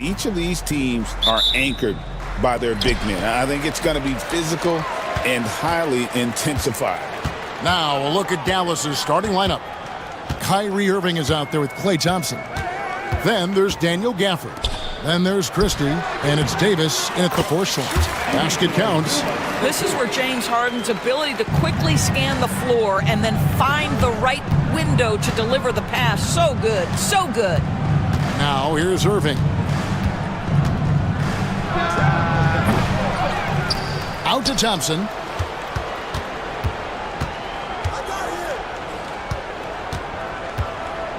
Each of these teams are anchored by their big men. I think it's going to be physical and highly intensified. Now a look at Dallas's starting lineup. Kyrie Irving is out there with Klay Thompson. Then there's Daniel Gafford. Then there's Christie, and it's Davis in at the 4th slot. Basket counts. This is where James Harden's ability to quickly scan the floor and then find the right window to deliver the pass. So good, so good. Now here's Irving. Out to Thompson.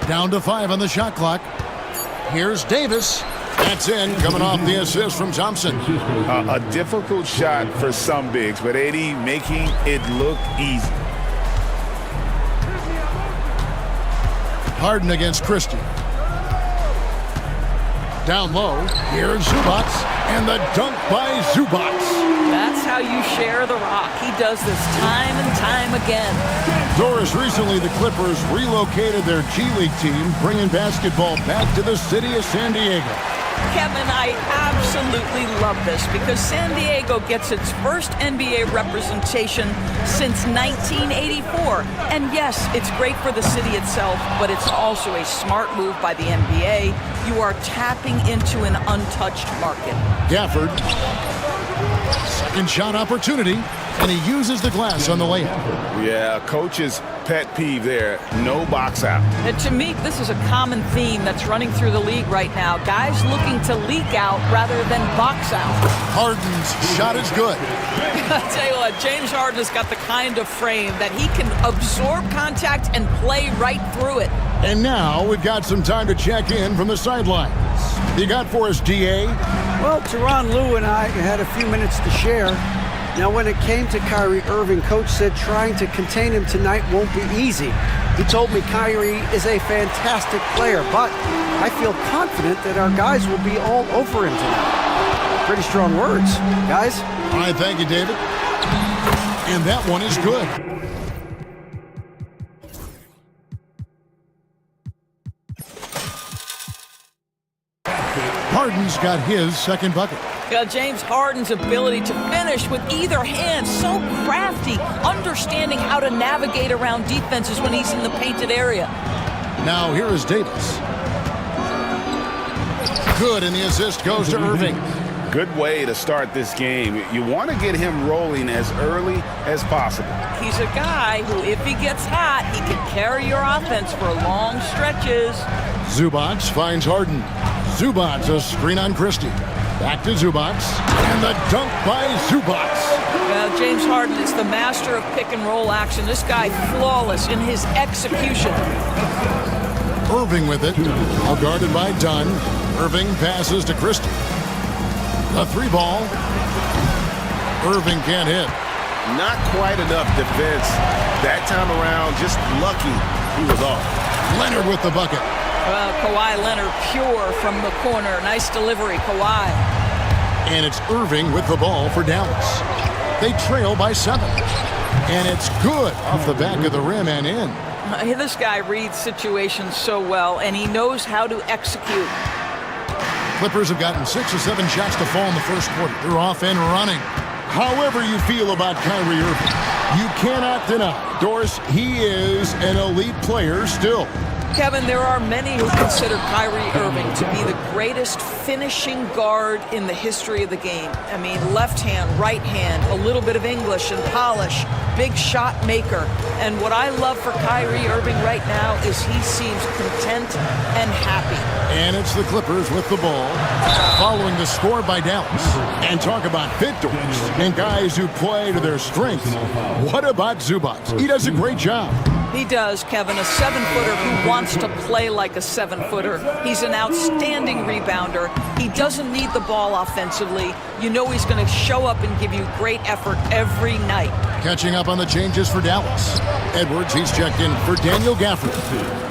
Down to 5 on the shot clock. Here's Davis. That's in, coming off the assist from Thompson. A difficult shot for some bigs, but AD making it look easy. Harden against Christie. Down low, here's Zubac, and the dunk by Zubac. That's how you share the rock. He does this time and time again. Doris, recently the Clippers relocated their G League team, bringing basketball back to the city of San Diego. Kevin, I absolutely love this because San Diego gets its first NBA representation since 1984. And yes, it's great for the city itself, but it's also a smart move by the NBA. You are tapping into an untouched market. Gafford, second shot opportunity, and he uses the glass on the layup. Yeah, coach's pet peeve there, no box out. And to me, this is a common theme that's running through the league right now. Guys looking to leak out rather than box out. Harden's shot is good. I'll tell you what, James Harden has got the kind of frame that he can absorb contact and play right through it. And now we've got some time to check in from the sidelines. You got for us, DA? Well, Tyronn Lue and I had a few minutes to share. Now, when it came to Kyrie Irving, Coach said trying to contain him tonight won't be easy. He told me Kyrie is a fantastic player, but I feel confident that our guys will be all over him tonight. Pretty strong words, guys. All right, thank you, David. And that one is good. Harden's got his second bucket. James Harden's ability to finish with either hand, so crafty, understanding how to navigate around defenses when he's in the painted area. Now here is Davis. Good, and the assist goes to Irving. Good way to start this game. You want to get him rolling as early as possible. He's a guy who, if he gets hot, he can carry your offense for long stretches. Zubac finds Harden. Zubac, a screen on Christie. Back to Zubac, and the dunk by Zubac. James Harden is the master of pick and roll action. This guy flawless in his execution. Irving with it, all guarded by Dunn. Irving passes to Christie. The 3-ball. Irving can't hit. Not quite enough defense that time around. Just lucky he was off. Leonard with the bucket. Well, Kawhi Leonard pure from the corner. Nice delivery, Kawhi. And it's Irving with the ball for Dallas. They trail by 7. And it's good off the back of the rim and in. This guy reads situations so well, and he knows how to execute. Clippers have gotten 6 or 7 shots to fall in the first quarter. They're off and running. However you feel about Kyrie Irving, you cannot deny, Doris, he is an elite player still. Kevin, there are many who consider Kyrie Irving to be the greatest finishing guard in the history of the game. I mean, left hand, right hand, a little bit of English and polish, big shot maker. And what I love for Kyrie Irving right now is he seems content and happy. And it's the Clippers with the ball, following the score by Dallas. And talk about fit doors and guys who play to their strengths. What about Zubac? He does a great job. He does, Kevin, a 7-footer who wants to play like a 7-footer. He's an outstanding rebounder. He doesn't need the ball offensively. You know he's going to show up and give you great effort every night. Catching up on the changes for Dallas. Edwards, he's checked in for Daniel Gafford.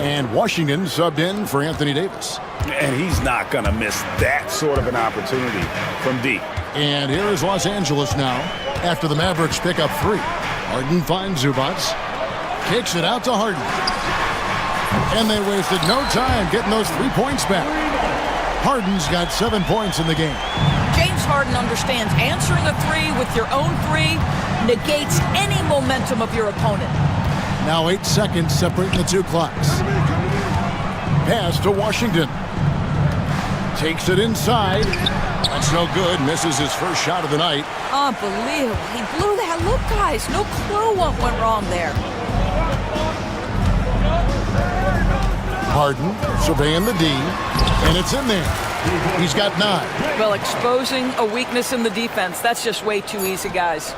And Washington subbed in for Anthony Davis. And he's not going to miss that sort of an opportunity from deep. And here is Los Angeles now after the Mavericks pick up 3. Harden finds Zubac. Kicks it out to Harden. And they wasted no time getting those 3 points back. Harden's got 7 points in the game. James Harden understands answering a three with your own three negates any momentum of your opponent. Now 8 seconds separating the two clocks. Pass to Washington. Takes it inside. That's no good. Misses his first shot of the night. Unbelievable. He blew that. Look, guys, no clue what went wrong there. Harden surveying the D, and it's in there. He's got 9. Well, exposing a weakness in the defense, that's just way too easy, guys.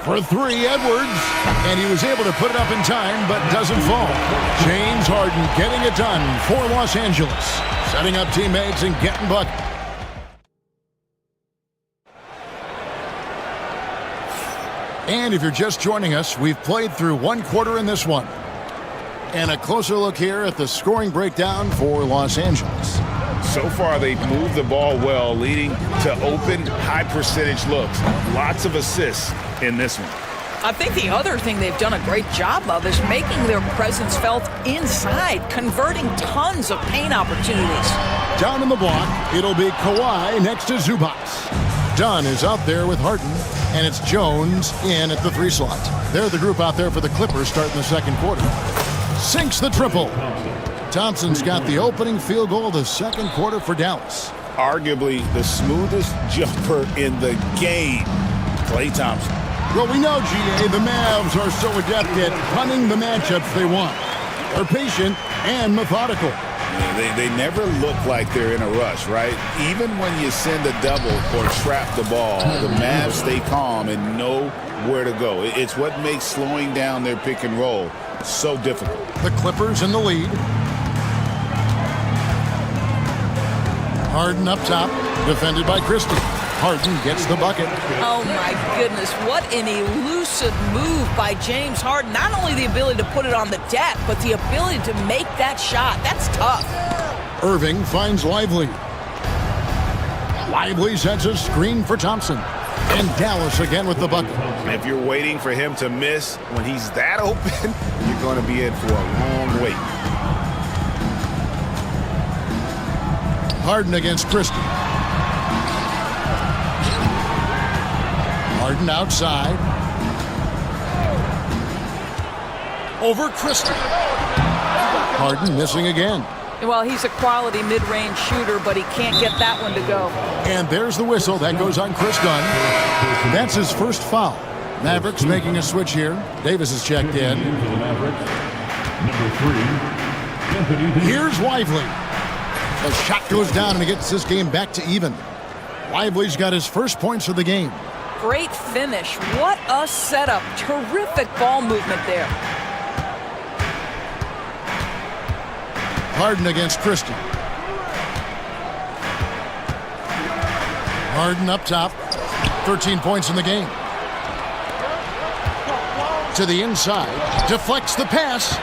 For 3, Edwards, and he was able to put it up in time, but doesn't fall. James Harden getting it done for Los Angeles, setting up teammates and getting buckets. And if you're just joining us, we've played through 1 quarter in this one. And a closer look here at the scoring breakdown for Los Angeles. So far, they've moved the ball well, leading to open, high-percentage looks. Lots of assists in this one. I think the other thing they've done a great job of is making their presence felt inside, converting tons of paint opportunities. Down in the block, it'll be Kawhi next to Zubac. Dunn is out there with Harden, and it's Jones in at the 3 slot. They're the group out there for the Clippers starting the second quarter. Sinks the triple. Thompson's got the opening field goal of the second quarter for Dallas. Arguably the smoothest jumper in the game, Klay Thompson. Well, we know, GA, the Mavs are so adept at punting the matchups they want. They're patient and methodical. They never look like they're in a rush, right? Even when you send a double or trap the ball, the Mavs stay calm and know where to go. It's what makes slowing down their pick and roll so difficult. The Clippers in the lead. Harden up top, defended by Christie. Harden gets the bucket. Oh my goodness, what an elusive move by James Harden. Not only the ability to put it on the deck, but the ability to make that shot. That's tough. Irving finds Lively. Lively sets a screen for Thompson. And Dallas again with the bucket. If you're waiting for him to miss when he's that open, you're going to be in for a long wait. Harden against Christie. Harden outside. Over Christie. Harden missing again. Well, he's a quality mid-range shooter, but he can't get that one to go. And there's the whistle. That goes on Chris Dunn. That's his first foul. Mavericks making a switch here. Davis is checked in. Here's Lively. The shot goes down and it gets this game back to even. Lively's got his first points of the game. Great finish. What a setup. Terrific ball movement there. Harden against Christie. Harden up top. 13 points in the game. To the inside. Deflects the pass.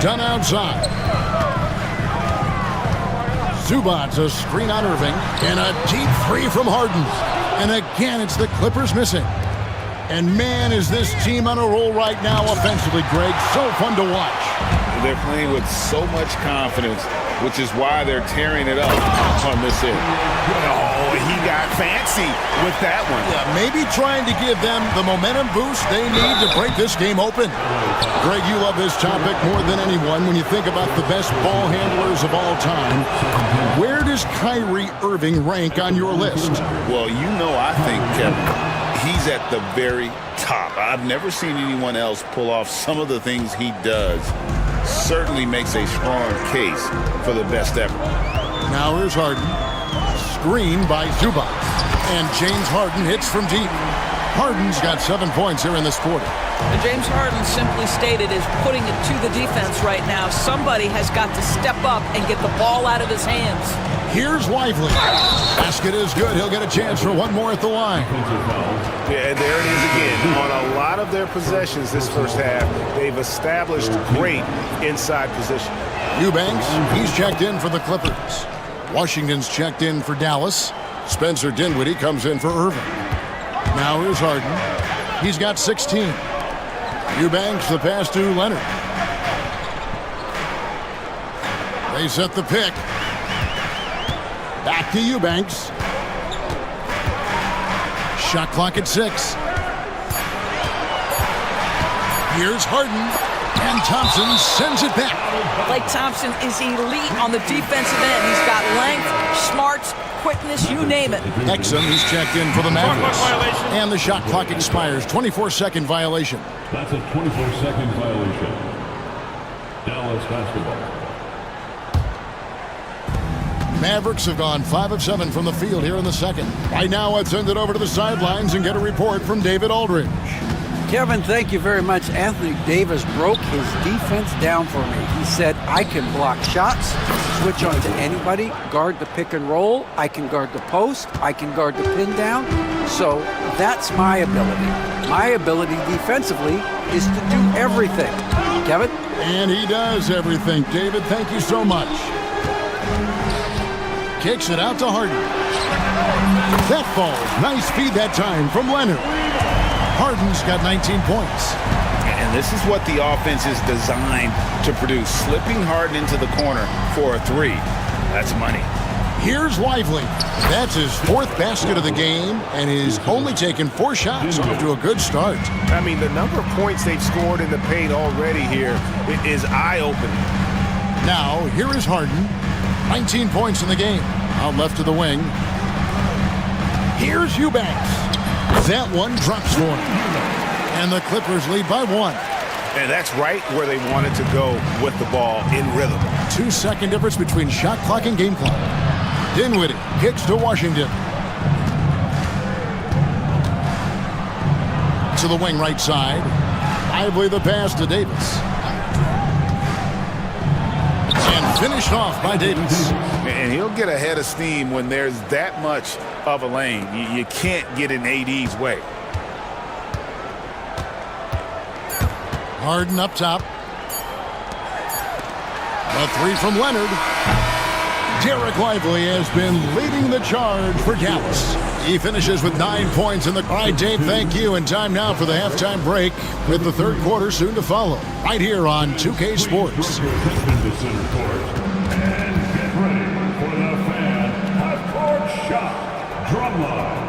Done outside. Zubac, a screen on Irving. And a deep 3 from Harden. And again, it's the Clippers missing. And man, is this team on a roll right now offensively, Greg. So fun to watch. They're playing with so much confidence, which is why they're tearing it up on this end. Oh, he got fancy with that one. Yeah, maybe trying to give them the momentum boost they need to break this game open. Greg, you love this topic more than anyone when you think about the best ball handlers of all time. Where does Kyrie Irving rank on your list? Well, you know, I think, Kevin, he's at the very top. I've never seen anyone else pull off some of the things he does. Certainly makes a strong case for the best ever. Now here's Harden. Screen by Zubac. And James Harden hits from deep. Harden's got 7 points here in this quarter. And James Harden, simply stated, is putting it to the defense right now. Somebody has got to step up and get the ball out of his hands. Here's Lively. Basket is good. He'll get a chance for one more at the line. Yeah, there it is again. On a lot of their possessions this first half, they've established great inside position. Eubanks, he's checked in for the Clippers. Washington's checked in for Dallas. Spencer Dinwiddie comes in for Irving. Now here's Harden. He's got 16. Eubanks, the pass to Leonard. They set the pick. Back to Eubanks. Shot clock at 6. Here's Harden. And Thompson sends it back. Blake Thompson is elite on the defensive end. He's got length, smarts, quickness, you name it. Exum is checked in for the Mavericks. And the shot clock expires. 24-second violation. That's a 24-second violation. Dallas basketball. Mavericks have gone 5 of 7 from the field here in the second. Right now, I'd send it over to the sidelines and get a report from David Aldridge. Kevin, thank you very much. Anthony Davis broke his defense down for me. He said, I can block shots, switch on to anybody, guard the pick and roll, I can guard the post, I can guard the pin down. So that's my ability. My ability defensively is to do everything. Kevin? And he does everything. David, thank you so much. Kicks it out to Harden. That falls. Nice feed that time from Leonard. Harden's got 19 points. And this is what the offense is designed to produce. Slipping Harden into the corner for a 3. That's money. Here's Lively. That's his 4th basket of the game, and he's only taken 4 shots. Off to a good start. I mean, the number of points they've scored in the paint already here is eye-opening. Now, here is Harden. 19 points in the game. Out left to the wing. Here's Eubanks. That one drops for him. And the Clippers lead by 1. And that's right where they wanted to go with the ball, in rhythm. 2-second difference between shot clock and game clock. Dinwiddie kicks to Washington. To the wing right side. Lively the pass to Davis. And finished off by Davis. And he'll get ahead of steam when there's that much of a lane. You can't get in AD's way. Harden up top. A 3 from Leonard. Derek Lively has been leading the charge for Dallas. He finishes with 9 points in the... All right, Dave, thank you. And time now for the halftime break with the third quarter soon to follow. Right here on 2K Sports. And get ready for the fan half-court shot drumline.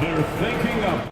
They're thinking of...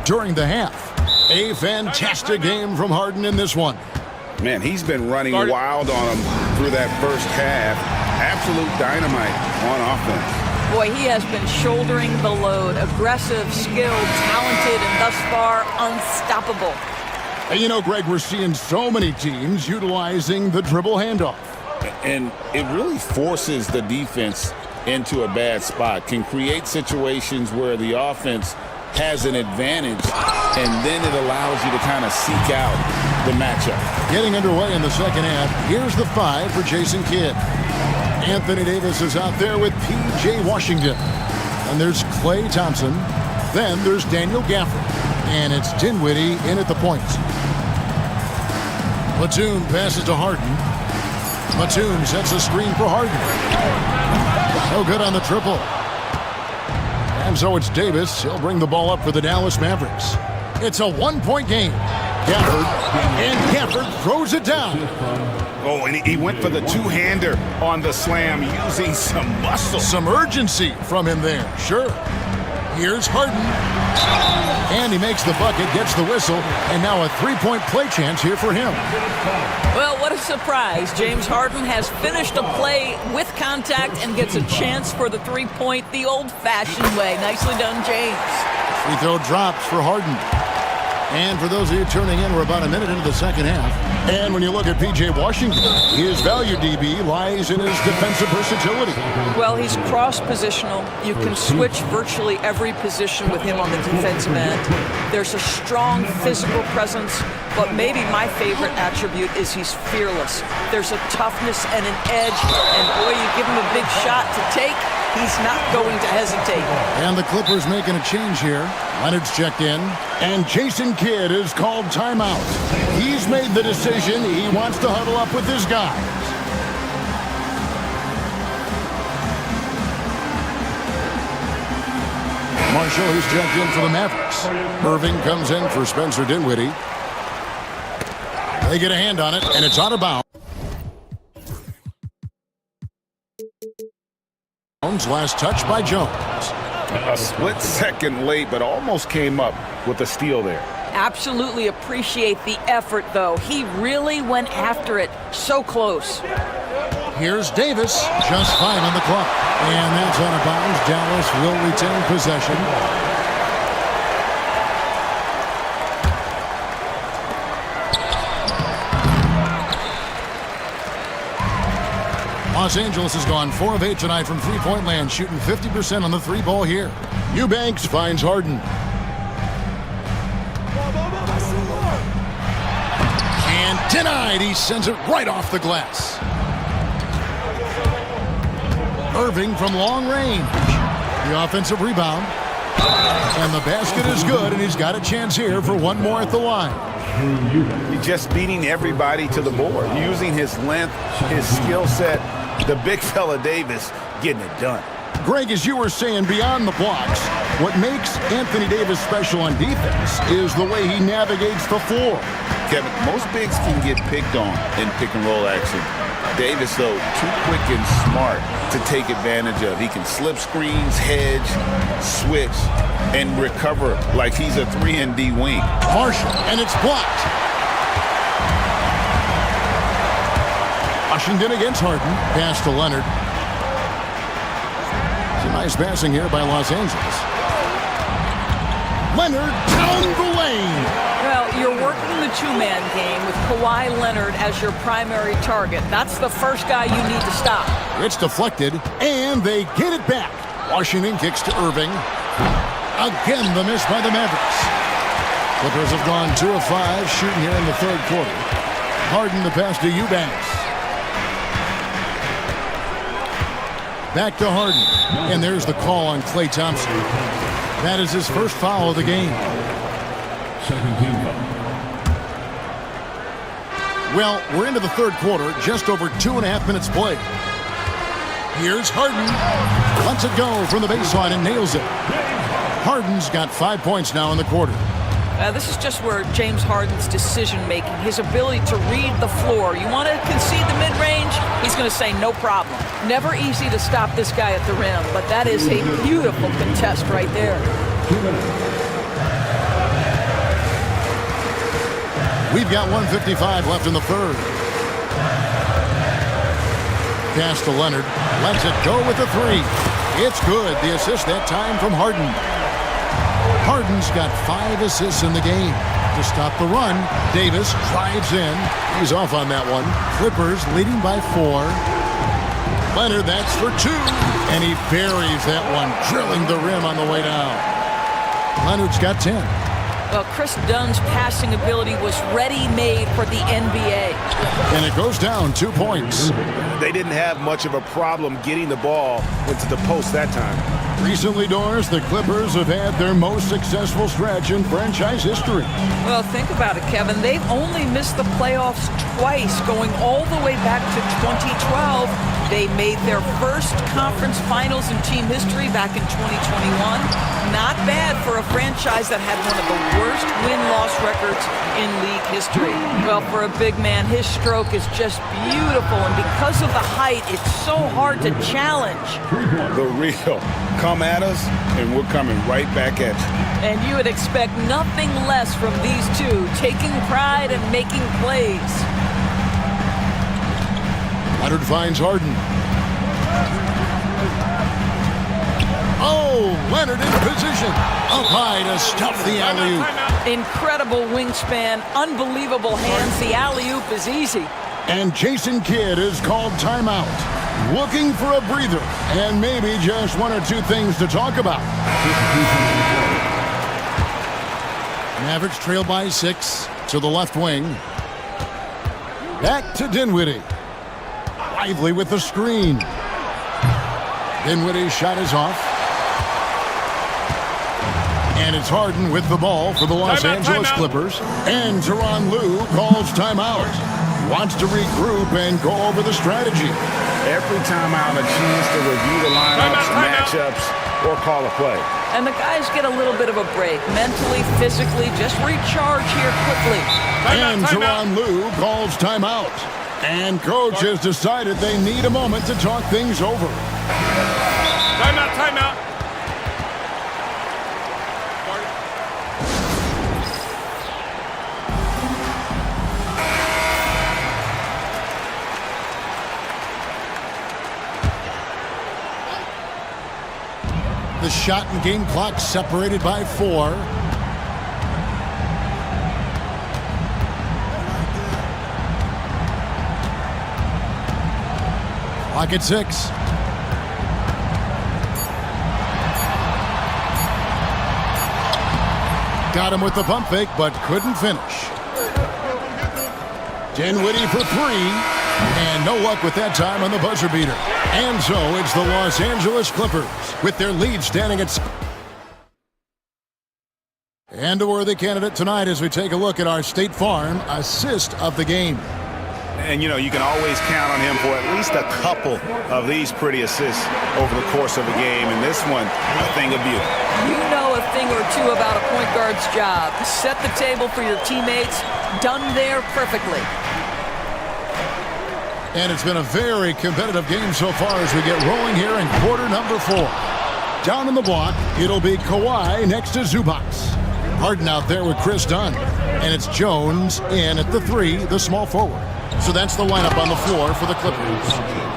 During the half. A fantastic game from Harden in this one. Man, he's been running wild on him through that first half. Absolute dynamite on offense. Boy, he has been shouldering the load. Aggressive, skilled, talented, and thus far unstoppable. And you know, Greg, we're seeing so many teams utilizing the dribble handoff. And it really forces the defense into a bad spot. Can create situations where the offense has an advantage, and then it allows you to kind of seek out the matchup. Getting underway in the second half. Here's the 5 for Jason Kidd. Anthony Davis is out there with P.J. Washington. And there's Klay Thompson. Then there's Daniel Gafford. And it's Dinwiddie in at the point. Batum passes to Harden. Batum sets a screen for Harden. No good on the triple. And so it's Davis. He'll bring the ball up for the Dallas Mavericks. It's a 1-point game. Gafford. And Gafford throws it down. Oh, and he went for the two-hander on the slam using some muscle. Some urgency from him there, sure. Here's Harden. And he makes the bucket, gets the whistle, and now a three-point play chance here for him. Well, what a surprise. James Harden has finished a play with contact and gets a chance for the three-point the old-fashioned way. Nicely done, James. Free throw drops for Harden. And for those of you turning in, we're about a minute into the second half. And when you look at P.J. Washington, his value DB lies in his defensive versatility. Well, he's cross-positional. You can switch virtually every position with him on the defensive end. There's a strong physical presence, but maybe my favorite attribute is he's fearless. There's a toughness and an edge, and boy, you give him a big shot to take, he's not going to hesitate. And the Clippers making a change here. Leonard's checked in, and Jason Kidd is called timeout. He's made the decision. He wants to huddle up with his guys. Marshall, who's checked in for the Mavericks. Irving comes in for Spencer Dinwiddie. They get a hand on it, and it's out of bounds. Last touch by Jones. A split second late, but almost came up with a steal there. Absolutely appreciate the effort, though. He really went after it. So close. Here's Davis, just 5 on the clock. And that's out of bounds. Dallas will retain possession. Los Angeles has gone 4 of 8 tonight from three-point land, shooting 50% on the three ball here. Eubanks finds Harden. And denied. He sends it right off the glass. Irving from long range. The offensive rebound. And the basket is good, and he's got a chance here for one more at the line. He's just beating everybody to the board, using his length, his skill set. The big fella Davis getting it done. Greg, as you were saying, beyond the blocks, what makes Anthony Davis special on defense is the way he navigates the floor. Kevin, most bigs can get picked on in pick-and-roll action. Davis, though, too quick and smart to take advantage of. He can slip screens, hedge, switch, and recover like he's a 3-and-D wing. Marshall, and it's blocked. Washington against Harden. Pass to Leonard. Some nice passing here by Los Angeles. Leonard down the lane. Well, you're working the two-man game with Kawhi Leonard as your primary target. That's the first guy you need to stop. It's deflected, and they get it back. Washington kicks to Irving. Again, the miss by the Mavericks. Clippers have gone 2 of 5 shooting here in the third quarter. Harden the pass to Eubanks. Back to Harden. And there's the call on Klay Thompson. That is his first foul of the game. Well, we're into the third quarter, just over 2.5 minutes played. Here's Harden. Lets it go from the baseline and nails it. Harden's got 5 points now in the quarter. This is just where James Harden's decision-making, his ability to read the floor. You want to concede the mid-range? He's going to say no problem. Never easy to stop this guy at the rim, but that is a beautiful contest right there. We've got 1:55 left in the third. Pass to Leonard. Lets it go with the three. It's good. The assist that time from Harden. Harden's got 5 assists in the game. To stop the run, Davis drives in. He's off on that one. Clippers leading by 4. Leonard, that's for 2. And he buries that one, drilling the rim on the way down. Leonard's got 10. Well, Chris Dunn's passing ability was ready-made for the NBA. And it goes down 2 points. They didn't have much of a problem getting the ball into the post that time. Recently, Doris, the Clippers have had their most successful stretch in franchise history. Well, think about it, Kevin. They've only missed the playoffs twice, going all the way back to 2012. They made their first conference finals in team history back in 2021. Not bad for a franchise that had one of the worst win-loss records in league history. Well, for a big man, his stroke is just beautiful, and because of the height, it's so hard to challenge. The real. Come at us, and we're coming right back at you. And you would expect nothing less from these two, taking pride and making plays. Leonard finds Harden. Oh, Leonard in position. Up high to stuff the alley-oop. Incredible wingspan, unbelievable hands. The alley-oop is easy. And Jason Kidd is called timeout. Looking for a breather and maybe just one or two things to talk about. Mavericks trail by 6 to the left wing. Back to Dinwiddie. Lively with the screen. Dinwiddie's shot is off. And it's Harden with the ball for the Los Angeles Clippers. And Tyronn Lue calls timeout. Wants to regroup and go over the strategy. Every timeout, a chance to review the lineups, matchups, or call a play. And the guys get a little bit of a break. Mentally, physically, just recharge here quickly. And Tyronn Lue calls timeout. And coach has decided they need a moment to talk things over. Timeout, timeout. The shot and game clock separated by 4. Clock at 6. Got him with the pump fake, but couldn't finish. Dinwiddie for 3. And no luck with that time on the buzzer beater. And so it's the Los Angeles Clippers with their lead standing at... And a worthy candidate tonight as we take a look at our State Farm assist of the game. And, you know, you can always count on him for at least a couple of these pretty assists over the course of a game. And this one, a thing of beauty. You know a thing or two about a point guard's job. Set the table for your teammates. Done there perfectly. And it's been a very competitive game so far as we get rolling here in quarter number 4. Down in the block, it'll be Kawhi next to Zubac. Harden out there with Chris Dunn. And it's Jones in at the 3, the small forward. So that's the lineup on the floor for the Clippers.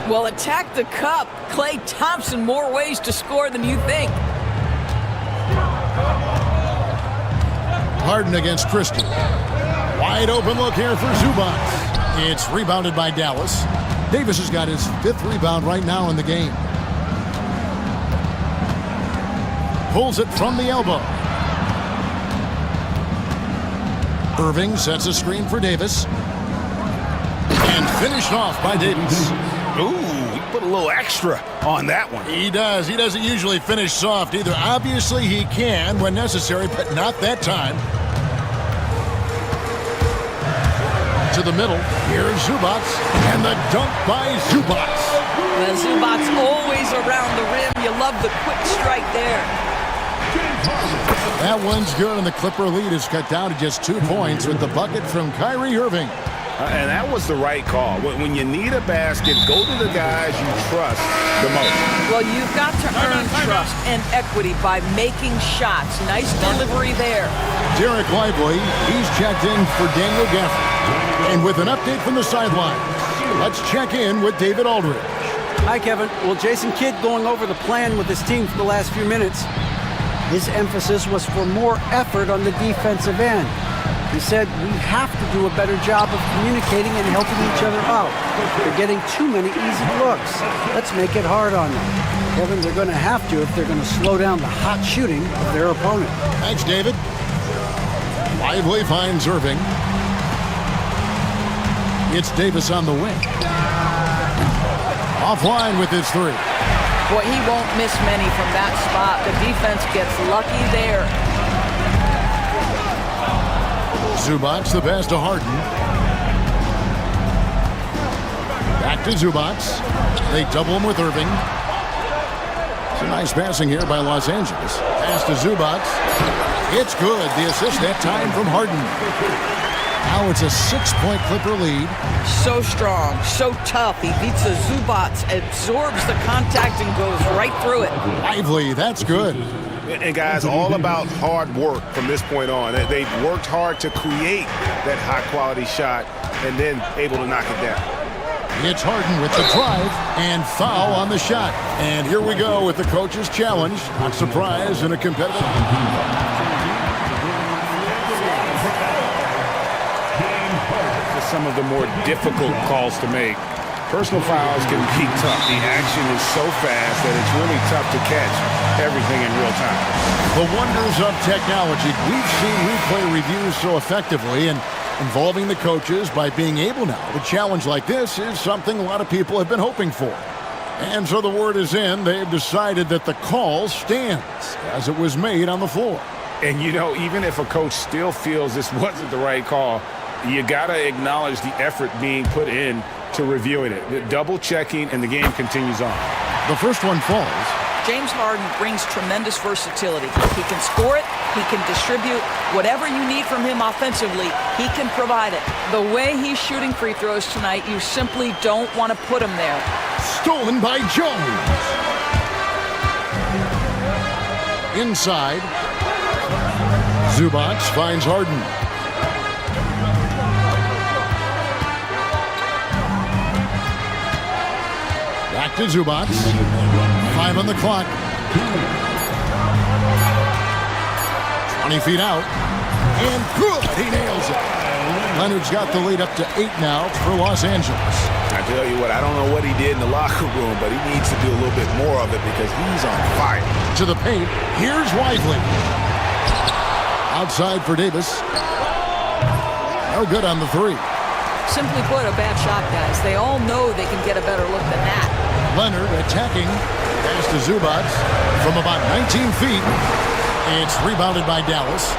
Well, attack the cup. Klay Thompson, more ways to score than you think. Harden against Christie. Wide open look here for Zubac. It's rebounded by Dallas. Davis has got his 5th rebound right now in the game. Pulls it from the elbow. Irving sets a screen for Davis. And finished off by Davis. Ooh, he put a little extra on that one. He does. He doesn't usually finish soft either. Obviously, he can when necessary, but not that time. To the middle. Here's Zubac. And the dunk by Zubac. Well, Zubac's always around the rim. You love the quick strike there. That one's good, and the Clipper lead is cut down to just 2 points with the bucket from Kyrie Irving. And that was the right call. When you need a basket, go to the guys you trust the most. Well, you've got to earn trust and equity by making shots. Nice delivery there. Derek Lively, he's checked in for Daniel Gafford. And with an update from the sideline, let's check in with David Aldridge. Hi, Kevin. Well, Jason Kidd going over the plan with his team for the last few minutes. His emphasis was for more effort on the defensive end. He said we have to do a better job of communicating and helping each other out. They're getting too many easy looks. Let's make it hard on them. Kevin, they're going to have to if they're going to slow down the hot shooting of their opponent. Thanks, David. Lively finds Irving. It's Davis on the wing. Offline with his 3. Boy, he won't miss many from that spot. The defense gets lucky there. Zubac the pass to Harden. Back Back to Zubac. They double him with Irving. Some nice passing here by Los Angeles. Pass to Zubac. It's good. The assist that time from Harden. Now it's a 6-point Clipper lead. So strong, so tough. He beats the Zubac, absorbs the contact, and goes right through it. Lively, that's good. And guys, all about hard work from this point on. They've worked hard to create that high-quality shot and then able to knock it down. It's Harden with the drive and foul on the shot. And here we go with the coach's challenge. Not surprised in a competitive. Some of the more difficult calls to make. Personal fouls can be tough. The action is so fast that it's really tough to catch everything in real time. The wonders of technology. We've seen replay reviews so effectively, and involving the coaches by being able now to challenge like this is something a lot of people have been hoping for. And so the word is in. They've decided that the call stands as it was made on the floor. And you know, even if a coach still feels this wasn't the right call, you gotta acknowledge the effort being put in to reviewing it. Double checking, and the game continues on. The first one falls. James Harden brings tremendous versatility. He can score it, he can distribute. Whatever you need from him offensively, he can provide it. The way he's shooting free throws tonight, you simply don't want to put him there. Stolen by Jones. Inside. Zubac finds Harden. Back to Zubac. 5 on the clock. 20 feet out. And good! He nails it. Leonard's got the lead up to 8 now for Los Angeles. I tell you what, I don't know what he did in the locker room, but he needs to do a little bit more of it because he's on fire. To the paint. Here's Lively. Outside for Davis. No good on the 3. Simply put, a bad shot, guys. They all know they can get a better look than that. Leonard attacking. Pass to Zubac from about 19 feet. It's rebounded by Dallas.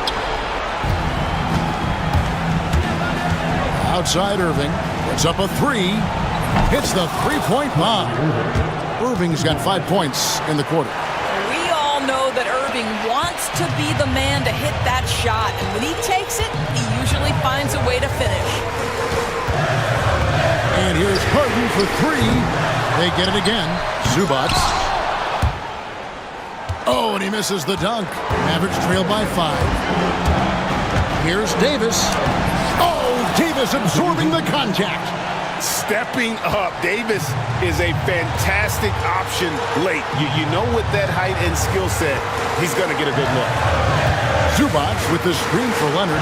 Outside Irving. Puts up a 3. Hits the three-point bomb. Irving's got 5 points in the quarter. We all know that Irving wants to be the man to hit that shot. And when he takes it, he usually finds a way to finish. And here's Harden for 3. They get it again. Zubac. Oh, and he misses the dunk. Mavericks trail by 5. Here's Davis. Oh, Davis absorbing the contact. Stepping up. Davis is a fantastic option late. You know, with that height and skill set, he's going to get a good look. Zubac with the screen for Leonard.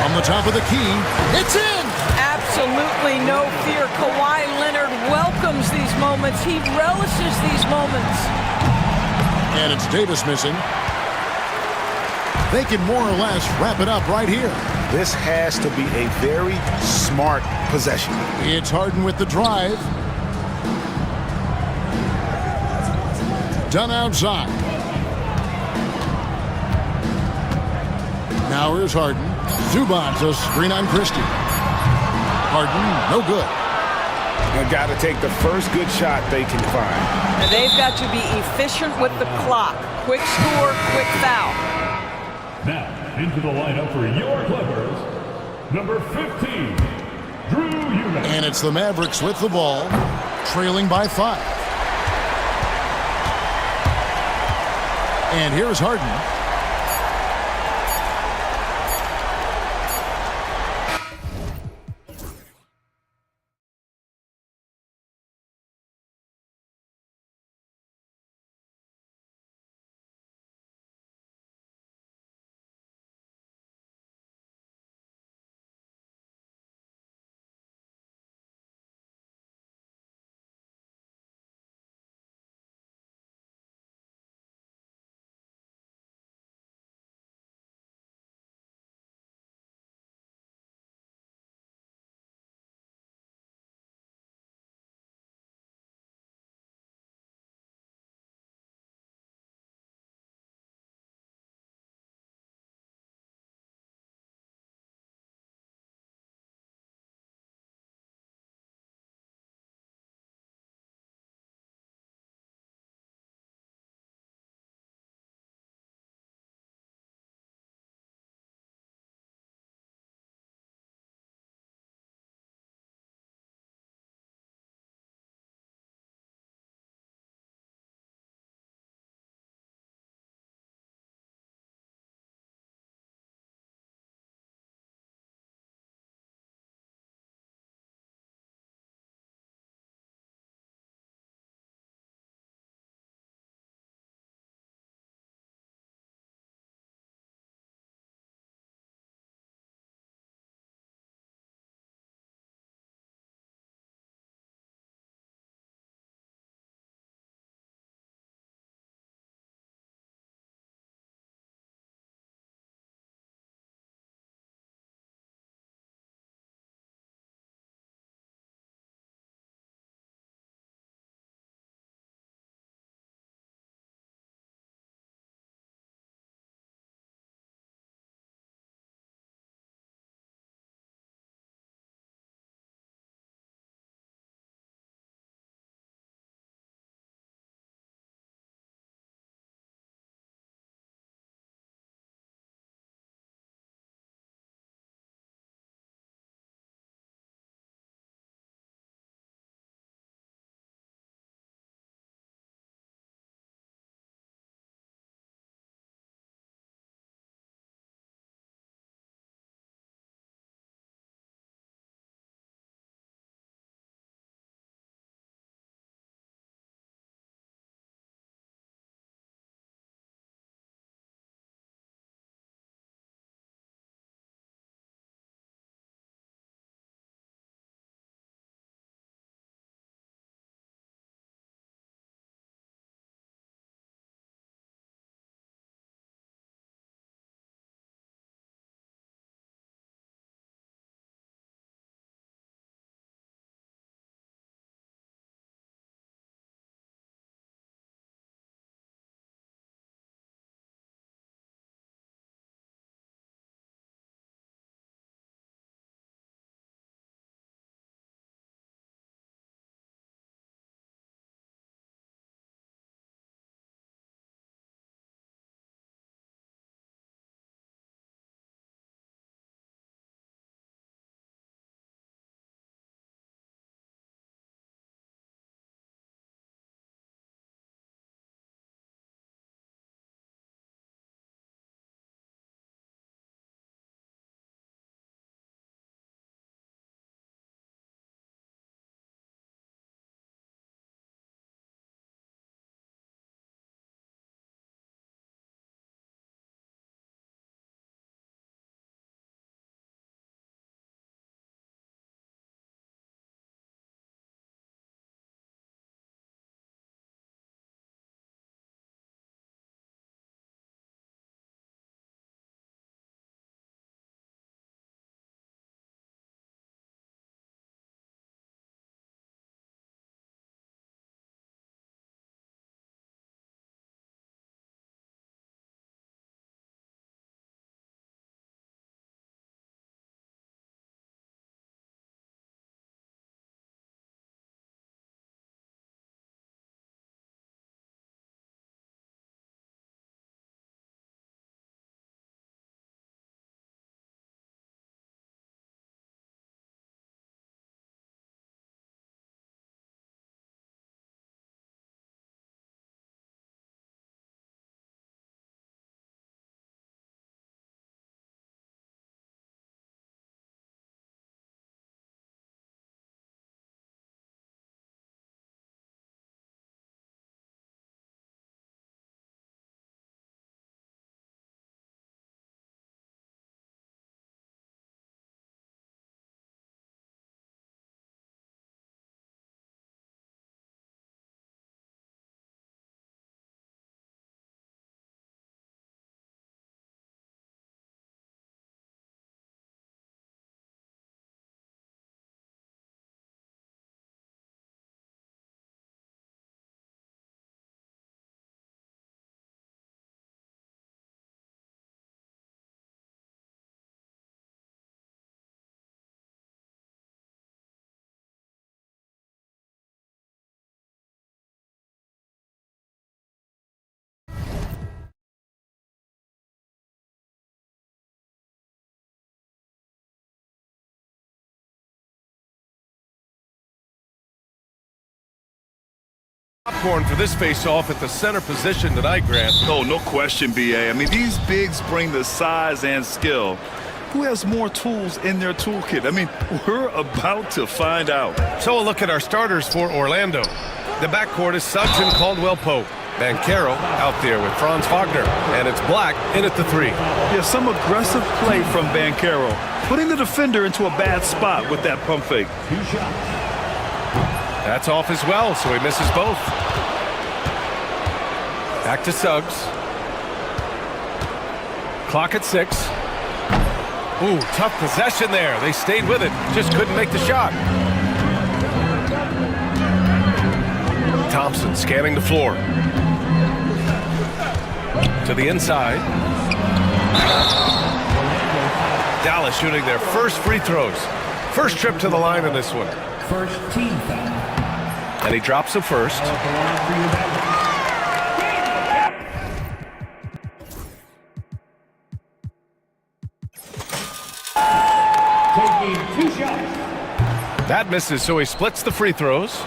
On the top of the key. It's in! Absolutely no fear. Kawhi Leonard welcomes these moments. He relishes these moments. And it's Davis missing. They can more or less wrap it up right here. This has to be a very smart possession. It's Harden with the drive. Done outside. Now here's Harden. Zubac, a screen on Christie. Harden, no good. They've got to take the first good shot they can find. And they've got to be efficient with the clock. Quick score, quick foul. Now, into the lineup for your Clippers, number 15, Drew Eubanks. And it's the Mavericks with the ball, trailing by 5. And here's Harden. Popcorn for this face-off at the center position tonight, Grant. Oh, no question, BA. I mean, these bigs bring the size and skill. Who has more tools in their toolkit? I mean, we're about to find out. So a look at our starters for Orlando. The backcourt is Suggs and Caldwell-Pope. Banchero out there with Franz Wagner. And it's Black in at the 3. Yeah, some aggressive play from Banchero, putting the defender into a bad spot with that pump fake. That's off as well, so he misses both. Back to Suggs. Clock at 6. Ooh, tough possession there. They stayed with it, just couldn't make the shot. Thompson scanning the floor. To the inside. Dallas shooting their first free throws. First trip to the line in this one. First team foul. And he drops the first. Taking 2 shots. That misses, so he splits the free throws.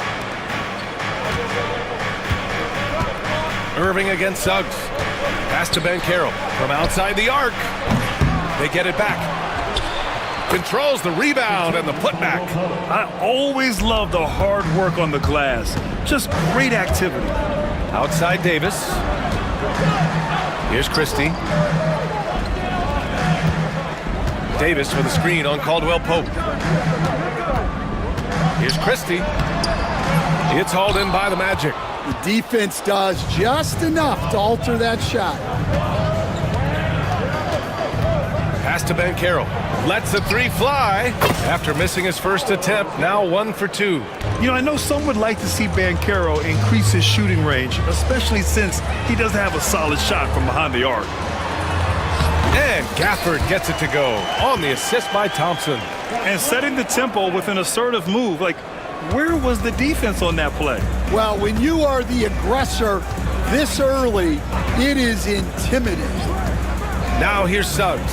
Irving against Suggs. Pass to Banchero from outside the arc. They get it back. Controls the rebound and the putback. I always love the hard work on the glass. Just great activity. Outside Davis. Here's Christie. Davis with a screen on Caldwell-Pope. Here's Christie. It's hauled in by the Magic. The defense does just enough to alter that shot. Pass to Banchero. Lets the 3 fly. After missing his first attempt, now 1 for 2. You know, I know some would like to see Banchero increase his shooting range, especially since he doesn't have a solid shot from behind the arc. And Gafford gets it to go on the assist by Thompson. And setting the tempo with an assertive move. Like, where was the defense on that play? Well, when you are the aggressor this early, it is intimidating. Now here's Suggs.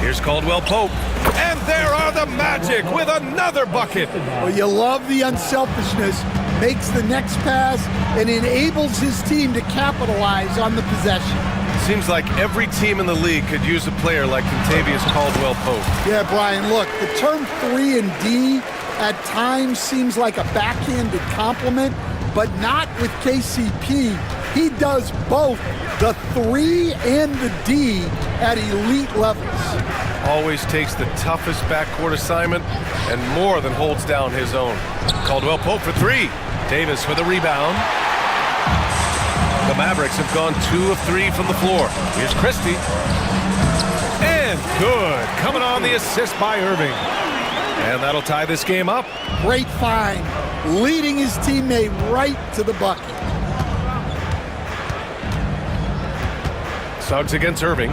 Here's Caldwell-Pope. And there are the Magic with another bucket. Well, you love the unselfishness. Makes the next pass and enables his team to capitalize on the possession. Seems like every team in the league could use a player like Contavious Caldwell-Pope. Yeah, Brian, look, the term 3 and D at times seems like a backhanded compliment, but not with KCP. He does both the 3 and the D at elite levels. Always takes the toughest backcourt assignment and more than holds down his own. Caldwell-Pope for 3. Davis with a rebound. The Mavericks have gone 2 of 3 from the floor. Here's Christie. And good. Coming on the assist by Irving. And that'll tie this game up. Great find. Leading his teammate right to the bucket. Suggs against Irving.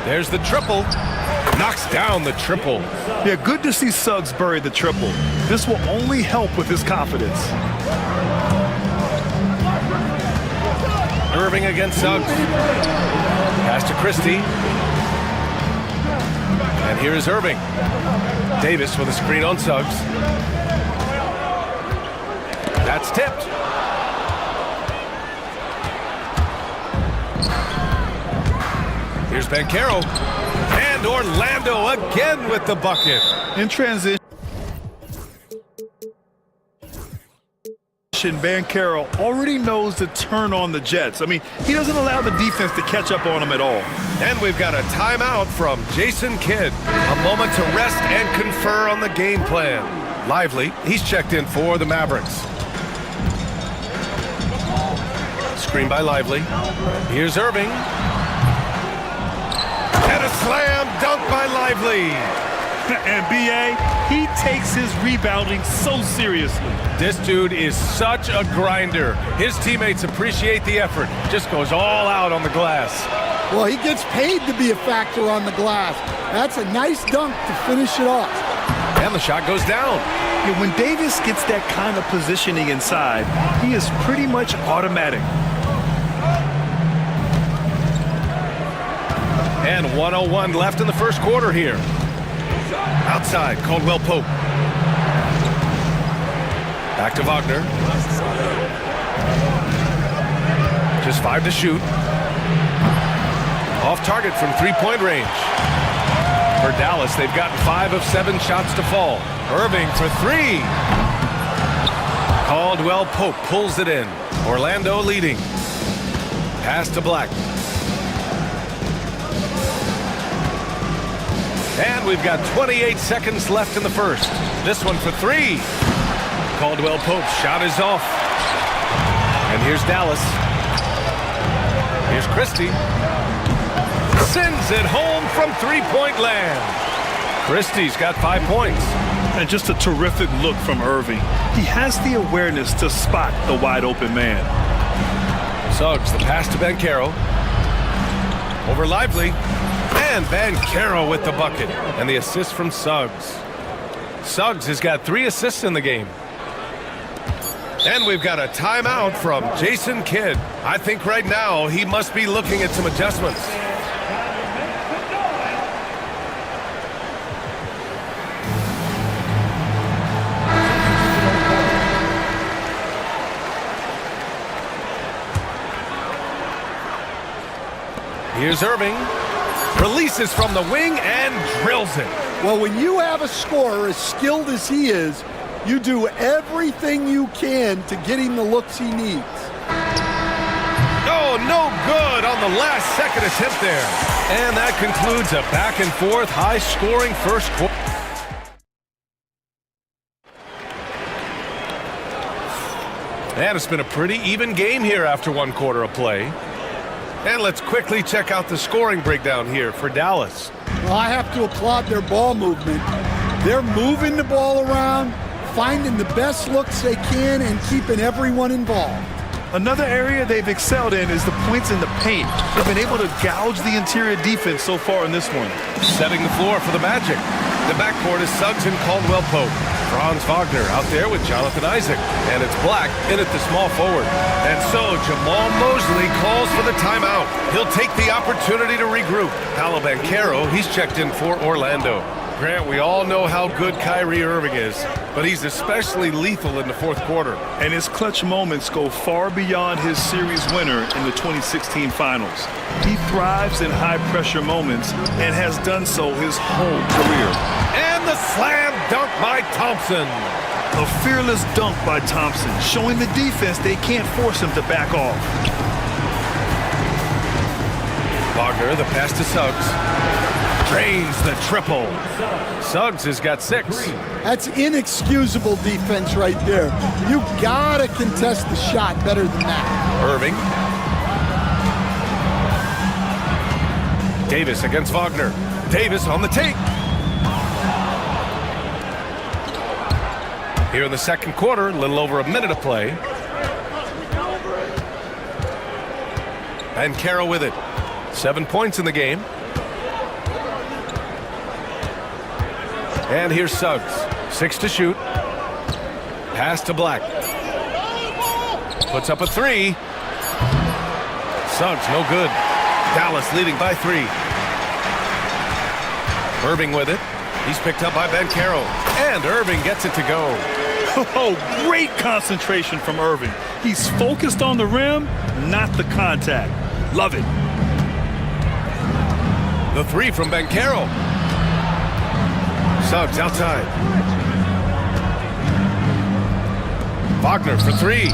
There's the triple. Knocks down the triple. Yeah, good to see Suggs bury the triple. This will only help with his confidence. Irving against Suggs. Pass to Christie. And here is Irving. Davis with a screen on Suggs. That's tipped. Here's Banchero. And Orlando again with the bucket. In transition, Banchero already knows to turn on the Jets. I mean, he doesn't allow the defense to catch up on him at all. And we've got a timeout from Jason Kidd. A moment to rest and confer on the game plan. Lively, he's checked in for the Mavericks. Screen by Lively. Here's Irving. And a slam dunk by Lively. And B.A., he takes his rebounding so seriously. This dude is such a grinder. His teammates appreciate the effort. Just goes all out on the glass. Well, he gets paid to be a factor on the glass. That's a nice dunk to finish it off. And the shot goes down. Yeah, when Davis gets that kind of positioning inside, he is pretty much automatic. And 1:01 left in the first quarter here. Outside, Caldwell Pope. Back to Wagner. Just 5 to shoot. Off target from three-point range. For Dallas, they've gotten 5 of 7 shots to fall. Irving for 3. Caldwell Pope pulls it in. Orlando leading. Pass to Black. And we've got 28 seconds left in the first. This one for 3. Caldwell Pope's shot is off. And here's Dallas. Here's Christie. Sends it home from three-point land. Christie's got 5 points. And just a terrific look from Irving. He has the awareness to spot the wide-open man. Suggs, the pass to Banchero. Over Lively. And Banchero with the bucket. And the assist from Suggs. Suggs has got 3 assists in the game. And we've got a timeout from Jason Kidd. I think right now he must be looking at some adjustments. Here's Irving. Releases from the wing and drills it. Well, when you have a scorer as skilled as he is, you do everything you can to get him the looks he needs. Oh, no good on the last second attempt there. And that concludes a back and forth, high-scoring first quarter. And it's been a pretty even game here after 1 quarter of play. And let's quickly check out the scoring breakdown here for Dallas. Well, I have to applaud their ball movement. They're moving the ball around, finding the best looks they can, and keeping everyone involved. Another area they've excelled in is the points in the paint. They've been able to gouge the interior defense so far in this one. Setting the floor for the Magic. The backcourt is Suggs and Caldwell Pope. Franz Wagner out there with Jonathan Isaac. And it's Black in at the small forward. And so Jamal Mosley calls for the timeout. He'll take the opportunity to regroup. Paolo Banchero, he's checked in for Orlando. Grant, we all know how good Kyrie Irving is, but he's especially lethal in the fourth quarter. And his clutch moments go far beyond his series winner in the 2016 finals. He thrives in high-pressure moments and has done so his whole career. And the slam dunk by Thompson. A fearless dunk by Thompson, showing the defense they can't force him to back off. Wagner, the pass to Suggs. Drains the triple. Suggs has got 6. That's inexcusable defense right there. You gotta contest the shot better than that. Irving. Davis against Wagner. Davis on the take. Here in the second quarter, a little over a minute of play. And Carroll with it. 7 points in the game. And here's Suggs. 6 to shoot. Pass to Black. Puts up a 3. Suggs, no good. Dallas leading by 3. Irving with it. He's picked up by Banchero. And Irving gets it to go. Oh, great concentration from Irving. He's focused on the rim, not the contact. Love it. The 3 from Banchero. Suggs outside. Wagner for 3.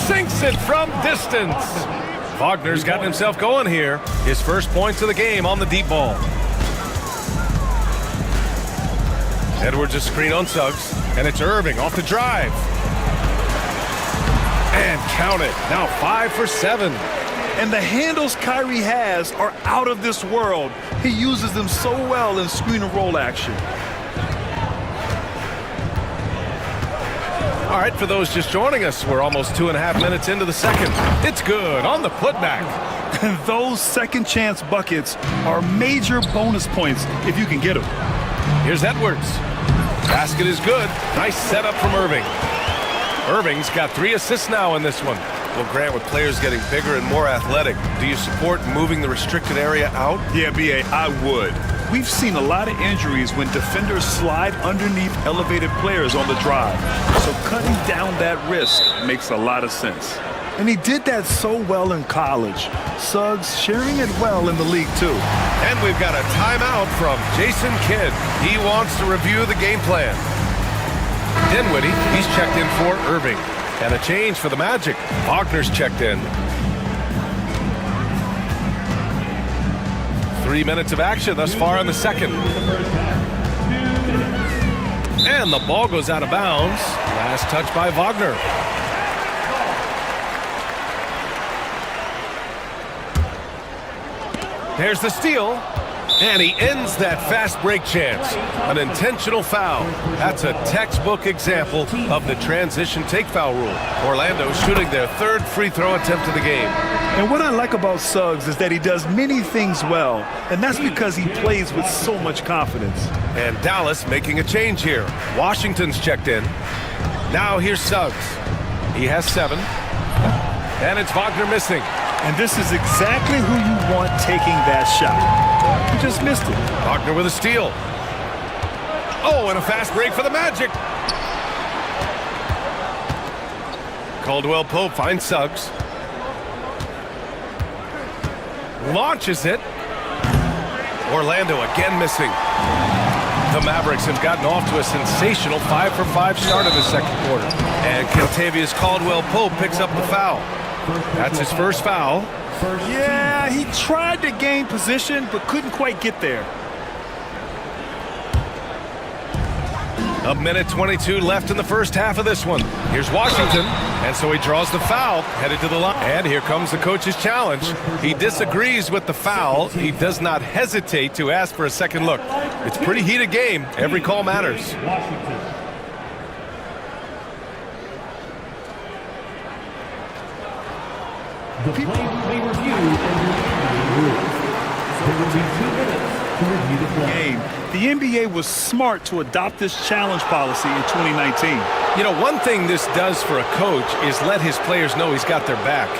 Sinks it from distance. Wagner's gotten himself going here. His first points of the game on the deep ball. Edwards a screen on Suggs. And it's Irving off the drive. And count it. Now 5 for 7. And the handles Kyrie has are out of this world. He uses them so well in screen and roll action. All right, for those just joining us, we're almost 2.5 minutes into the second. It's good on the putback. And those second chance buckets are major bonus points if you can get them. Here's Edwards. Basket is good. Nice setup from Irving. Irving's got 3 assists now in this one. Well, Grant, with players getting bigger and more athletic, do you support moving the restricted area out? Yeah, B.A., I would. We've seen a lot of injuries when defenders slide underneath elevated players on the drive. So cutting down that risk makes a lot of sense. And he did that so well in college. Suggs sharing it well in the league too. And we've got a timeout from Jason Kidd. He wants to review the game plan. Dinwiddie, he's checked in for Irving. And a change for the Magic. Wagner's checked in. 3 minutes of action thus far in the second. And the ball goes out of bounds. Last touch by Wagner. There's the steal. And he ends that fast break chance. An intentional foul. That's a textbook example of the transition take foul rule. Orlando shooting their third free throw attempt of the game. And what I like about Suggs is that he does many things well, and that's because he plays with so much confidence. And Dallas making a change here. Washington's checked in. Now here's Suggs. He has 7. And it's Wagner missing. And this is exactly who you want taking that shot. He just missed it. Wagner with a steal. Oh, and a fast break for the Magic. Caldwell Pope finds Suggs. Launches it. Orlando again missing. The Mavericks have gotten off to a sensational 5-for-5 start in the second quarter. And Kentavious Caldwell-Pope picks up the foul. That's his first foul. Yeah, he tried to gain position, but couldn't quite get there. A minute 22 left in the first half of this one. Here's Washington, and so he draws the foul, headed to the line. And here comes the coach's challenge. He disagrees with the foul. He does not hesitate to ask for a second look. It's a pretty heated game. Every call matters. The play will be reviewed under the rules. There will be 2 minutes to review the play. Game. The NBA was smart to adopt this challenge policy in 2019. You know, one thing this does for a coach is let his players know he's got their back.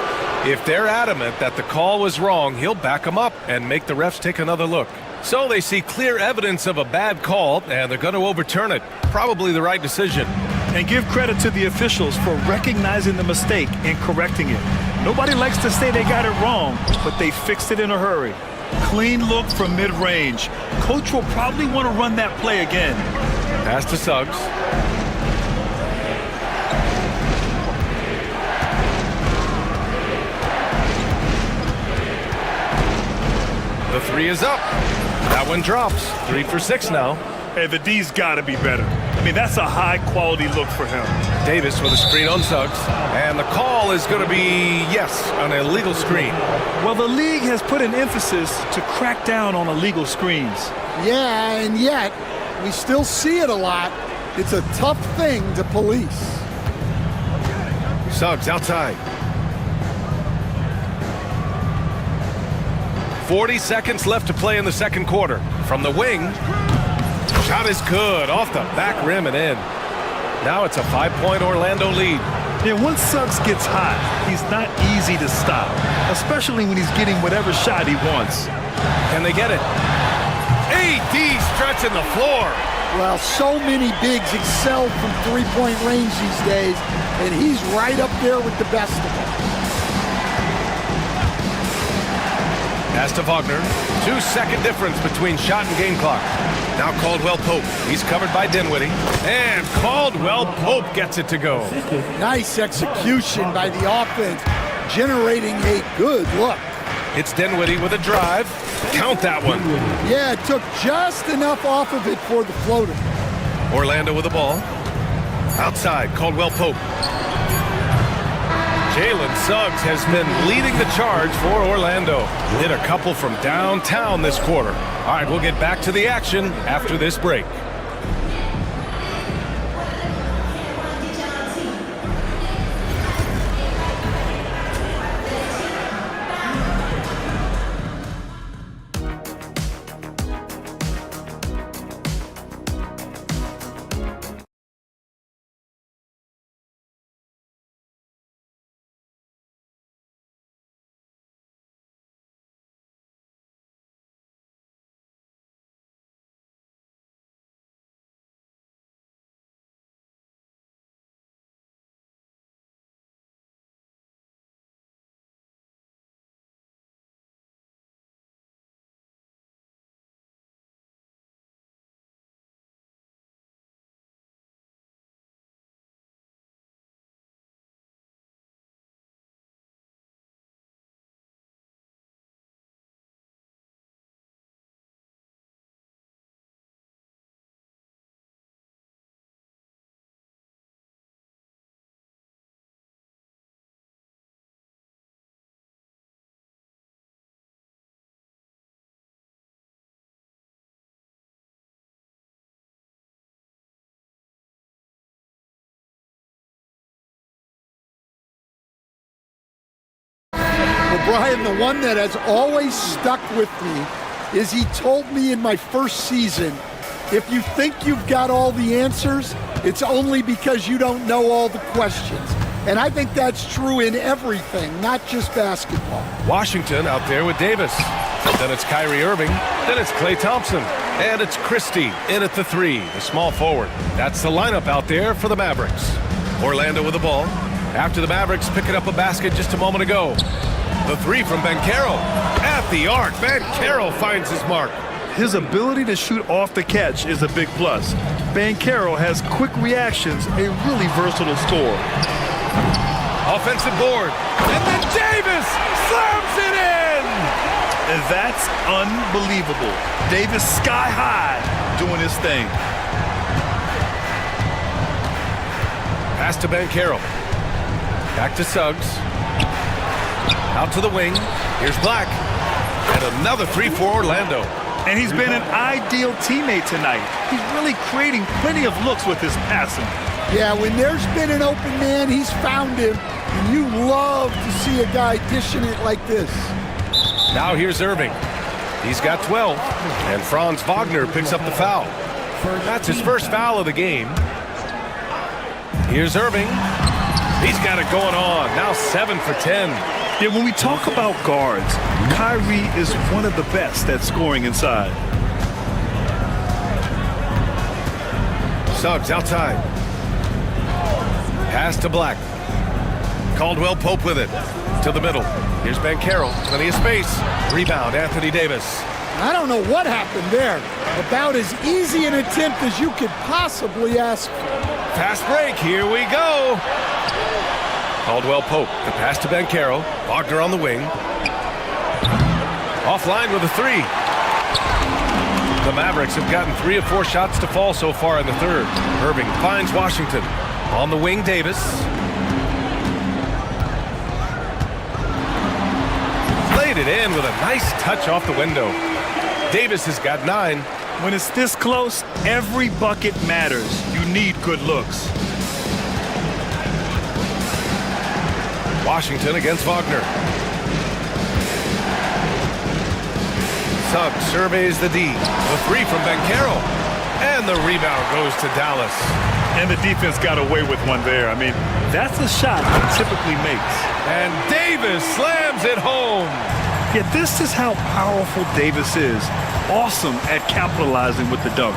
If they're adamant that the call was wrong, he'll back them up and make the refs take another look. So they see clear evidence of a bad call, and they're going to overturn it. Probably the right decision. And give credit to the officials for recognizing the mistake and correcting it. Nobody likes to say they got it wrong, but they fixed it in a hurry. Clean look from mid-range. Coach will probably want to run that play again. Pass to Suggs. The 3 is up. That one drops. 3 for 6 now. Hey, the D's got to be better. I mean, that's a high-quality look for him. Davis with a screen on Suggs. And the call is going to be, yes, an illegal screen. Well, the league has put an emphasis to crack down on illegal screens. Yeah, and yet we still see it a lot. It's a tough thing to police. Suggs outside. 40 seconds left to play in the second quarter. From the wing, shot is good, off the back rim and in. Now it's a 5-point Orlando lead. Yeah, once Suggs gets hot, he's not easy to stop, especially when he's getting whatever shot he wants. Can they get it? AD stretching the floor. Well, so many bigs excel from three-point range these days, and he's right up there with the best of them. Pass to Wagner. 2-second difference between shot and game clock. Now Caldwell Pope. He's covered by Dinwiddie. And Caldwell Pope gets it to go. Nice execution by the offense, generating a good look. It's Dinwiddie with a drive. Count that one. Yeah, it took just enough off of it for the floater. Orlando with the ball. Outside, Caldwell Pope. Jalen Suggs has been leading the charge for Orlando. Hit a couple from downtown this quarter. All right, we'll get back to the action after this break. Brian, the one that has always stuck with me is he told me in my first season, if you think you've got all the answers, it's only because you don't know all the questions. And I think that's true in everything, not just basketball. Washington out there with Davis. Then it's Kyrie Irving. Then it's Klay Thompson. And it's Christie in at the three, the small forward. That's the lineup out there for the Mavericks. Orlando with the ball. After the Mavericks picking up a basket just a moment ago. The three from Banchero. At the arc, Banchero finds his mark. His ability to shoot off the catch is a big plus. Banchero has quick reactions, a really versatile scorer. Offensive board. And then Davis slams it in! And that's unbelievable. Davis sky high doing his thing. Pass to Banchero. Back to Suggs. Out to the wing. Here's Black. And another three for Orlando. And he's been an ideal teammate tonight. He's really creating plenty of looks with his passing. Yeah, when there's been an open man, he's found him. And you love to see a guy dishing it like this. Now here's Irving. He's got 12. And Franz Wagner picks up the foul. That's his first foul of the game. Here's Irving. He's got it going on. Now 7 for 10. Yeah, when we talk about guards, Kyrie is one of the best at scoring inside. Suggs outside. Pass to Black. Caldwell Pope with it. To the middle. Here's Banchero. Plenty of space. Rebound, Anthony Davis. I don't know what happened there. About as easy an attempt as you could possibly ask for. Fast break. Here we go. Caldwell Pope. The pass to Banchero. Wagner on the wing. Offline with a three. The Mavericks have gotten 3 of 4 shots to fall so far in the third. Irving finds Washington. On the wing, Davis. Laid it in with a nice touch off the window. Davis has got 9. When it's this close, every bucket matters. You need good looks. Washington against Wagner. Suggs surveys the D. The three from Banchero. And the rebound goes to Dallas. And the defense got away with one there. I mean, that's a shot he typically makes. And Davis slams it home. Yeah, this is how powerful Davis is. Awesome at capitalizing with the dunk.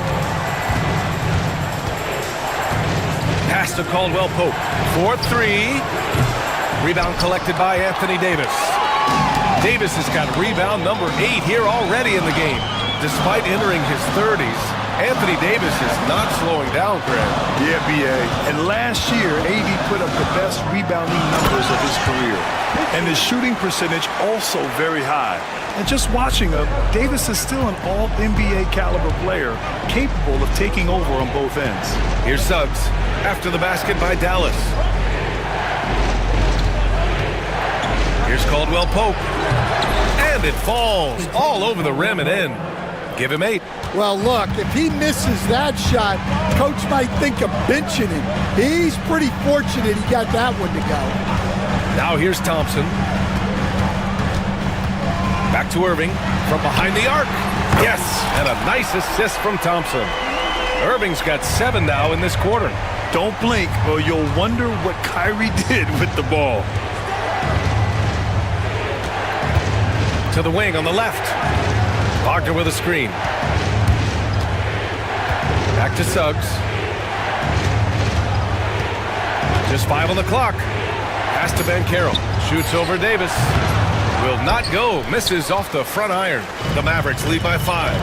Pass to Caldwell Pope. 4-3. Rebound collected by Anthony Davis. Davis has got rebound number 8 here already in the game. Despite entering his 30s, Anthony Davis is not slowing down, Greg. Yeah, B.A. And last year, AD put up the best rebounding numbers of his career. And his shooting percentage also very high. And just watching him, Davis is still an all-NBA caliber player, capable of taking over on both ends. Here's Suggs after the basket by Dallas. Here's Caldwell Pope. And it falls all over the rim and in. Give him 8. Well, look, if he misses that shot, coach might think of benching him. He's pretty fortunate he got that one to go. Now here's Thompson. Back to Irving from behind the arc. Yes, and a nice assist from Thompson. Irving's got 7 now in this quarter. Don't blink or you'll wonder what Kyrie did with the ball. To the wing on the left. Wagner with a screen. Back to Suggs. Just 5 on the clock. Pass to Banchero. Shoots over Davis. Will not go. Misses off the front iron. The Mavericks lead by 5.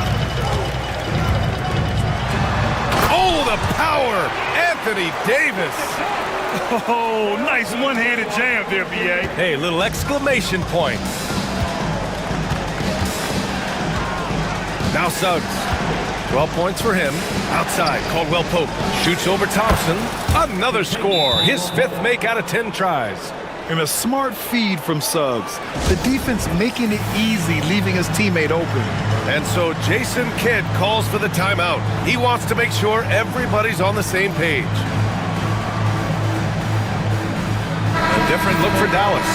Oh, the power! Anthony Davis. Oh, nice one-handed jam there, B.A. Hey, little exclamation point. Now Suggs. 12 points for him. Outside, Caldwell Pope shoots over Thompson. Another score. His 5th make out of 10 tries. And a smart feed from Suggs. The defense making it easy, leaving his teammate open. And so Jason Kidd calls for the timeout. He wants to make sure everybody's on the same page. A different look for Dallas.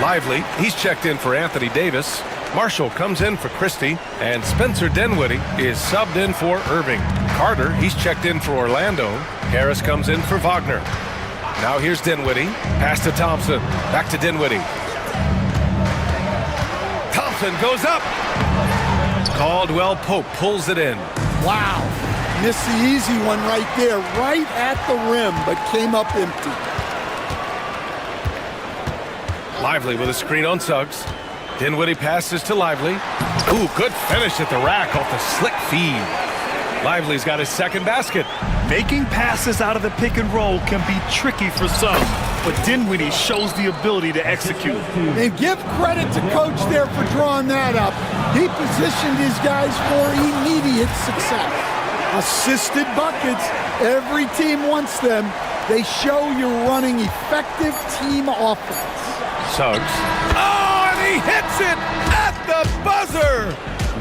Lively, he's checked in for Anthony Davis. Marshall comes in for Christie, and Spencer Dinwiddie is subbed in for Irving. Carter, he's checked in for Orlando. Harris comes in for Wagner. Now here's Dinwiddie. Pass to Thompson. Back to Dinwiddie. Thompson goes up. Caldwell Pope pulls it in. Wow. Missed the easy one right there, right at the rim, but came up empty. Lively with a screen on Suggs. Dinwiddie passes to Lively. Ooh, good finish at the rack off the slick feed. Lively's got his second basket. Making passes out of the pick and roll can be tricky for some, but Dinwiddie shows the ability to execute. And give credit to Coach there for drawing that up. He positioned his guys for immediate success. Assisted buckets. Every team wants them. They show you're running effective team offense. Suggs. Oh, and he hits it at the buzzer!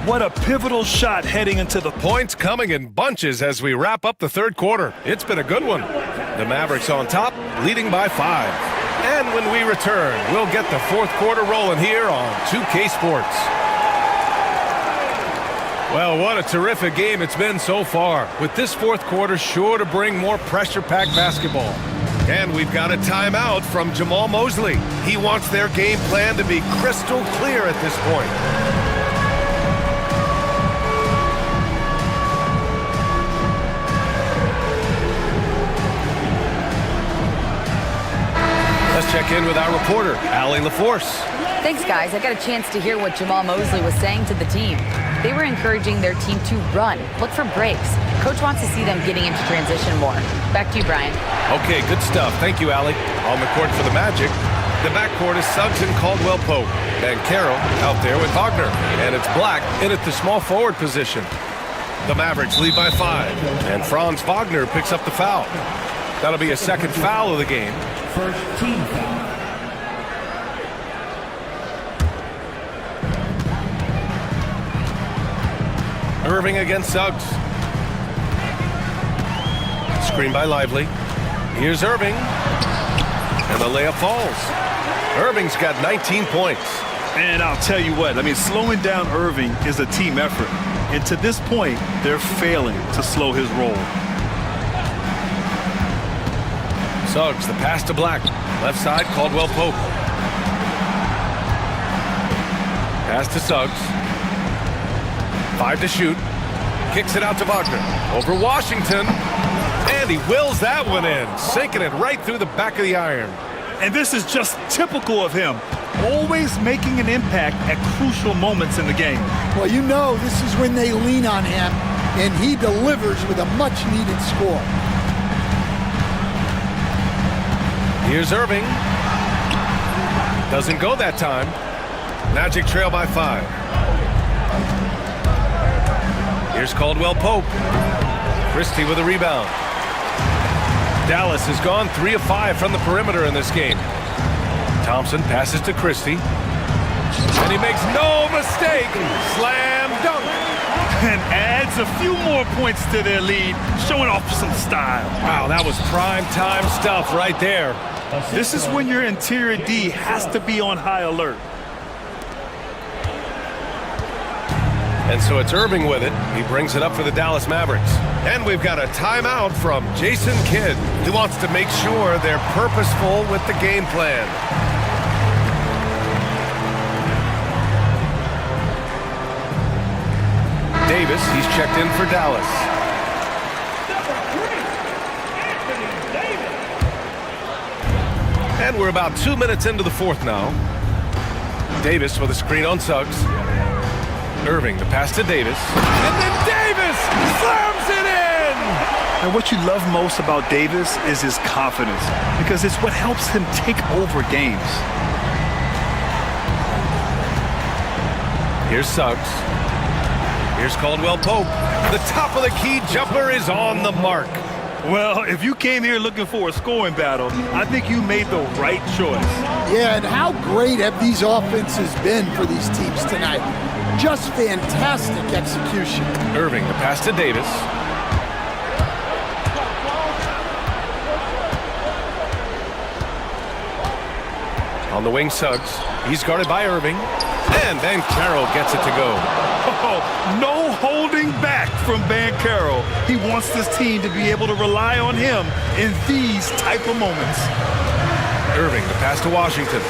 What a pivotal shot heading into the Points coming in bunches as we wrap up the third quarter. It's been a good one. The Mavericks on top, leading by 5. And when we return, we'll get the fourth quarter rolling here on 2K Sports. Well, what a terrific game it's been so far, with this fourth quarter sure to bring more pressure-packed basketball. And we've got a timeout from Jamal Mosley. He wants their game plan to be crystal clear at this point. Let's check in with our reporter, Allie LaForce. Thanks, guys. I got a chance to hear what Jamal Mosley was saying to the team. They were encouraging their team to run, look for breaks. Coach wants to see them getting into transition more. Back to you, Brian. Okay, good stuff. Thank you, Allie. On the court for the Magic, the backcourt is Suggs and Caldwell Pope. And Carroll out there with Wagner. And it's Black in at the small forward position. The Mavericks lead by 5. And Franz Wagner picks up the foul. That'll be a second foul of the game. First team foul. Irving against Suggs. Screen by Lively. Here's Irving. And the layup falls. Irving's got 19 points. And I'll tell you what, slowing down Irving is a team effort. And to this point, they're failing to slow his roll. Suggs, the pass to Black. Left side, Caldwell Pope. Pass to Suggs. 5 to shoot. Kicks it out to Wagner. Over Washington. And he wills that one in. Sinking it right through the back of the iron. And this is just typical of him. Always making an impact at crucial moments in the game. Well, you know this is when they lean on him, and he delivers with a much-needed score. Here's Irving. Doesn't go that time. Magic trail by 5. Here's Caldwell Pope. Christie with a rebound. Dallas has gone 3 of 5 from the perimeter in this game. Thompson passes to Christie. And he makes no mistake. Slam dunk. And adds a few more points to their lead, showing off some style. Wow, that was prime time stuff right there. This is when your interior D has to be on high alert. And so it's Irving with it. He brings it up for the Dallas Mavericks. And we've got a timeout from Jason Kidd, who wants to make sure they're purposeful with the game plan. Davis, he's checked in for Dallas. And we're about 2 minutes into the fourth now. Davis with a screen on Suggs. Irving, the pass to Davis. And then Davis slams it in! And what you love most about Davis is his confidence, because it's what helps him take over games. Here's Suggs. Here's Caldwell Pope. The top of the key jumper is on the mark. Well, if you came here looking for a scoring battle, I think you made the right choice. Yeah, and how great have these offenses been for these teams tonight? Just fantastic execution. Irving, the pass to Davis. On the wing, Suggs. He's guarded by Irving. And then Carroll gets it to go. Oh, no holding back from Carroll. He wants this team to be able to rely on him in these type of moments. Irving, the pass to Washington.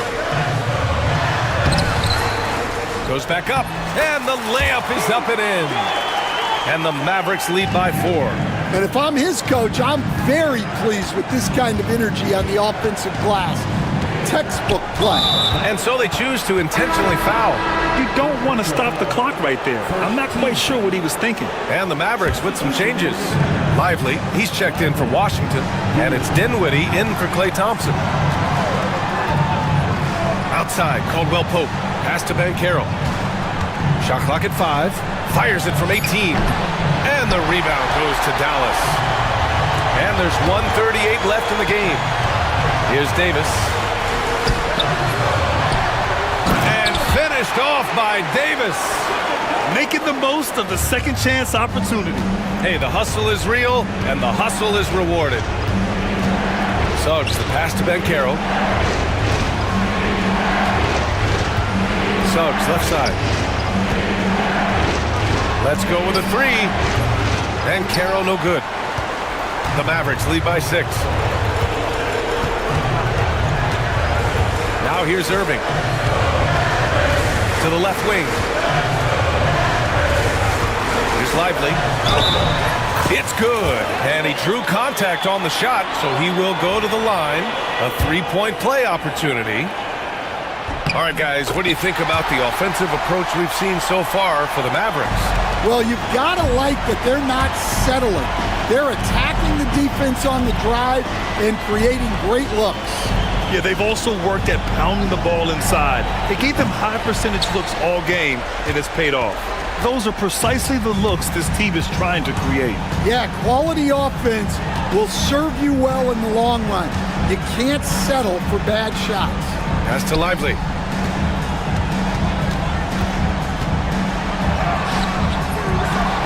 Goes back up, and the layup is up and in. And the Mavericks lead by 4. And if I'm his coach, I'm very pleased with this kind of energy on the offensive glass. Textbook play. And so they choose to intentionally foul. You don't want to stop the clock right there. I'm not quite sure what he was thinking. And the Mavericks with some changes. Lively, he's checked in for Washington, and it's Dinwiddie in for Klay Thompson. Outside, Caldwell Pope. Pass to Carroll. Shot clock at 5. Fires it from 18. And the rebound goes to Dallas. And there's 1:38 left in the game. Here's Davis. And finished off by Davis. Making the most of the second chance opportunity. Hey, the hustle is real, and the hustle is rewarded. Suggs, the pass to Carroll. Suggs, left side. Let's go with a 3. And Carroll, no good. The Mavericks lead by 6. Now here's Irving. To the left wing. Here's Lively. It's good. And he drew contact on the shot, so he will go to the line. A 3-point play opportunity. All right, guys, what do you think about the offensive approach we've seen so far for the Mavericks? Well, you've got to like that they're not settling. They're attacking the defense on the drive and creating great looks. Yeah, they've also worked at pounding the ball inside. They gave them high percentage looks all game, and it's paid off. Those are precisely the looks this team is trying to create. Yeah, quality offense will serve you well in the long run. You can't settle for bad shots. Pass to Lively.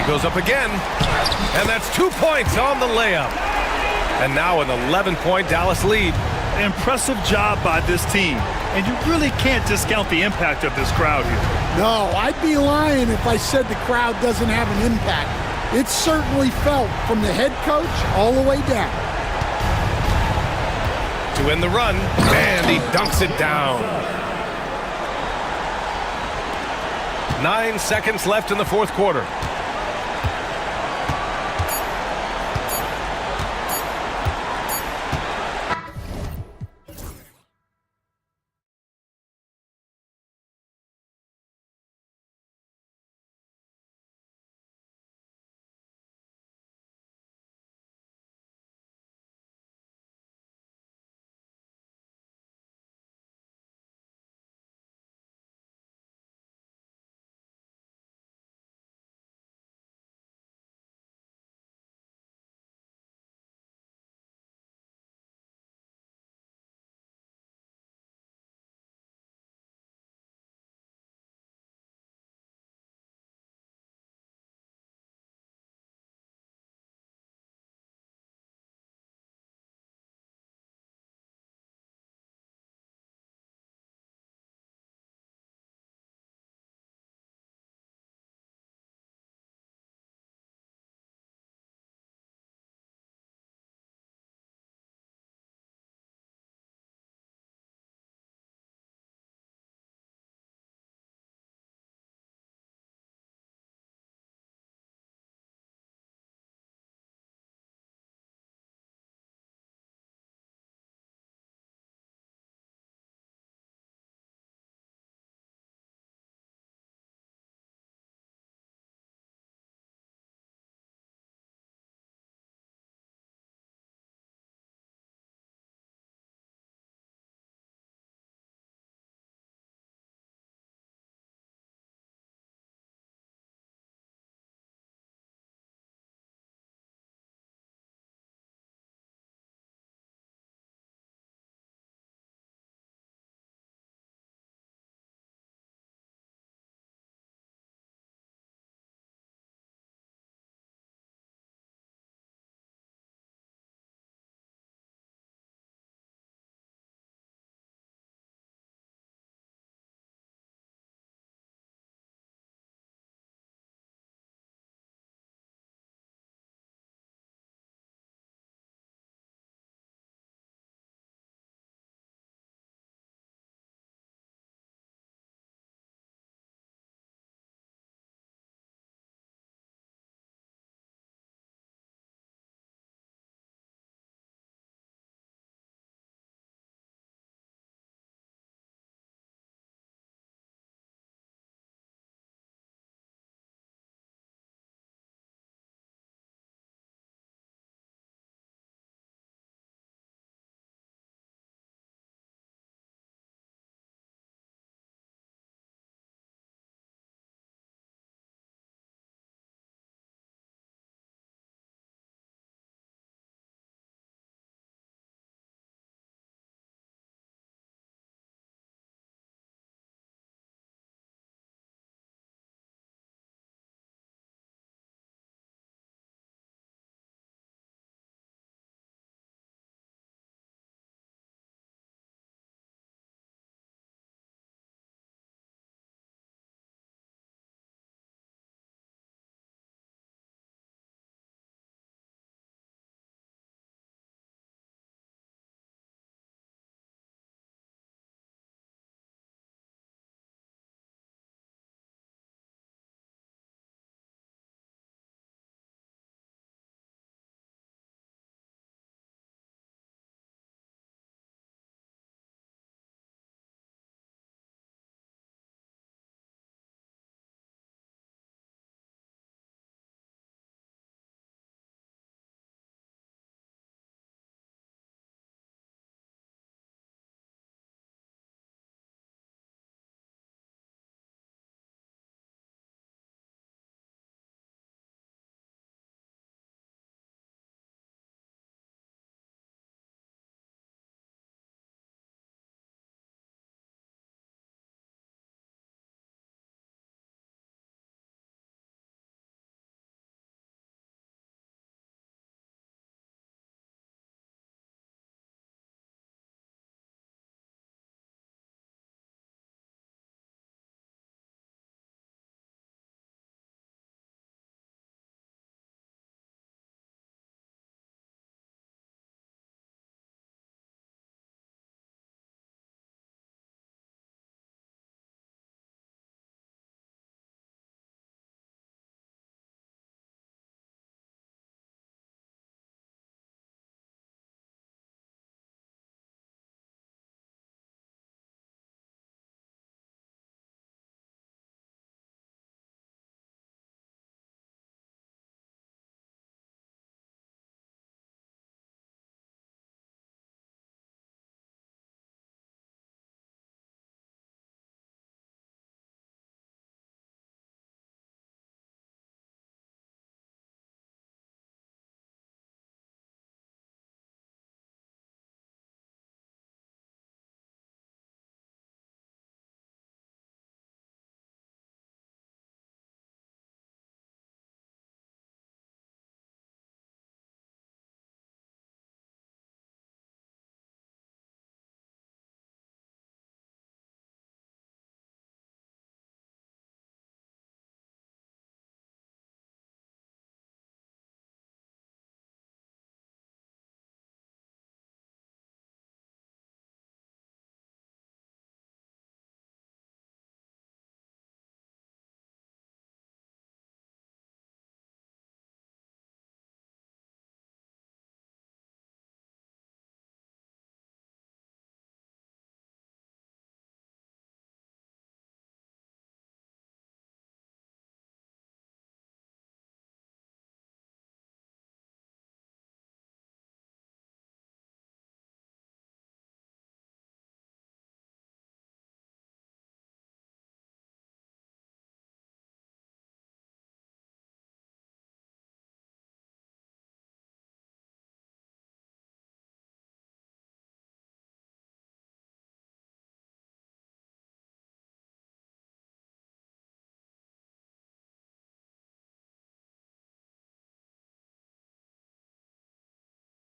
Goes up again, and that's 2 points on the layup. And now an 11-point Dallas lead. Impressive job by this team, and you really can't discount the impact of this crowd here. No, I'd be lying if I said the crowd doesn't have an impact. It's certainly felt from the head coach all the way down. To end the run, and he dunks it down. 9 seconds left in the fourth quarter.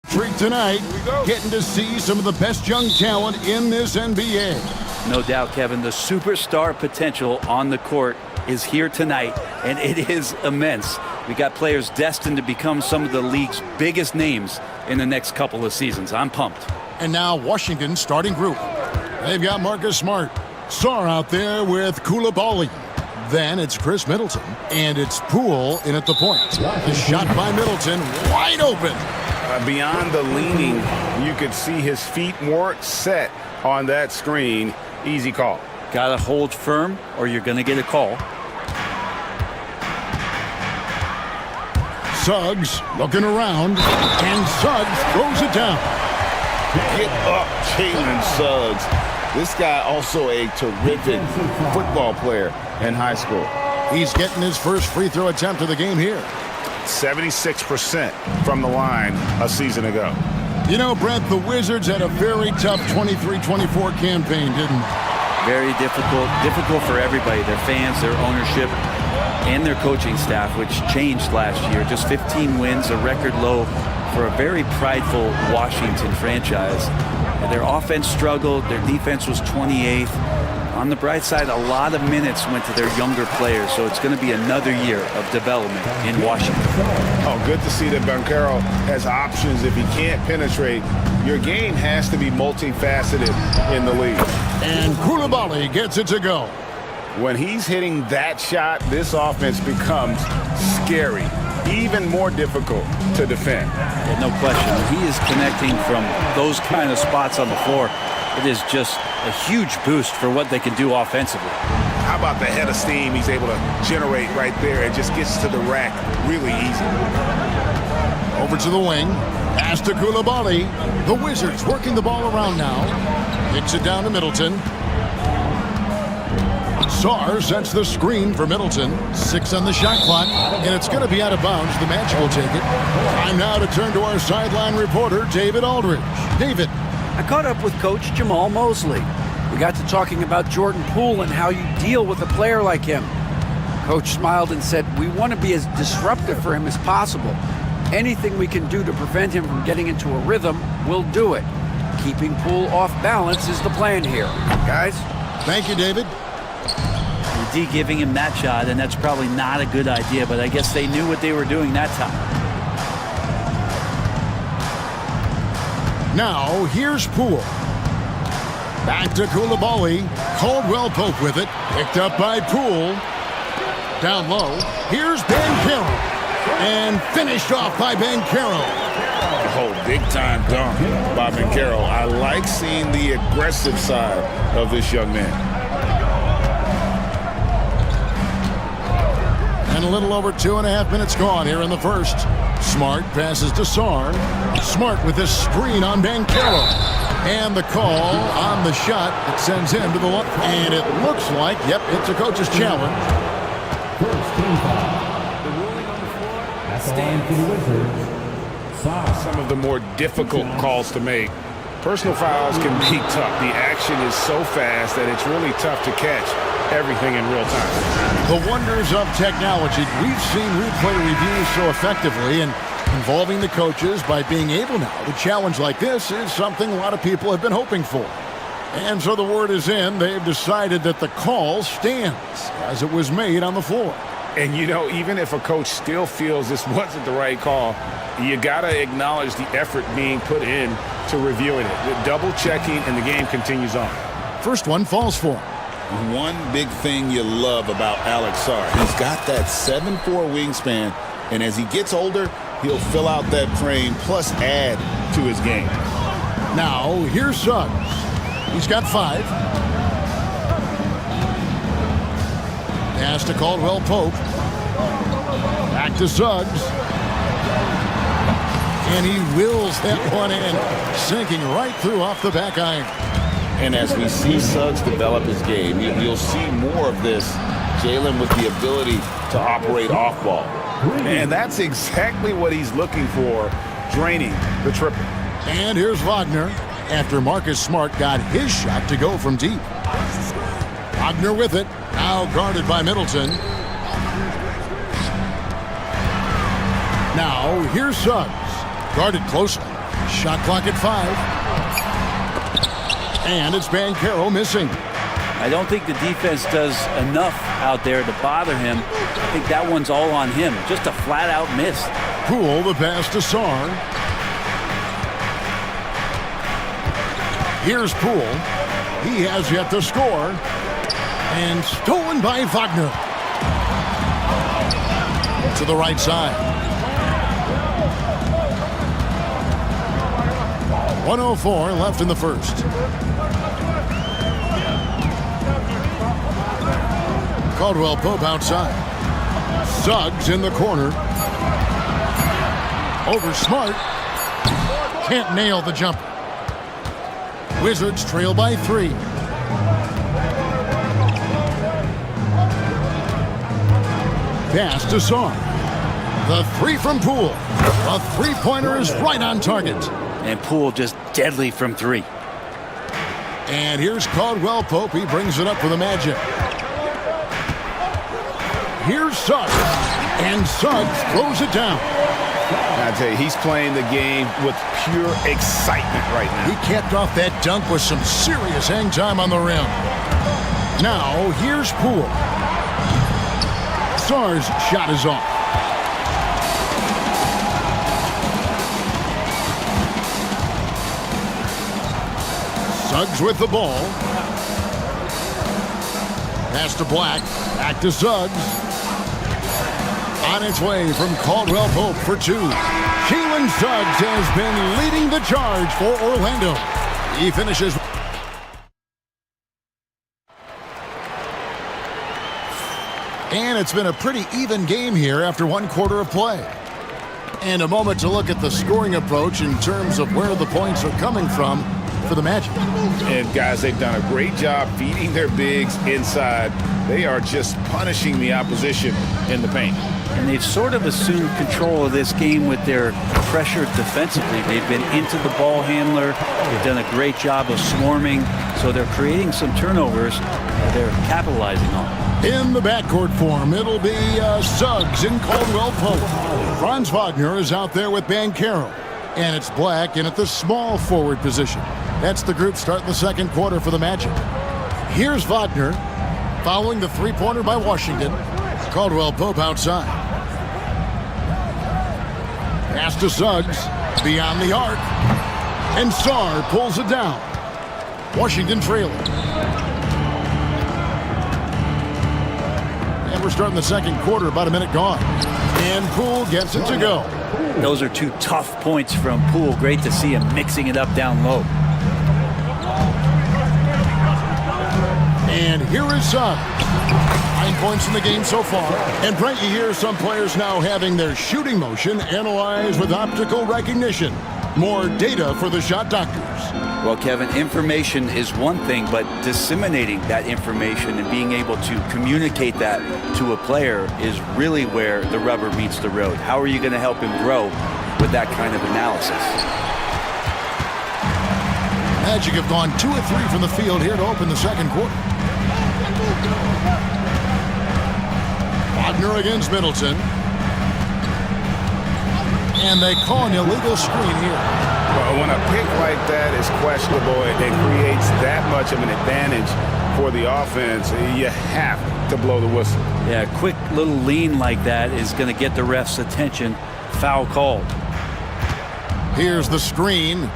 Treat tonight, getting to see some of the best young talent in this NBA. No doubt, Kevin, the superstar potential on the court is here tonight, and it is immense. We got players destined to become some of the league's biggest names in the next couple of seasons. I'm pumped. And now Washington's starting group. They've got Marcus Smart, Sarr out there with Koulibaly. Then it's Chris Middleton, and it's Poole in at the point. The shot by Middleton, wide open. Beyond the leaning, you could see his feet weren't set on that screen. Easy call. Gotta hold firm or you're gonna get a call. Suggs looking around, and Suggs throws it down. Get up, Jalen Suggs. This guy also a terrific football player in high school. He's getting his first free throw attempt of the game here. 76% from the line a season ago. You know, Brent, the Wizards had a very tough 23-24 campaign, didn't they? Very difficult for everybody, their fans, their ownership, and their coaching staff, which changed last year. Just 15 wins, a record low for a very prideful Washington franchise. Their offense struggled, their defense was 28th. On the bright side, a lot of minutes went to their younger players, so it's going to be another year of development in Washington. Oh, good to see that Banchero has options. If he can't penetrate, your game has to be multifaceted in the league. And Koulibaly gets it to go. When he's hitting that shot, this offense becomes scary, even more difficult to defend. Yeah, no question. He is connecting from those kind of spots on the floor. It is just a huge boost for what they can do offensively. How about the head of steam he's able to generate right there? It just gets to the rack really easy. Over to the wing. Pass to Koulibaly. The Wizards working the ball around now. Kicks it down to Middleton. Sarr sets the screen for Middleton. 6 on the shot clock, and it's going to be out of bounds. The Magic will take it. Time now to turn to our sideline reporter, David Aldridge. David. I caught up with Coach Jamal Mosley. We got to talking about Jordan Poole and how you deal with a player like him. Coach smiled and said, we want to be as disruptive for him as possible. Anything we can do to prevent him from getting into a rhythm, we'll do it. Keeping Poole off balance is the plan here. Guys? Thank you, David. The D giving him that shot, and that's probably not a good idea, but I guess they knew what they were doing that time. Now, here's Poole. Back to Koulibaly. Caldwell Pope with it. Picked up by Poole. Down low. Here's Banchero. And finished off by Banchero. Oh, big-time dunk by Banchero. I like seeing the aggressive side of this young man. And a little over 2.5 minutes gone here in the first. Smart passes to Sarr. Smart with this screen on Banchero. And the call on the shot that sends him to the line. And it looks like, yep, it's a coach's challenge. The ruling on the floor stands for the Wizards. Some of the more difficult calls to make. Personal fouls can be tough. The action is so fast that it's really tough to catch everything in real time. The wonders of technology. We've seen replay reviews so effectively, and involving the coaches by being able now to challenge like this is something a lot of people have been hoping for. And so the word is in. They've decided that the call stands as it was made on the floor. And, you know, even if a coach still feels this wasn't the right call, you got to acknowledge the effort being put in to reviewing it. Double-checking, and the game continues on. First one falls for him. One big thing you love about Alex Sarr, he's got that 7'4" wingspan, and as he gets older, he'll fill out that frame plus add to his game. Now, here's Suggs. He's got 5. Pass to Caldwell Pope. Back to Suggs. And he wills that one in, sinking right through off the back iron. And as we see Suggs develop his game, you'll see more of this. Jalen with the ability to operate off ball. And that's exactly what he's looking for, draining the triple. And here's Wagner after Marcus Smart got his shot to go from deep. Wagner with it, now guarded by Middleton. Now here's Suggs, guarded closely. Shot clock at 5. And it's Banchero missing. I don't think the defense does enough out there to bother him. I think that one's all on him. Just a flat-out miss. Poole the pass to Sarr. Here's Poole. He has yet to score. And stolen by Wagner. To the right side. 1:04 left in the first. Caldwell Pope outside. Suggs in the corner. Over Smart. Can't nail the jumper. Wizards trail by 3. Pass to Sarr. The 3 from Poole. A three-pointer is right on target. And Poole just deadly from 3. And here's Caldwell Pope. He brings it up for the Magic. Here's Suggs. And Suggs throws it down. I tell you, he's playing the game with pure excitement right now. He capped off that dunk with some serious hang time on the rim. Now, here's Poole. Sarr's shot is off. Suggs with the ball. Pass to Black. Back to Suggs. On its way from Caldwell Pope for 2. Keelan Suggs has been leading the charge for Orlando. He finishes. And it's been a pretty even game here after 1 quarter of play. And a moment to look at the scoring approach in terms of where the points are coming from for the Magic. And guys, they've done a great job feeding their bigs inside. They are just punishing the opposition in the paint. And they've sort of assumed control of this game with their pressure defensively. They've been into the ball handler. They've done a great job of swarming. So they're creating some turnovers that they're capitalizing on. In the backcourt form, it'll be Suggs and Caldwell Pope. Franz Wagner is out there with Banchero. And it's Black in at the small forward position. That's the group starting the second quarter for the Magic. Here's Wagner following the three-pointer by Washington. Caldwell Pope outside. Pass to Suggs, beyond the arc. And Sarr pulls it down. Washington trailing. And we're starting the second quarter, about a minute gone. And Poole gets it to go. Those are 2 tough points from Poole. Great to see him mixing it up down low. And here is Suggs. 9 points in the game so far. And Brent, you hear some players now having their shooting motion analyzed with optical recognition. More data for the shot doctors. Well, Kevin, information is one thing, but disseminating that information and being able to communicate that to a player is really where the rubber meets the road. How are you going to help him grow with that kind of analysis? Magic have gone 2 of 3 from the field here to open the second quarter. Wagner against Middleton. And they call an illegal screen here. Well, when a pick like that is questionable and creates that much of an advantage for the offense, you have to blow the whistle. Yeah, a quick little lean like that is going to get the ref's attention. Foul called. Here's the screen.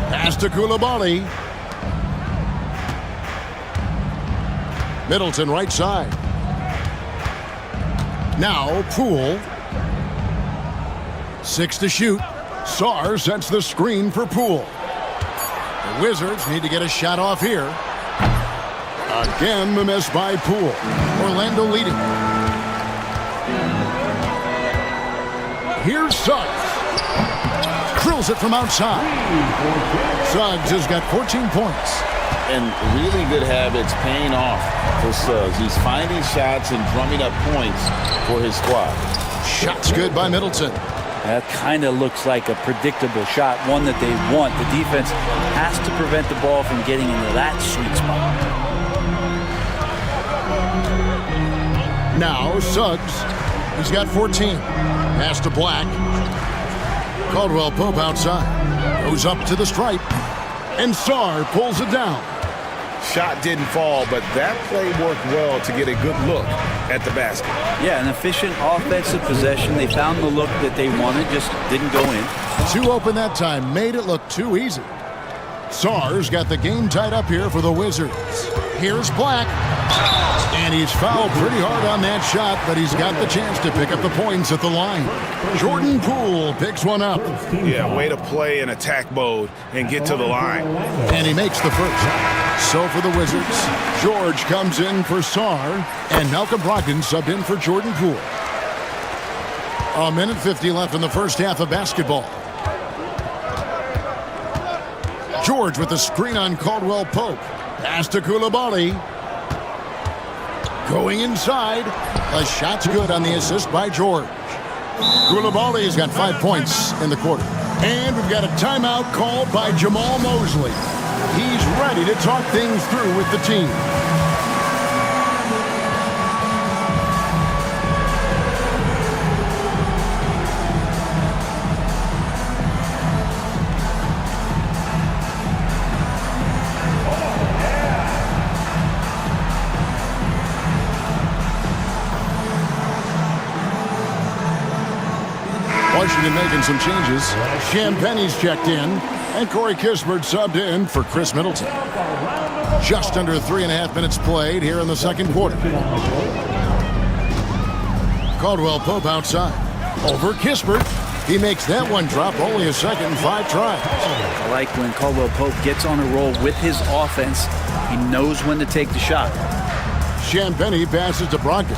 Pass to Koulibaly. Middleton right side. Now Poole. 6 to shoot. Sarr sets the screen for Poole. The Wizards need to get a shot off here. Again, the miss by Poole. Orlando leading. Here's Suggs. Drills it from outside. Suggs has got 14 points. And really good habits paying off for Suggs. He's finding shots and drumming up points for his squad. Shots good by Middleton. That kind of looks like a predictable shot, one that they want. The defense has to prevent the ball from getting into that sweet spot. Now Suggs. He's got 14. Pass to Black. Caldwell Pope outside. Goes up to the stripe. And Sarr pulls it down. Shot didn't fall, but that play worked well to get a good look at the basket. Yeah, an efficient offensive possession. They found the look that they wanted, just didn't go in. Too open that time, made it look too easy. Sarr's got the game tied up here for the Wizards. Here's Black. And he's fouled pretty hard on that shot, but he's got the chance to pick up the points at the line. Jordan Poole picks one up. Yeah, way to play in attack mode and get to the line. And he makes the first. So for the Wizards, George comes in for Sarr, and Malcolm Brogdon subbed in for Jordan Poole. 1:50 left in the first half of basketball. George with the screen on Caldwell Pope. Pass to Coulibaly. Going inside. The shot's good on the assist by George. Coulibaly's got 5 points in the quarter. And we've got a timeout called by Jamal Mosley. He's ready to talk things through with the team. Washington making some changes. Champagne's checked in, and Corey Kispert subbed in for Chris Middleton. Just under 3.5 minutes played here in the second quarter. Caldwell Pope outside. Over Kispert. He makes that one drop, only a second, 5 tries. I like when Caldwell Pope gets on a roll with his offense. He knows when to take the shot. Champagne passes to Brogdon.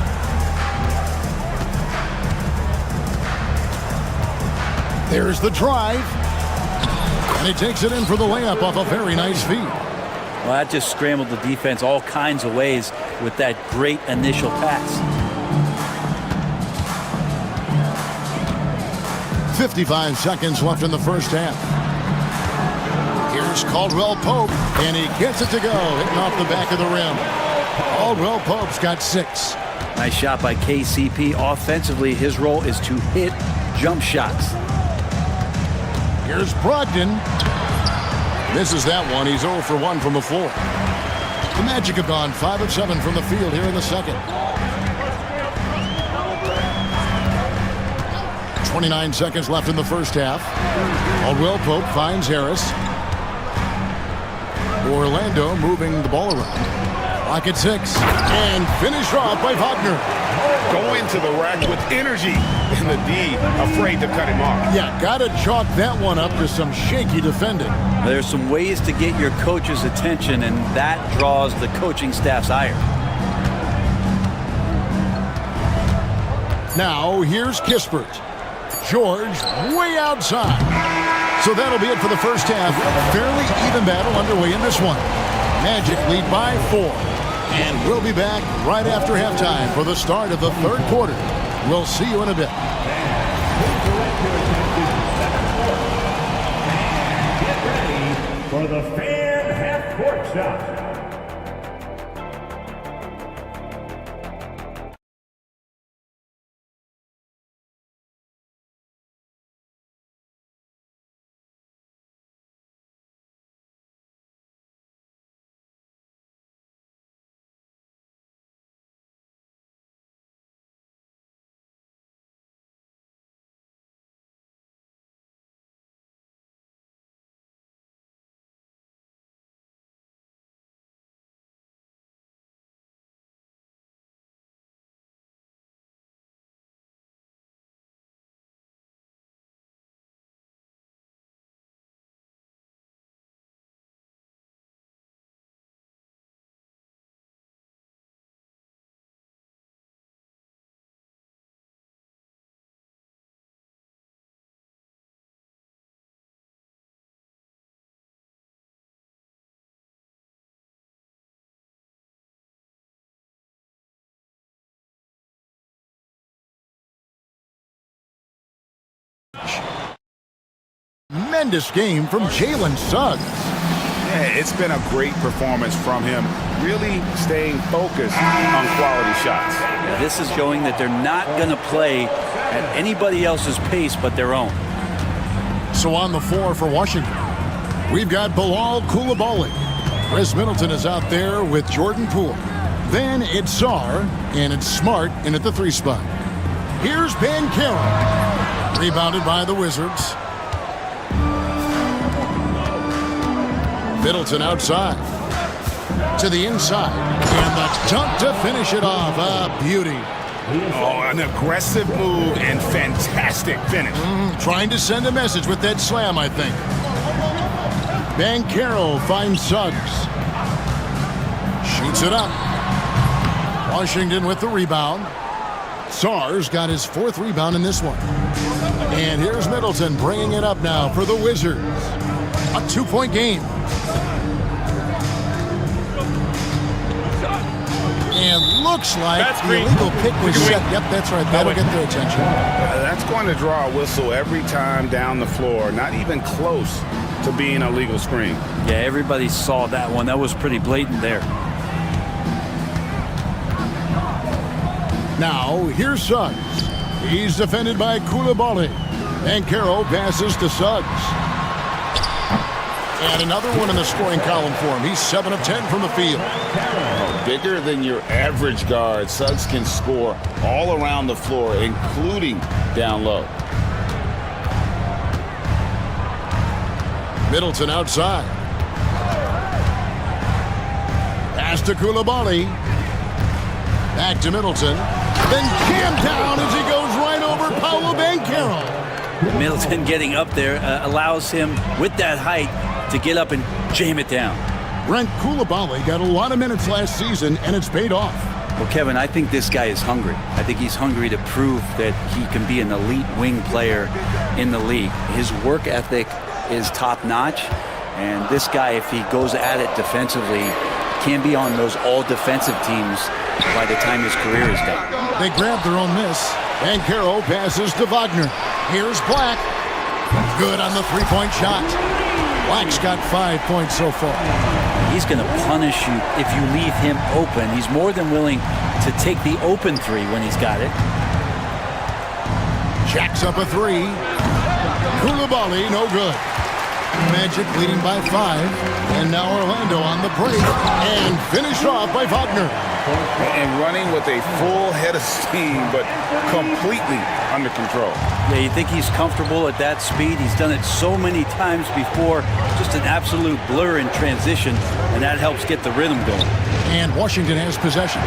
There's the drive. And he takes it in for the layup off a very nice feed. Well, that just scrambled the defense all kinds of ways with that great initial pass. 55 seconds left in the first half. Here's Caldwell Pope, and he gets it to go, hitting off the back of the rim. Caldwell Pope's got 6. Nice shot by KCP. Offensively, his role is to hit jump shots. Here's Brogdon. Misses that one. He's 0 for 1 from the floor. The Magic have gone 5 of 7 from the field here in the second. 29 seconds left in the first half. Caldwell Pope finds Harris. Orlando moving the ball around. Lock at 6. And finished off by Wagner. Going to the rack with energy, and the D afraid to cut him off. Yeah, gotta chalk that one up to some shaky defending. There's some ways to get your coach's attention, and that draws the coaching staff's ire. Now, here's Kispert. George way outside. So that'll be it for the first half. Fairly even battle underway in this one. Magic lead by 4. And we'll be back right after halftime for the start of the third quarter. We'll see you in a bit. Get ready for the fan half-court shot. Tremendous game from Jalen Suggs. Yeah, it's been a great performance from him, really staying focused on quality shots. Yeah, this is showing that they're not going to play at anybody else's pace but their own. So on the floor for Washington, we've got Bilal Coulibaly. Chris Middleton is out there with Jordan Poole. Then it's Czar, and it's Smart in at the 3 spot. Here's Banchero. Rebounded by the Wizards. Middleton outside. To the inside. And the dunk to finish it off. A beauty. Oh, an aggressive move and fantastic finish. Trying to send a message with that slam, I think. Banchero finds Suggs. Shoots it up. Washington with the rebound. Czar's got his 4th rebound in this one. And here's Middleton bringing it up now for the Wizards. A 2-point game. And looks like the illegal pick was set. Yep, that's right. That'll get their attention. That's going to draw a whistle every time down the floor. Not even close to being a legal screen. Yeah, everybody saw that one. That was pretty blatant there. Now, here's Suggs. He's defended by Coulibaly. Banchero passes to Suggs. And another one in the scoring column for him. He's 7 of 10 from the field. Bigger than your average guard, Suggs can score all around the floor, including down low. Middleton outside. Pass to Coulibaly. Back to Middleton. Then jammed down as he goes right over Paolo Banchero. Middleton getting up there allows him, with that height, to get up and jam it down. Brent Coulibaly got a lot of minutes last season, and it's paid off. Well, Kevin, I think this guy is hungry. I think he's hungry to prove that he can be an elite wing player in the league. His work ethic is top-notch, and this guy, if he goes at it defensively, can be on those all-defensive teams by the time his career is done. They grab their own miss. Banchero passes to Wagner. Here's Black. Good on the 3-point shot. Black's got 5 points so far. He's going to punish you if you leave him open. He's more than willing to take the open 3 when he's got it. Jacks up a 3. Coulibaly, no good. Magic leading by 5. And now Orlando on the break. And finished off by Wagner. And running with a full head of steam, but completely under control. Yeah, you think he's comfortable at that speed. He's done it so many times before. Just an absolute blur in transition, and that helps get the rhythm going. And Washington has possession,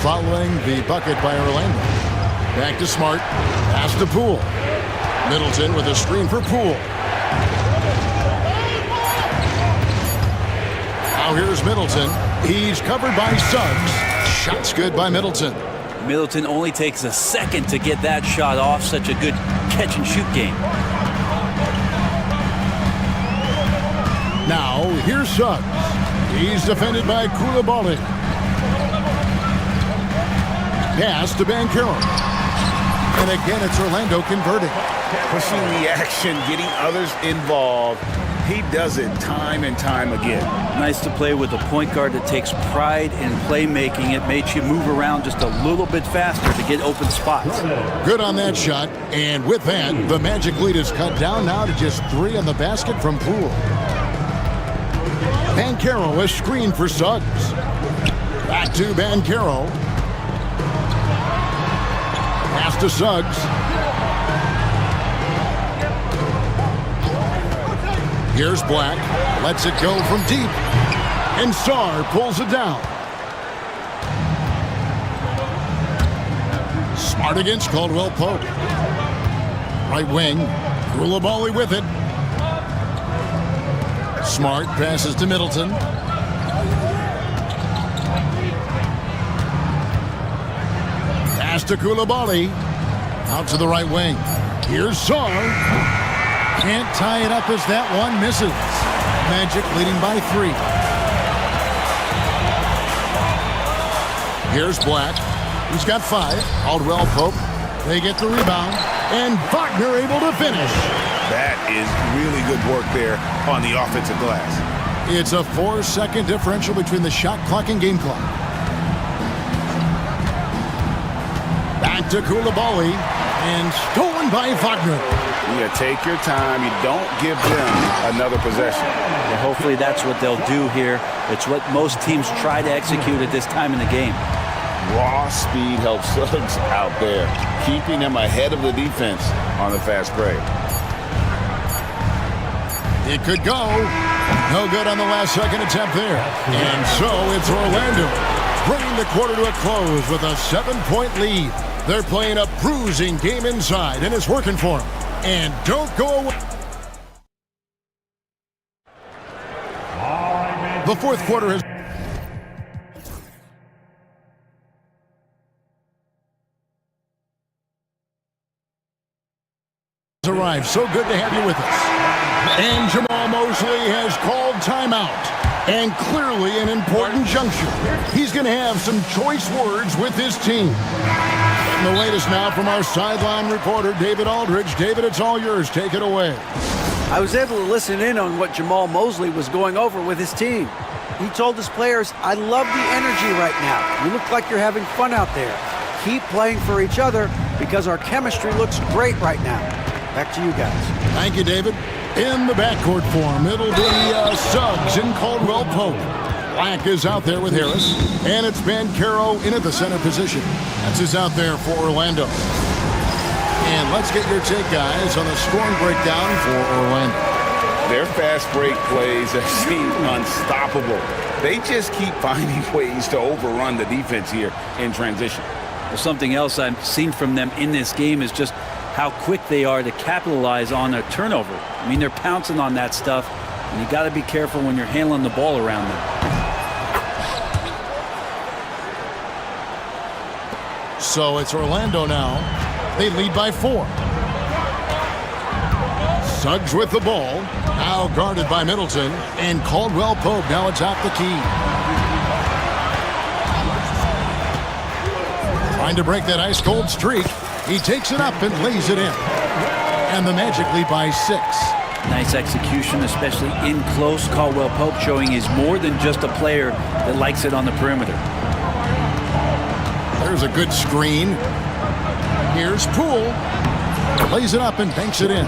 following the bucket by Orlando. Back to Smart. Pass to Poole. Middleton with a screen for Poole. Now here's Middleton. He's covered by Suggs. Shot's good by Middleton. Middleton only takes a second to get that shot off. Such a good catch-and-shoot game. Now, here's Suggs. He's defended by Coulibaly. Pass to Banchero. And again, it's Orlando converting. Pushing the action, getting others involved. He does it time and time again. Nice to play with a point guard that takes pride in playmaking. It makes you move around just a little bit faster to get open spots. Good on that shot. And with that, the Magic lead is cut down now to just 3 on the basket from Poole. Banchero, a screen for Suggs. Back to Banchero. Pass to Suggs. Here's Black. Lets it go from deep. And Sarr pulls it down. Smart against Caldwell Pope. Right wing. Coulibaly with it. Smart passes to Middleton. Pass to Coulibaly. Out to the right wing. Here's Sarr. Can't tie it up as that one misses. Magic leading by 3. Here's Black. He's got 5. Caldwell Pope. They get the rebound. And Wagner able to finish. That is really good work there on the offensive glass. It's a 4-second differential between the shot clock and game clock. Back to Coulibaly. And stolen by Wagner. Yeah, take your time. You don't give them another possession. Yeah, hopefully that's what they'll do here. It's what most teams try to execute at this time in the game. Raw speed helps Suggs out there, keeping him ahead of the defense on the fast break. It could go. No good on the last second attempt there. And so it's Orlando bringing the quarter to a close with a 7-point lead. They're playing a bruising game inside, and it's working for them. And don't go away. The fourth quarter has arrived. So good to have you with us. And Jamal Mosley has called timeout. And clearly an important juncture. He's going to have some choice words with his team. And the latest now from our sideline reporter, David Aldridge. David, it's all yours. Take it away. I was able to listen in on what Jamal Mosley was going over with his team. He told his players, I love the energy right now. You look like you're having fun out there. Keep playing for each other because our chemistry looks great right now. Back to you guys. Thank you, David. In the backcourt form, it'll be Suggs and Caldwell Pope. Black is out there with Harris, and it's Banchero in at the center position. That's who's out there for Orlando. And let's get your take, guys, on the scoring breakdown for Orlando. Their fast break plays have seemed unstoppable. They just keep finding ways to overrun the defense here in transition. Well, something else I've seen from them in this game is just how quick they are to capitalize on a turnover. I mean, they're pouncing on that stuff, and you got to be careful when you're handling the ball around them. So it's Orlando now. They lead by 4. Suggs with the ball. Now guarded by Middleton. And Caldwell Pope now atop the key. Trying to break that ice-cold streak. He takes it up and lays it in. And the Magic lead by 6. Nice execution, especially in close. Caldwell Pope showing he's more than just a player that likes it on the perimeter. There's a good screen. Here's Poole. Lays it up and banks it in.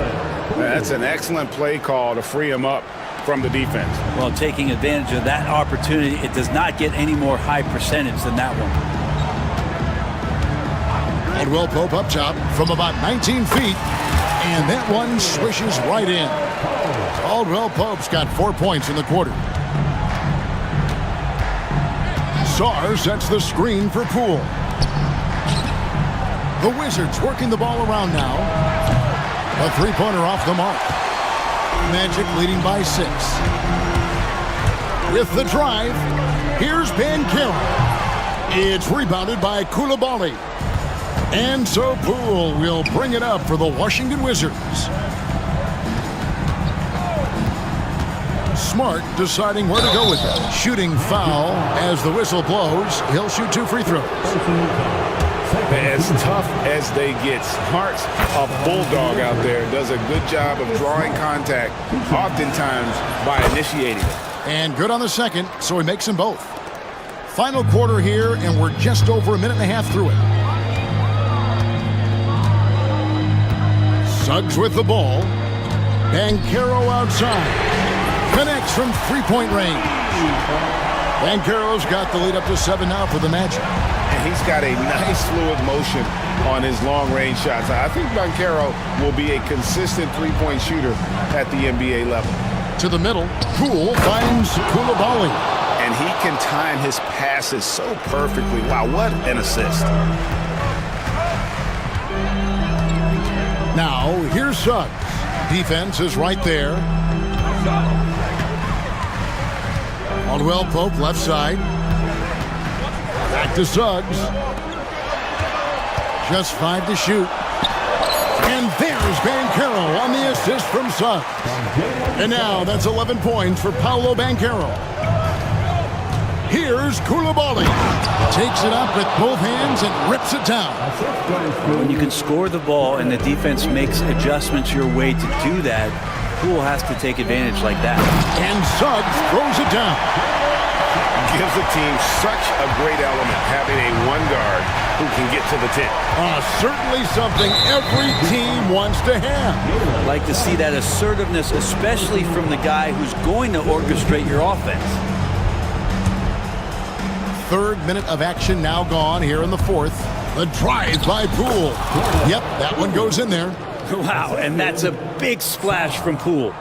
That's an excellent play call to free him up from the defense. Well, taking advantage of that opportunity, it does not get any more high percentage than that one. Caldwell Pope up top from about 19 feet. And that one swishes right in. Caldwell Pope's got 4 points in the quarter. Sarr sets the screen for Poole. The Wizards working the ball around now. A three-pointer off the mark. Magic leading by 6. With the drive, here's Banchero. It's rebounded by Coulibaly. And so Poole will bring it up for the Washington Wizards. Smart deciding where to go with it. Shooting foul as the whistle blows. He'll shoot 2 free throws. As tough as they get, Smart's a bulldog out there. Does a good job of drawing contact, oftentimes by initiating it. And good on the second, so he makes them both. Final quarter here, and we're just over a minute and a half through it. Suggs with the ball. Banchero outside. Connects from three-point range. Banchero's got the lead up to 7 now for the Magic. And he's got a nice fluid motion on his long-range shots. I think Banchero will be a consistent three-point shooter at the NBA level. To the middle, Poole finds Coulibaly. And he can time his passes so perfectly. Wow, what an assist. Now, here's Suggs. Defense is right there. Caldwell Pope left side. Back to Suggs. Just 5 to shoot. And there's Banchero on the assist from Suggs. And now that's 11 points for Paolo Banchero. Here's Coulibaly. Takes it up with both hands and rips it down. When you can score the ball and the defense makes adjustments your way to do that, Poole has to take advantage like that. And Suggs throws it down. Gives the team such a great element, having a one guard who can get to the 10. Certainly something every team wants to have. I'd like to see that assertiveness, especially from the guy who's going to orchestrate your offense. Third minute of action now gone here in the fourth. The drive by Poole. Yep, that one goes in there. Wow, and that's a big splash from Poole.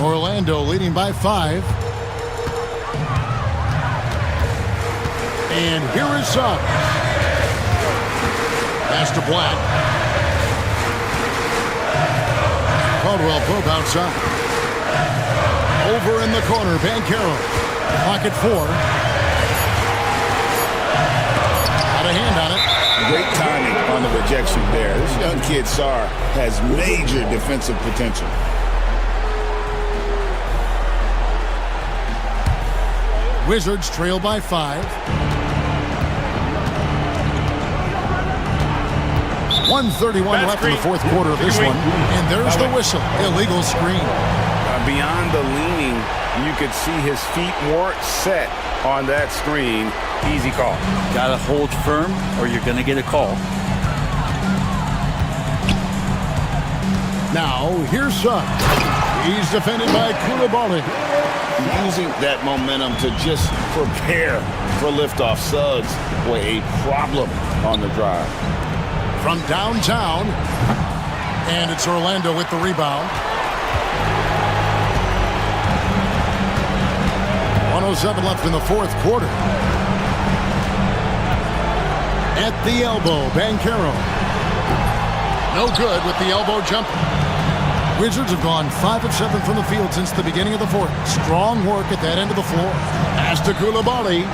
Orlando leading by 5. And here is Suggs. Pass to Black. Caldwell Pope outside. Over in the corner, Banchero. Clock at 4. Got a hand on it. Great timing on the rejection there. This young kid, Sar, has major defensive potential. Wizards trail by 5. 1:31 left in the fourth quarter of this one. And there's the whistle. Illegal screen. Beyond the leaning, you could see his feet weren't set on that screen. Easy call. Got to hold firm or you're going to get a call. Now, here's Suggs. He's defended by Koulibaly. Using that momentum to just prepare for liftoff. Suggs were a problem on the drive. From downtown. And it's Orlando with the rebound. 1:07 left in the fourth quarter. At the elbow, Banchero. No good with the elbow jumper. Wizards have gone 5 of 7 from the field since the beginning of the fourth. Strong work at that end of the floor. As to Koulibaly.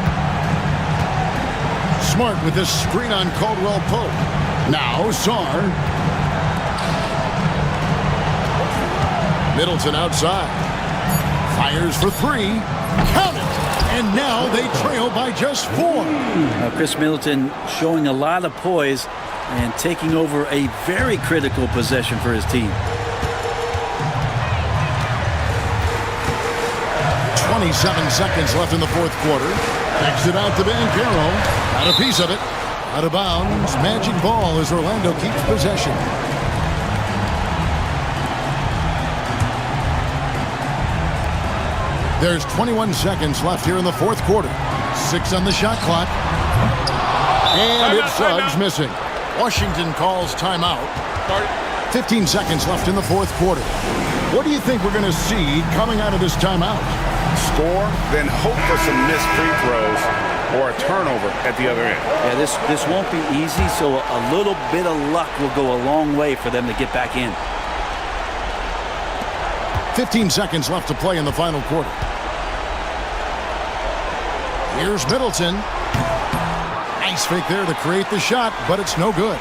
Smart with this screen on Caldwell Pope. Now Sar. Middleton outside. Fires for 3. Count it! And now they trail by just 4. Chris Middleton showing a lot of poise and taking over a very critical possession for his team. 27 seconds left in the fourth quarter. Takes it out to Banchero. Got a piece of it. Out of bounds. Magic ball as Orlando keeps possession. There's 21 seconds left here in the fourth quarter. 6 on the shot clock. And it's Suggs missing. Washington calls timeout. 15 seconds left in the fourth quarter. What do you think we're going to see coming out of this timeout? Score, then hope for some missed free throws or a turnover at the other end. Yeah, this won't be easy, so a little bit of luck will go a long way for them to get back in. 15 seconds left to play in the final quarter. Here's Middleton. Nice fake there to create the shot, but it's no good.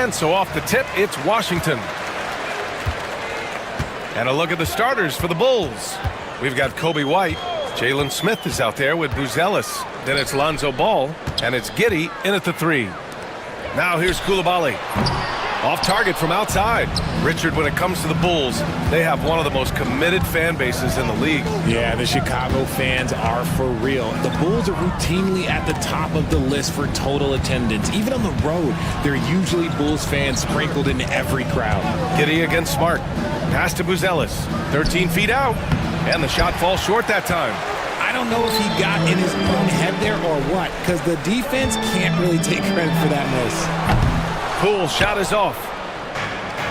And so off the tip, it's Washington. And a look at the starters for the Bulls. We've got Kobe White. Jalen Smith is out there with Buzelis. Then it's Lonzo Ball. And it's Giddey in at the 3. Now here's Coulibaly. Off target from outside. Richard, when it comes to the Bulls, they have one of the most committed fan bases in the league. Yeah, the Chicago fans are for real. The Bulls are routinely at the top of the list for total attendance. Even on the road, there are usually Bulls fans sprinkled in every crowd. Giddey against Smart. Pass to Buzelis. 13 feet out. And the shot falls short that time. I don't know if he got in his own head there or what, because the defense can't really take credit for that miss. Poole shot is off.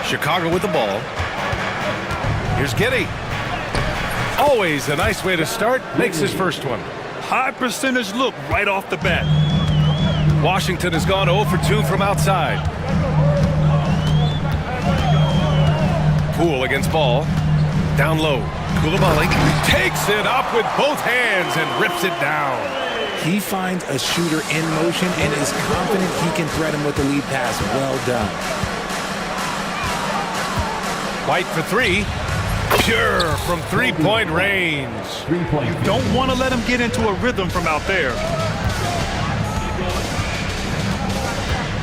Chicago with the ball. Here's Giddey. Always a nice way to start. Makes his first one. High percentage look right off the bat. Washington has gone 0 for 2 from outside. Poole against Ball. Down low. Coulibaly takes it up with both hands and rips it down. He finds a shooter in motion and is confident he can thread him with the lead pass. Well done. White for 3. Pure from three-point range. You don't want to let him get into a rhythm from out there.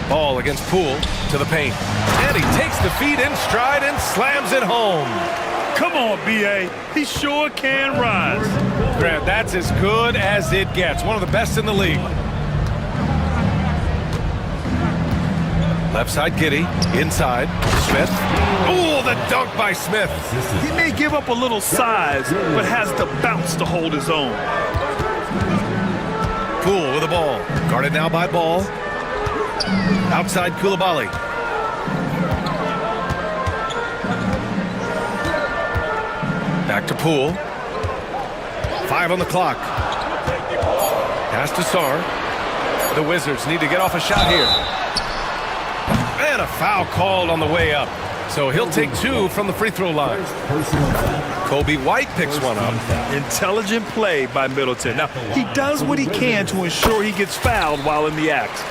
Ball against Poole to the paint. And he takes the feed in stride and slams it home. Come on, B.A. He sure can rise. Grant, that's as good as it gets. One of the best in the league. Left side, Giddey. Inside, Smith. Oh, the dunk by Smith. He may give up a little size, but has the bounce to hold his own. Poole with the ball. Guarded now by Ball. Outside, Coulibaly. Back to Poole. 5 on the clock. Pass to Sarr. The Wizards need to get off a shot here. And a foul called on the way up. So he'll take 2 from the free throw line. Kobe White picks one up. Intelligent play by Middleton. Now, he does what he can to ensure he gets fouled while in the act.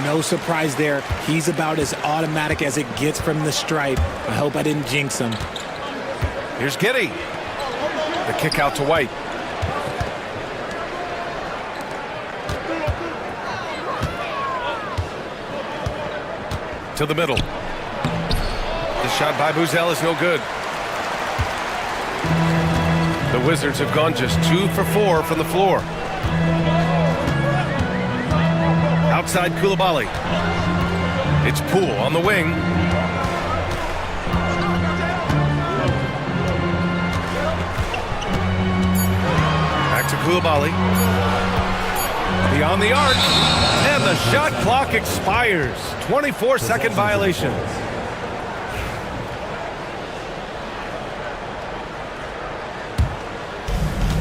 No surprise there. He's about as automatic as it gets from the stripe. I hope I didn't jinx him. Here's Giddey. The kick out to White. To the middle. The shot by Buzel is no good. The Wizards have gone just 2 for 4 from the floor. Outside Coulibaly. It's Poole on the wing. Back to Coulibaly. Beyond the arc. And the shot clock expires. 24-second violation.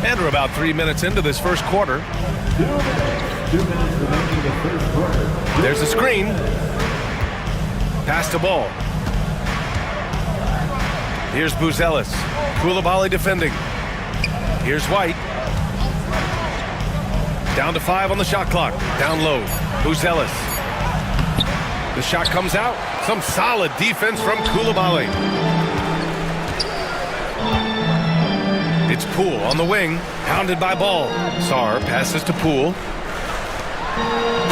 And we're about 3 minutes into this first quarter. 2 minutes remaining in the first quarter. There's a screen. Pass to Ball. Here's Buzelis. Coulibaly defending. Here's White. Down to 5 on the shot clock. Down low. Buzelis. The shot comes out. Some solid defense from Coulibaly. It's Poole on the wing. Pounded by Ball. Sarr passes to Poole.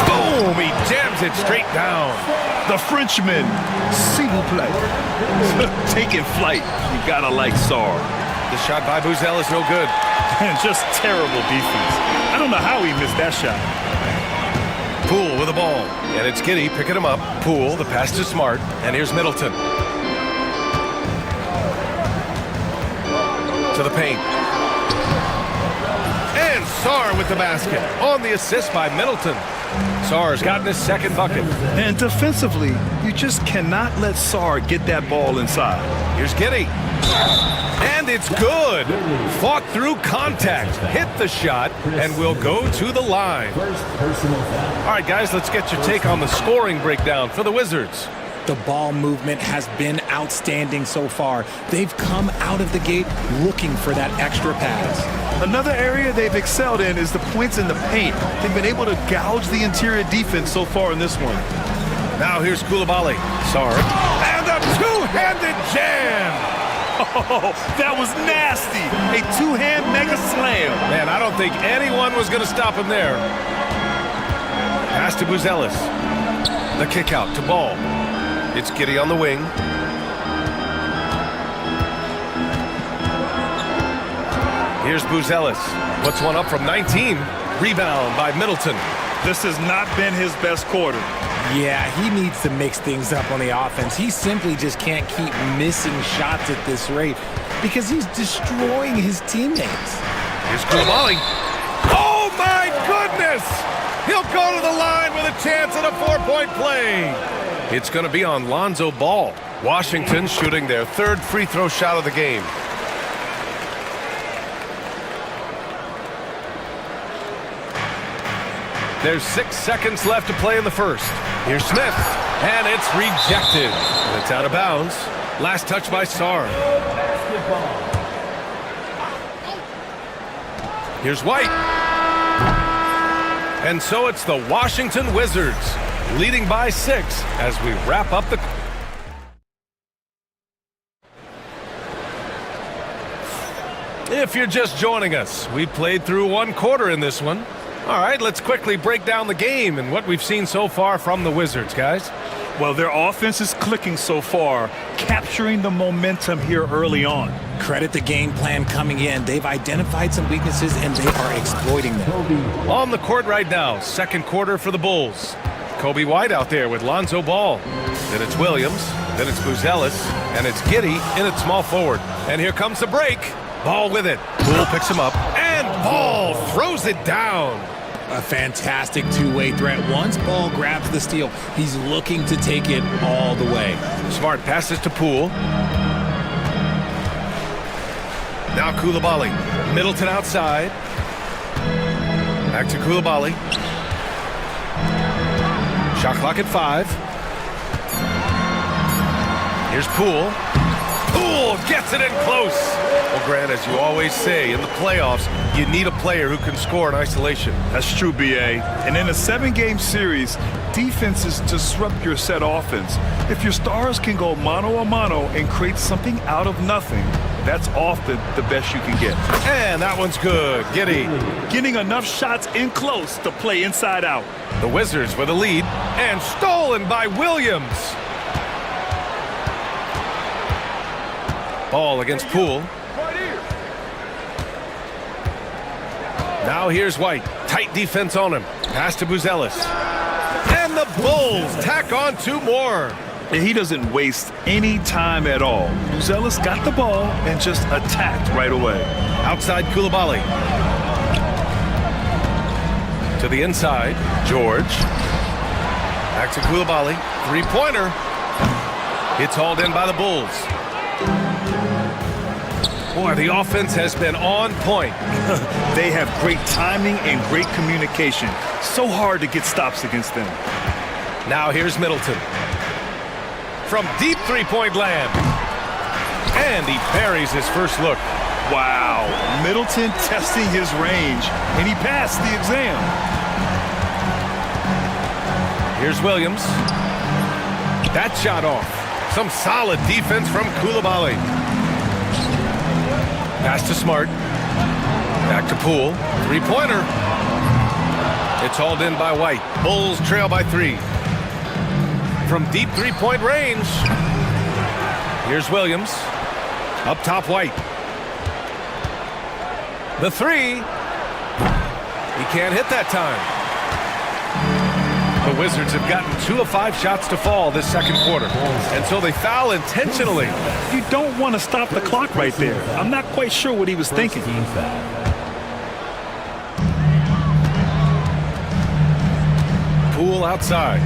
Boom! He jams it straight down. The Frenchman, s'il vous plaît. Taking flight. You gotta like Sarr. The shot by Buzel is no good. And just terrible defense. I don't know how he missed that shot. Poole with the ball. And it's Giddey picking him up. Poole, the pass to Smart. And here's Middleton. To the paint. And Sarr with the basket. On the assist by Middleton. Sarr's gotten his second bucket. And defensively, you just cannot let Sarr get that ball inside. Here's Giddey. And it's good. Fought through contact. Hit the shot and will go to the line. All right, guys, let's get your take on the scoring breakdown for the Wizards. The ball movement has been outstanding so far. They've come out of the gate looking for that extra pass. Another area they've excelled in is the points in the paint. They've been able to gouge the interior defense so far in this one. Now here's Koulibaly. Sarr. And a two-handed jam. Oh, that was nasty. A two-hand mega slam. Man, I don't think anyone was going to stop him there. Pass to Buzelis. The kick out to Ball. It's Giddey on the wing. Here's Buzelis. Puts one up from 19. Rebound by Middleton. This has not been his best quarter. Yeah, he needs to mix things up on the offense. He simply just can't keep missing shots at this rate because he's destroying his teammates. Here's Koulibaly. Oh, my goodness! He'll go to the line with a chance at a 4-point play. It's going to be on Lonzo Ball. Washington shooting their third free throw shot of the game. There's 6 seconds left to play in the first. Here's Smith, and it's rejected. And it's out of bounds. Last touch by Sarr. Here's White. And so it's the Washington Wizards leading by 6 as we wrap up the... If you're just joining us, we played through 1 quarter in this one. All right, let's quickly break down the game and what we've seen so far from the Wizards, guys. Well, their offense is clicking so far, capturing the momentum here early on. Credit the game plan coming in. They've identified some weaknesses, and they are exploiting them. On the court right now, second quarter for the Bulls. Kobe White out there with Lonzo Ball. Then it's Williams, then it's Buzelis, and it's Giddey in at small forward. And here comes the break. Ball with it. Poole picks him up, and Ball throws it down. A fantastic two-way threat. Once Ball grabs the steal, he's looking to take it all the way. Smart passes to Poole. Now Koulibaly. Middleton outside. Back to Koulibaly. Shot clock at 5. Here's Poole. Poole gets it in close. Well, Grant, as you always say, in the playoffs, you need a player who can score in isolation. That's true, B.A. And in a 7-game series, defenses disrupt your set offense. If your stars can go mano-a-mano and create something out of nothing, that's often the best you can get. And that one's good. Giddey. Getting enough shots in close to play inside out. The Wizards with a lead, and stolen by Williams. Ball against Poole. Now here's White. Tight defense on him. Pass to Buzelis. And the Bulls tack on 2 more. And he doesn't waste any time at all. Buzelis got the ball and just attacked right away. Outside Koulibaly. To the inside, George. Back to Koulibaly. 3-pointer. It's hauled in by the Bulls. Boy, the offense has been on point. They have great timing and great communication. So hard to get stops against them. Now here's Middleton. From deep 3-point land. And he buries his first look. Wow. Middleton testing his range, and he passed the exam. Here's Williams. That shot off. Some solid defense from Koulibaly. Pass to Smart. Back to Poole. 3-pointer. It's hauled in by White. Bulls trail by 3. From deep 3-point range. Here's Williams. Up top, White. The 3. He can't hit that time. The Wizards have gotten 2 of 5 shots to fall this second quarter. And so they foul intentionally. You don't want to stop the clock right there. I'm not quite sure what he was thinking. Poole outside.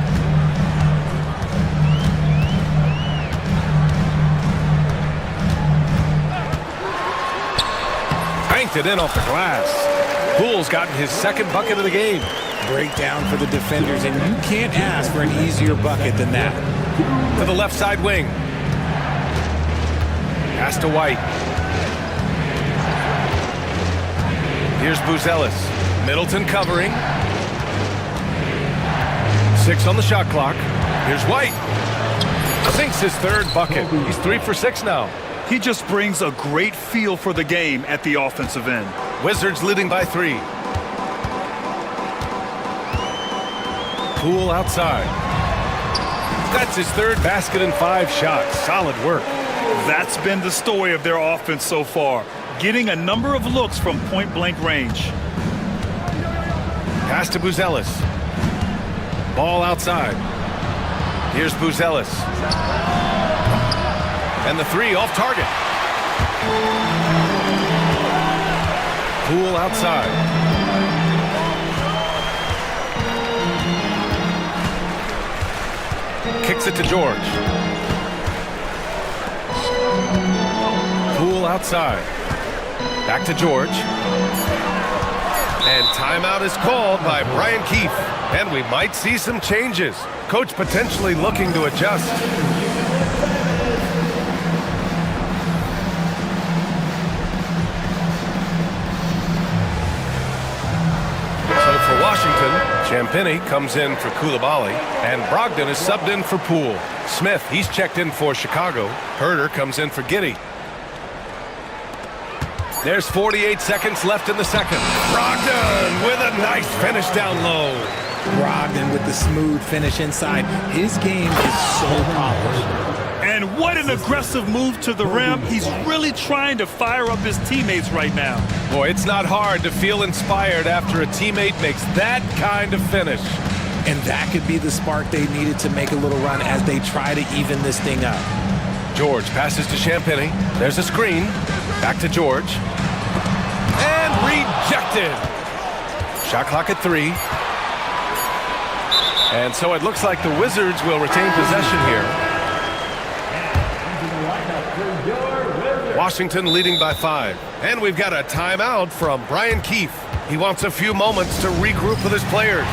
Banked it in off the glass. Poole's gotten his second bucket of the game. Breakdown for the defenders, and you can't ask for an easier bucket than that. To the left side wing. Pass to White. Here's Buzelis. Middleton covering. 6 on the shot clock. Here's White. Sinks his third bucket. He's 3 for 6 now. He just brings a great feel for the game at the offensive end. Wizards leading by 3. Poole outside. That's his third basket in 5 shots. Solid work. That's been the story of their offense so far, getting a number of looks from point-blank range. Pass to Buzelis. Ball outside. Here's Buzelis. And the 3 off target. Poole outside. Kicks it to George. Poole outside. Back to George. And timeout is called by Brian Keefe. And we might see some changes. Coach potentially looking to adjust. So for Washington, Champagny comes in for Koulibaly, and Brogdon is subbed in for Poole. Smith, he's checked in for Chicago. Herter comes in for Giddey. There's 48 seconds left in the second. Brogdon with a nice finish down low. Brogdon with the smooth finish inside. His game is so polished. And what an aggressive move to the rim. He's really trying to fire up his teammates right now. Boy, it's not hard to feel inspired after a teammate makes that kind of finish. And that could be the spark they needed to make a little run as they try to even this thing up. George passes to Champagny. There's a screen. Back to George. And rejected. Shot clock at 3. And so it looks like the Wizards will retain possession here. Washington leading by 5. And we've got a timeout from Brian Keefe. He wants a few moments to regroup with his players.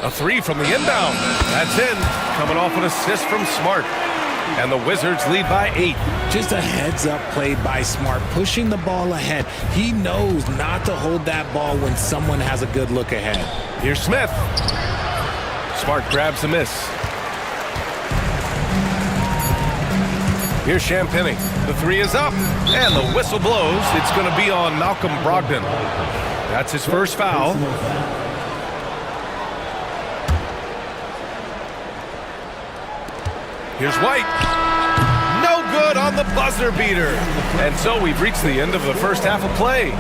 A 3 from the inbound. That's in. Coming off an assist from Smart. And the Wizards lead by 8. Just a heads-up play by Smart, pushing the ball ahead. He knows not to hold that ball when someone has a good look ahead. Here's Smith. Smart grabs a miss. Here's Champagny. The 3 is up. And the whistle blows. It's going to be on Malcolm Brogdon. That's his first foul. Here's White. No good on the buzzer beater. And so we've reached the end of the first half of play.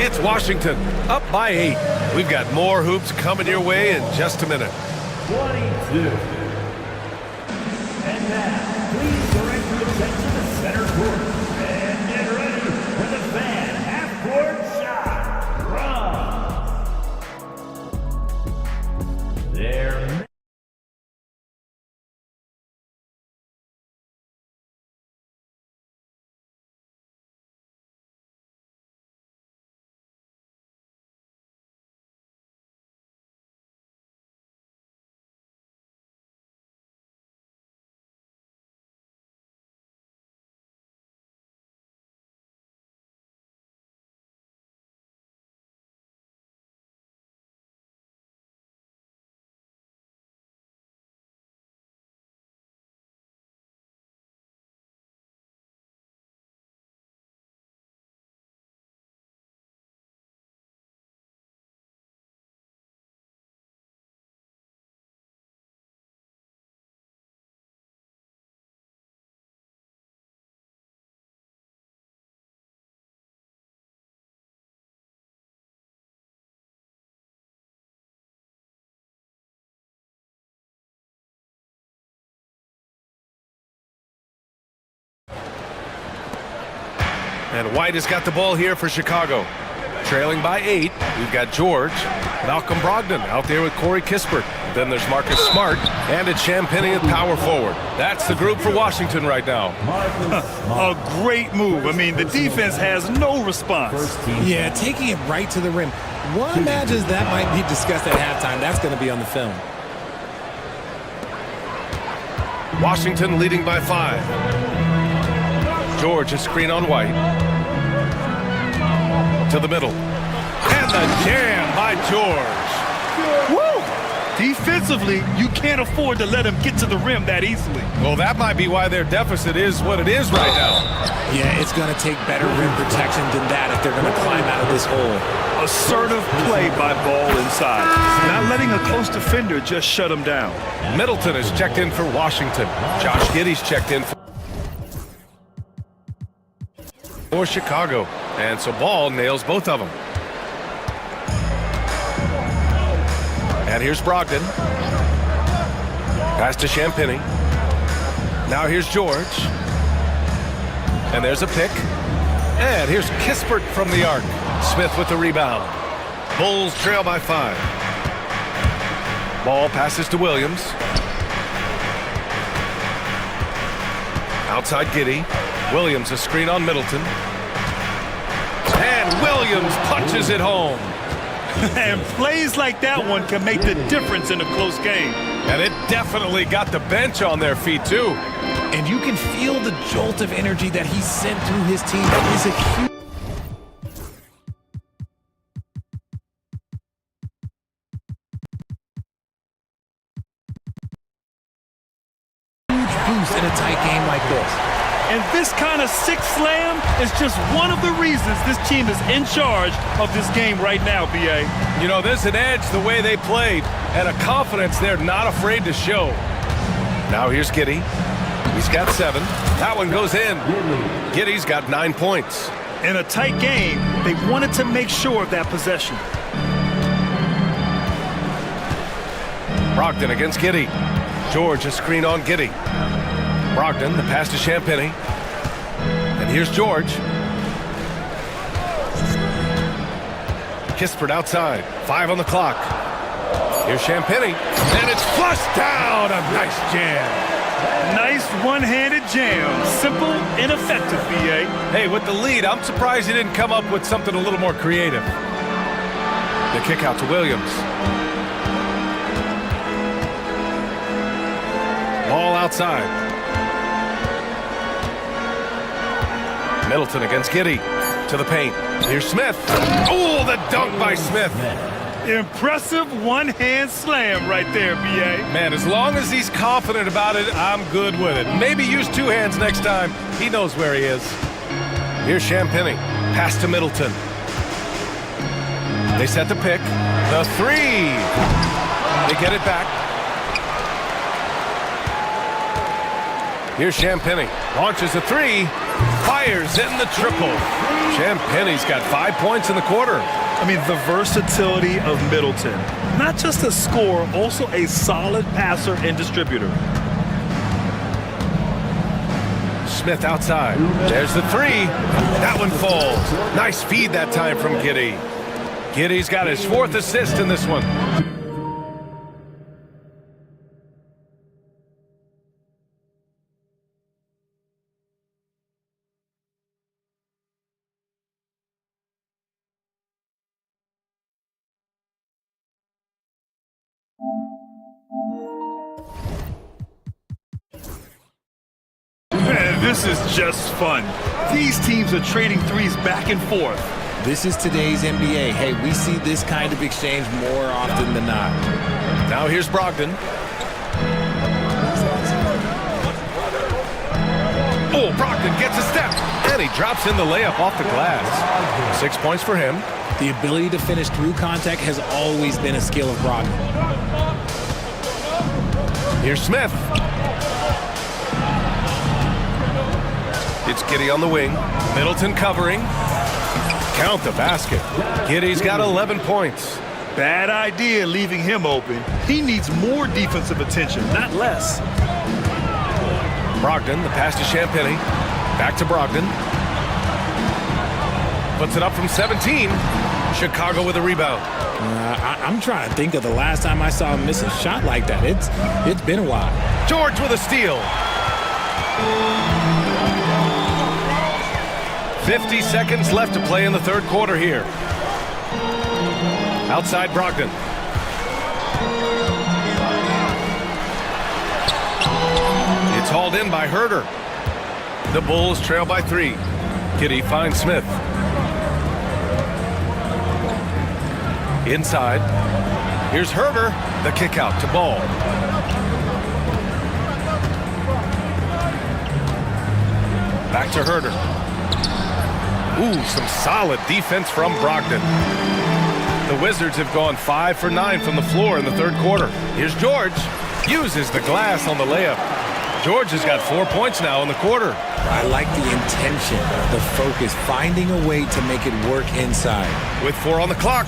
It's Washington up by 8. We've got more hoops coming your way in just a minute. 22. And now, please direct your attention to center court. And get ready for the fan half-court shot. Run. There. And White has got the ball here for Chicago. Trailing by 8, we've got George. Malcolm Brogdon out there with Corey Kispert. Then there's Marcus Smart, and it's Champagny at power forward. That's the group for Washington right now. A great move. I mean, the defense has no response. Yeah, taking it right to the rim. One imagines that might be discussed at halftime. That's going to be on the film. Washington leading by 5. George, a screen on White. To the middle. And the jam by George. Woo! Defensively, you can't afford to let him get to the rim that easily. Well, that might be why their deficit is what it is right now. Yeah, it's going to take better rim protection than that if they're going to climb out of this hole. Assertive play by Ball inside. Not letting a close defender just shut him down. Middleton is checked in for Washington. Josh Giddey's checked in for Chicago. And so Ball nails both of them. And here's Brogdon. Pass to Champagny. Now here's George. And there's a pick. And here's Kispert from the arc. Smith with the rebound. Bulls trail by 5. Ball passes to Williams. Outside Giddey. Williams a screen on Middleton. And Williams punches it home. And plays like that one can make the difference in a close game. And it definitely got the bench on their feet, too. And you can feel the jolt of energy that he sent through his team. That is a huge boost in a tight game like this. And this kind of six slam is just one of the reasons this team is in charge of this game right now, B.A. You know, there's an edge the way they played and a confidence they're not afraid to show. Now here's Giddey. He's got 7. That one goes in. Giddey's got 9 points. In a tight game, they wanted to make sure of that possession. Brogdon against Giddey. George a screen on Giddey. Brogdon, the pass to Champagny. And here's George. Kispert outside. 5 on the clock. Here's Champagny. And it's flushed down. A nice jam. Nice one-handed jam. Simple and effective, B.A. Hey, with the lead, I'm surprised he didn't come up with something a little more creative. The kick out to Williams. Ball outside. Middleton against Giddey. To the paint. Here's Smith. Oh, the dunk by Smith. Impressive one-hand slam right there, B.A. Man, as long as he's confident about it, I'm good with it. Maybe use 2 hands next time. He knows where he is. Here's Champagny. Pass to Middleton. They set the pick. The 3. They get it back. Here's Champagny. Launches a 3. Fires in the triple. Champagny's got 5 points in the quarter. I mean, the versatility of Middleton. Not just a scorer, also a solid passer and distributor. Smith outside. There's the 3. That one falls. Nice feed that time from Giddey. Giddey's got his 4th assist in this one. This is just fun. These teams are trading threes back and forth. This is today's NBA. Hey, we see this kind of exchange more often than not. Now here's Brogdon. Oh, Brogdon gets a step, and he drops in the layup off the glass. 6 points for him. The ability to finish through contact has always been a skill of Brogdon. Here's Smith. It's Giddey on the wing. Middleton covering. Count the basket. Giddey's got 11 points. Bad idea leaving him open. He needs more defensive attention, not less. Brogdon, the pass to Champagny. Back to Brogdon. Puts it up from 17. Chicago with a rebound. I'm trying to think of the last time I saw him miss a shot like that. It's been a while. George with a steal. 50 seconds left to play in the 3rd quarter here. Outside Brogdon. It's hauled in by Herter. The Bulls trail by 3. Giddey finds Smith. Inside. Here's Herder. The kick out to Ball. Back to Herder. Ooh, some solid defense from Brogdon. The Wizards have gone 5 for 9 from the floor in the third quarter. Here's George. Uses the glass on the layup. George has got 4 points now in the quarter. I like the intention, the focus, finding a way to make it work inside. With 4 on the clock.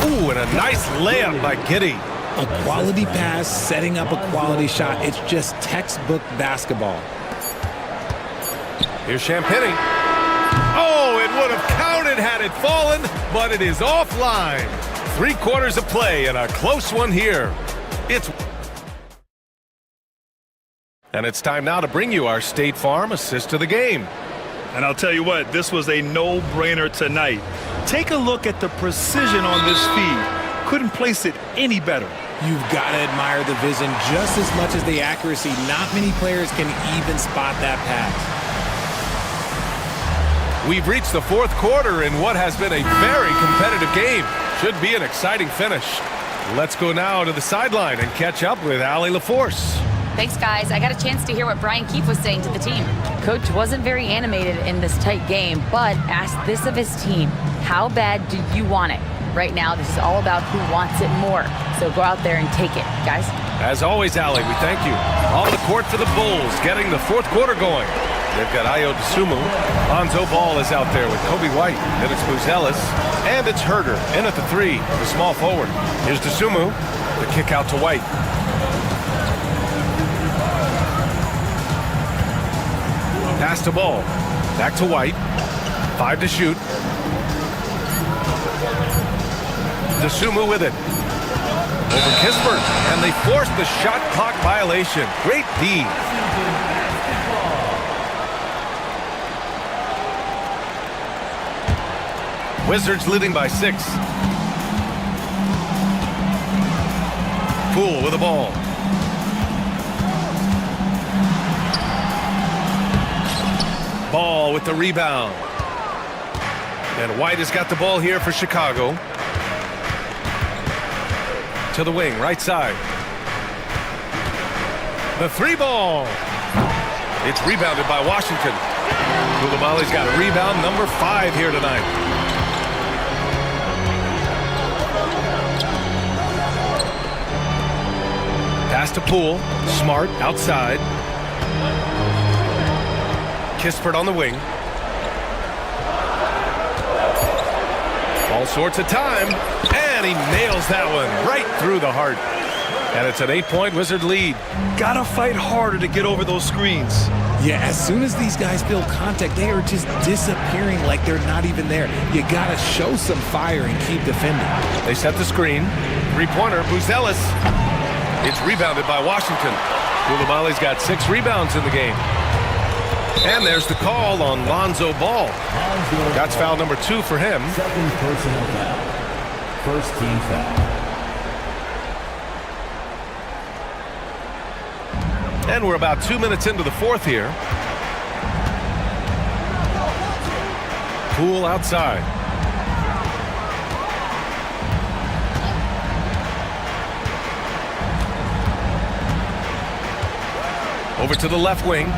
Ooh, and a nice layup by Giddey. A quality pass, setting up a quality shot. It's just textbook basketball. Here's Champagny. Oh, it would have counted had it fallen, but it is offline. 3 quarters of play and a close one here. And it's time now to bring you our State Farm assist to the game. And I'll tell you what, this was a no-brainer tonight. Take a look at the precision on this feed. Couldn't place it any better. You've got to admire the vision just as much as the accuracy. Not many players can even spot that pass. We've reached the fourth quarter in what has been a very competitive game. Should be an exciting finish. Let's go now to the sideline and catch up with Allie LaForce. Thanks, guys. I got a chance to hear what Brian Keefe was saying to the team. Coach wasn't very animated in this tight game, but asked this of his team. How bad do you want it? Right now, this is all about who wants it more. So go out there and take it, guys. As always, Allie, we thank you. On the court for the Bulls, getting the fourth quarter going. They've got Ayo Dosunmu. Lonzo Ball is out there with Kobe White. Then it's Buzelis. And it's Herder in at the 3, the small forward. Here's Dosunmu. The kick out to White. Pass to Ball. Back to White. 5 to shoot. Dosunmu with it. Over Kispert. And they forced the shot clock violation. Great D. Wizards leading by 6. Poole with the ball. Ball with the rebound. And White has got the ball here for Chicago. To the wing, right side. The 3 ball. It's rebounded by Washington. Koulibaly's got a rebound, number 5 here tonight. Pass to Poole. Smart outside. Kispert on the wing. All sorts of time. And he nails that one right through the heart. And it's an 8-point Wizard lead. Gotta fight harder to get over those screens. Yeah, as soon as these guys feel contact, they are just disappearing like they're not even there. You gotta show some fire and keep defending. They set the screen. 3-pointer, Buzelis. It's rebounded by Washington. Koulibaly's got 6 rebounds in the game. And there's the call on Lonzo Ball. That's foul number 2 for him. Second personal foul. First team foul. And we're about 2 minutes into the fourth here. Poole outside. Over to the left wing.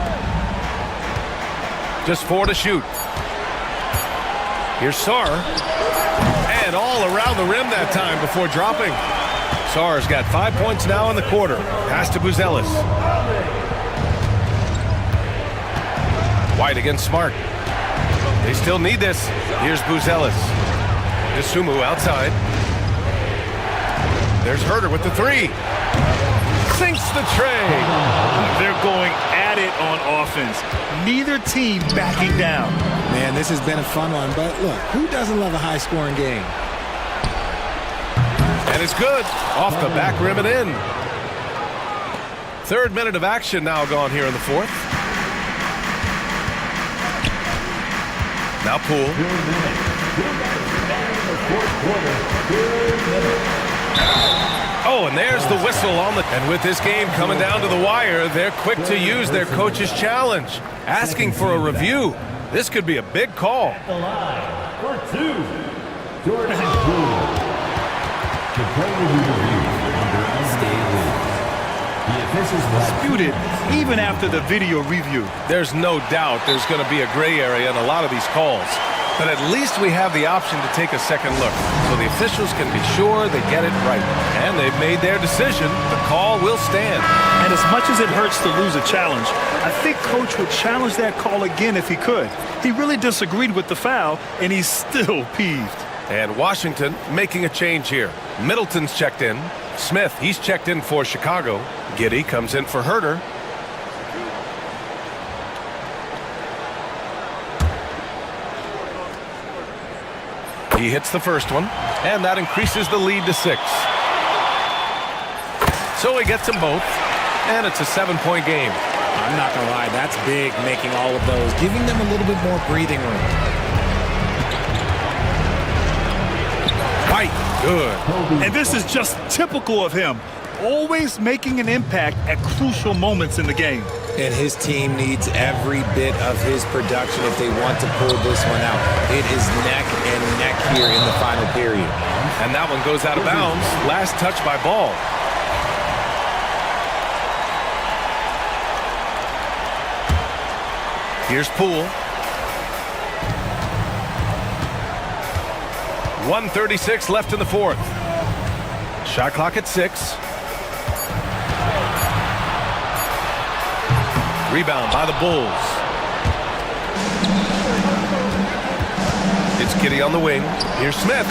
Just 4 to shoot. Here's Sarr. And all around the rim that time before dropping. Sarr's got 5 points now in the quarter. Pass to Buzelis. White against Smart. They still need this. Here's Buzelis. Dosunmu outside. There's Herder with the 3. Sinks the tray. They're going at it on offense. Neither team backing down. Man, this has been a fun one, but look, who doesn't love a high-scoring game? And it's good. Off the back rim and in. 3rd minute of action now gone here in the 4th. Now Poole. Oh, and there's the whistle on the... And with this game coming down to the wire, they're quick to use their coach's challenge. Asking for a review. This could be a big call. At the line for 2, Jordan Poole. The play will be reviewed under NBA rules. The officials will Disputed even after the video review. There's no doubt there's going to be a gray area in a lot of these calls. But at least we have the option to take a second look, so the officials can be sure they get it right. And they've made their decision. The call will stand. And as much as it hurts to lose a challenge, I think Coach would challenge that call again if he could. He really disagreed with the foul, and he's still peeved. And Washington making a change here. Middleton's checked in. Smith, he's checked in for Chicago. Giddey comes in for Herter. He hits the first one, and that increases the lead to 6. So he gets them both, and it's a 7-point game. I'm not going to lie, that's big, making all of those, giving them a little bit more breathing room. White, good. And this is just typical of him, always making an impact at crucial moments in the game. And his team needs every bit of his production if they want to pull this one out. It is neck and neck here in the final period. And that one goes out of bounds. Last touch by Ball. Here's Poole. 1:36 left in the fourth. Shot clock at 6. Rebound by the Bulls. It's Giddey on the wing. Here's Smith.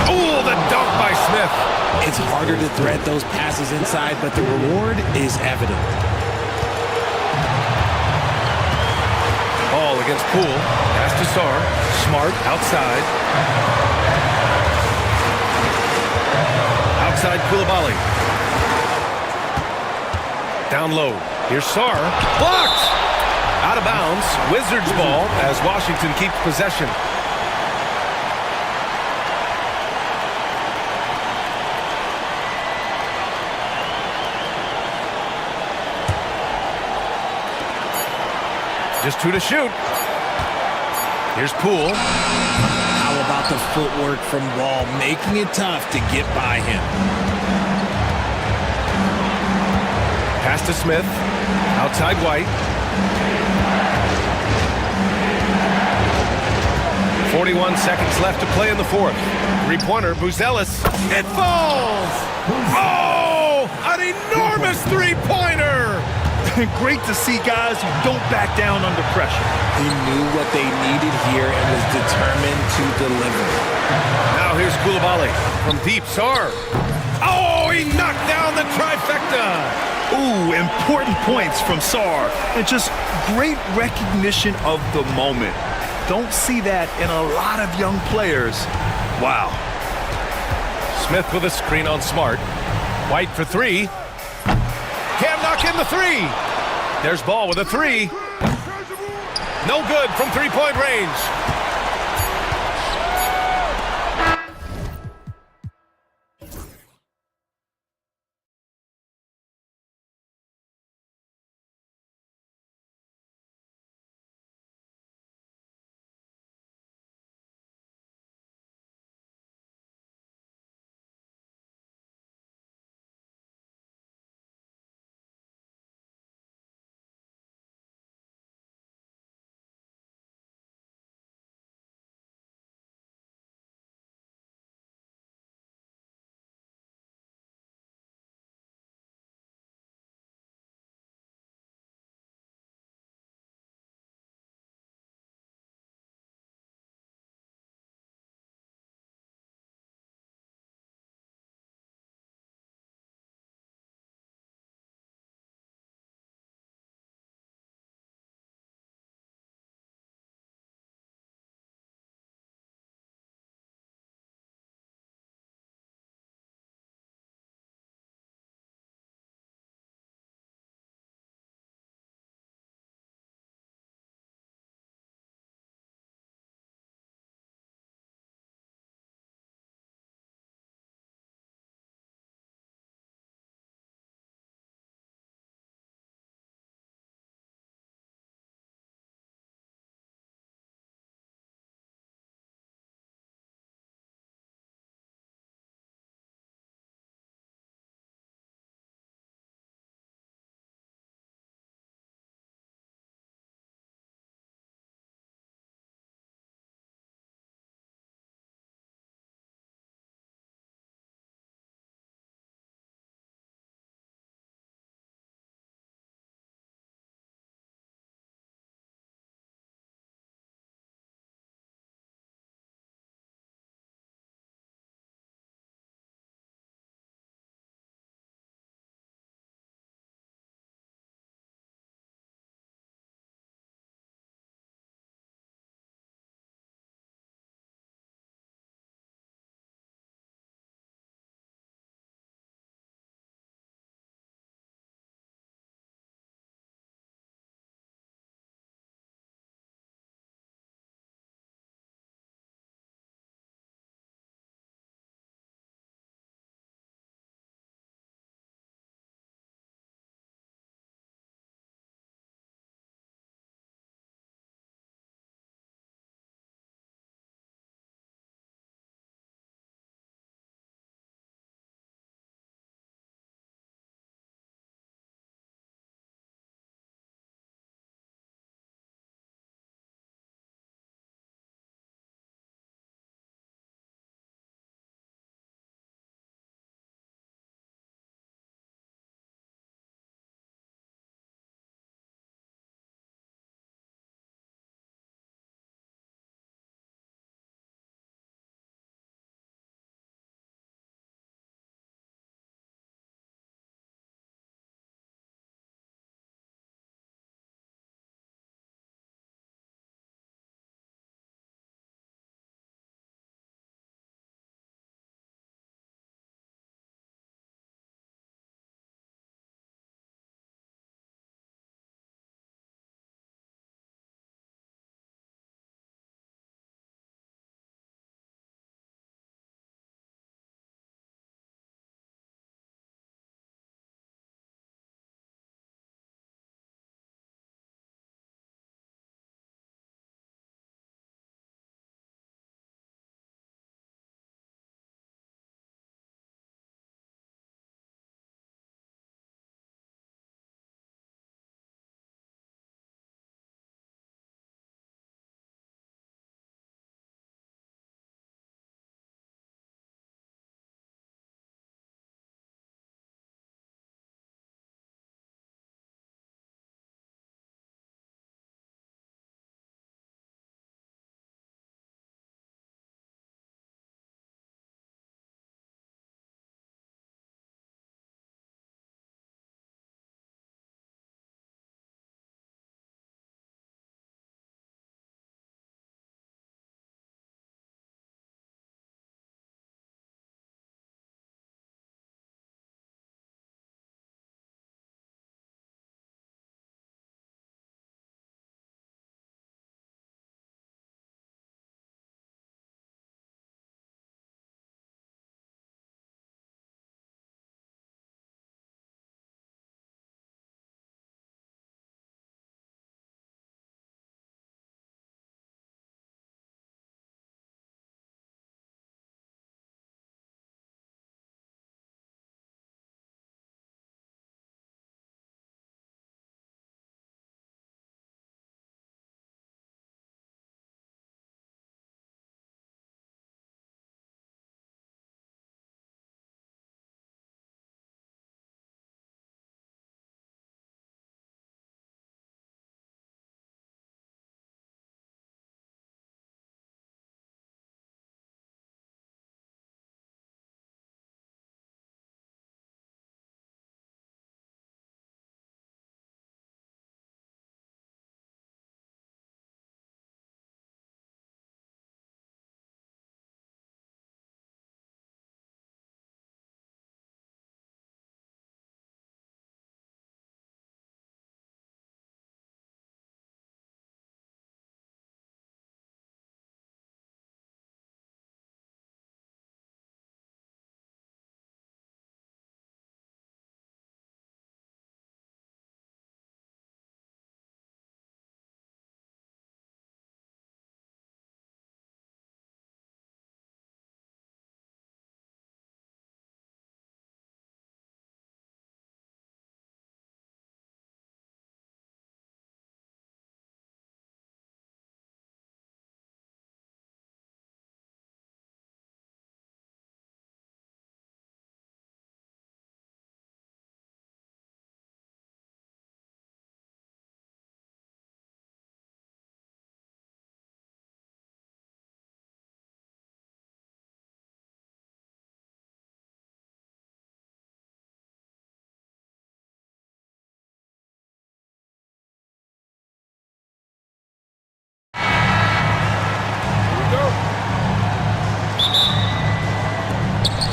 Oh, the dunk by Smith. It's harder to thread those passes inside, but the reward is evident. Ball against Poole. Pass to Sarr. Smart outside. Outside Koulibaly. Down low. Here's Sarr. Blocked! Out of bounds. Wizards ball as Washington keeps possession. Just 2 to shoot. Here's Poole. How about the footwork from Ball, making it tough to get by him. Pass to Smith. Outside White. 41 seconds left to play in the fourth. Three-pointer, Buzelis. It falls! Oh! An enormous three-pointer! Great to see guys who don't back down under pressure. He knew what they needed here and was determined to deliver. Now here's Koulibaly from deep. Sarr. Oh, he knocked down the trifecta! Ooh, important points from Sarr. And just great recognition of the moment. Don't see that in a lot of young players. Wow. Smith with a screen on Smart. White for 3. Can't knock in the 3. There's Ball with a 3. No good from three-point range.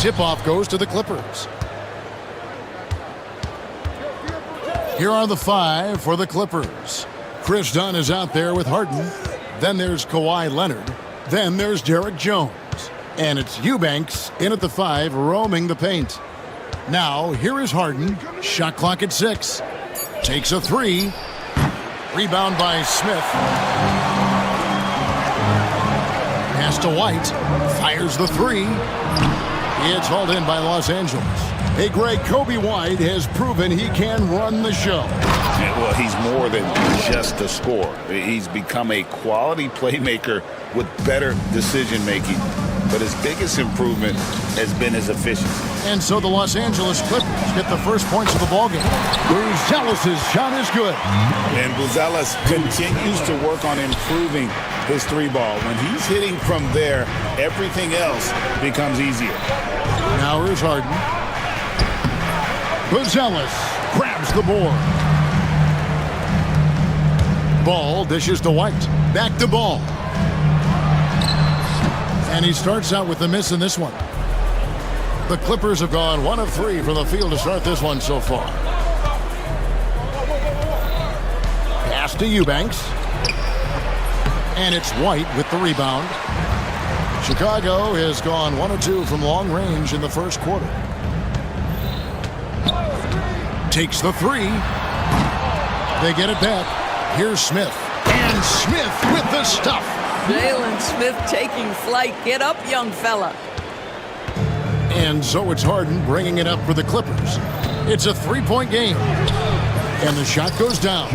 tip-off goes to the Clippers. Here are the 5 for the Clippers. Chris Dunn is out there with Harden. Then there's Kawhi Leonard. Then there's Derek Jones. And it's Eubanks in at the 5, roaming the paint. Now, here is Harden. Shot clock at 6. Takes a 3. Rebound by Smith. Pass to White. Fires the 3. It's hauled in by Los Angeles. Hey, Greg, Kobe White has proven he can run the show. Well, he's more than just a scorer. He's become a quality playmaker with better decision-making. But his biggest improvement has been his efficiency. And so the Los Angeles Clippers get the first points of the ballgame. Buzelis' shot is good. And Buzelis continues to work on improving his 3-ball. When he's hitting from there, everything else becomes easier. Now here's Harden. Buzelis grabs the board. Ball dishes to White. Back to Ball. And he starts out with a miss in this one. The Clippers have gone 1 of 3 from the field to start this one so far. Pass to Eubanks. And it's White with the rebound. Chicago has gone 1 of 2 from long range in the first quarter. Takes the 3. They get it back. Here's Smith. And Smith with the stuff. Jalen Smith taking flight. Get up, young fella. And so it's Harden bringing it up for the Clippers. It's a 3-point game. And the shot goes down.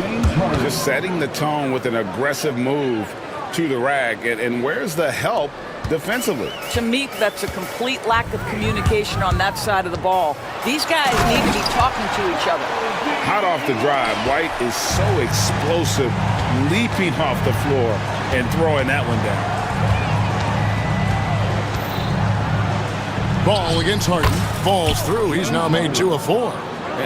Just setting the tone with an aggressive move to the rack. And where's the help defensively? To me, that's a complete lack of communication on that side of the ball. These guys need to be talking to each other. Hot off the drive, White is so explosive, leaping off the floor and throwing that one down. Ball against Harden. Falls through. He's now made 2 of 4.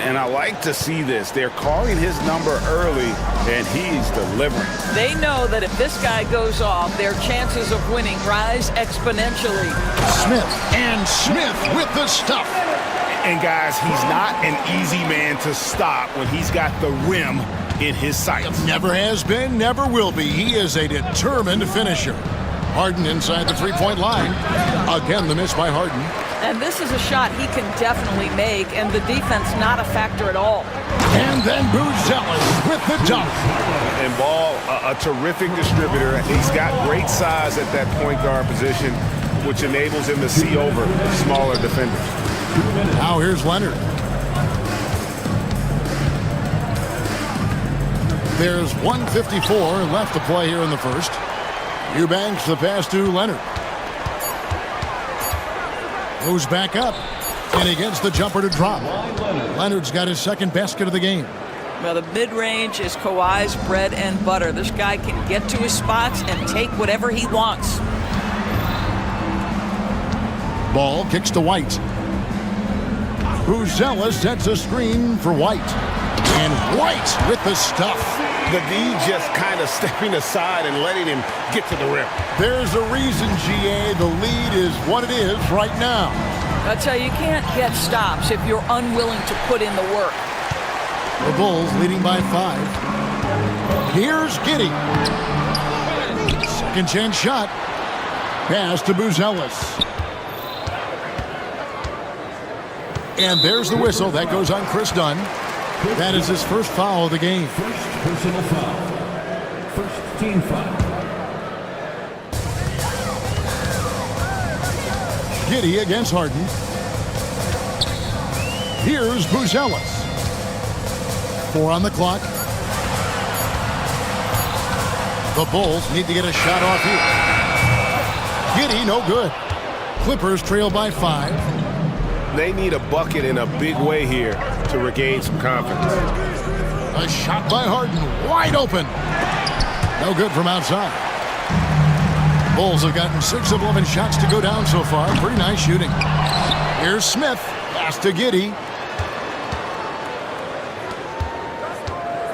And I like to see this. They're calling his number early, and he's delivering. They know that if this guy goes off, their chances of winning rise exponentially. Smith. And Smith with the stuff. And guys, he's not an easy man to stop when he's got the rim in his sights. Never has been, never will be. He is a determined finisher. Harden inside the 3-point line. Again, the miss by Harden. And this is a shot he can definitely make, and the defense not a factor at all. And then Buzelis with the dunk. And Ball, a terrific distributor. He's got great size at that point guard position, which enables him to see over smaller defenders. Now here's Leonard. There's 1:54 left to play here in the first. Eubanks the pass to Leonard. Goes back up. And he gets the jumper to drop. Leonard's got his second basket of the game. Well, the mid-range is Kawhi's bread and butter. This guy can get to his spots and take whatever he wants. Ball kicks to White. Buzelis sets a screen for White. And White with the stuff. The D just kind of stepping aside and letting him get to the rim. There's a reason, GA. The lead is what it is right now. I tell you, you can't get stops if you're unwilling to put in the work. The Bulls leading by 5. Here's Giddey. Second chance shot. Pass to Buzelis. And there's the whistle. That goes on Chris Dunn. That is his first foul of the game. First personal foul. First team foul. Giddey against Harden. Here's Buzelis. 4 on the clock. The Bulls need to get a shot off here. Giddey, no good. Clippers trail by 5. They need a bucket in a big way here to regain some confidence. A shot by Harden, wide open. No good from outside. Bulls have gotten 6 of 11 shots to go down so far. Pretty nice shooting. Here's Smith, pass to Giddey.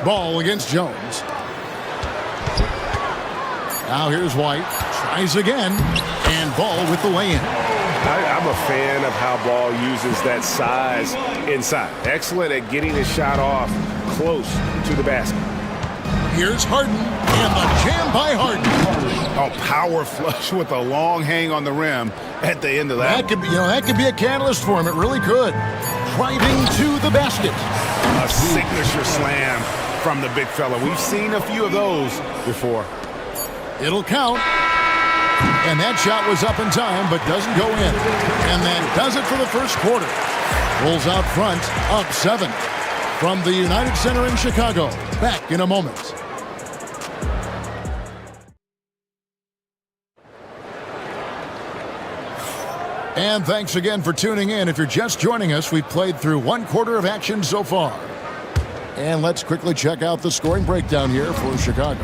Ball against Jones. Now here's White, tries again, and Ball with the lay-in. I'm a fan of how Ball uses that size inside. Excellent at getting his shot off close to the basket. Here's Harden, and the jam by Harden. Oh, power flush with a long hang on the rim at the end of that. That could be, that could be a catalyst for him. It really could. Driving to the basket. A signature slam from the big fella. We've seen a few of those before. It'll count. And that shot was up in time, but doesn't go in. And that does it for the first quarter. Bulls out front, up 7. From the United Center in Chicago. Back in a moment. And thanks again for tuning in. If you're just joining us, we've played through 1 quarter of action so far. And let's quickly check out the scoring breakdown here for Chicago.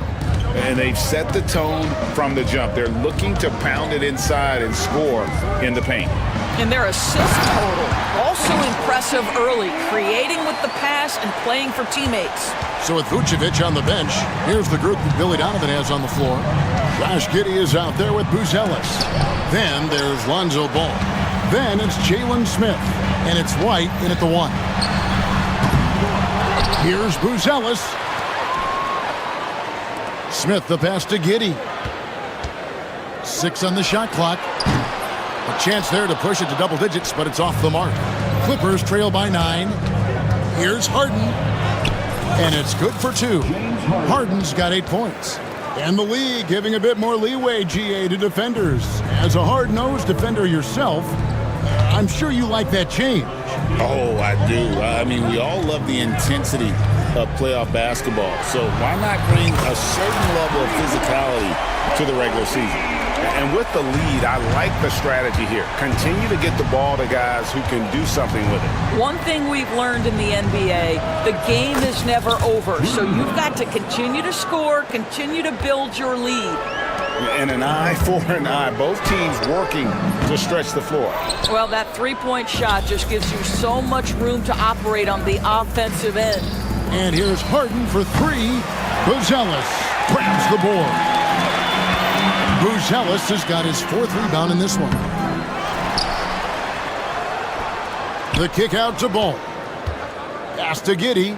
And they've set the tone from the jump. They're looking to pound it inside and score in the paint. And their assist total, also impressive early, creating with the pass and playing for teammates. So with Vucevic on the bench, here's the group that Billy Donovan has on the floor. Josh Giddey is out there with Buzelis. Then there's Lonzo Ball. Then it's Jalen Smith. And it's White in at the 1. Here's Buzelis. Smith the pass to Giddey. 6 on the shot clock. A chance there to push it to double digits, but it's off the mark. Clippers trail by 9. Here's Harden. And it's good for 2. Harden's got 8 points. And the league giving a bit more leeway, GA, to defenders. As a hard-nosed defender yourself, I'm sure you like that change. Oh, I do. I mean, we all love the intensity of playoff basketball. So why not bring a certain level of physicality to the regular season? And with the lead, I like the strategy here. Continue to get the ball to guys who can do something with it. One thing we've learned in the NBA, the game is never over. So you've got to continue to score, continue to build your lead. And an eye for an eye. Both teams working to stretch the floor. Well, that three-point shot just gives you so much room to operate on the offensive end. And here's Harden for 3. Buzelis grabs the board. Buzelis has got his 4th rebound in this one. The kick out to Ball. Pass to Giddey.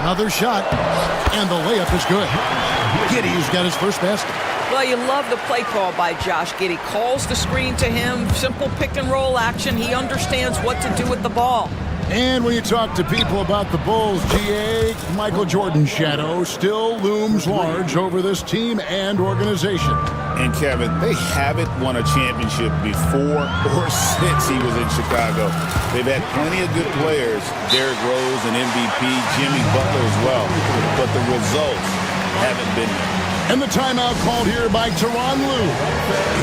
Another shot. And the layup is good. Giddey's got his first basket. Well, you love the play call by Josh Giddey. Calls the screen to him. Simple pick and roll action. He understands what to do with the ball. And when you talk to people about the Bulls, GA, Michael Jordan's shadow still looms large over this team and organization. And Kevin, they haven't won a championship before or since he was in Chicago. They've had plenty of good players, Derrick Rose and MVP, Jimmy Butler as well, but the results haven't been there. And the timeout called here by Tyronn Lue.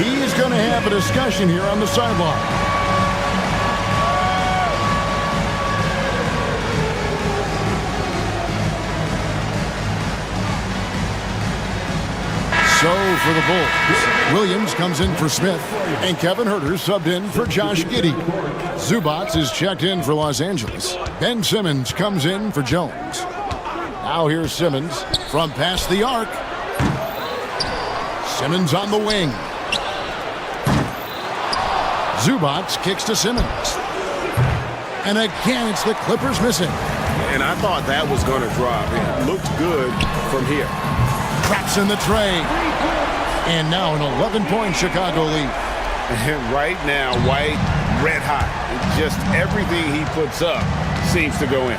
He's going to have a discussion here on the sideline. So for the Bulls, Williams comes in for Smith, and Kevin Huerter subbed in for Josh Giddey. Zubac is checked in for Los Angeles. Ben Simmons comes in for Jones. Now here's Simmons from past the arc. Simmons on the wing. Zubac kicks to Simmons. And again, it's the Clippers missing. And I thought that was going to drop. It looked good from here. Traps in the tray. And now an 11-point Chicago lead. And right now, White, red hot. Just everything he puts up seems to go in.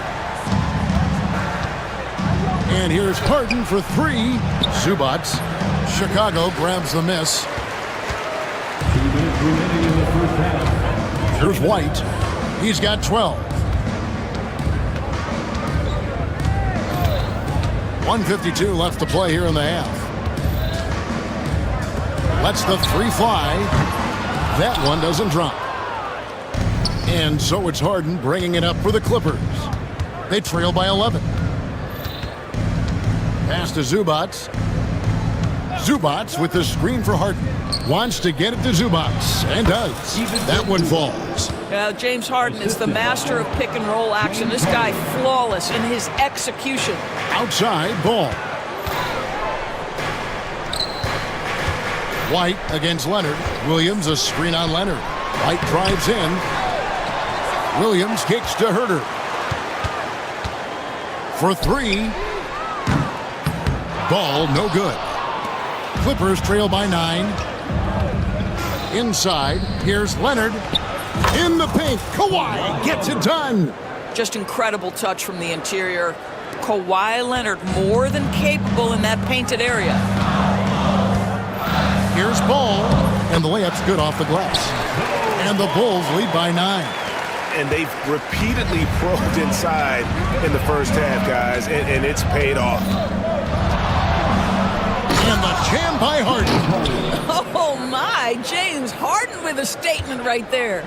And here's Harden for 3. Zubac. Chicago grabs the miss. Here's White. He's got 12. 1:52 left to play here in the half. Lets the 3 fly. That one doesn't drop. And so it's Harden bringing it up for the Clippers. They trail by 11. Pass to Zubac. Zubac with the screen for Harden. Wants to get it to Zubac, and does. That one falls. James Harden is the master of pick and roll action. This guy flawless in his execution. Outside Ball. White against Leonard. Williams a screen on Leonard. White drives in. Williams kicks to Herter. For three. Ball no good. Clippers trail by 9. Inside. Here's Leonard. In the paint. Kawhi gets it done. Just incredible touch from the interior. Kawhi Leonard more than capable in that painted area. Here's Ball. And the layup's good off the glass. And the Bulls lead by 9. And they've repeatedly probed inside in the first half, guys, and it's paid off. And the jam by Harden. Oh, my. James Harden with a statement right there.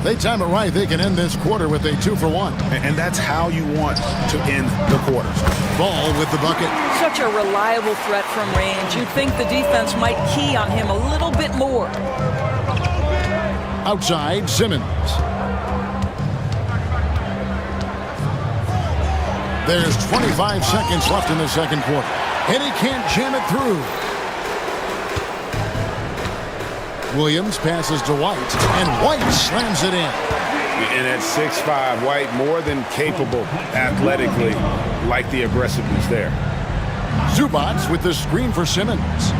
They time it right. They can end this quarter with a 2-for-1. And that's how you want to end the quarters. Ball with the bucket. Such a reliable threat from range. You'd think the defense might key on him a little bit more. Outside, Simmons. There's 25 seconds left in the second quarter. And he can't jam it through. Williams passes to White, and White slams it in. And at 6'5", White more than capable athletically, like the aggressiveness there. Zubac with the screen for Simmons.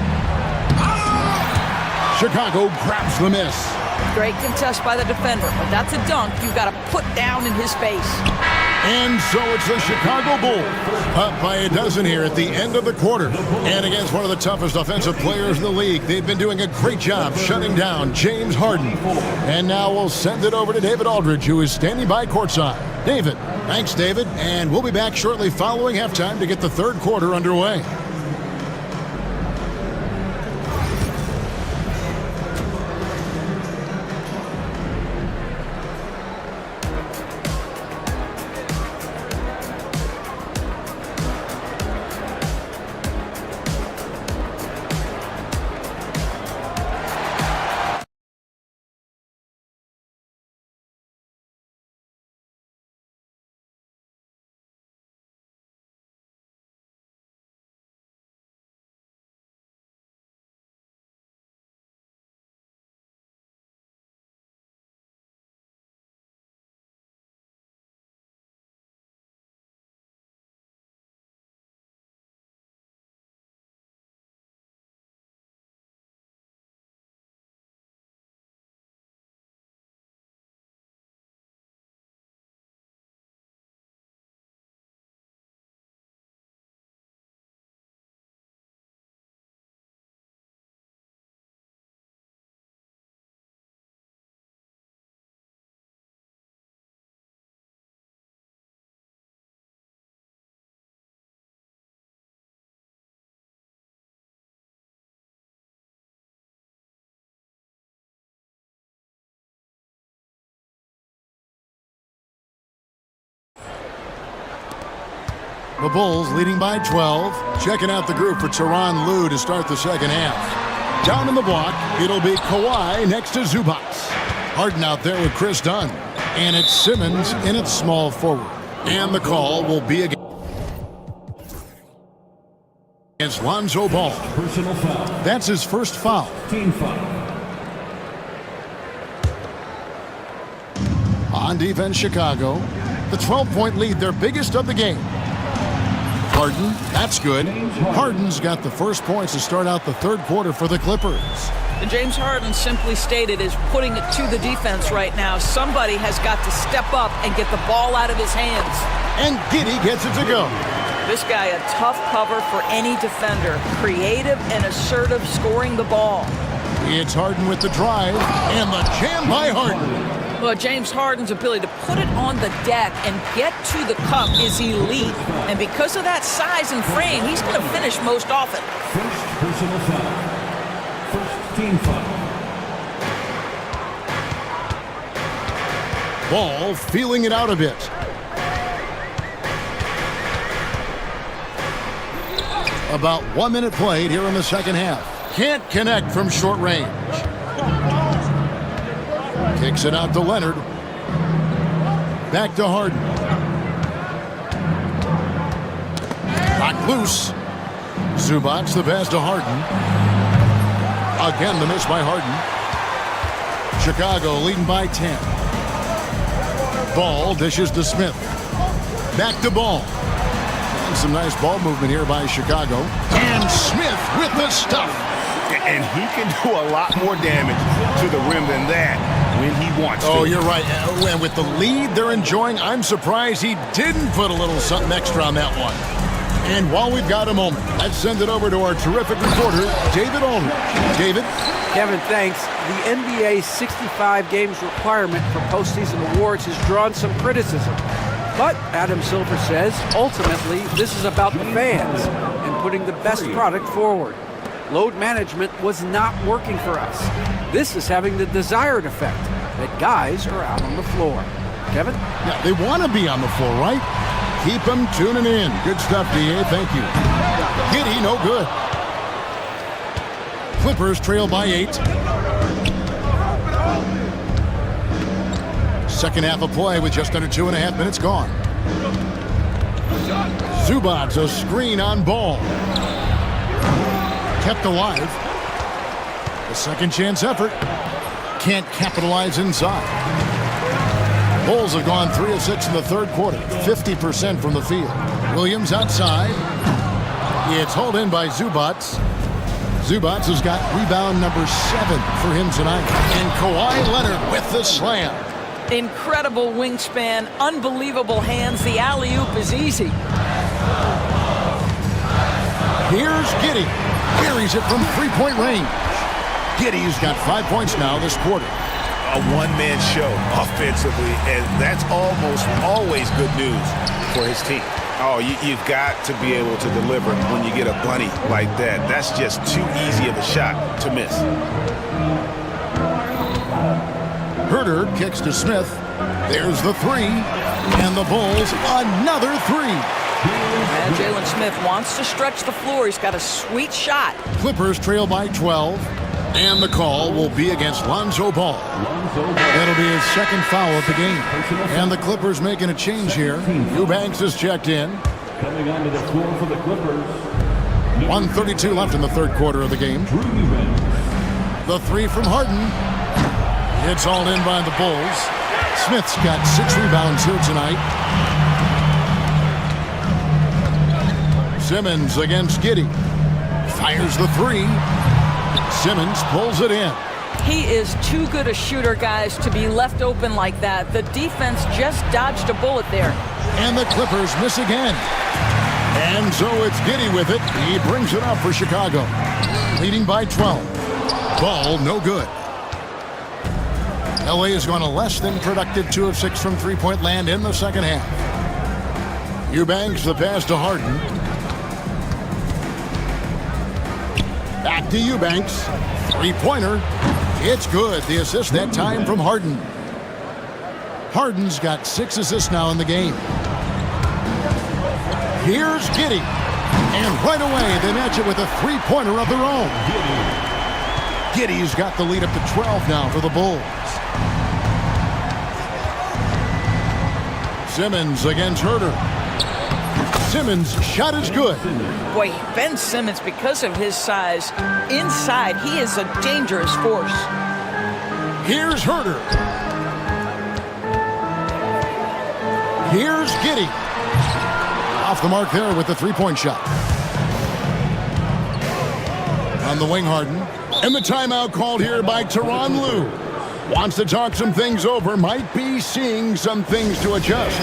Chicago grabs the miss. Great contest by the defender, but that's a dunk you've got to put down in his face. And so it's the Chicago Bulls up by a dozen here at the end of the quarter. And against one of the toughest offensive players in the league, they've been doing a great job shutting down James Harden. And now we'll send it over to David Aldridge, who is standing by courtside. David. Thanks, David. And we'll be back shortly following halftime to get the third quarter underway. The Bulls leading by 12. Checking out the group for Tyronn Lue to start the second half. Down in the block, it'll be Kawhi next to Zubac. Harden out there with Chris Dunn. And it's Simmons in its small forward. And the call will be against Lonzo Ball. Personal foul. That's his first foul. Team foul. On defense, Chicago. The 12-point lead, their biggest of the game. Harden, that's good. Harden's got the first points to start out the third quarter for the Clippers. And James Harden, simply stated, is putting it to the defense right now. Somebody has got to step up and get the ball out of his hands. And Giddey gets it to go. This guy, a tough cover for any defender. Creative and assertive, scoring the ball. It's Harden with the drive, and the jam by Harden. Well, James Harden's ability to put it on the deck and get to the cup is elite. And because of that size and frame, he's going to finish most often. First personal foul. First team foul. Ball feeling it out a bit. About 1 minute played here in the second half. Can't connect from short range. Kicks it out to Leonard. Back to Harden. Knocked loose. Zubac the pass to Harden. Again, the miss by Harden. Chicago leading by 10. Ball dishes to Smith. Back to Ball. And some nice ball movement here by Chicago. And Smith with the stuff. And he can do a lot more damage to the rim than that when he wants to. Oh, you're right. And with the lead they're enjoying, I'm surprised he didn't put a little something extra on that one. And while we've got a moment, let's send it over to our terrific reporter, David Ulrich. David? Kevin, thanks. The NBA's 65 games requirement for postseason awards has drawn some criticism. But Adam Silver says, ultimately, this is about the fans and putting the best product forward. Load management was not working for us. This is having the desired effect, that guys are out on the floor. Kevin? Yeah, they want to be on the floor, right? Keep them tuning in. Good stuff, D.A. Thank you. Giddy, no good. Clippers trail by 8. Second half of play with just under 2.5 minutes gone. Zubac's a screen on Ball. Kept alive. A second chance effort. Can't capitalize inside. Bulls have gone 3 of 6 in the third quarter. 50% from the field. Williams outside. It's hauled in by Zubac. Zubac has got rebound number 7 for him tonight. And Kawhi Leonard with the slam. Incredible wingspan, unbelievable hands. The alley-oop is easy. Here's Giddy. Carries it from three-point range. Giddy's got 5 points now this quarter. A one-man show offensively, and that's almost always good news for his team. Oh, you've got to be able to deliver when you get a bunny like that. That's just too easy of a shot to miss. Herter kicks to Smith. There's the 3. And the Bulls, another 3. And Jalen Smith wants to stretch the floor. He's got a sweet shot. Clippers trail by 12. And the call will be against Lonzo Ball. That'll be his second foul of the game. And the Clippers making a change here. Eubanks is checked in. Coming onto the floor for the Clippers. 1:32 left in the third quarter of the game. The 3 from Harden. It's all in by the Bulls. Smith's got 6 rebounds here tonight. Simmons against Giddy. Fires the 3. Simmons pulls it in. He is too good a shooter, guys, to be left open like that. The defense just dodged a bullet there. And the Clippers miss again. And so it's Giddy with it. He brings it up for Chicago. Leading by 12. Ball no good. LA has gone a less than productive 2 of 6 from three-point land in the second half. Eubanks the pass to Harden. Back to Eubanks. Three-pointer. It's good. The assist that time from Harden. Harden's got 6 assists now in the game. Here's Giddy. And right away they match it with a three-pointer of their own. Giddy's got the lead up to 12 now for the Bulls. Simmons against Herter. Simmons' shot is good. Boy, Ben Simmons, because of his size, inside, he is a dangerous force. Here's Herter. Here's Giddy. Off the mark there with the three-point shot. On the wing, Harden. And the timeout called here by Tyronn Lue. Wants to talk some things over. Might be seeing some things to adjust.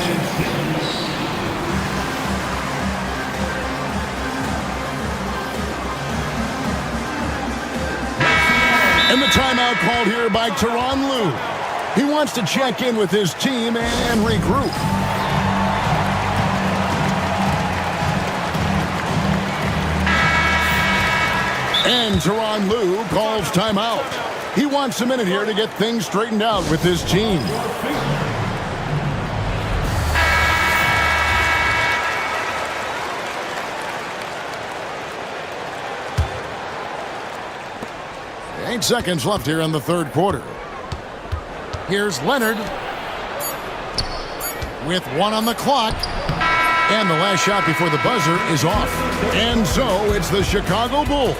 And the timeout called here by Tyronn Lue. He wants to check in with his team and regroup. And Tyronn Lue calls timeout. He wants a minute here to get things straightened out with his team. Eight seconds left here in the third quarter. Here's Leonard with 1 on the clock. And the last shot before the buzzer is off. And so it's the Chicago Bulls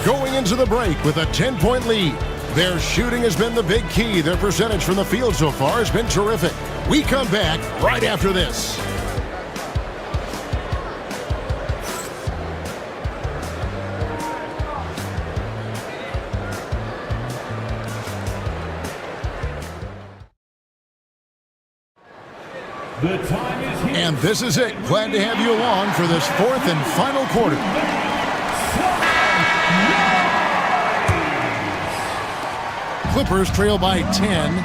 going into the break with a 10-point lead. Their shooting has been the big key. Their percentage from the field so far has been terrific. We come back right after this. The time is here. And this is it. Glad to have you along for this fourth and final quarter. Clippers trail by 10.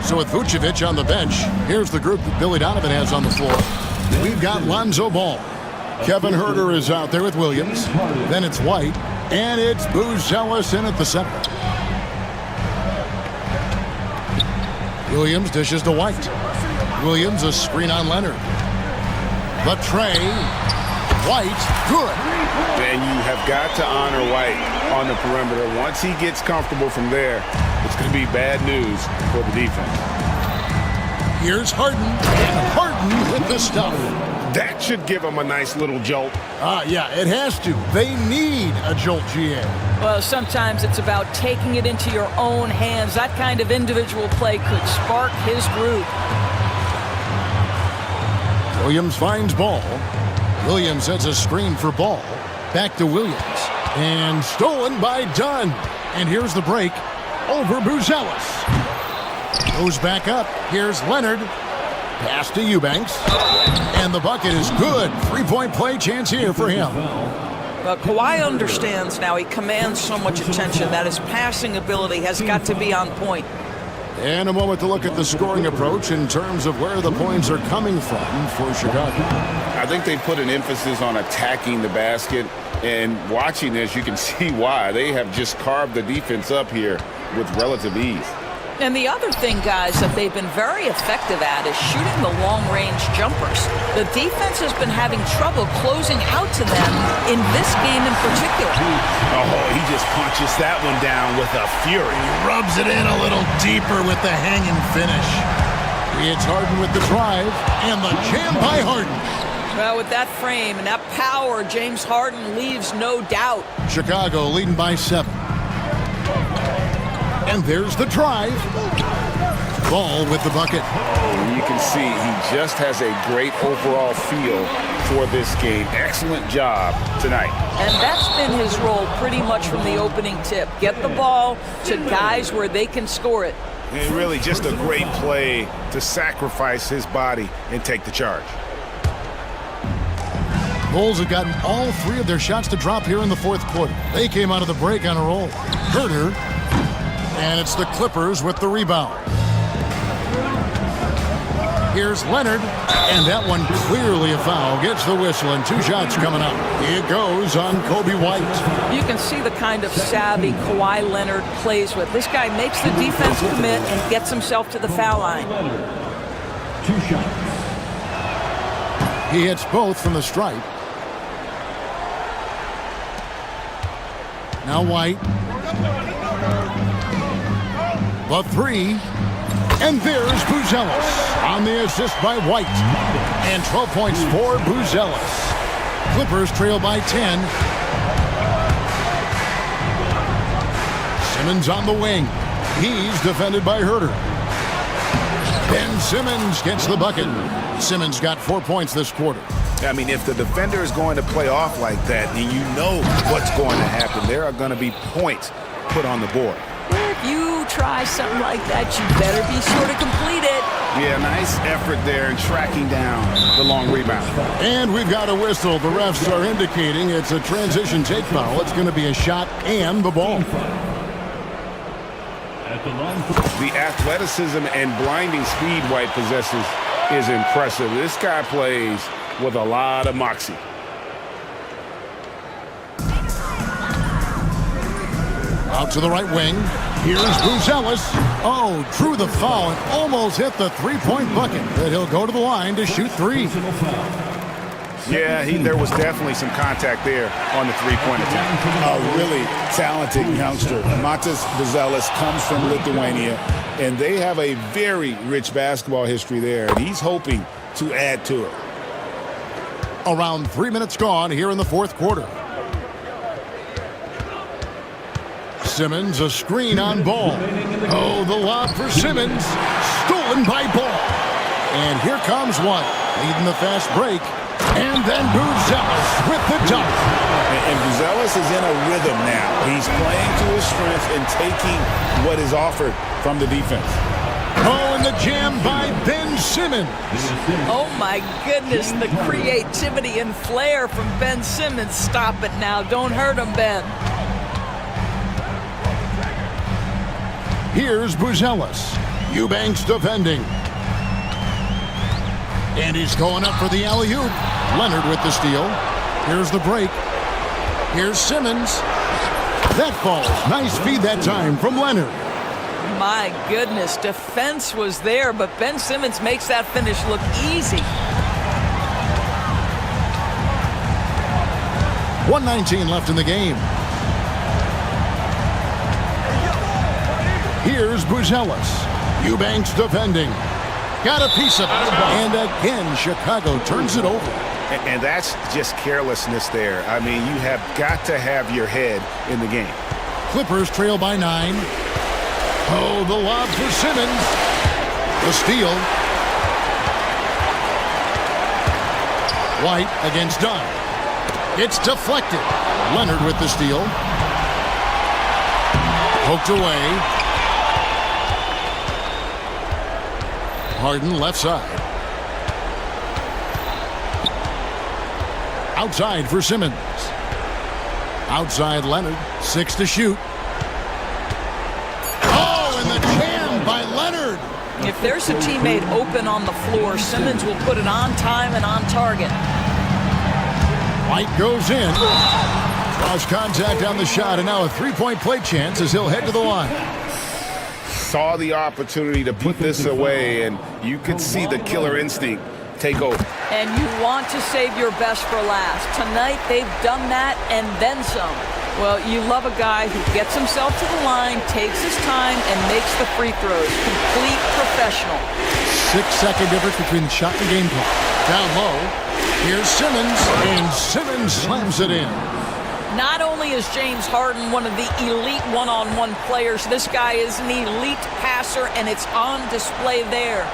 So with Vucevic on the bench, here's the group that Billy Donovan has on the floor. We've got Lonzo Ball. Kevin Huerter is out there with Williams. Then it's White. And it's Buzelis in at the center. Williams dishes to White. Williams a screen on Leonard. The tray. White, good. And you have got to honor White on the perimeter. Once he gets comfortable from there, it's going to be bad news for the defense. Here's Harden, and Harden with the stuff. That should give him a nice little jolt. Yeah, it has to. They need a jolt, GA. Well, sometimes it's about taking it into your own hands. That kind of individual play could spark his group. Williams finds Ball. Williams sets a screen for Ball. Back to Williams. And stolen by Dunn. And here's the break over Buzelis. Goes back up. Here's Leonard. Pass to Eubanks. And the bucket is good. Three-point play chance here for him. Kawhi understands now. He commands so much attention that his passing ability has got to be on point. And a moment to look at the scoring approach in terms of where the points are coming from for Chicago. I think they put an emphasis on attacking the basket, and watching this, you can see why. They have just carved the defense up here with relative ease. And the other thing, guys, that they've been very effective at is shooting the long-range jumpers. The defense has been having trouble closing out to them in this game in particular. Oh, he just punches that one down with a fury. Rubs it in a little deeper with the hanging finish. It's Harden with the drive, and the jam by Harden. Well, with that frame and that power, James Harden leaves no doubt. Chicago leading by 7. And there's the drive. Ball with the bucket. Oh, you can see he just has a great overall feel for this game. Excellent job tonight. And that's been his role pretty much from the opening tip. Get the ball to guys where they can score it. And really just a great play to sacrifice his body and take the charge. Bulls have gotten all 3 of their shots to drop here in the fourth quarter. They came out of the break on a roll. Huerter. And it's the Clippers with the rebound. Here's Leonard. And that one clearly a foul. Gets the whistle and 2 shots coming up. It goes on Kobe White. You can see the kind of savvy Kawhi Leonard plays with. This guy makes the defense commit and gets himself to the foul line. 2 shots. He hits both from the stripe. Now White. The 3. And there's Buzelis on the assist by White. And 12 points for Buzelis. Clippers trail by 10. Simmons on the wing. He's defended by Huerter. Ben Simmons gets the bucket. Simmons got 4 points this quarter. I mean, if the defender is going to play off like that, then you know what's going to happen. There are going to be points put on the board. If you try something like that, you better be sure to complete it. Yeah, nice effort there in tracking down the long rebound. And we've got a whistle. The refs are indicating it's a transition take foul. It's going to be a shot and the ball. The athleticism and blinding speed White possesses is impressive. This guy plays with a lot of moxie. Out to the right wing. Here's Buzelis. Oh, drew the foul and almost hit the three-point bucket. But he'll go to the line to shoot 3. Yeah, there was definitely some contact there on the three-point attempt. A really talented youngster. Matas Buzelis comes from Lithuania, and they have a very rich basketball history there, and he's hoping to add to it. Around 3 minutes gone here in the fourth quarter. Simmons, a screen on Ball. Oh, the lob for Simmons. Stolen by Ball. And here comes one, leading the fast break. And then Buzelis with the dunk. And Buzelis is in a rhythm now. He's playing to his strengths and taking what is offered from the defense. Oh, and the jam by Ben Simmons. Oh, my goodness, the creativity and flair from Ben Simmons. Stop it now. Don't hurt him, Ben. Here's Buzelis. Eubanks defending. And he's going up for the alley-oop. Leonard with the steal. Here's the break. Here's Simmons. That falls. Nice feed that time from Leonard. My goodness, defense was there, but Ben Simmons makes that finish look easy. 1:19 left in the game. Here's Buzelis. Eubanks defending. Got a piece of it. And again, Chicago turns it over. And that's just carelessness there. I mean, you have got to have your head in the game. Clippers trail by 9. Oh, the lob for Simmons. The steal. White against Dunn. It's deflected. Leonard with the steal. Poked away. Harden left side. Outside for Simmons. Outside Leonard. 6 to shoot. Oh, and the jam by Leonard. If there's a teammate open on the floor, Simmons will put it on time and on target. White goes in. Draws contact on the shot, and now a three-point play chance as he'll head to the line. Saw the opportunity to put this away, and you could see the killer instinct take over. And you want to save your best for last. Tonight, they've done that and then some. Well, you love a guy who gets himself to the line, takes his time, and makes the free throws. Complete professional. 6-second difference between the shot and game clock. Down low, here's Simmons, and Simmons slams it in. Not only is James Harden one of the elite one-on-one players, this guy is an elite passer, and it's on display there.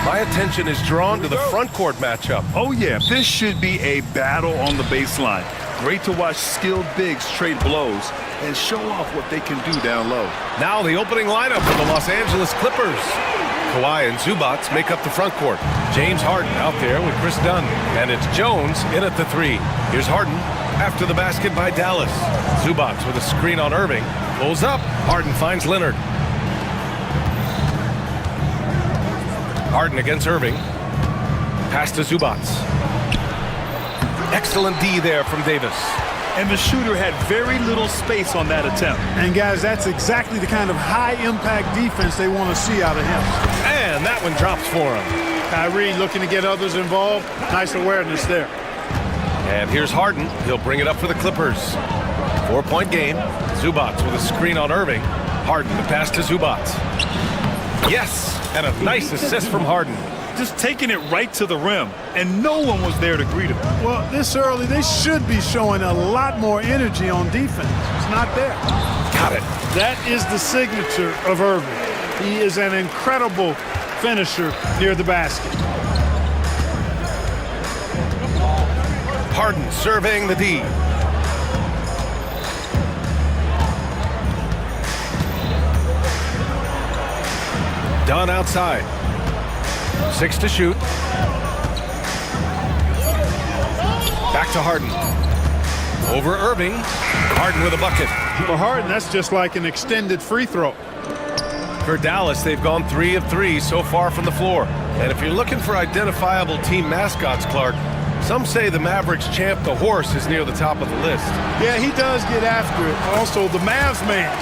My attention is drawn to the front court matchup. Oh, yeah, this should be a battle on the baseline. Great to watch skilled bigs trade blows and show off what they can do down low. Now the opening lineup for the Los Angeles Clippers. Kawhi and Zubats make up the front court. James Harden out there with Chris Dunn. And it's Jones in at the 3. Here's Harden after the basket by Dallas. Zubats with a screen on Irving. Pulls up. Harden finds Leonard. Harden against Irving. Pass to Zubats. Excellent D there from Davis. And the shooter had very little space on that attempt. And guys, that's exactly the kind of high-impact defense they want to see out of him. And that one drops for him. Kyrie looking to get others involved. Nice awareness there. And here's Harden. He'll bring it up for the Clippers. 4-point game. Zubats with a screen on Irving. Harden, the pass to Zubats. Yes, and a nice assist from Harden. Just taking it right to the rim, and no one was there to greet him. Well, this early, they should be showing a lot more energy on defense. It's not there. Got it. That is the signature of Irving. He is an incredible finisher near the basket. Harden surveying the D. Dunn outside. 6 to shoot. Back to Harden. Over Irving. Harden with a bucket. For Harden, that's just like an extended free throw. For Dallas, they've gone 3 of 3 so far from the floor. And if you're looking for identifiable team mascots, Clark, some say the Mavericks champ, the horse, is near the top of the list. Yeah, he does get after it. Also, the Mavs man.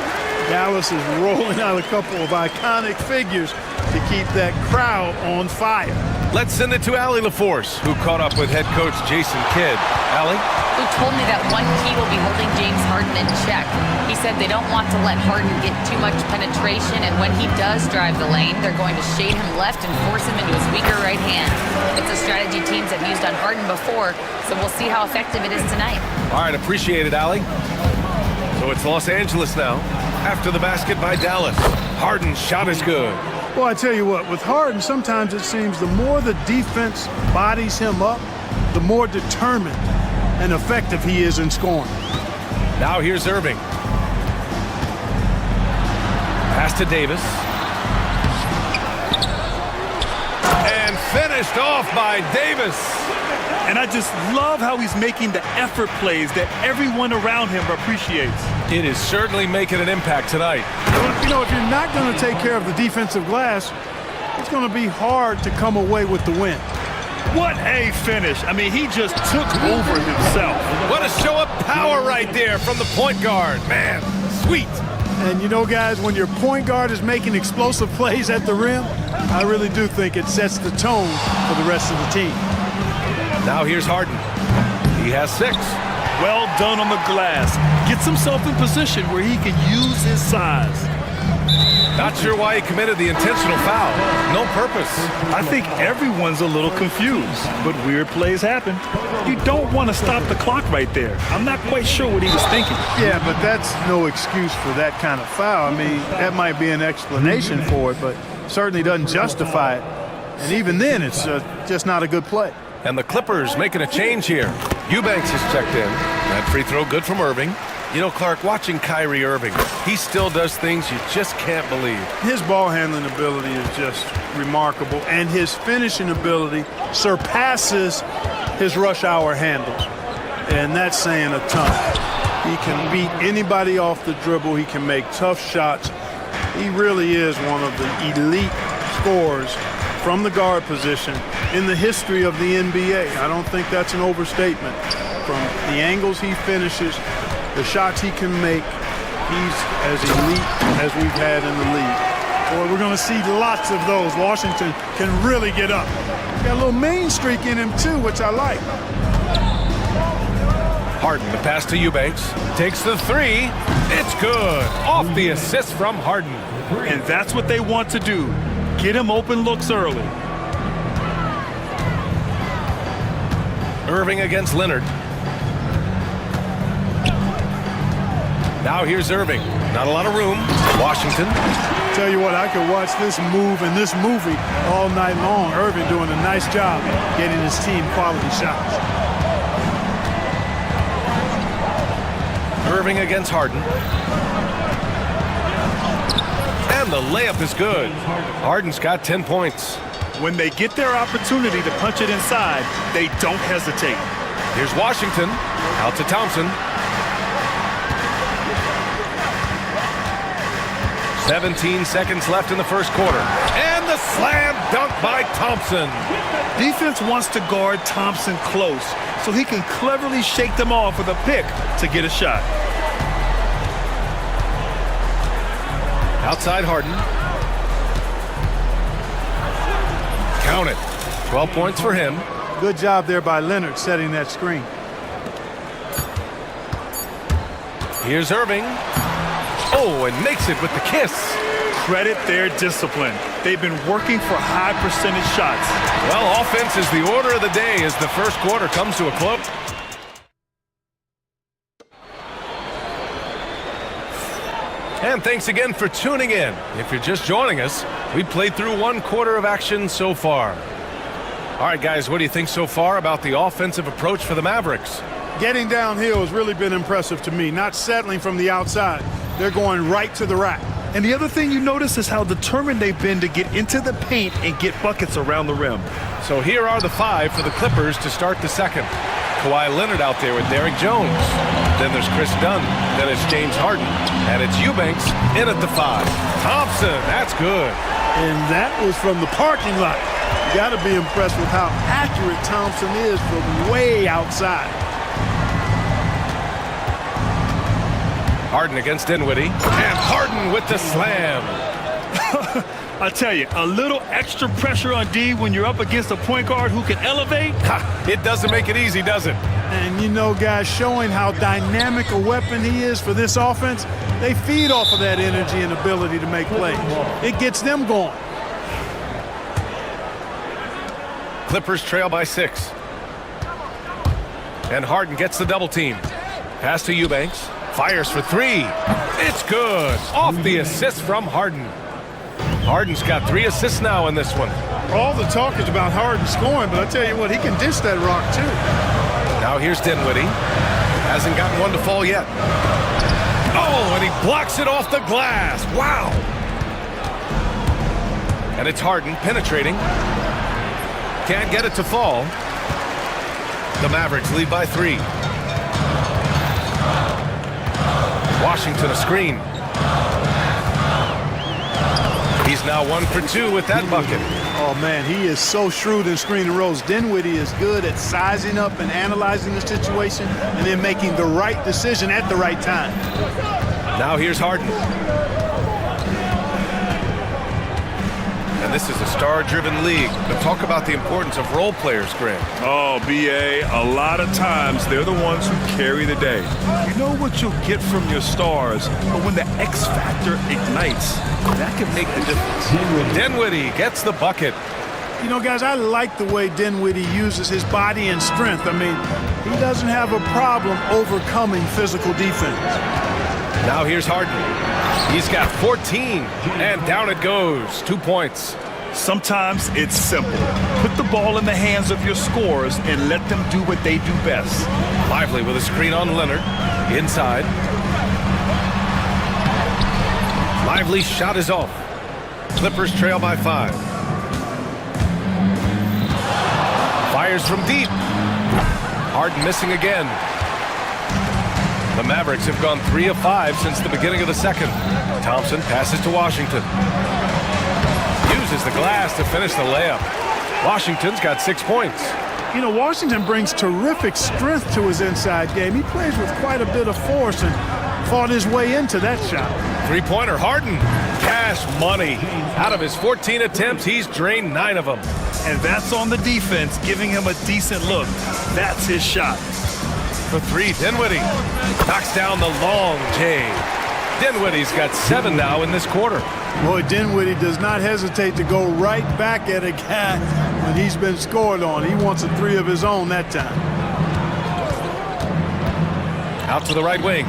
Dallas is rolling out a couple of iconic figures to keep that crowd on fire. Let's send it to Allie LaForce, who caught up with head coach Jason Kidd. Allie? Who told me that one key will be holding James Harden in check. He said they don't want to let Harden get too much penetration, and when he does drive the lane, they're going to shade him left and force him into his weaker right hand. It's a strategy teams have used on Harden before, so we'll see how effective it is tonight. All right, appreciate it, Allie. So it's Los Angeles now, after the basket by Dallas. Harden's shot is good. Well, I tell you what, with Harden, sometimes it seems the more the defense bodies him up, the more determined and effective he is in scoring. Now here's Irving. Pass to Davis. And finished off by Davis. And I just love how he's making the effort plays that everyone around him appreciates. It is certainly making an impact tonight. You know, if you're not going to take care of the defensive glass, it's going to be hard to come away with the win. What a finish. I mean, he just took over himself. What a show of power right there from the point guard. Man, sweet. And you know, guys, when your point guard is making explosive plays at the rim, I really do think it sets the tone for the rest of the team. Now here's Harden. He has 6. Well done on the glass. Gets himself in position where he can use his size. Not sure why he committed the intentional foul. No purpose. I think everyone's a little confused, but weird plays happen. You don't want to stop the clock right there. I'm not quite sure what he was thinking. Yeah, but that's no excuse for that kind of foul. I mean, that might be an explanation for it, but certainly doesn't justify it. And even then, it's just not a good play. And the Clippers making a change here. Eubanks has checked in. That free throw good from Irving. You know, Clark, watching Kyrie Irving, he still does things you just can't believe. His ball handling ability is just remarkable, and his finishing ability surpasses his rush hour handles. And that's saying a ton. He can beat anybody off the dribble. He can make tough shots. He really is one of the elite scorers from the guard position in the history of the NBA. I don't think that's an overstatement. From the angles he finishes, the shots he can make, he's as elite as we've had in the league. Boy, we're going to see lots of those. Washington can really get up. Got a little mean streak in him, too, which I like. Harden, the pass to Eubanks. Takes the 3. It's good. Off the assist from Harden. And that's what they want to do. Get him open looks early. Irving against Leonard. Now here's Irving. Not a lot of room. Washington. Tell you what, I could watch this move and this movie all night long. Irving doing a nice job getting his team quality shots. Irving against Harden. And the layup is good. Harden's got 10 points. When they get their opportunity to punch it inside, they don't hesitate. Here's Washington. Out to Thompson. 17 seconds left in the first quarter. And the slam dunk by Thompson. Defense wants to guard Thompson close so he can cleverly shake them off with a pick to get a shot. Outside Harden. Count it. 12 points for him. Good job there by Leonard setting that screen. Here's Irving. Oh, and makes it with the kiss. Credit their discipline. They've been working for high percentage shots. Well, offense is the order of the day as the first quarter comes to a close. And thanks again for tuning in. If you're just joining us, we played through one quarter of action so far. All right, guys, what do you think so far about the offensive approach for the Mavericks? Getting downhill has really been impressive to me, not settling from the outside. They're going right to the rack. And the other thing you notice is how determined they've been to get into the paint and get buckets around the rim. So here are the 5 for the Clippers to start the second. Kawhi Leonard out there with Derrick Jones. Then there's Chris Dunn. Then it's James Harden. And it's Eubanks in at the 5. Thompson, that's good. And that was from the parking lot. You got to be impressed with how accurate Thompson is from way outside. Harden against Dinwiddie. And Harden with the slam. I tell you, a little extra pressure on D when you're up against a point guard who can elevate. It doesn't make it easy, does it? And you know, guys, showing how dynamic a weapon he is for this offense, they feed off of that energy and ability to make plays. It gets them going. Clippers trail by 6. And Harden gets the double team. Pass to Eubanks. Fires for 3. It's good. Off the assist from Harden. Harden's got 3 assists now in this one. All the talk is about Harden scoring, but I tell you what, he can dish that rock too. Now here's Dinwiddie. Hasn't gotten one to fall yet. Oh, and he blocks it off the glass. Wow. And it's Harden penetrating. Can't get it to fall. The Mavericks lead by 3. Washington a screen. He's now 1 for 2 with that bucket. Oh, man, he is so shrewd in screen and rolls. Dinwiddie is good at sizing up and analyzing the situation and then making the right decision at the right time. Now here's Harden. And this is a star-driven league. But talk about the importance of role players, Grant. Oh, B.A., a lot of times they're the ones who carry the day. You know what you'll get from your stars, but when the X factor ignites, that can make the difference. Dinwiddie gets the bucket. You know, guys, I like the way Dinwiddie uses his body and strength. I mean, he doesn't have a problem overcoming physical defense. Now here's Harden. He's got 14, and down it goes. 2 points. Sometimes it's simple. Put the ball in the hands of your scorers and let them do what they do best. Lively with a screen on Leonard. Inside. Lively's shot is off. Clippers trail by 5. Fires from deep. Harden missing again. The Mavericks have gone 3 of 5 since the beginning of the second. Thompson passes to Washington. Uses the glass to finish the layup. Washington's got 6 points. You know, Washington brings terrific strength to his inside game. He plays with quite a bit of force and fought his way into that shot. 3-pointer Harden. Cash money. Out of his 14 attempts, he's drained 9 of them. And that's on the defense, giving him a decent look. That's his shot. For 3, Dinwiddie knocks down the long J. Dinwiddie's got 7 now in this quarter. Boy, Dinwiddie does not hesitate to go right back at a guy when he's been scored on. He wants a 3 of his own that time. Out to the right wing.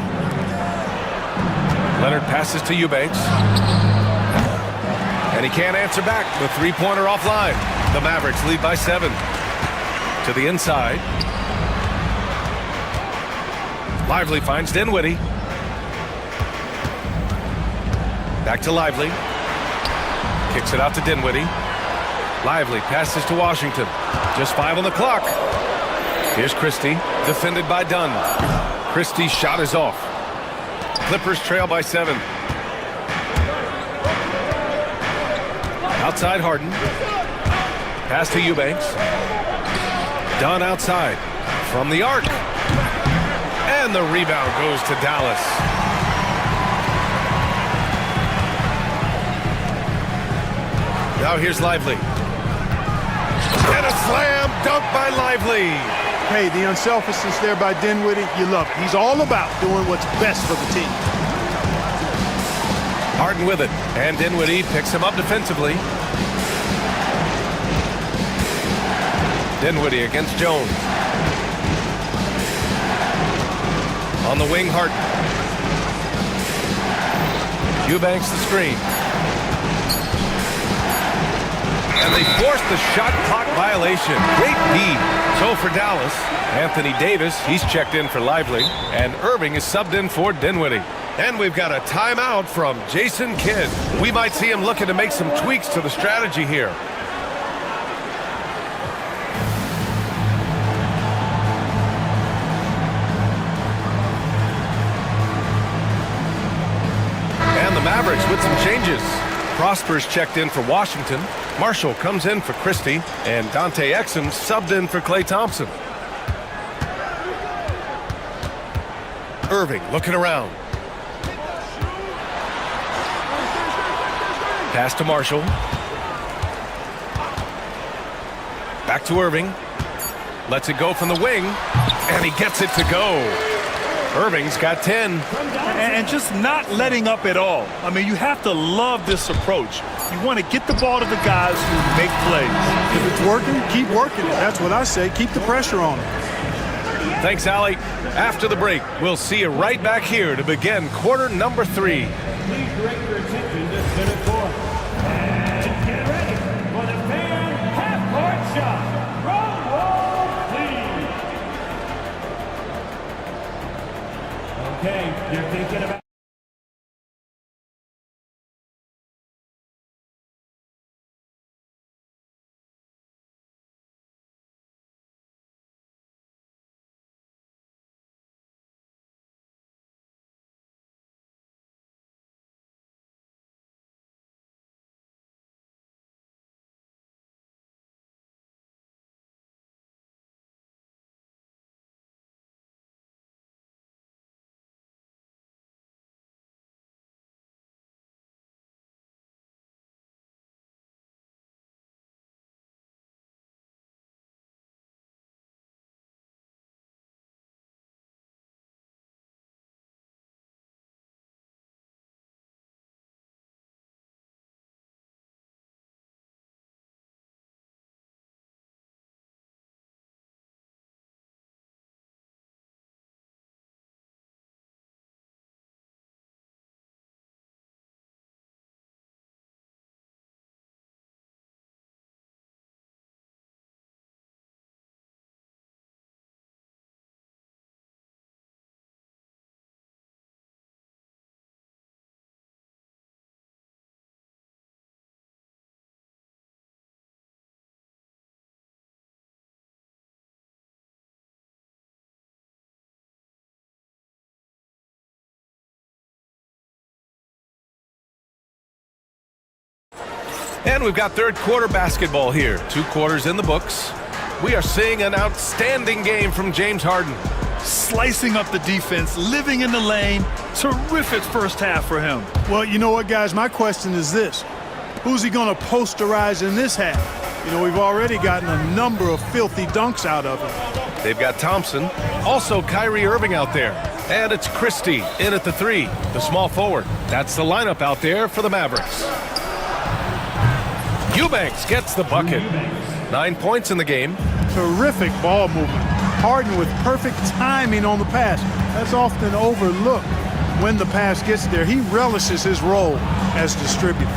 Leonard passes to Eubanks. And he can't answer back. The three-pointer offline. The Mavericks lead by 7. To the inside. Lively finds Dinwiddie. Back to Lively. Kicks it out to Dinwiddie. Lively passes to Washington. Just 5 on the clock. Here's Christie, defended by Dunn. Christie's shot is off. Clippers trail by 7. Outside Harden. Pass to Eubanks. Dunn outside. From the arc. And the rebound goes to Dallas. Now here's Lively. And a slam dunk by Lively. Hey, the unselfishness there by Dinwiddie, you love it. He's all about doing what's best for the team. Harden with it. And Dinwiddie picks him up defensively. Dinwiddie against Jones. On the wing, Harden. Eubanks the screen. And they force the shot clock violation. Great D. So for Dallas, Anthony Davis, he's checked in for Lively. And Irving is subbed in for Dinwiddie. And we've got a timeout from Jason Kidd. We might see him looking to make some tweaks to the strategy here. And the Mavericks with some changes. Prosper's checked in for Washington. Marshall comes in for Christie. And Dante Exum subbed in for Klay Thompson. Irving looking around. Pass to Marshall. Back to Irving. Lets it go from the wing. And he gets it to go. Irving's got 10. And just not letting up at all. I mean, you have to love this approach. You want to get the ball to the guys who make plays. If it's working, keep working it. That's what I say. Keep the pressure on them. Thanks, Allie. After the break, we'll see you right back here to begin quarter number 3. Please direct your attention to center court. And get ready for the fan half-court shot. Drum roll, please. Okay, you're thinking about... And we've got third quarter basketball here. 2 quarters in the books. We are seeing an outstanding game from James Harden. Slicing up the defense, living in the lane. Terrific first half for him. Well, you know what, guys? My question is this. Who's he going to posterize in this half? You know, we've already gotten a number of filthy dunks out of him. They've got Thompson. Also Kyrie Irving out there. And it's Christie in at the 3, the small forward. That's the lineup out there for the Mavericks. Eubanks gets the bucket. 9 points in the game. Terrific ball movement. Harden with perfect timing on the pass. That's often overlooked. when the pass gets there, he relishes his role as distributor.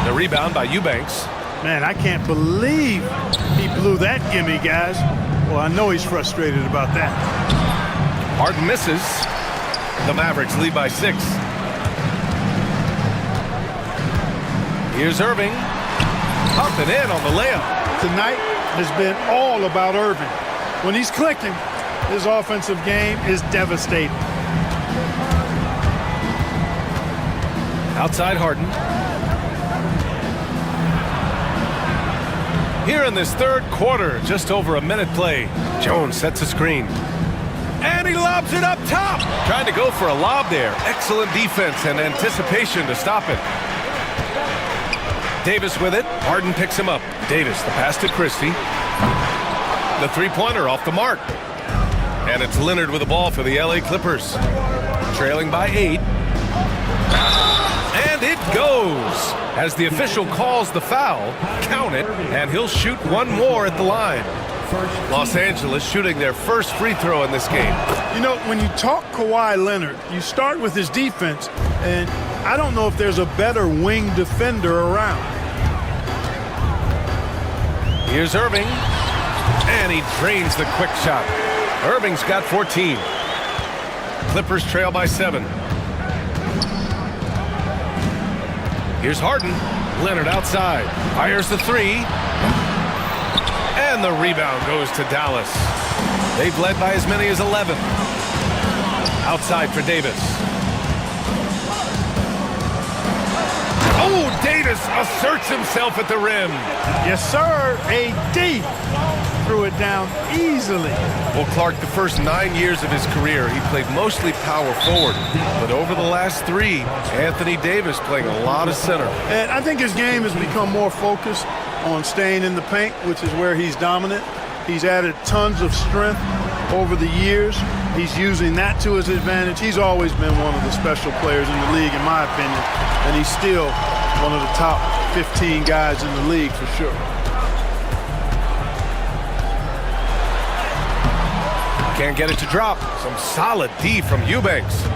The rebound by Eubanks. Man, I can't believe he blew that gimme, guys. Well, I know he's frustrated about that. Harden misses. The Mavericks lead by 6. Here's Irving. Pumping in on the layup. Tonight has been all about Irving. When he's clicking, his offensive game is devastating. Outside Harden. Here in this third quarter, just over a minute play. Jones sets a screen. And he lobs it up top. Trying to go for a lob there. Excellent defense and anticipation to stop it. Davis with it. Harden picks him up. Davis, the pass to Christie. The three-pointer off the mark. And it's Leonard with the ball for the LA Clippers. Trailing by 8. And it goes. As the official calls the foul, count it, and he'll shoot one more at the line. Los Angeles shooting their first free throw in this game. You know, when you talk Kawhi Leonard, you start with his defense, and I don't know if there's a better wing defender around. Here's Irving, and he drains the quick shot. Irving's got 14. Clippers trail by 7. Here's Harden. Leonard outside. Fires the 3. And the rebound goes to Dallas. They've led by as many as 11. Outside for Davis. Oh, Davis asserts himself at the rim. Yes, sir. AD threw it down easily. Well, Clark, the first 9 years of his career, he played mostly power forward. But over the last 3, Anthony Davis playing a lot of center. And I think his game has become more focused on staying in the paint, which is where he's dominant. He's added tons of strength over the years. He's using that to his advantage. He's always been one of the special players in the league, in my opinion. And he's still one of the top 15 guys in the league for sure. Can't get it to drop. Some solid D from Eubanks.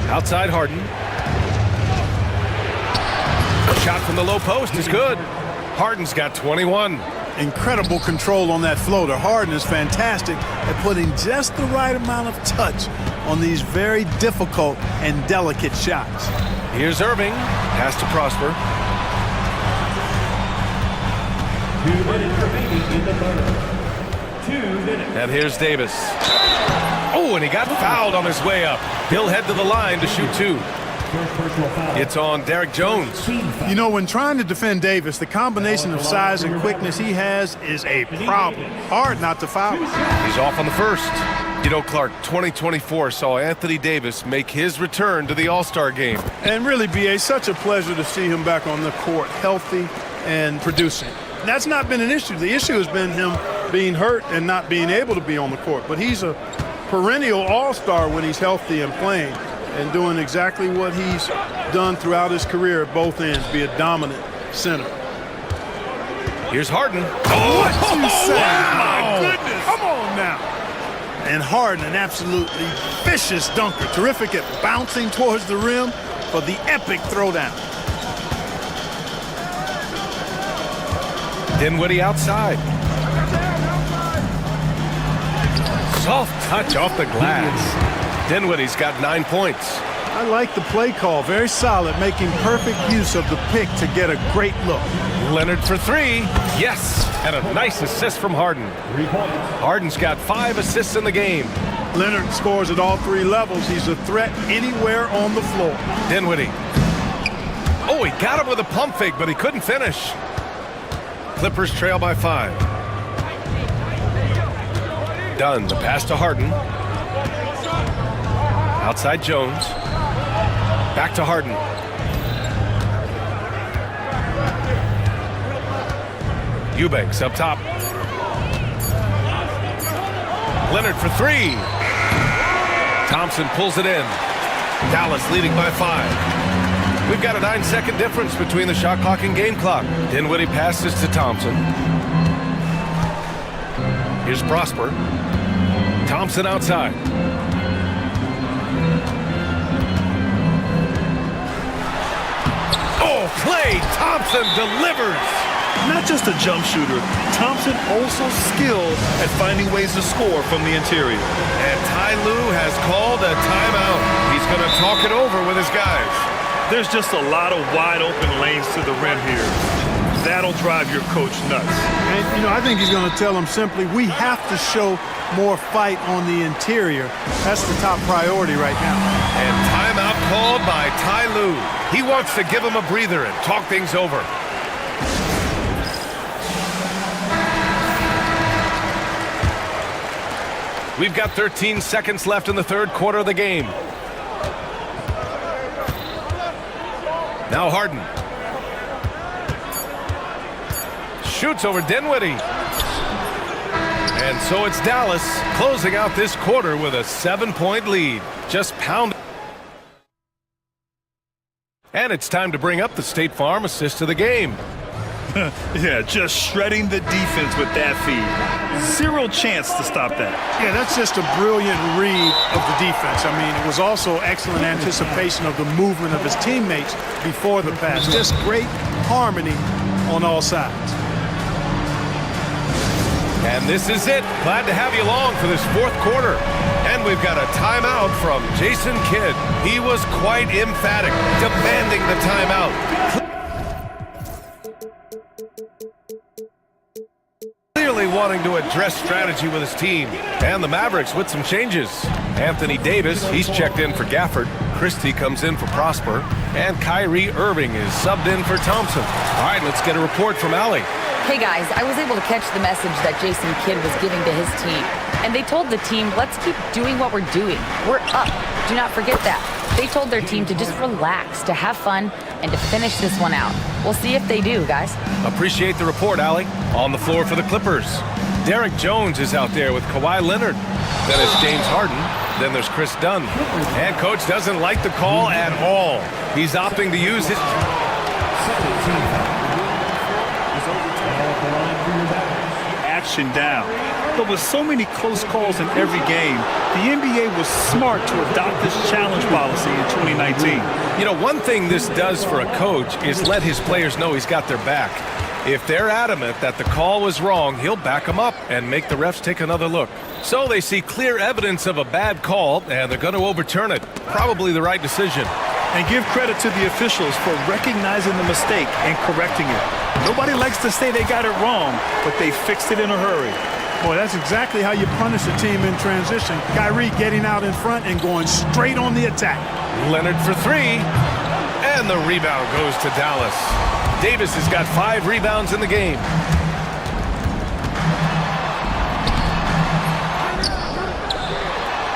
Outside Harden. A shot from the low post is good. Harden's got 21. Incredible control on that floater. Harden is fantastic at putting just the right amount of touch on these very difficult and delicate shots. Here's Irving. Pass to Prosper. 2 minutes remaining in the third. 2 minutes. And here's Davis. Oh, and he got fouled on his way up. He'll head to the line to shoot 2. It's on Derek Jones. You know, when trying to defend Davis, the combination of size and quickness he has is a problem. Hard not to foul him. He's off on the first. You know, Clark, 2024 saw Anthony Davis make his return to the All-Star game. And really, B.A., such a pleasure to see him back on the court, healthy and producing. That's not been an issue. The issue has been him being hurt and not being able to be on the court. But he's a perennial all-star when he's healthy and playing and doing exactly what he's done throughout his career at both ends, be a dominant center. Here's Harden. What you say? Wow. My goodness. Come on now. And Harden, an absolutely vicious dunker. Terrific at bouncing towards the rim for the epic throwdown. Dinwiddie outside. Soft touch off the glass. Dinwiddie's got 9 points. I like the play call. Very solid, making perfect use of the pick to get a great look. Leonard for 3. Yes. And a nice assist from Harden. Harden's got 5 assists in the game. Leonard scores at all 3 levels. He's a threat anywhere on the floor. Dinwiddie. Oh, he got him with a pump fake, but he couldn't finish. Clippers trail by 5. Dunn, the pass to Harden. Outside Jones. Back to Harden. Eubanks up top. Leonard for 3. Thompson pulls it in. Dallas leading by 5. We've got a 9-second difference between the shot clock and game clock. Dinwiddie passes to Thompson. Here's Prosper. Thompson outside. Oh, Klay Thompson delivers. Not just a jump shooter, Thompson also skilled at finding ways to score from the interior. And Ty Lue has called a timeout. He's going to talk it over with his guys. There's just a lot of wide open lanes to the rim here. That'll drive your coach nuts. And, I think he's going to tell them simply, we have to show more fight on the interior. That's the top priority right now. And timeout called by Ty Lue. He wants to give him a breather and talk things over. We've got 13 seconds left in the third quarter of the game. Now Harden. Shoots over Dinwiddie. And so it's Dallas closing out this quarter with a 7-point lead. Just pound. And it's time to bring up the State Farm assist of the game. Yeah, just shredding the defense with that feed. Zero chance to stop that. Yeah, that's just a brilliant read of the defense. I mean, it was also excellent anticipation of the movement of his teammates before the pass. Just great harmony on all sides. And this is it. Glad to have you along for this fourth quarter. And we've got a timeout from Jason Kidd. He was quite emphatic, demanding the timeout. Clearly wanting to address strategy with his team. And the Mavericks with some changes. Anthony Davis, he's checked in for Gafford. Christie comes in for Prosper. And Kyrie Irving is subbed in for Thompson. All right, let's get a report from Allie. Hey guys, I was able to catch the message that Jason Kidd was giving to his team. And they told the team, let's keep doing what we're doing. We're up. Do not forget that. They told their team to just relax, to have fun, and to finish this one out. We'll see if they do, guys. Appreciate the report, Allie. On the floor for the Clippers. Derek Jones is out there with Kawhi Leonard. Then it's James Harden. Then there's Chris Dunn. And Coach doesn't like the call at all. He's opting to use his... Action down. But with so many close calls in every game, the NBA was smart to adopt this challenge policy in 2019. One thing this does for a coach is let his players know he's got their back. If they're adamant that the call was wrong, he'll back them up and make the refs take another look. So they see clear evidence of a bad call, and they're going to overturn it. Probably the right decision. And give credit to the officials for recognizing the mistake and correcting it. Nobody likes to say they got it wrong, but they fixed it in a hurry. Boy, that's exactly how you punish a team in transition. Kyrie getting out in front and going straight on the attack. Leonard for three. And the rebound goes to Dallas. Davis has got 5 rebounds in the game.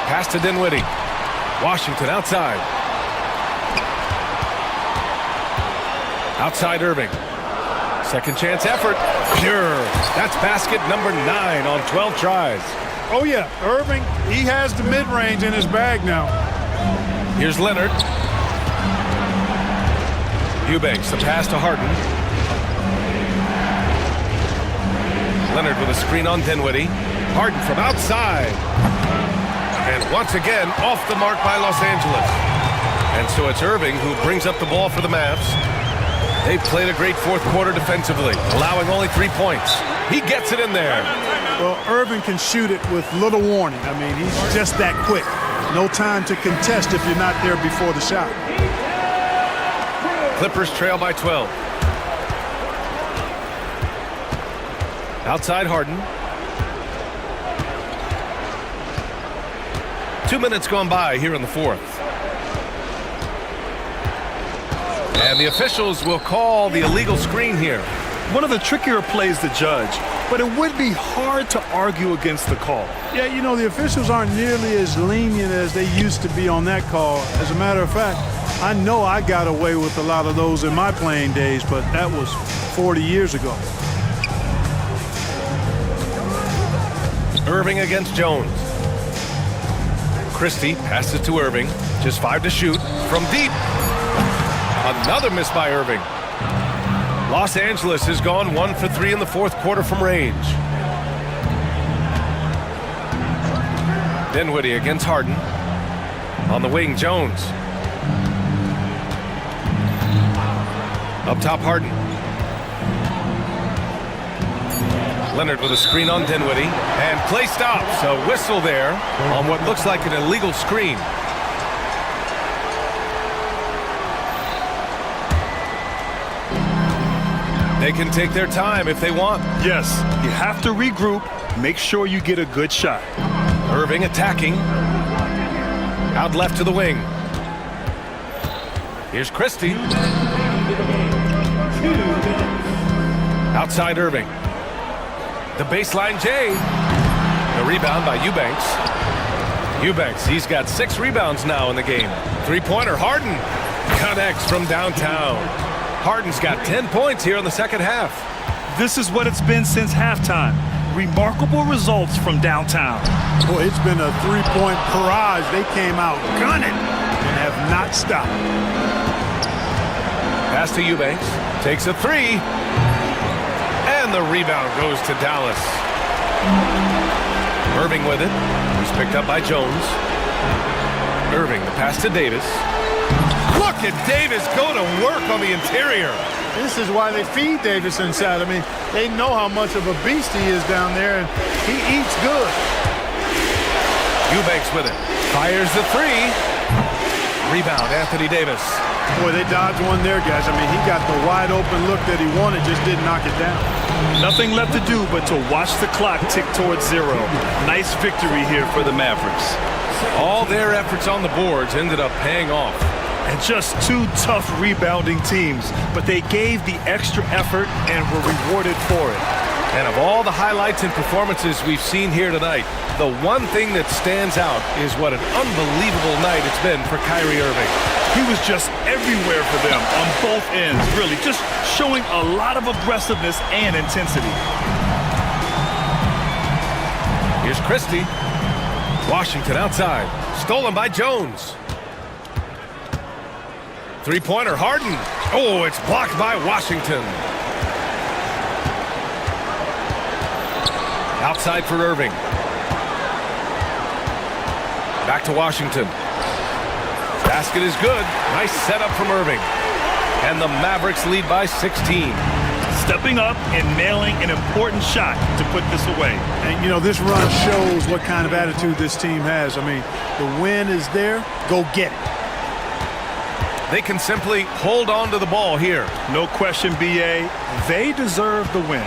Pass to Dinwiddie. Washington outside. Outside Irving. Second chance effort. Pure. That's basket number 9 on 12 tries. Oh, yeah. Irving, he has the mid-range in his bag now. Here's Leonard. Eubanks, the pass to Harden. Leonard with a screen on Dinwiddie. Harden from outside. And once again, off the mark by Los Angeles. And so it's Irving who brings up the ball for the Mavs. They've played a great fourth quarter defensively, allowing only 3 points. He gets it in there. Well, Irving can shoot it with little warning. I mean, he's just that quick. No time to contest if you're not there before the shot. Clippers trail by 12. Outside Harden. 2 minutes gone by here in the fourth. And the officials will call the illegal screen here. One of the trickier plays to judge, but it would be hard to argue against the call. Yeah, the officials aren't nearly as lenient as they used to be on that call. As a matter of fact, I know I got away with a lot of those in my playing days, but that was 40 years ago. Irving against Jones. Christie passes to Irving. Just 5 to shoot from deep. Another miss by Irving. Los Angeles has gone 1 for 3 in the fourth quarter from range. Dinwiddie against Harden. On the wing, Jones. Up top, Harden. Leonard with a screen on Dinwiddie. And play stops. A whistle there on what looks like an illegal screen. They can take their time if they want. Yes, you have to regroup. Make sure you get a good shot. Irving attacking. Out left to the wing. Here's Christie. Outside Irving. The baseline J. The rebound by Eubanks. Eubanks, he's got 6 rebounds now in the game. Three-pointer, Harden connects from downtown. Harden's got 10 points here in the second half. This is what it's been since halftime. Remarkable results from downtown. Boy, it's been a three-point barrage. They came out gunning and have not stopped. Pass to Eubanks. Takes a three. And the rebound goes to Dallas. Irving with it. He's picked up by Jones. Irving, the pass to Davis. Look at Davis go to work on the interior. This is why they feed Davis inside. I mean, they know how much of a beast he is down there, and he eats good. Eubanks with it. Fires the three. Rebound, Anthony Davis. Boy, they dodged one there, guys. I mean, he got the wide open look that he wanted, just didn't knock it down. Nothing left to do but to watch the clock tick towards 0. Nice victory here for the Mavericks. All their efforts on the boards ended up paying off. And just 2 tough rebounding teams, but they gave the extra effort and were rewarded for it. And of all the highlights and performances we've seen here tonight, the one thing that stands out is what an unbelievable night it's been for Kyrie Irving. He was just everywhere for them on both ends, really, just showing a lot of aggressiveness and intensity. Here's Christie. Washington outside. Stolen by Jones. Three-pointer, Harden. Oh, it's blocked by Washington. Outside for Irving. Back to Washington. Basket is good. Nice setup from Irving. And the Mavericks lead by 16. Stepping up and nailing an important shot to put this away. And, you know, this run shows what kind of attitude this team has. I mean, the win is there. Go get it. They can simply hold on to the ball here. No question, B.A. They deserve the win.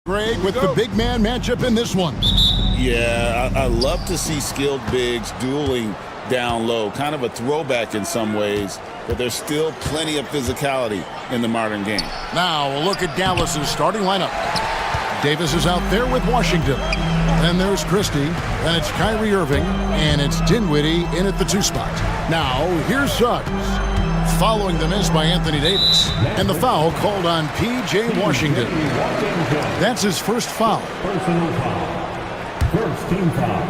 Greg with the big man matchup in this one. Yeah, I love to see skilled bigs dueling down low. Kind of a throwback in some ways, but there's still plenty of physicality in the modern game. Now a look at Dallas's starting lineup. Davis is out there with Washington. Then there's Christie, then it's Kyrie Irving, and it's Dinwiddie in at the 2 spot. Now here's Suggs, following the miss by Anthony Davis, and the foul called on P.J. Washington. That's his first foul. Personal foul. First team foul.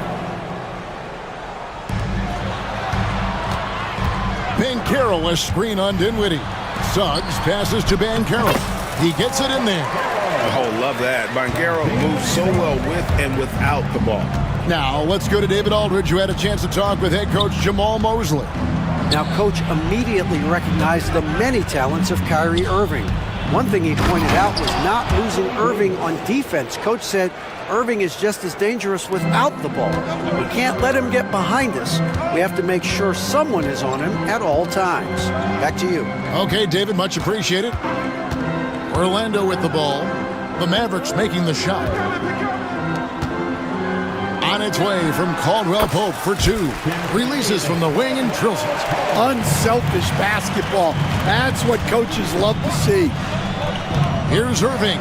Banchero, a screen on Dinwiddie. Suggs passes to Banchero. He gets it in there. Oh, love that. Banchero moves so well with and without the ball. Now let's go to David Aldridge, who had a chance to talk with head coach Jamal Mosley. Now, Coach immediately recognized the many talents of Kyrie Irving. One thing he pointed out was not losing Irving on defense. Coach said Irving is just as dangerous without the ball. We can't let him get behind us. We have to make sure someone is on him at all times. Back to you. Okay, David, much appreciated. Orlando with the ball. The Mavericks making the shot. On its way from Caldwell Pope for 2. Releases from the wing and drills it. Unselfish basketball. That's what coaches love to see. Here's Irving.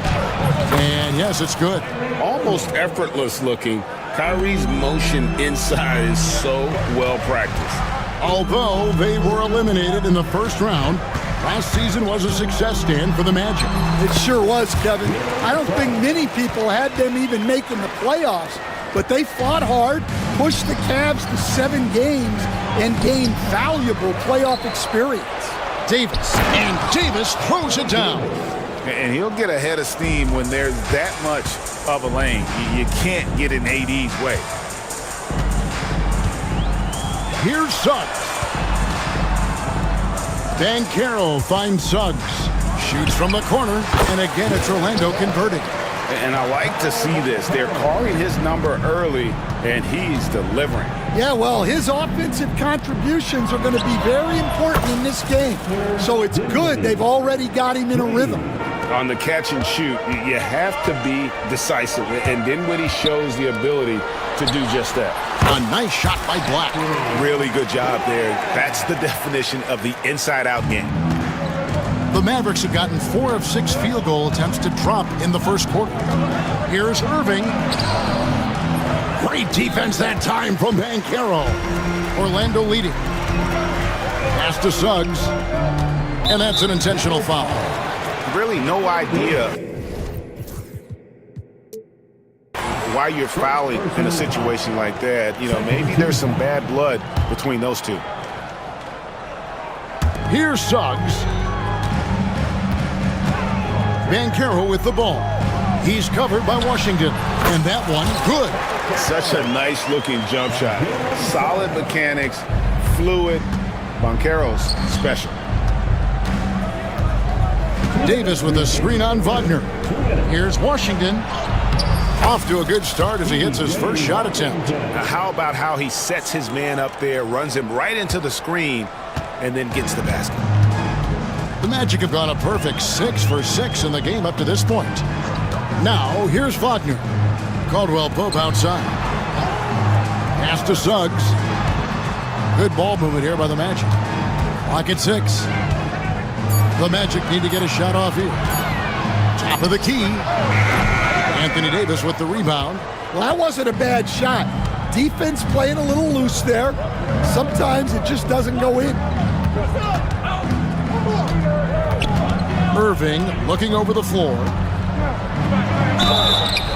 And yes, it's good. Almost effortless looking. Kyrie's motion inside is so well practiced. Although they were eliminated in the first round, last season was a success stand for the Magic. It sure was, Kevin. I don't think many people had them even making the playoffs, but they fought hard, pushed the Cavs to 7 games, and gained valuable playoff experience. Davis, and Davis throws it down. And he'll get ahead of steam when there's that much of a lane. You can't get in AD's way. Here's Suggs. Banchero finds Suggs. Shoots from the corner, and again it's Orlando converting. And I like to see this. They're calling his number early, and he's delivering. Yeah, well, his offensive contributions are going to be very important in this game. So it's good they've already got him in a rhythm. On the catch and shoot, you have to be decisive, and Dinwiddie shows the ability to do just that. A nice shot by Black. Really good job there. That's the definition of the inside-out game. The Mavericks have gotten 4 of 6 field goal attempts to drop in the first quarter. Here's Irving. Great defense that time from Banchero. Orlando leading. Pass to Suggs. And that's an intentional foul. Really no idea why you're fouling in a situation like that. You know, maybe there's some bad blood between those two. Here's Suggs. Banchero with the ball. He's covered by Washington. And that one, good. Such a nice-looking jump shot. Solid mechanics, fluid. Banchero's special. Davis with a screen on Wagner. Here's Washington. Off to a good start as he hits his first shot attempt. Now, how about how he sets his man up there, runs him right into the screen, and then gets the basket? The Magic have gone a perfect 6 for 6 in the game up to this point. Now, here's Wagner. Caldwell Pope outside. Pass to Suggs. Good ball movement here by the Magic. Clock at 6. The Magic need to get a shot off here. Top of the key. Anthony Davis with the rebound. Well, that wasn't a bad shot. Defense playing a little loose there. Sometimes it just doesn't go in. Irving looking over the floor.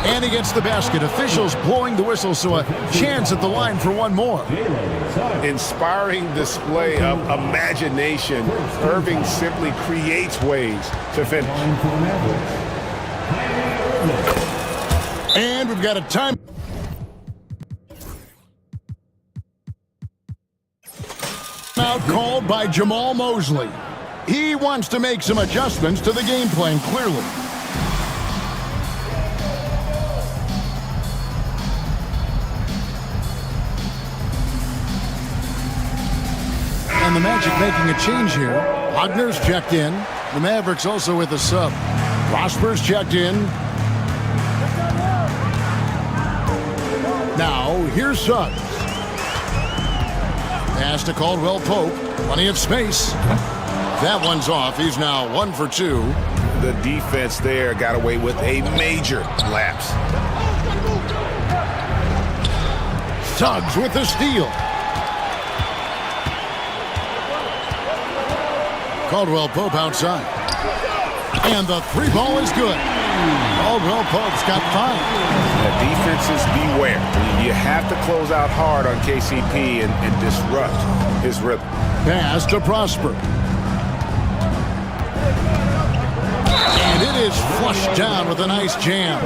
And he gets the basket. Officials blowing the whistle, so a chance at the line for one more. Inspiring display of imagination. Irving simply creates ways to finish. And we've got a time. Out called by Jamal Mosley. He wants to make some adjustments to the game plan, clearly. And the Magic making a change here. Wagner's checked in. The Mavericks also with a sub. Prosper's checked in. here's Suggs. Pass to Caldwell Pope. Plenty of space. That one's off. He's now 1 for 2. The defense there got away with a major lapse. Suggs with the steal. Caldwell Pope outside. And the three ball is good. Caldwell Pope's got 5. The defenses beware. You have to close out hard on KCP and disrupt his rhythm. Pass to Prosper. And it is flushed down with a nice jam.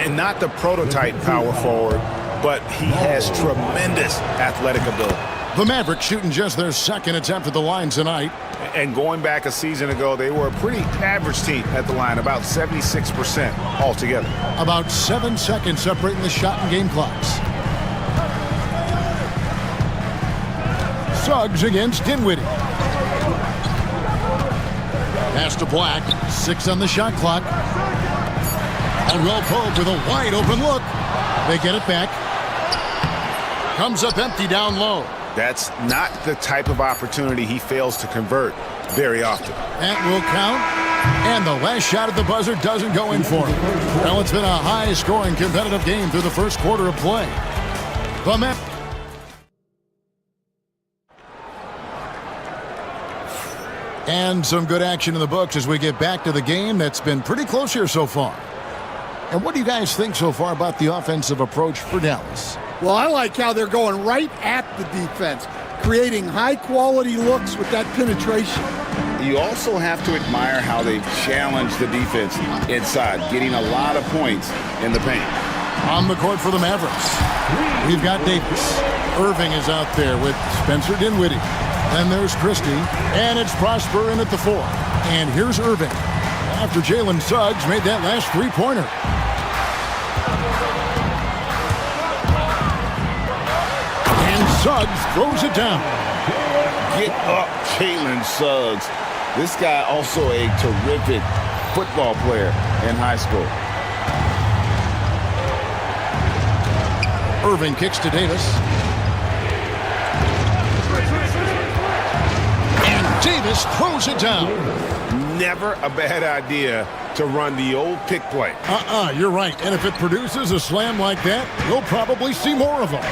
And not the prototype power forward, but he has tremendous athletic ability. The Mavericks shooting just their second attempt at the line tonight. And going back a season ago, they were a pretty average team at the line, about 76% altogether. About 7 seconds separating the shot and game clocks. Suggs against Dinwiddie. Pass to Black. 6 on the shot clock. Caldwell Pope with a wide open look. They get it back. Comes up empty down low. That's not the type of opportunity he fails to convert very often. That will count. And the last shot at the buzzer doesn't go in for him. Well, it's been a high-scoring competitive game through the first quarter of play. And some good action in the books as we get back to the game that's been pretty close here so far. And what do you guys think so far about the offensive approach for Dallas? Well, I like how they're going right at the defense, creating high-quality looks with that penetration. You also have to admire how they've challenged the defense inside, getting a lot of points in the paint. On the court for the Mavericks, we've got Davis. Irving is out there with Spencer Dinwiddie. Then there's Christie, and it's Prosper in at the 4. And here's Irving, after Jalen Suggs made that last three-pointer. Suggs throws it down. Get up, Jalen Suggs. This guy also a terrific football player in high school. Irving kicks to Davis. And Davis throws it down. Never a bad idea to run the old pick play. You're right. And if it produces a slam like that, you'll probably see more of them.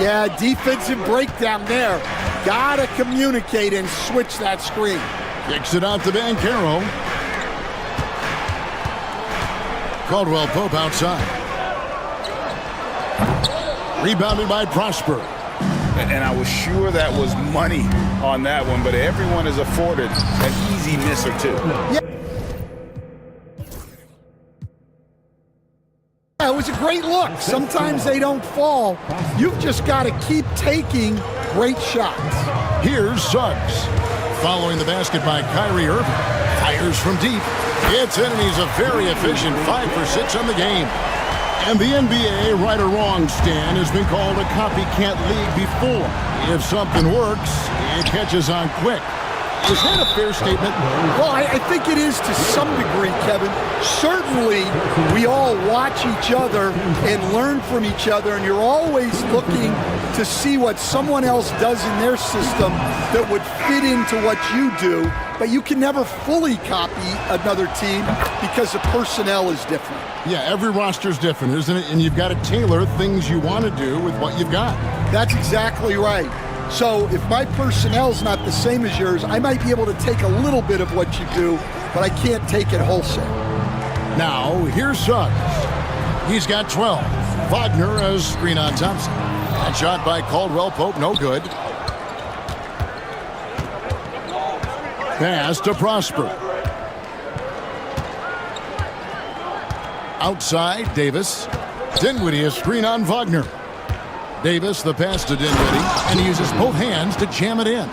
Yeah, defensive breakdown there. Gotta communicate and switch that screen. Kicks it out to Banchero. Caldwell Pope outside. Rebounded by Prosper. And I was sure that was money on that one, but everyone is afforded an easy miss or two. Yeah, it was a great look. Sometimes they don't fall. You've just got to keep taking great shots. Here's Suggs. Following the basket by Kyrie Irving. Fires from deep. It's in, and he's a very efficient 5 for 6 on the game. And the NBA, right or wrong, Stan, has been called a copycat league before. If something works, it catches on quick. Is that a fair statement? Well, I think it is to some degree, Kevin. Certainly, we all watch each other and learn from each other, and you're always looking to see what someone else does in their system that would fit into what you do, but you can never fully copy another team because the personnel is different. Yeah, every roster's different, isn't it? And you've got to tailor things you want to do with what you've got. That's exactly right. So if my personnel's not the same as yours, I might be able to take a little bit of what you do, but I can't take it wholesale. Now, here's Suggs. He's got 12. Wagner as screen on Thompson. That shot by Caldwell Pope, no good. Pass to Prosper. Outside, Davis. Dinwiddie a screen on Wagner. Davis, the pass to Dinwiddie, and he uses both hands to jam it in.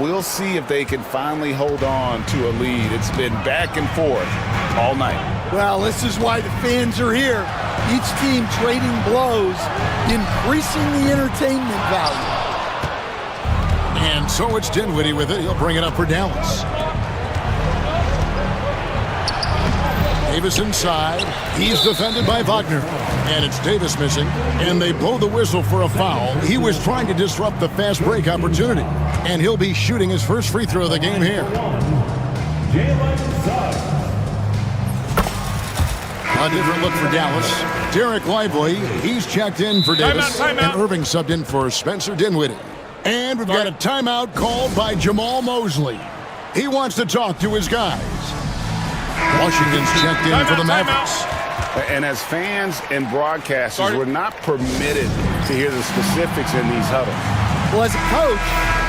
We'll see if they can finally hold on to a lead. It's been back and forth all night. Well, this is why the fans are here. Each team trading blows, increasing the entertainment value. And so it's Dinwiddie with it. He'll bring it up for Dallas. Davis inside. He's defended by Wagner. And it's Davis missing. And they blow the whistle for a foul. He was trying to disrupt the fast break opportunity. And he'll be shooting his first free throw of the game here. A different look for Dallas. Derek Lively, he's checked in for Davis. Timeout. And Irving subbed in for Spencer Dinwiddie. And we've got a timeout called by Jamal Mosley. He wants to talk to his guys. Washington's checked in for the Mavericks. And as fans and broadcasters, we're not permitted to hear the specifics in these huddles. Well, as a coach,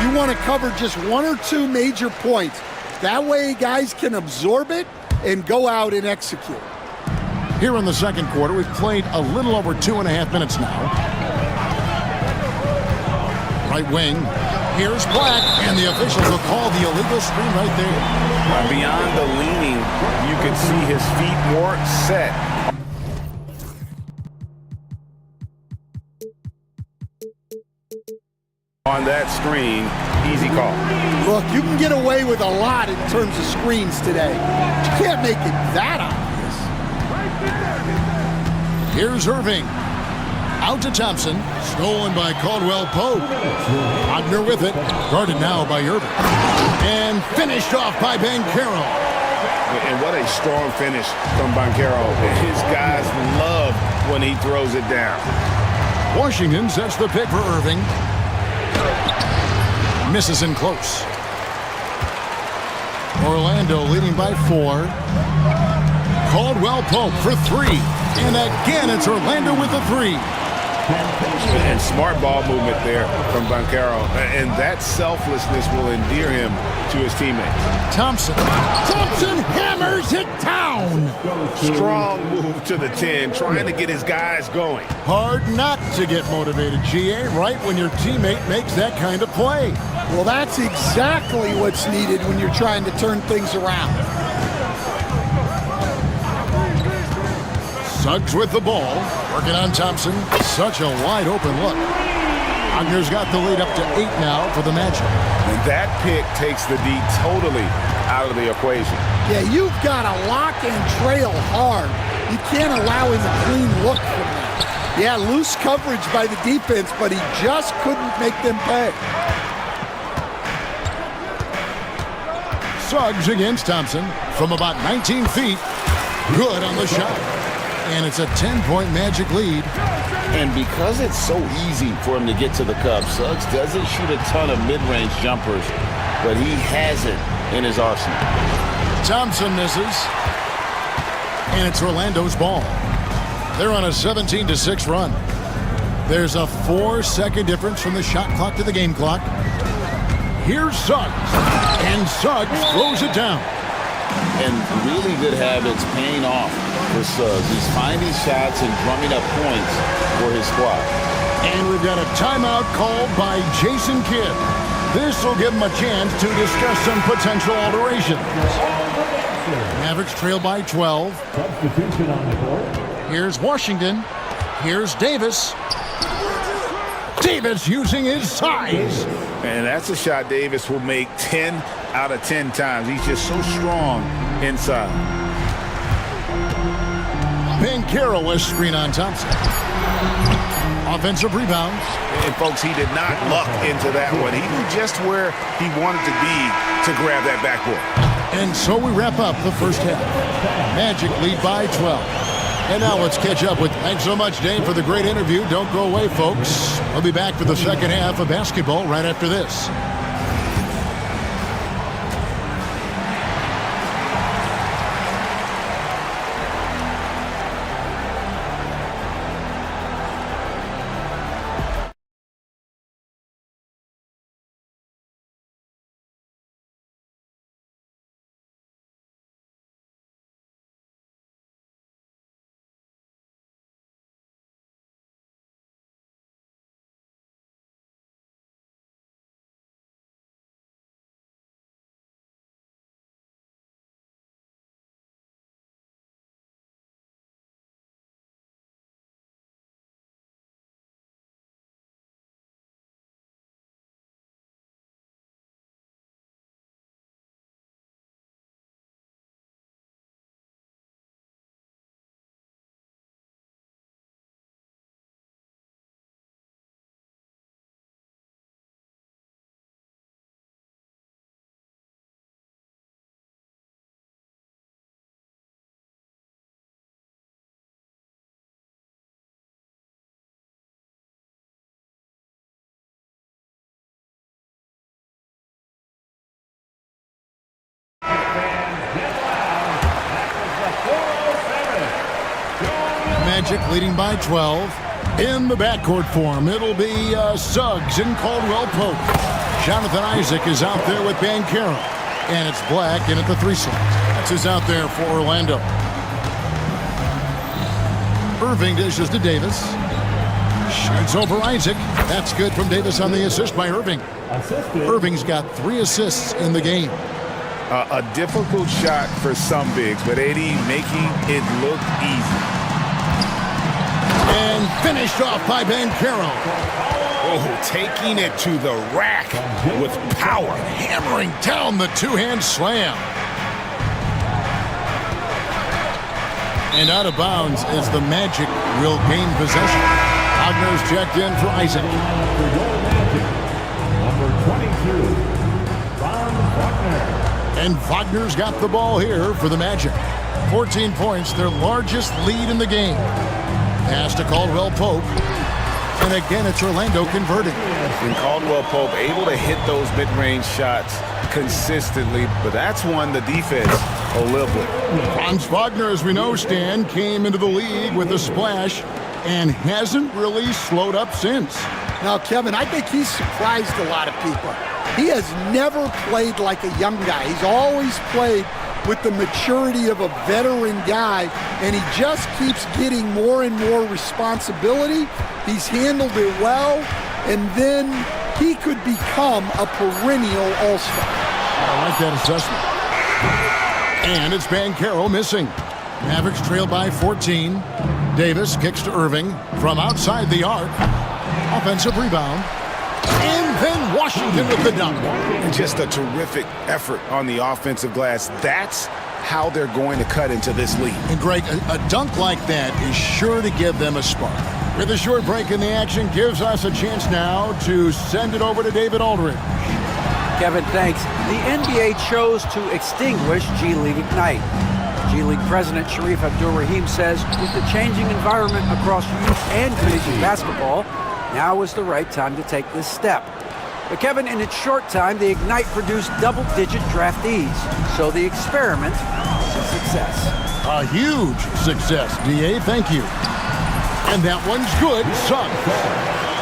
you want to cover just one or two major points. That way guys can absorb it and go out and execute. Here in the second quarter, we've played a little over 2.5 minutes now. Right wing. Here's Black, and the officials will call the illegal screen right there. Beyond the leaning, you can see his feet more set. On that screen, easy call. Look, you can get away with a lot in terms of screens today. But you can't make it that obvious. Here's Irving. Out to Thompson. Stolen by Caldwell Pope. Wagner with it. Guarded now by Irving. And finished off by Banchero. And what a strong finish from Banchero. His guys love when he throws it down. Washington sets the pick for Irving. Misses in close. Orlando leading by 4. Caldwell Pope for 3. And again, it's Orlando with a 3. And smart ball movement there from Banchero. And that selflessness will endear him to his teammates. Thompson hammers it down. Strong move to the 10, trying to get his guys going. Hard not to get motivated, GA, right when your teammate makes that kind of play. Well, that's exactly what's needed when you're trying to turn things around. Suggs with the ball, working on Thompson. Such a wide open look. Wagner's got the lead up to 8 now for the Magic. And that pick takes the D totally out of the equation. Yeah, you've got to lock and trail hard. You can't allow him a clean look from that. Yeah, loose coverage by the defense, but he just couldn't make them pay. Suggs against Thompson from about 19 feet. Good on the shot. And it's a 10-point Magic lead. And because it's so easy for him to get to the cup, Suggs doesn't shoot a ton of mid-range jumpers, but he has it in his arsenal. Thompson misses. And it's Orlando's ball. They're on a 17-6 run. There's a 4-second difference from the shot clock to the game clock. Here's Suggs. And Suggs throws it down. And really good habits paying off for Suggs. He's finding shots and drumming up points for his squad. And we've got a timeout called by Jason Kidd. This will give him a chance to discuss some potential alterations. Mavericks trail by 12. Substitution on the court. Here's Washington. Here's Davis. Davis using his size. And that's a shot Davis will make 10 out of 10 times. He's just so strong inside. Banchero was screen on Thompson. Offensive rebounds. And folks, he did not luck into that one. He knew just where he wanted to be to grab that backboard. And so we wrap up the first half. Magic lead by 12. And now let's catch up with. Thanks so much, Dave, for the great interview. Don't go away, folks. We'll be back for the second half of basketball right after this. Magic leading by 12. In the backcourt form, it'll be Suggs and Caldwell Pope. Jonathan Isaac is out there with Banchero. And it's Black in at the 3 slot. That's who's out there for Orlando. Irving dishes to Davis. Shoots over Isaac. That's good from Davis on the assist by Irving. Irving's got 3 assists in the game. A difficult shot for some bigs, but AD making it look easy. And finished off by Banchero. Oh, taking it to the rack with power. Hammering down the 2-hand slam. And out of bounds as the Magic will gain possession. Wagner's checked in for Isaac. Number 22, Wagner. And Wagner's got the ball here for the Magic. 14 points, their largest lead in the game. Pass to Caldwell Pope. And again, it's Orlando converting. And Caldwell Pope able to hit those mid-range shots consistently, but that's one the defense will live with. Franz Wagner, as we know, Stan, came into the league with a splash and hasn't really slowed up since. Now, Kevin, I think he's surprised a lot of people. He has never played like a young guy. He's always played with the maturity of a veteran guy, and he just keeps getting more and more responsibility. He's handled it well, and then he could become a perennial all-star. I like that assessment. And it's Banchero missing. Mavericks trail by 14. Davis kicks to Irving from outside the arc. Offensive rebound. And then Washington with the dunk. And just a terrific effort on the offensive glass. That's how they're going to cut into this lead. And Greg, a dunk like that is sure to give them a spark. With a short break in the action, gives us a chance now to send it over to David Aldridge. Kevin, thanks. The NBA chose to extinguish G League Ignite. G League President Sharif Abdul-Rahim says with the changing environment across youth and collegiate basketball, now is the right time to take this step. But Kevin, in its short time, the Ignite produced double-digit draftees. So the experiment is a success. A huge success, DA. Thank you. And that one's good. Suggs.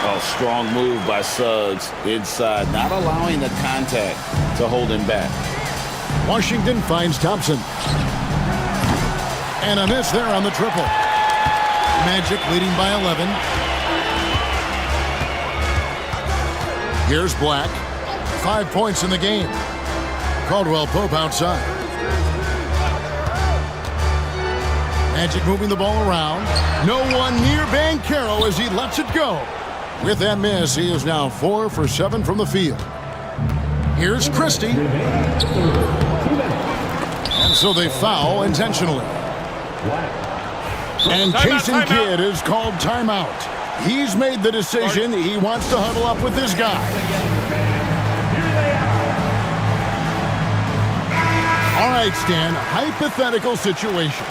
A strong move by Suggs inside, not allowing the contact to hold him back. Washington finds Thompson. And a miss there on the triple. Magic leading by 11. Here's Black. 5 points in the game. Caldwell Pope outside. Magic moving the ball around. No one near Banchero as he lets it go. With that miss, he is now 4 for 7 from the field. Here's Christie. And so they foul intentionally. And Jason Kidd is called timeout. He's made the decision. He wants to huddle up with this guy. All right, Stan, hypothetical situation.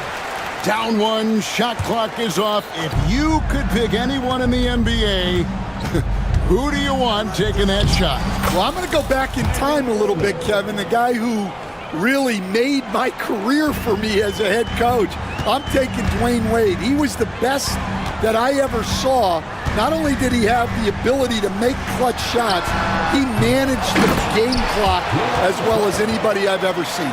Down 1, shot clock is off. If you could pick anyone in the NBA, who do you want taking that shot? Well, I'm going to go back in time a little bit, Kevin. The guy who really made my career for me as a head coach. I'm taking Dwayne Wade. He was the best that I ever saw. Not only did he have the ability to make clutch shots, he managed the game clock as well as anybody I've ever seen.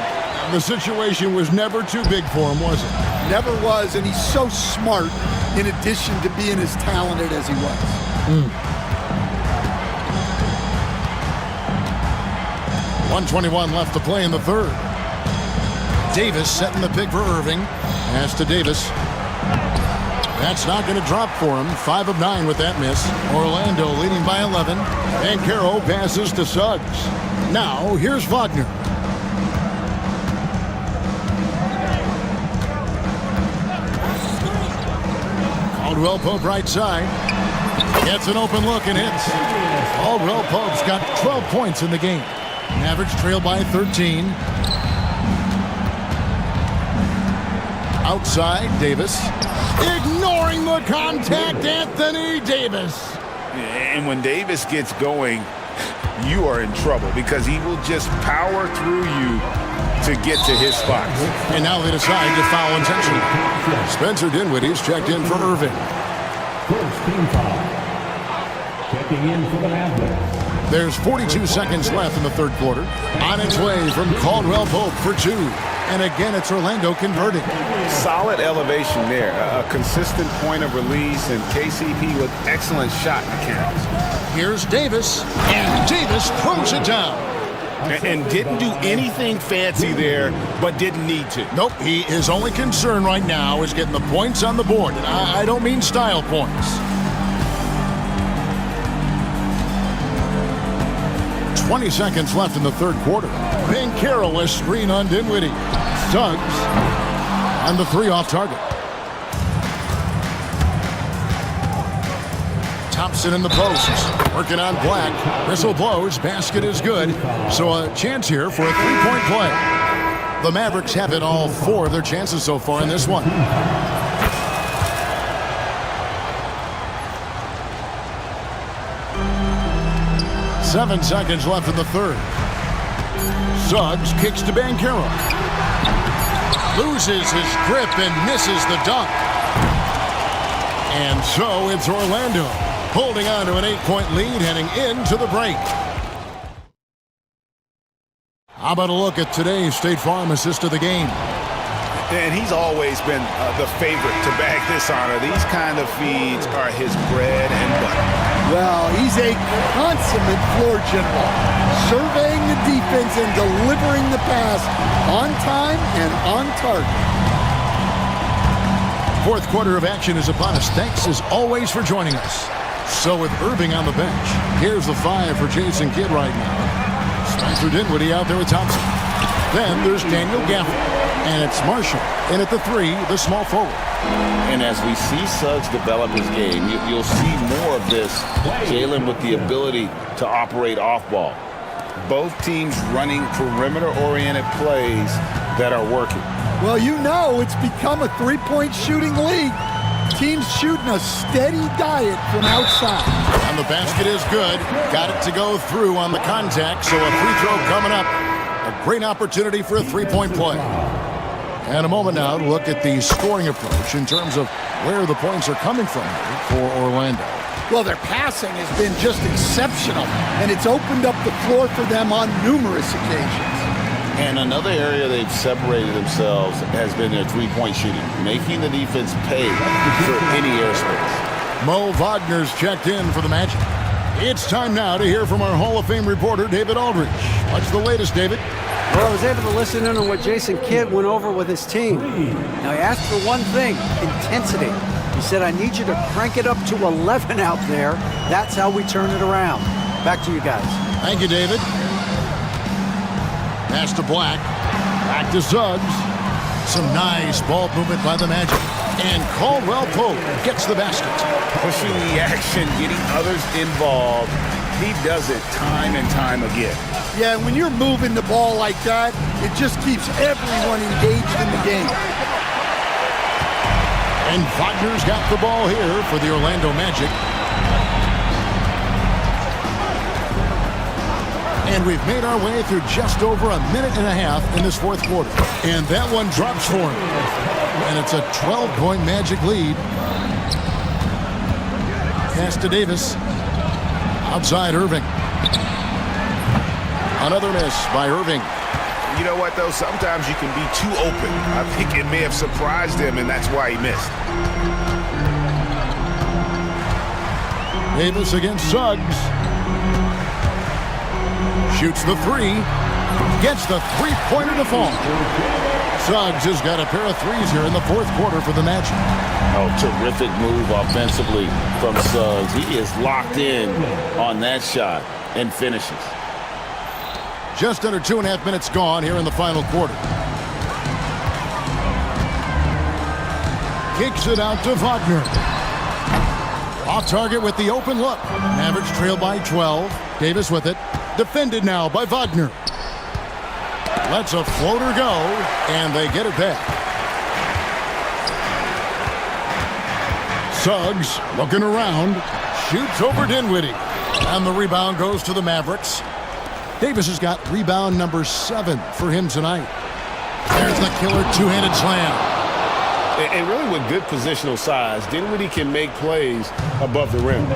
The situation was never too big for him, was it? Never was, and he's so smart in addition to being as talented as he was. 1:21 left to play in the third. Davis setting the pick for Irving. Pass to Davis. That's not going to drop for him. 5 of 9 with that miss. Orlando leading by 11. Banchero passes to Suggs. Now here's Wagner. Caldwell Pope right side. Gets an open look and hits. Caldwell Pope's got 12 points in the game. Mavericks trail by 13. Outside, Davis. Ignoring the contact, Anthony Davis. And when Davis gets going, you are in trouble because he will just power through you to get to his spots. And now they decide to foul intentionally. Spencer Dinwiddie's checked in for Irving. First team foul. Checking in for the Mavericks. There's 42 seconds left in the third quarter. On its way from Caldwell Pope for two. And again, it's Orlando converting. Solid elevation there. A consistent point of release, and KCP with excellent shot mechanics. Here's Davis, and Davis throws it down. And didn't do anything fancy there, but didn't need to. Nope, his only concern right now is getting the points on the board. And I don't mean style points. 20 seconds left in the third quarter. Banchero a screen on Dinwiddie. Suggs on the three off target. Thompson in the post, working on Black. Whistle blows, basket is good. So a chance here for a three-point play. The Mavericks have it all four of their chances so far in this one. Seven seconds left in the third. Suggs kicks to Banchero. Loses his grip and misses the dunk. And so it's Orlando holding on to an 8-point lead heading into the break. How about a look at today's State Farm assist of the game? And he's always been the favorite to bag this honor. These kind of feeds are his bread and butter. Well, he's a consummate floor general, surveying the defense and delivering the pass on time and on target. Fourth quarter of action is upon us. Thanks as always for joining us. So with Irving on the bench, here's the five for Jason Kidd right now. Spencer Dinwiddie out there with Thompson. Then there's Daniel Gafford. And it's Marshall. And at the three, the small forward. And as we see Suggs develop his game, you'll see more of this. Jalen with the ability to operate off ball. Both teams running perimeter-oriented plays that are working. Well, you know it's become a three-point shooting league. Teams shooting a steady diet from outside. And the basket is good. Got it to go through on the contact, so a free throw coming up. A great opportunity for a three-point play. And a moment now to look at the scoring approach in terms of where the points are coming from for Orlando. Well, their passing has been just exceptional, and it's opened up the floor for them on numerous occasions. And another area they've separated themselves has been their three-point shooting, making the defense pay for any airspace. Mo Wagner's checked in for the Magic. It's time now to hear from our Hall of Fame reporter, David Aldridge. What's the latest, David? Well, I was able to listen in on what Jason Kidd went over with his team. Now, he asked for one thing, intensity. He said, I need you to crank it up to 11 out there. That's how we turn it around. Back to you guys. Thank you, David. Pass to Black. Back to Suggs. Some nice ball movement by the Magic. And Caldwell Pope gets the basket. Pushing the action, getting others involved. He does it time and time again. Yeah, when you're moving the ball like that, it just keeps everyone engaged in the game. And Wagner's got the ball here for the Orlando Magic. And we've made our way through just over a minute and a half in this fourth quarter. And that one drops for him. And it's a 12-point Magic lead. Pass to Davis. Outside Irving. Another miss by Irving. You know what, though? Sometimes you can be too open. I think it may have surprised him, and that's why he missed. Davis against Suggs. Shoots the three. Gets the three-pointer to fall. Suggs has got a pair of threes here in the fourth quarter for the Magic. Oh, terrific move offensively from Suggs. He is locked in on that shot and finishes. Just under 2.5 minutes gone here in the final quarter. Kicks it out to Wagner. Off target with the open look. Mavericks trail by 12. Davis with it. Defended now by Wagner. Lets a floater go, and they get it back. Suggs looking around. Shoots over Dinwiddie. And the rebound goes to the Mavericks. Davis has got rebound number 7 for him tonight. There's the killer two-handed slam. And really with good positional size, Dinwiddie can make plays above the rim.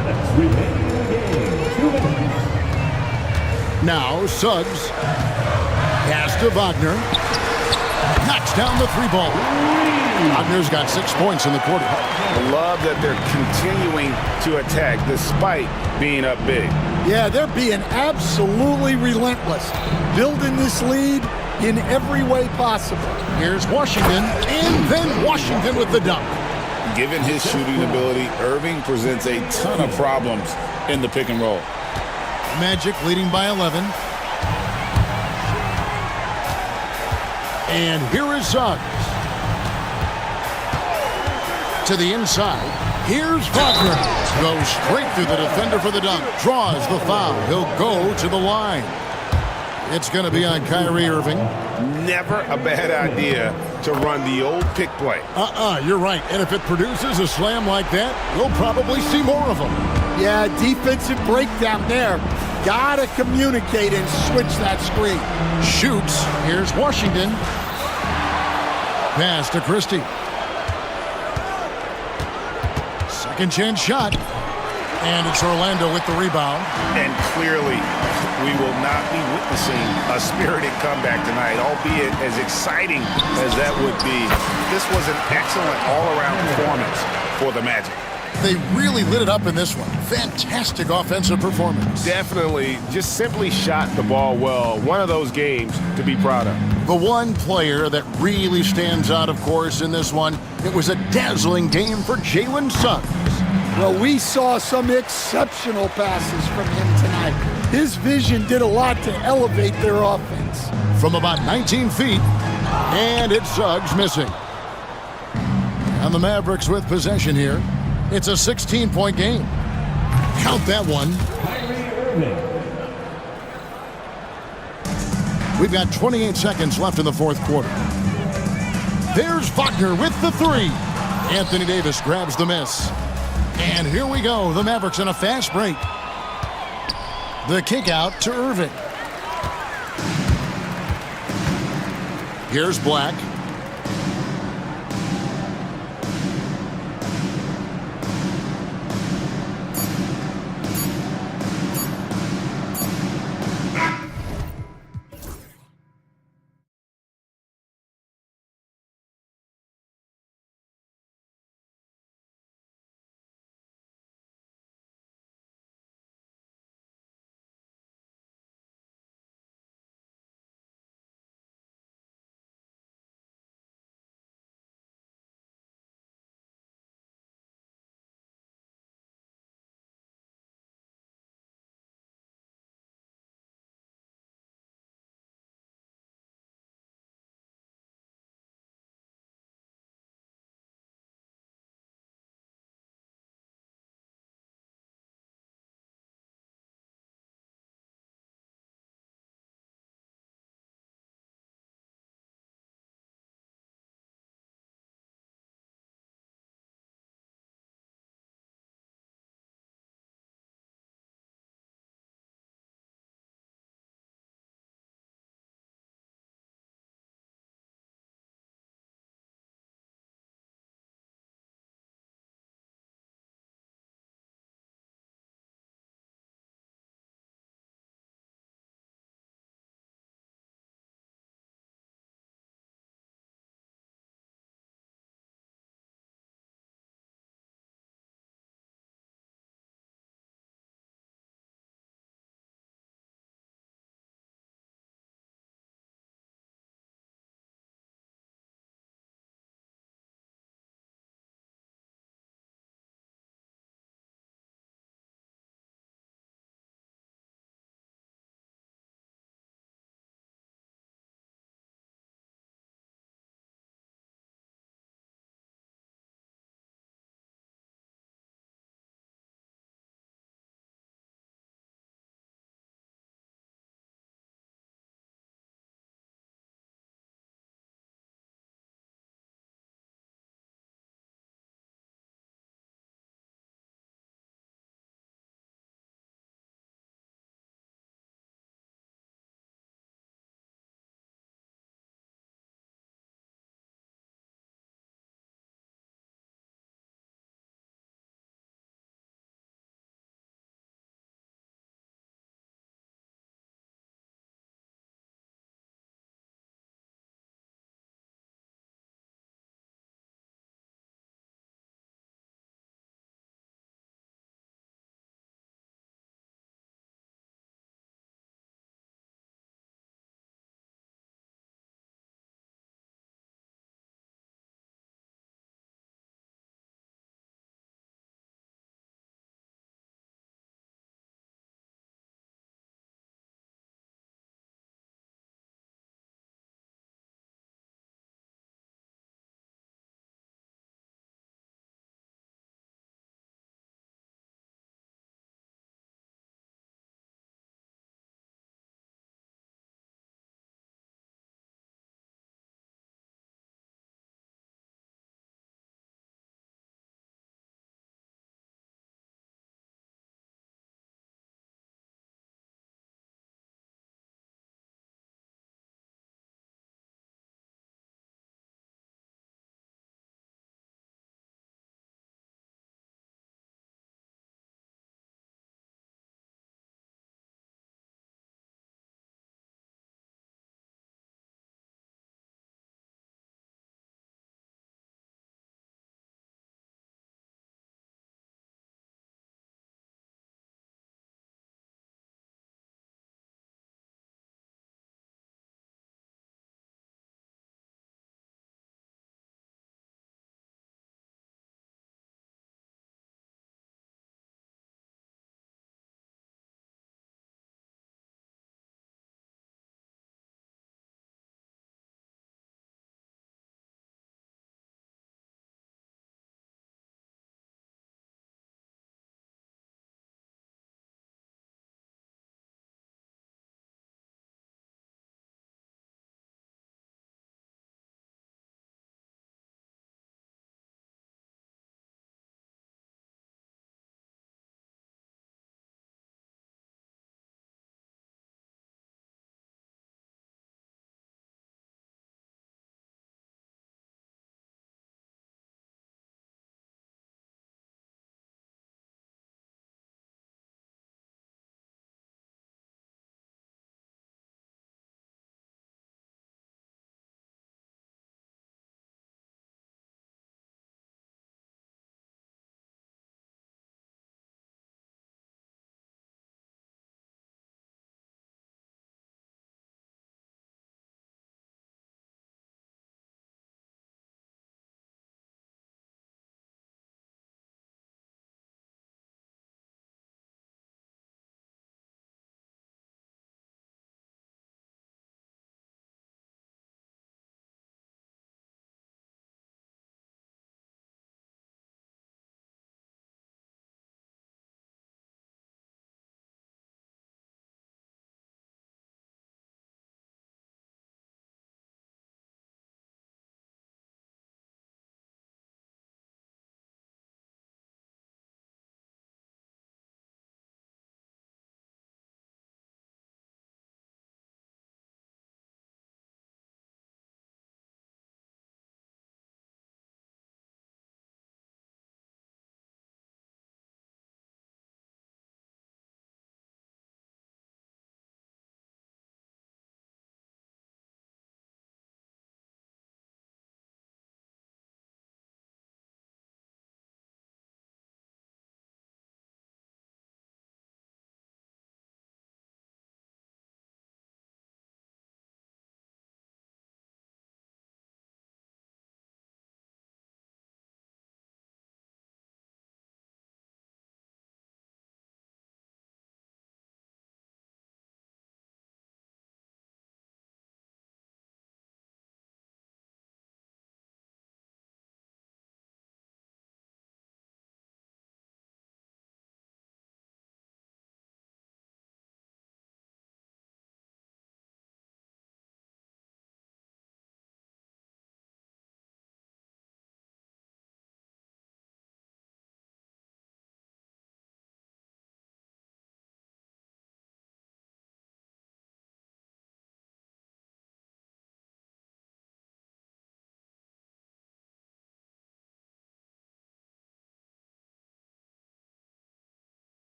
Now Suggs. Pass to Wagner. Knocks down the 3-ball. Wagner's got 6 points in the quarter. I love that they're continuing to attack despite being up big. Yeah, they're being absolutely relentless, building this lead in every way possible. Here's Washington, and then Washington with the dunk. Given his shooting ability, Irving presents a ton of problems in the pick and roll. Magic leading by 11. And here is Suggs. To the inside. Here's Wagner. Goes straight through the defender for the dunk. Draws the foul. He'll go to the line. It's going to be on Kyrie Irving. Never a bad idea to run the old pick play. You're right. And if it produces a slam like that, we'll probably see more of them. Yeah, defensive breakdown there. Gotta communicate and switch that screen. Shoots. Here's Washington. Pass to Christie. Second chance shot. And it's Orlando with the rebound. And clearly, we will not be witnessing a spirited comeback tonight, albeit as exciting as that would be. This was an excellent all-around performance for the Magic. They really lit it up in this one. Fantastic offensive performance. Definitely just simply shot the ball well. One of those games to be proud of. The one player that really stands out, of course, in this one, it was a dazzling game for Jalen Suggs. Well, we saw some exceptional passes from him tonight. His vision did a lot to elevate their offense. From about 19 feet, and it's Suggs missing. And the Mavericks with possession here. It's a 16-point game. Count that one. We've got 28 seconds left in the fourth quarter. There's Wagner with the 3. Anthony Davis grabs the miss. And here we go. The Mavericks in a fast break. The kick out to Irving. Here's Black.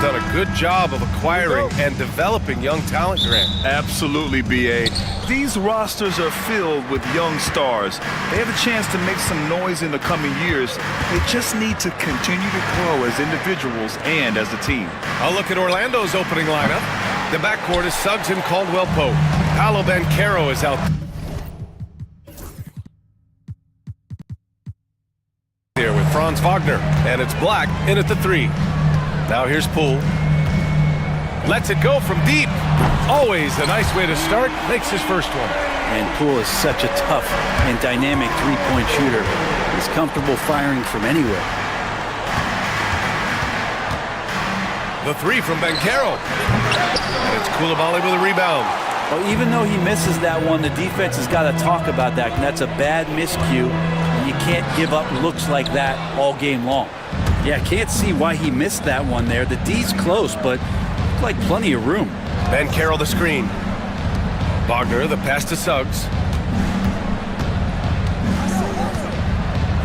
done a good job of acquiring and developing young talent, Grant. Absolutely, B.A. These rosters are filled with young stars. They have a chance to make some noise in the coming years. They just need to continue to grow as individuals and as a team. I'll look at Orlando's opening lineup. The backcourt is Suggs and Caldwell-Pope. Paolo Banchero is out there with Franz Wagner, and it's Black in at the 3. Now here's Poole. Lets it go from deep. Always a nice way to start. Makes his first one. And Poole is such a tough and dynamic three-point shooter. He's comfortable firing from anywhere. The 3 from Banchero. And it's Coulibaly with a rebound. Well, even though he misses that one, the defense has got to talk about that. And that's a bad miscue. And you can't give up looks like that all game long. Yeah, can't see why he missed that one there. The D's close, but like plenty of room. Banchero the screen. Wagner, the pass to Suggs.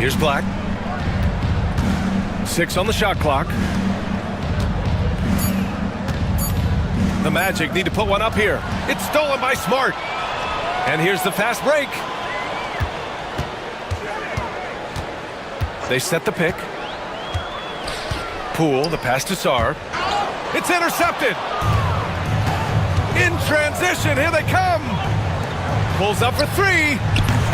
Here's Black. 6 on the shot clock. The Magic need to put one up here. It's stolen by Smart. And here's the fast break. They set the pick. Poole, the pass to Sarr. It's intercepted. In transition, here they come. Pulls up for 3.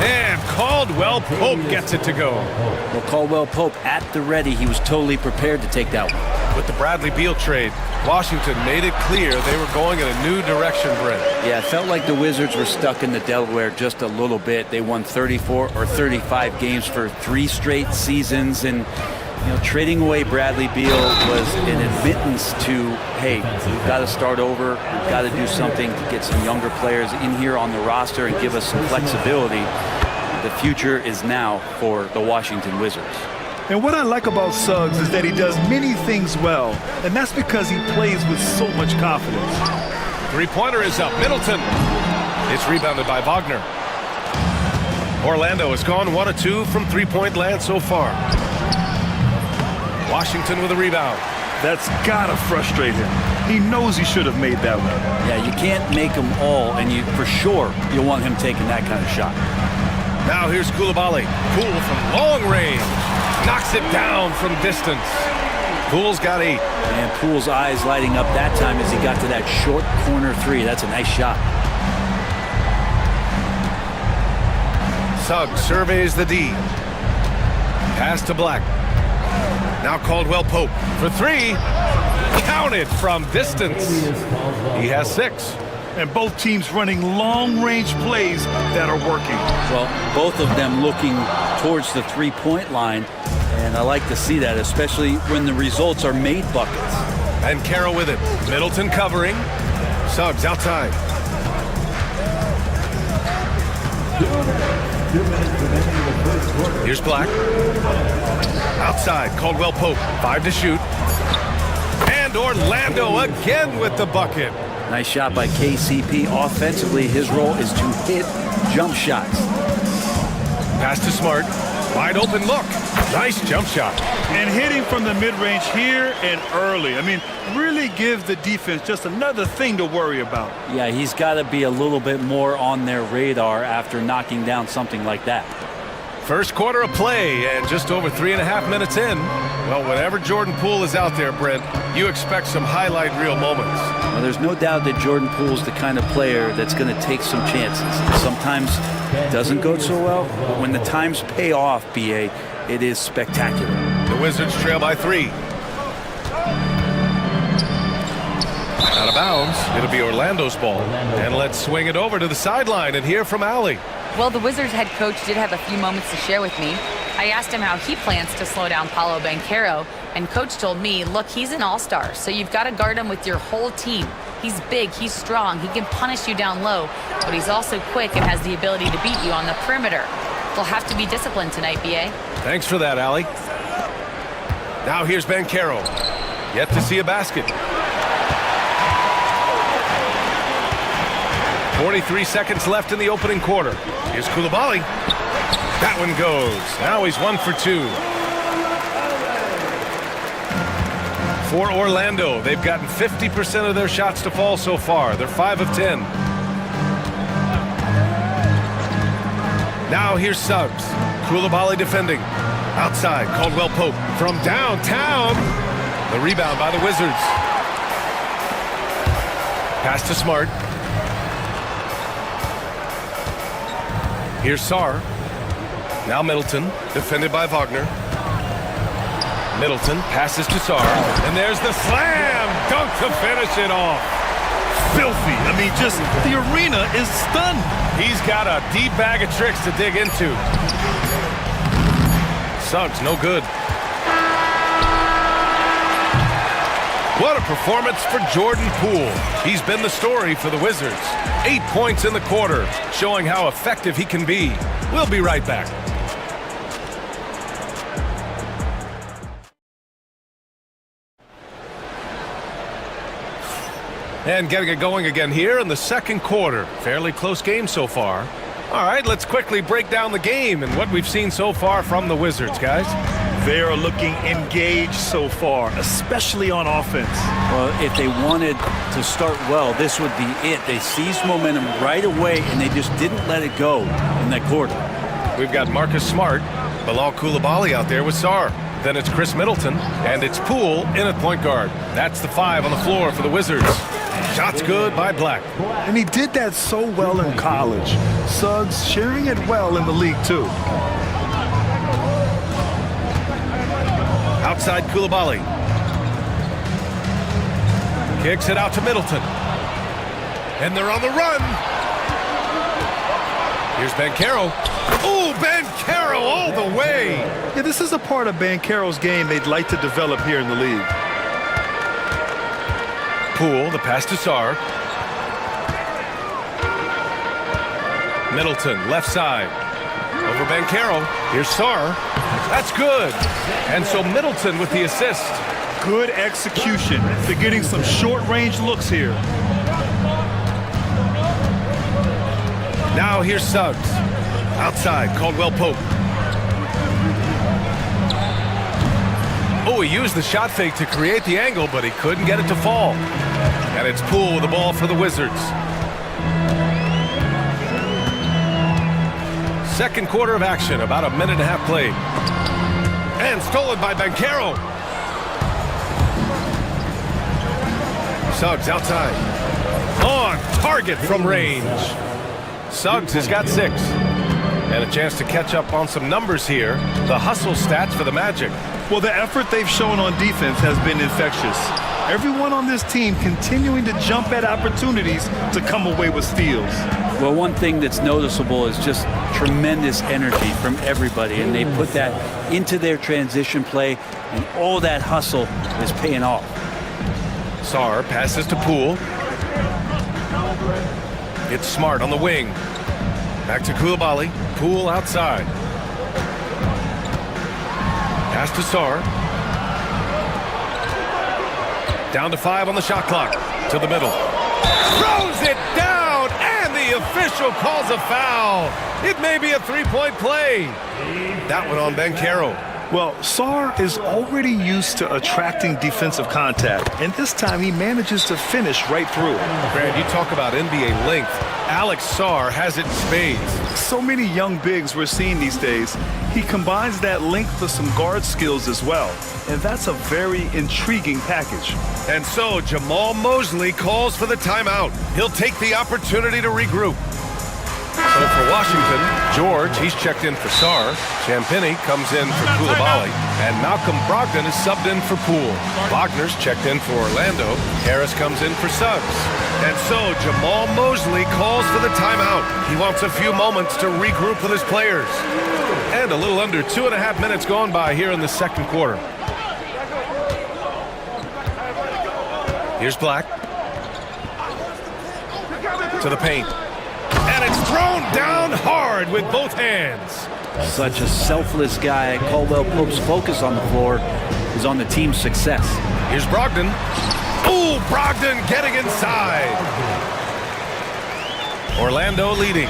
And Caldwell-Pope gets it to go. Well, Caldwell-Pope at the ready. He was totally prepared to take that one. With the Bradley Beal trade, Washington made it clear they were going in a new direction, Brent. Yeah, it felt like the Wizards were stuck in the Delaware just a little bit. They won 34 or 35 games for 3 straight seasons, and trading away Bradley Beal was an admittance to, hey, we've got to start over. We've got to do something to get some younger players in here on the roster and give us some flexibility. The future is now for the Washington Wizards. And what I like about Suggs is that he does many things well, and that's because he plays with so much confidence. Three-pointer is up. Middleton. It's rebounded by Wagner. Orlando has gone 1 of 2 from three-point land so far. Washington with a rebound. That's gotta frustrate him. He knows he should have made that one. Yeah, you can't make them all, and for sure you'll want him taking that kind of shot. Now here's Coulibaly. Poole from long range. Knocks it down from distance. Poole's got 8. And Poole's eyes lighting up that time as he got to that short corner 3. That's a nice shot. Suggs surveys the D. Pass to Black. Now Caldwell-Pope for 3. Counted from distance. He has 6. And both teams running long-range plays that are working. Well, both of them looking towards the three-point line, and I like to see that, especially when the results are made buckets. And Carroll with it. Middleton covering. Suggs outside. Here's Black. Outside, Caldwell-Pope. 5 to shoot. And Orlando again with the bucket. Nice shot by KCP. Offensively, his role is to hit jump shots. Pass to Smart. Wide open look. Nice jump shot. And hitting from the mid-range here and early. I mean, really give the defense just another thing to worry about. Yeah, he's got to be a little bit more on their radar after knocking down something like that. First quarter of play, and just over 3.5 minutes in. Well, whenever Jordan Poole is out there, Brent, you expect some highlight reel moments. Well, there's no doubt that Jordan Poole's the kind of player that's going to take some chances. Sometimes it doesn't go so well, but when the times pay off, BA, it is spectacular. The Wizards trail by 3. Out of bounds. It'll be Orlando's ball. And let's swing it over to the sideline and hear from Allie. Well, the Wizards head coach did have a few moments to share with me. I asked him how he plans to slow down Paolo Banchero, and coach told me, look, he's an all-star, so you've got to guard him with your whole team. He's big, he's strong, he can punish you down low, but he's also quick and has the ability to beat you on the perimeter. They'll have to be disciplined tonight, BA. Thanks for that, Allie. Now here's Banchero. Yet to see a basket. 43 seconds left in the opening quarter. Here's Coulibaly. That one goes. Now he's 1 for 2. For Orlando, they've gotten 50% of their shots to fall so far. They're 5 of 10. Now here's Suggs. Koulibaly defending. Outside, Caldwell Pope from downtown. The rebound by the Wizards. Pass to Smart. Here's Sarr. Now Middleton, defended by Wagner. Middleton passes to Sarr, and there's the slam dunk to finish it off. Filthy. I mean, just the arena is stunned. He's got a deep bag of tricks to dig into. Suggs, no good. What a performance for Jordan Poole. He's been the story for the Wizards. 8 points in the quarter, showing how effective he can be. We'll be right back. And getting it going again here in the second quarter. Fairly close game so far. All right, let's quickly break down the game and what we've seen so far from the Wizards, guys. They are looking engaged so far, especially on offense. Well, if they wanted to start well, this would be it. They seized momentum right away, and they just didn't let it go in that quarter. We've got Marcus Smart, Bilal Koulibaly out there with Sarr. Then it's Chris Middleton, and it's Poole in at point guard. That's the 5 on the floor for the Wizards. Shots good by Black. And he did that so well in college. Suggs sharing it well in the league, too. Outside Koulibaly. Kicks it out to Middleton. And they're on the run. Here's Banchero. Ooh, Banchero all the way. Yeah, this is a part of Banchero's game they'd like to develop here in the league. Poole, the pass to Sarr. Middleton, left side. Over Banchero. Here's Sarr. That's good. And so Middleton with the assist. Good execution. They're getting some short-range looks here. Now here's Suggs. Outside, Caldwell Pope. Oh, he used the shot fake to create the angle, but he couldn't get it to fall. And it's Poole with the ball for the Wizards. Second quarter of action, about a minute and a half played. And stolen by Banchero. Suggs outside. On target from range. Suggs has got 6. And a chance to catch up on some numbers here. The hustle stats for the Magic. Well, the effort they've shown on defense has been infectious. Everyone on this team continuing to jump at opportunities to come away with steals. Well, one thing that's noticeable is just tremendous energy from everybody, and they put that into their transition play, and all that hustle is paying off. Sarr passes to Poole. It's Smart on the wing. Back to Koulibaly. Poole outside. Pass to Sarr. Down to 5 on the shot clock. To the middle. Throws it down, and the official calls a foul. It may be a three-point play. That one on Banchero. Well, Sarr is already used to attracting defensive contact, and this time he manages to finish right through it. Brad, you talk about NBA length. Alex Sarr has it in spades. So many young bigs we're seeing these days. He combines that length with some guard skills as well, and that's a very intriguing package. And so Jamal Mosley calls for the timeout. He'll take the opportunity to regroup. So for Washington, George, he's checked in for Sarr. Champagny comes in for Koulibaly. And Malcolm Brogdon is subbed in for Poole. Wagner's checked in for Orlando. Harris comes in for Suggs. And so Jamal Mosley calls for the timeout. He wants a few moments to regroup with his players. And a little under 2.5 minutes gone by here in the second quarter. Here's Black. To the paint. And it's thrown down hard with both hands. Such a selfless guy. Caldwell Pope's focus on the floor is on the team's success. Here's Brogdon. Ooh, Brogdon getting inside. Orlando leading.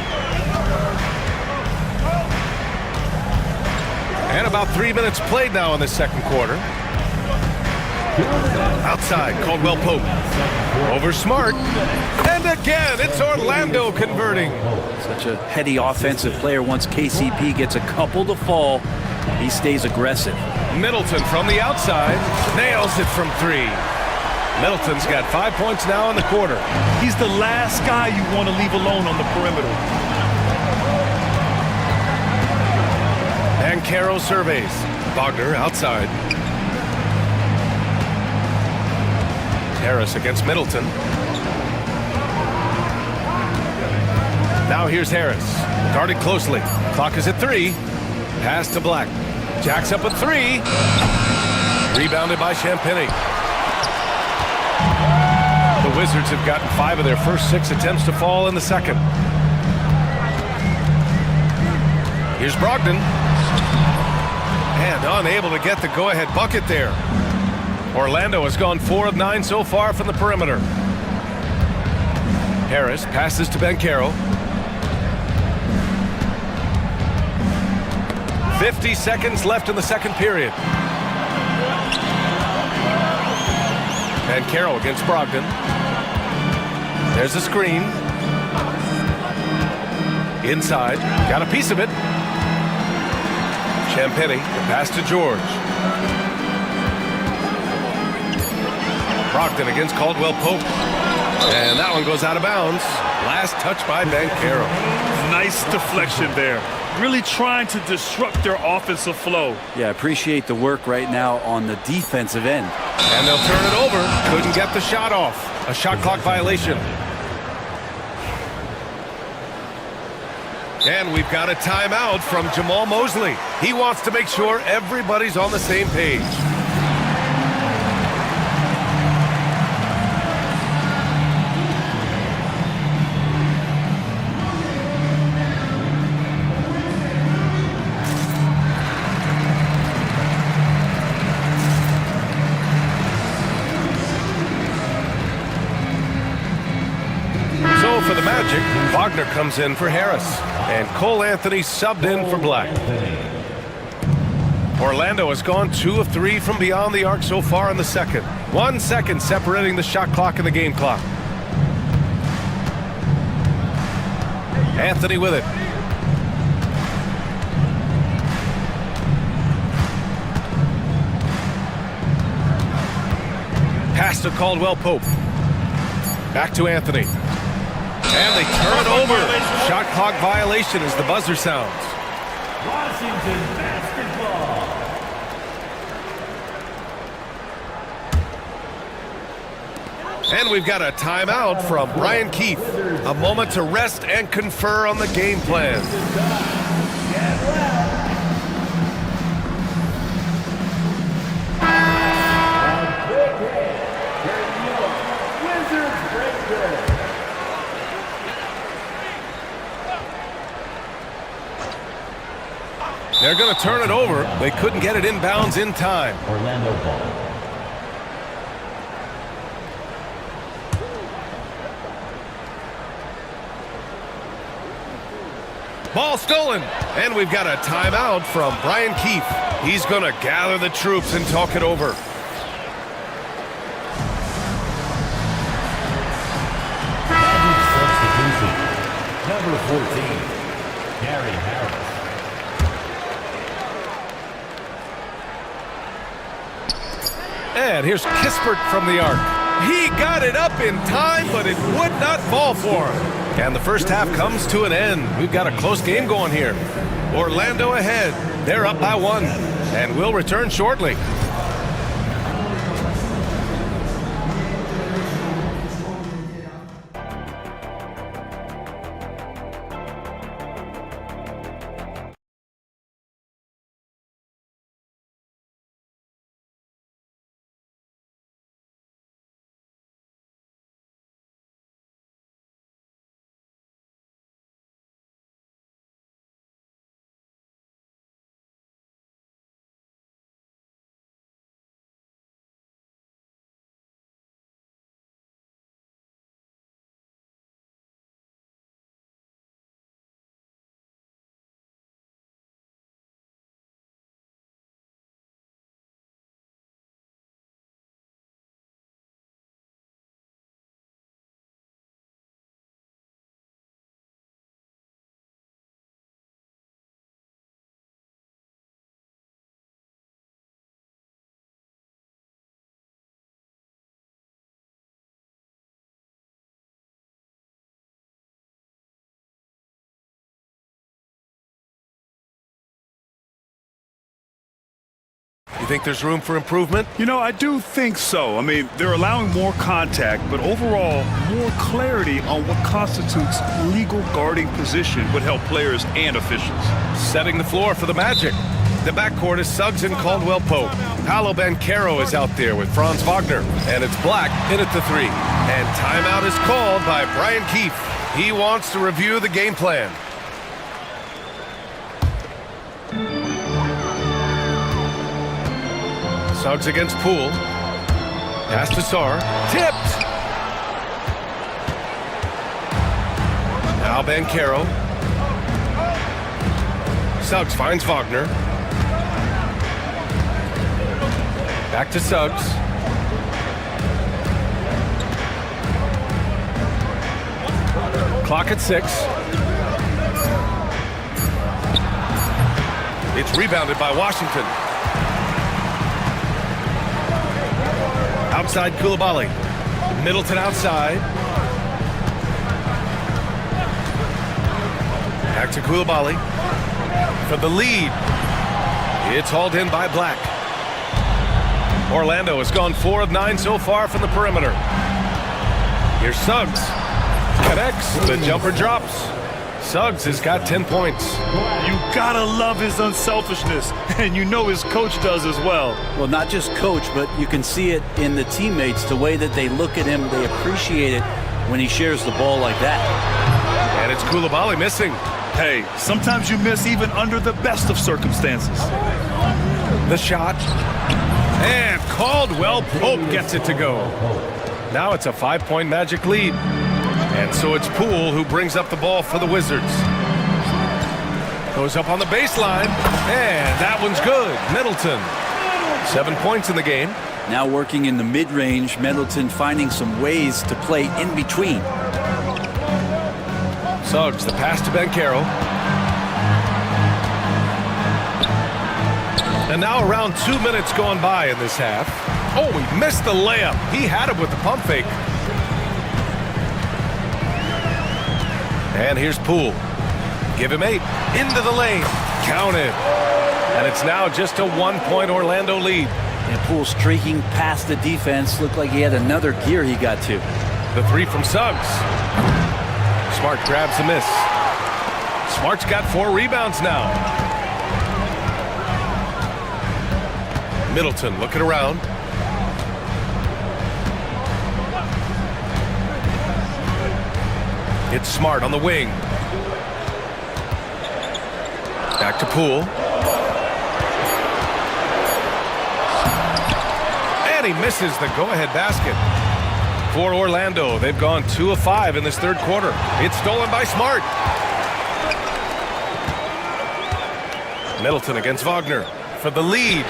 And about 3 minutes played now in the second quarter. Outside, Caldwell Pope. Over Smart. And again, it's Orlando converting. Such a heady offensive player. Once KCP gets a couple to fall, he stays aggressive. Middleton from the outside. Nails it from three. Middleton's got 5 points now in the quarter. He's the last guy you want to leave alone on the perimeter. And Caro surveys. Wagner outside. Harris against Middleton. Now here's Harris. Guarded closely. Clock is at 3. Pass to Black. Jacks up at 3. Rebounded by Champagny. The Wizards have gotten 5 of their first 6 attempts to fall in the second. Here's Brogdon. And unable to get the go-ahead bucket there. Orlando has gone 4 of 9 so far from the perimeter. Harris passes to Banchero. 50 seconds left in the second period. Banchero against Brogdon. There's a screen. Inside. Got a piece of it. Champagny. The pass to George. Brogdon against Caldwell Pope. And that one goes out of bounds. Last touch by Banchero. Nice deflection there. Really trying to disrupt their offensive flow. Yeah, appreciate the work right now on the defensive end. And they'll turn it over. Couldn't get the shot off. A shot clock violation. And we've got a timeout from Jamal Mosley. He wants to make sure everybody's on the same page. For the Magic, Wagner comes in for Harris, and Cole Anthony subbed in for Black. Orlando has gone 2 of 3 from beyond the arc so far in the second. 1 second separating the shot clock and the game clock. Anthony with it. Pass to Caldwell Pope. Back to Anthony. And they turn it over. Shot clock violation as the buzzer sounds. Washington basketball. And we've got a timeout from Brian Keefe. A moment to rest and confer on the game plan. They're going to turn it over. They couldn't get it inbounds in time. Orlando ball. Ball stolen. And we've got a timeout from Brian Keefe. He's going to gather the troops and talk it over. Substitution. Number 14, Gary Harris. And here's Kispert from the arc. He got it up in time, but it would not fall for him. And the first half comes to an end. We've got a close game going here. Orlando ahead. They're up by 1. And we'll return shortly. think there's room for improvement? You know, I do think so. I mean, they're allowing more contact, but overall, more clarity on what constitutes legal guarding position would help players and officials. Setting the floor for the Magic. The backcourt is Suggs and Caldwell Pope. Paolo Banchero is out there with Franz Wagner. And it's Black in at the 3. And timeout is called by Brian Keefe. He wants to review the game plan. Suggs against Poole. Pass to Sarr. Tipped! Now Banchero. Suggs finds Wagner. Back to Suggs. Clock at 6. It's rebounded by Washington. Outside Koulibaly. Middleton outside. Back to Koulibaly. For the lead. It's hauled in by Black. Orlando has gone 4 of 9 so far from the perimeter. Here's Suggs. Connects. The jumper drops. Suggs has got 10 points. You gotta love his unselfishness, and you know his coach does as well. Well, not just coach, but you can see it in the teammates, the way that they look at him. They appreciate it when he shares the ball like that. And it's Koulibaly missing. Hey, sometimes you miss even under the best of circumstances. The shot. And Caldwell Pope gets it to go. Now it's a 5-point Magic lead. And so it's Poole who brings up the ball for the Wizards. Goes up on the baseline. And that one's good. Middleton. 7 points in the game. Now working in the mid-range, Middleton finding some ways to play in between. Suggs, the pass to Banchero. And now around 2 minutes gone by in this half. Oh, he missed the layup. He had him with the pump fake. And here's Poole. Give him 8. Into the lane. Counted. And it's now just a 1-point Orlando lead. And Poole streaking past the defense. Looked like he had another gear he got to. The 3 from Suggs. Smart grabs the miss. Smart's got 4 rebounds now. Middleton looking around. It's Smart on the wing. Back to Poole. And he misses the go-ahead basket. For Orlando, they've gone 2 of 5 in this third quarter. It's stolen by Smart. Middleton against Wagner for the lead.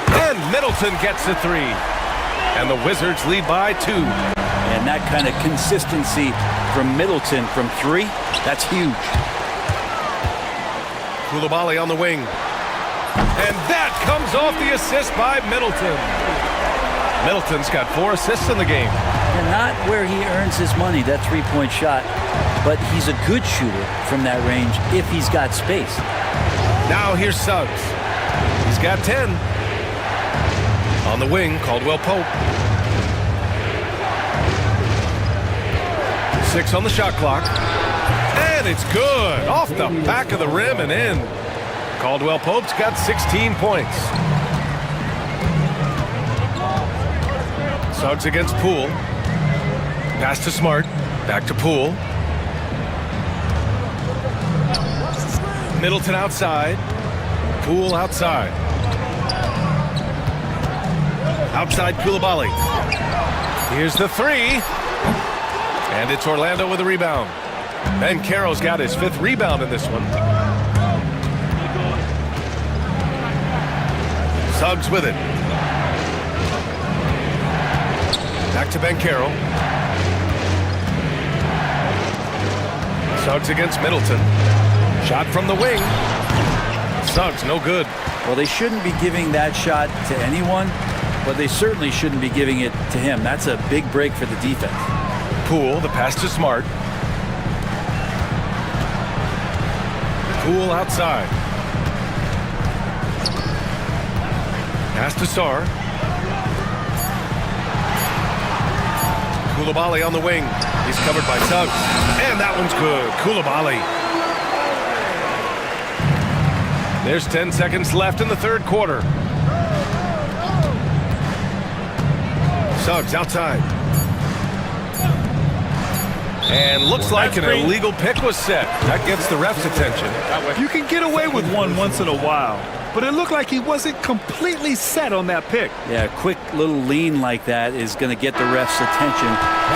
And Middleton gets the 3. And the Wizards lead by 2. And that kind of consistency from Middleton from 3, that's huge. Koulibaly on the wing. And that comes off the assist by Middleton. Middleton's got 4 assists in the game. And not where he earns his money, that three-point shot, but he's a good shooter from that range if he's got space. Now here's Suggs. He's got 10. On the wing, Caldwell Pope. 6 on the shot clock. And it's good. Off the back of the rim and in. Caldwell Pope's got 16 points. Suggs against Poole. Pass to Smart. Back to Poole. Middleton outside. Poole outside. Outside Koulibaly. Here's the 3. And it's Orlando with a rebound. Banchero's got his 5th rebound in this one. Suggs with it. Back to Banchero. Suggs against Middleton. Shot from the wing. Suggs, no good. Well, they shouldn't be giving that shot to anyone, but they certainly shouldn't be giving it to him. That's a big break for the defense. Poole, the pass to Smart. Poole outside. Pass to Sar. Koulibaly on the wing. He's covered by Suggs. And that one's good. Koulibaly. There's 10 seconds left in the third quarter. Suggs outside. And looks like an illegal pick was set. That gets the ref's attention. You can get away with one once in a while, but it looked like he wasn't completely set on that pick. Yeah, a quick little lean like that is going to get the ref's attention.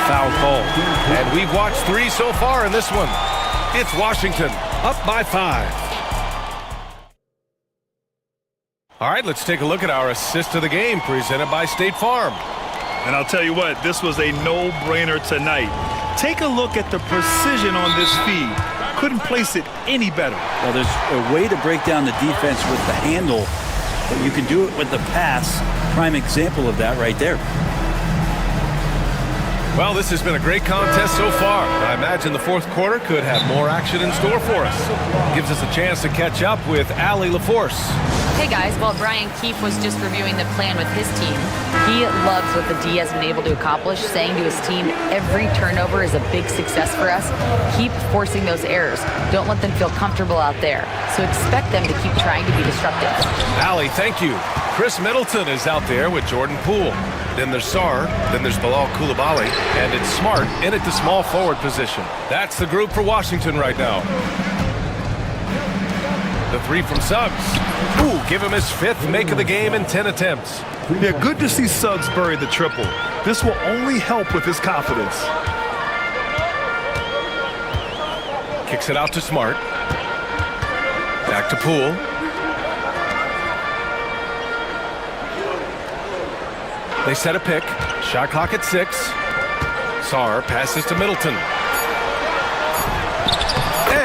Foul call. And we've watched 3 so far in this one. It's Washington up by 5. All right, let's take a look at our assist of the game presented by State Farm. And I'll tell you what, this was a no-brainer tonight. Take a look at the precision on this feed. Couldn't place it any better. Well, there's a way to break down the defense with the handle, but you can do it with the pass. Prime example of that right there. Well, this has been a great contest so far. I imagine the fourth quarter could have more action in store for us. Gives us a chance to catch up with Allie LaForce. Hey guys, while Brian Keefe was just reviewing the plan with his team, he loves what the D has been able to accomplish, saying to his team, every turnover is a big success for us. Keep forcing those errors. Don't let them feel comfortable out there. So expect them to keep trying to be disruptive. Allie, thank you. Chris Middleton is out there with Jordan Poole. Then there's Sar, then there's Bilal Koulibaly, and it's Smart in at the small forward position. That's the group for Washington right now. The 3 from Suggs. Ooh, give him his 5th make of the game in 10 attempts. Yeah, good to see Suggs bury the triple. This will only help with his confidence. Kicks it out to Smart. Back to Poole. They set a pick. Shot clock at 6. Sar passes to Middleton.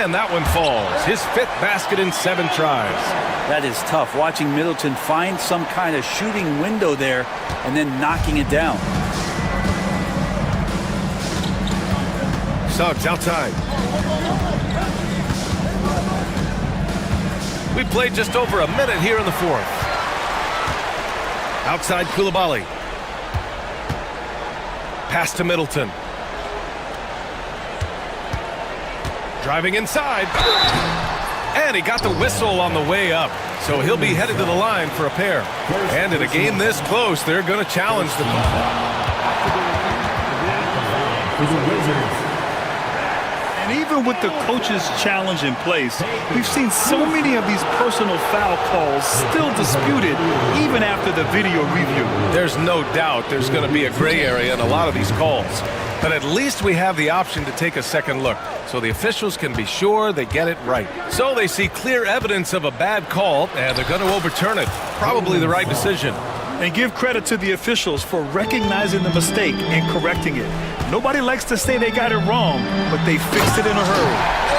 And that one falls. His 5th basket in 7 tries. That is tough. Watching Middleton find some kind of shooting window there and then knocking it down. Suggs outside. We played just over a minute here in the fourth. Outside Koulibaly. Pass to Middleton. Driving inside. And he got the whistle on the way up. So he'll be headed to the line for a pair. And in a game this close, they're going to challenge the call. And even with the coach's challenge in place, we've seen so many of these personal foul calls still disputed even after the video review. There's no doubt there's going to be a gray area in a lot of these calls. But at least we have the option to take a second look, so the officials can be sure they get it right. So they see clear evidence of a bad call, and they're going to overturn it. Probably the right decision. And give credit to the officials for recognizing the mistake and correcting it. Nobody likes to say they got it wrong, but they fixed it in a hurry.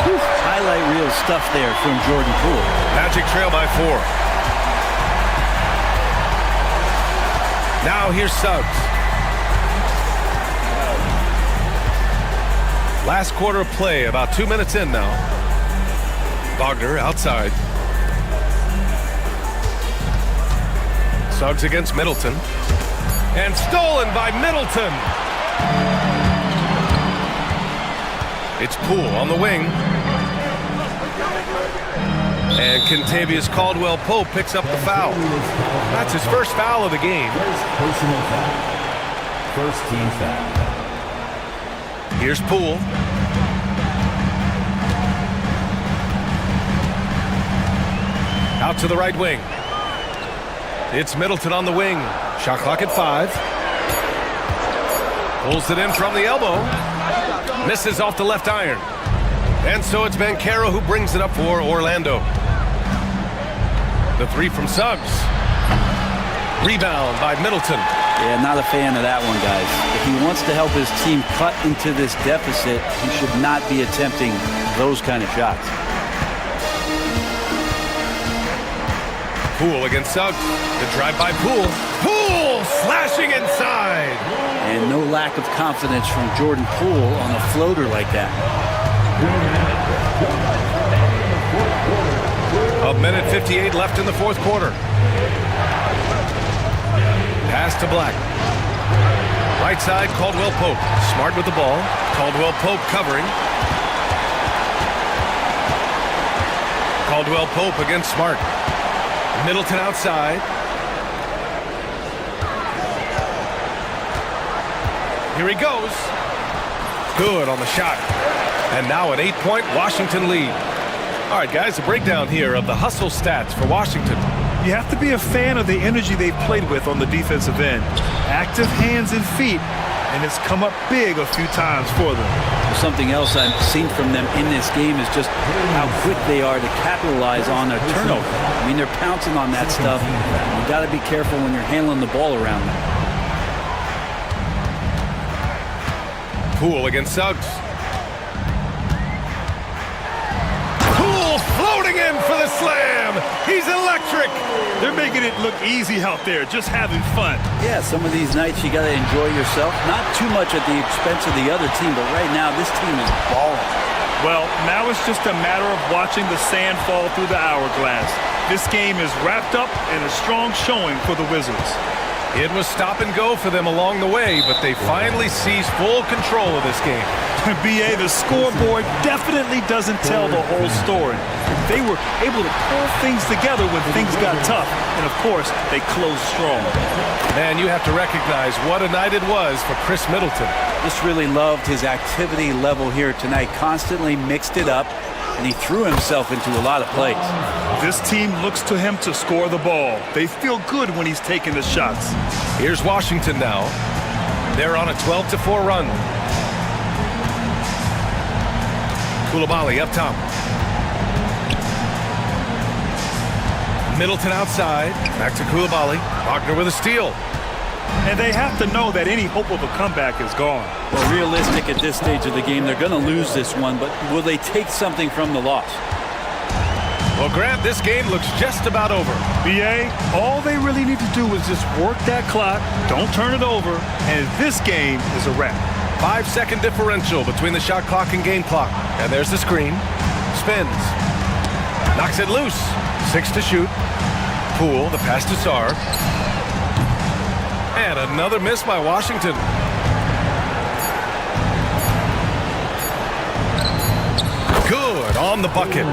Whew. Highlight reel stuff there from Jordan Poole. Magic trail by 4. Now here's Suggs. Last quarter of play, about 2 minutes in now. Wagner outside. Suggs against Middleton. And stolen by Middleton. It's Poole on the wing. And Kentavious Caldwell-Pope picks up the foul. That's his first foul of the game. Personal foul. First team foul. Here's Poole. Out to the right wing. It's Middleton on the wing. Shot clock at 5. Pulls it in from the elbow. Misses off the left iron. And so it's Banchero who brings it up for Orlando. The 3 from Suggs. Rebound by Middleton. Yeah, not a fan of that one, guys. If he wants to help his team cut into this deficit, he should not be attempting those kind of shots. Poole against Suggs. The drive by Poole. Poole slashing inside. And no lack of confidence from Jordan Poole on a floater like that. A minute 58 left in the fourth quarter. to Black. Right side, Caldwell Pope. Smart with the ball. Caldwell Pope covering. Caldwell Pope against Smart. Middleton outside. Here he goes. Good on the shot. And now an 8-point Washington lead. All right, guys, a breakdown here of the hustle stats for Washington. You have to be a fan of the energy they've played with on the defensive end. Active hands and feet, and it's come up big a few times for them. Something else I've seen from them in this game is just how quick they are to capitalize on a turnover. I mean, they're pouncing on that stuff. You got to be careful when you're handling the ball around them. Poole against Suggs. Poole floating in for the slam. He's electric. They're making it look easy out there, just having fun. Yeah, some of these nights you got to enjoy yourself. Not too much at the expense of the other team, but right now this team is balling. Well, now it's just a matter of watching the sand fall through the hourglass. This game is wrapped up in a strong showing for the Wizards. It was stop and go for them along the way, but they finally seized full control of this game. BA, the scoreboard definitely doesn't tell the whole story. They were able to pull things together when things got tough, and of course, they closed strong. Man, you have to recognize what a night it was for Chris Middleton. Just really loved his activity level here tonight. Constantly mixed it up, and he threw himself into a lot of plays. This team looks to him to score the ball. They feel good when he's taking the shots. Here's Washington now. They're on a 12-4 run. Koulibaly up top. Middleton outside. Back to Koulibaly. Wagner with a steal. And they have to know that any hope of a comeback is gone. Well, realistic at this stage of the game, they're going to lose this one, but will they take something from the loss? Well, Grant, this game looks just about over. BA, all they really need to do is just work that clock, don't turn it over, and this game is a wrap. 5-second differential between the shot clock and game clock. And there's the screen. Spins. Knocks it loose. 6 to shoot. Poole, the pass to Sarr. And another miss by Washington. Good on the bucket.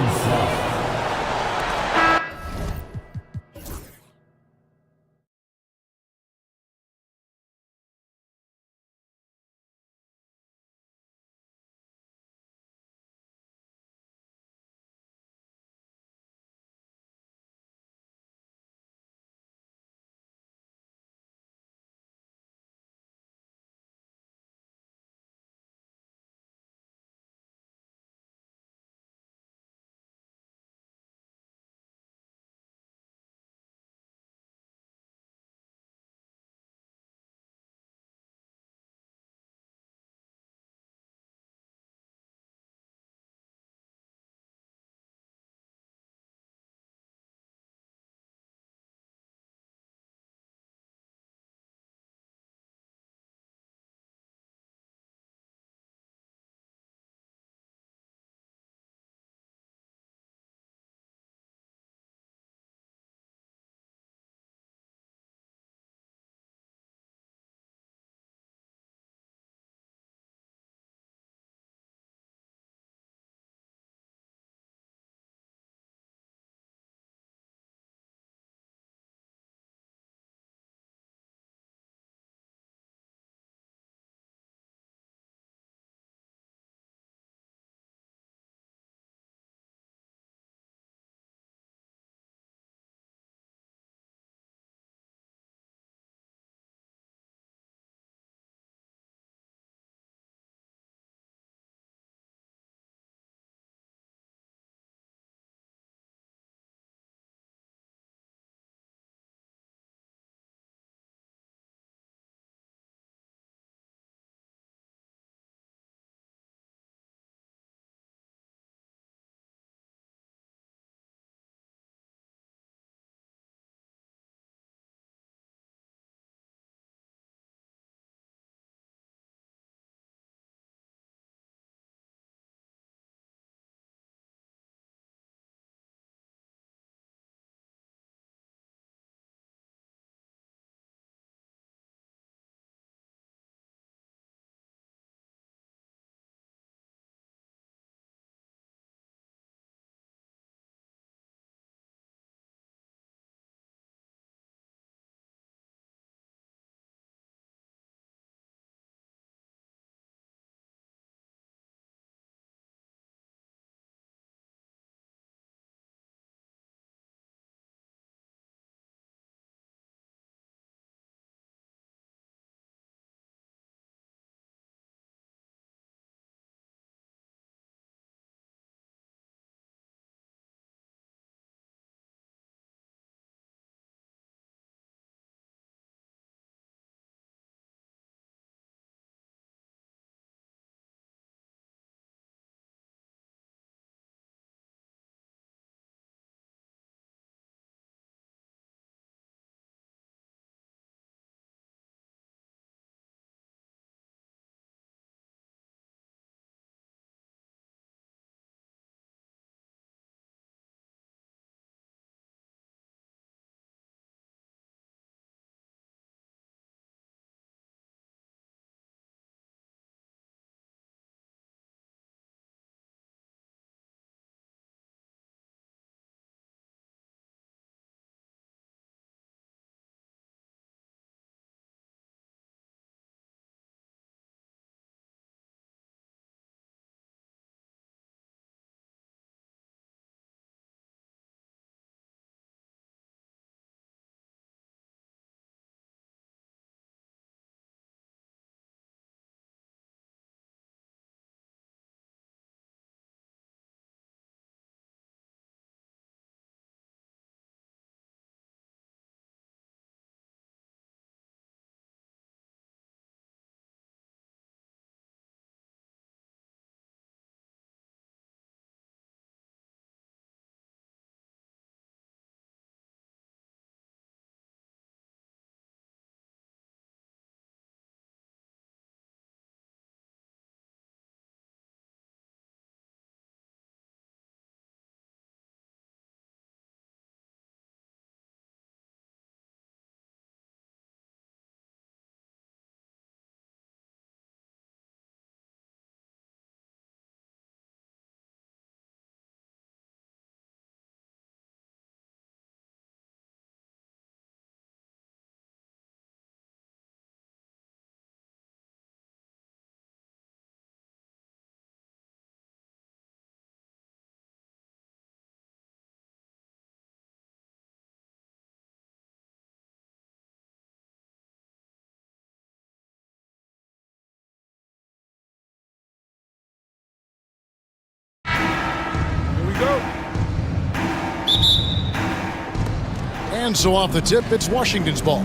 And so off the tip, it's Washington's ball.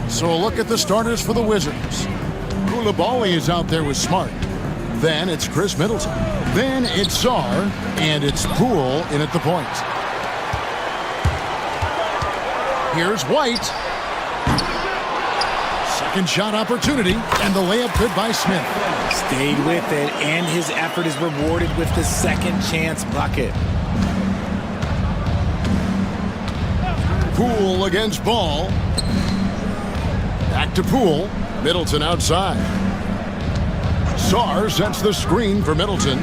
So a look at the starters for the Wizards. Koulibaly is out there with Smart. Then it's Chris Middleton. Then it's Czar, and it's Poole in at the point. Here's White. Second shot opportunity, and the layup good by Smith. Stayed with it, and his effort is rewarded with the second chance bucket. Poole against Ball. Back to Poole. Middleton outside. Czar sets the screen for Middleton.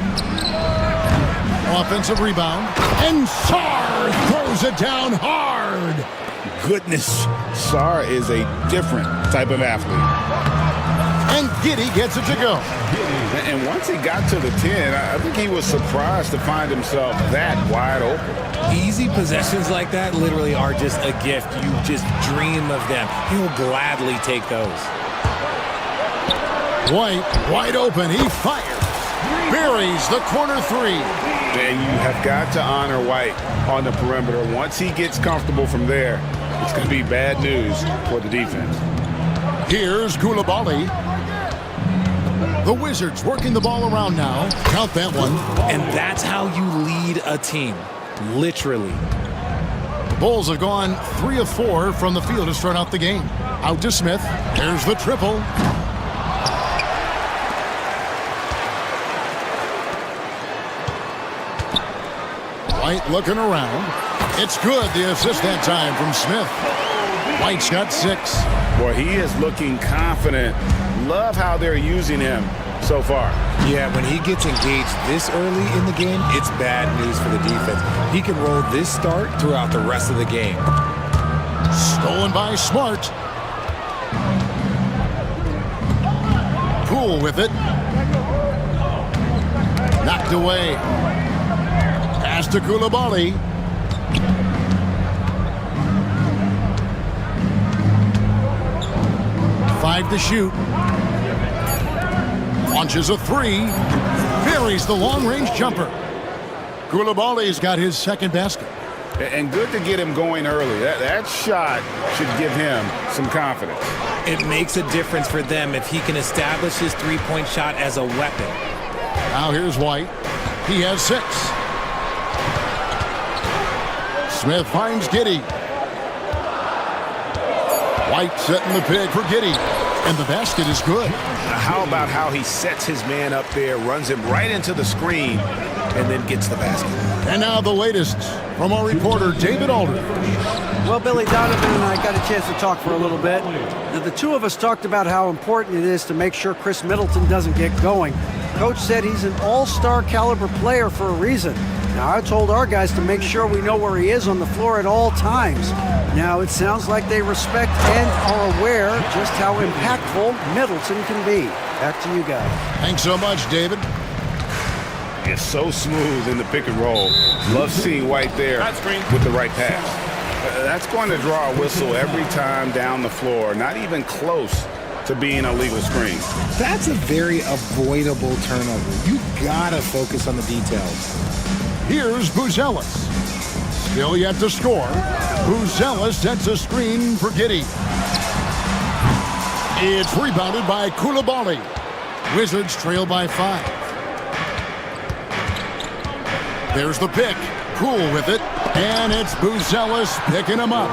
Offensive rebound. And Czar throws it down hard. Goodness, Czar is a different type of athlete. And Giddey gets it to go. And once he got to the 10, I think he was surprised to find himself that wide open. Easy possessions like that literally are just a gift. You just dream of them. He'll gladly take those. White, wide open. He fires. Buries the corner three. And you have got to honor White on the perimeter. Once he gets comfortable from there, it's going to be bad news for the defense. Here's Koulibaly. The Wizards working the ball around now. Count that one. And that's how you lead a team. Literally. The Bulls have gone 3 of 4 from the field to start out the game. Out to Smith. There's the triple. White looking around. It's good. The assist that time from Smith. White's got 6. Boy, he is looking confident. Love how they're using him so far. Yeah, when he gets engaged this early in the game, it's bad news for the defense. He can roll this start throughout the rest of the game. Stolen by Smart. Poole with it. Knocked away. Pass to Koulibaly. Five to shoot. Launches a 3. Buries the long-range jumper. Koulibaly's got his second basket. And good to get him going early. That shot should give him some confidence. It makes a difference for them if he can establish his three-point shot as a weapon. Now here's White. He has 6. Smith finds Giddey. White setting the pick for Giddey. And the basket is good. How about how he sets his man up there, runs him right into the screen, and then gets the basket. And now the latest from our reporter, David Aldridge. Well, Billy, Donovan and I got a chance to talk for a little bit. The two of us talked about how important it is to make sure Chris Middleton doesn't get going. Coach said he's an all-star caliber player for a reason. Now, I told our guys to make sure we know where he is on the floor at all times. Now, it sounds like they respect and are aware just how impactful Middleton can be. Back to you guys. Thanks so much, David. It's so smooth in the pick and roll. Love seeing White there with the right pass. That's going to draw a whistle every time down the floor. Not even close to being a legal screen. That's a very avoidable turnover. You gotta focus on the details. Here's Buzelis. Still yet to score. Buzelis sets a screen for Giddey. It's rebounded by Koulibaly. Wizards trail by 5. There's the pick. Poole with it. And it's Buzelis picking him up.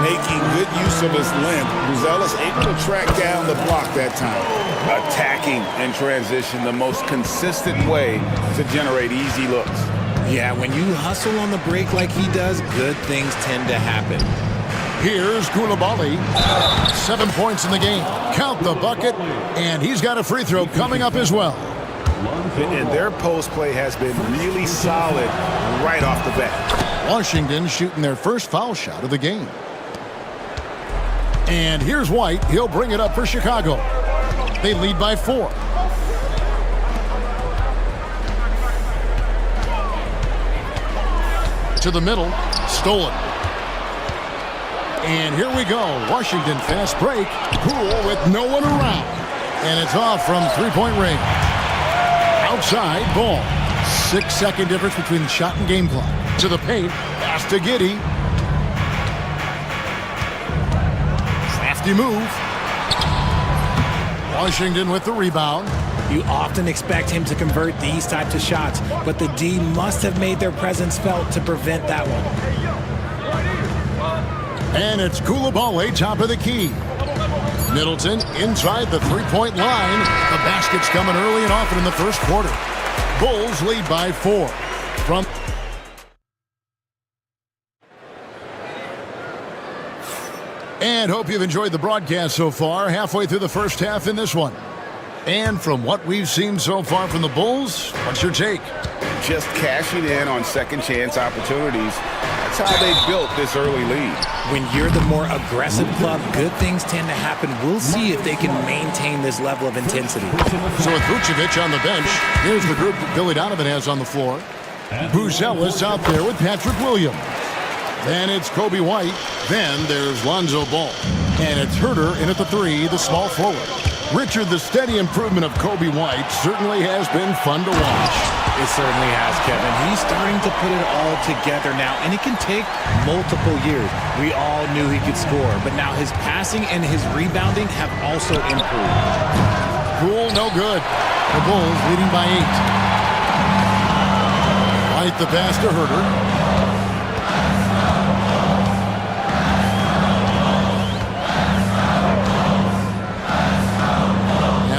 Making good use of his length. Buzelis able to track down the block that time. Attacking in transition, the most consistent way to generate easy looks. Yeah, when you hustle on the break like he does, good things tend to happen. Here's Koulibaly. 7 points in the game. Count the bucket. And he's got a free throw coming up as well. And their post play has been really solid right off the bat. Washington shooting their first foul shot of the game. And here's White. He'll bring it up for Chicago. They lead by 4. To the middle. Stolen. And here we go. Washington fast break. Poole with no one around. And it's off from three-point range. Outside, Ball. 6-second difference between the shot and game clock. To the paint. Pass to Giddey. Crafty move. Washington with the rebound. You often expect him to convert these types of shots, but the D must have made their presence felt to prevent that one. And it's Koulibaly, top of the key. Middleton inside the three-point line. The basket's coming early and often in the first quarter. Bulls lead by 4. From And hope you've enjoyed the broadcast so far. Halfway through the first half in this one. And from what we've seen so far from the Bulls, what's your take? Just cashing in on second chance opportunities. That's how they built this early lead. When you're the more aggressive club, good things tend to happen. We'll see if they can maintain this level of intensity. So with Vucevic on the bench, here's the group that Billy Donovan has on the floor. Buzelis out there with Patrick Williams. Then it's Kobe White. Then there's Lonzo Ball. And it's Herter in at the 3, the small forward. Richard, the steady improvement of Kobe White certainly has been fun to watch. It certainly has, Kevin. He's starting to put it all together now, and it can take multiple years. We all knew he could score, but now his passing and his rebounding have also improved. Poole, no good. The Bulls leading by 8. White the pass to Herter.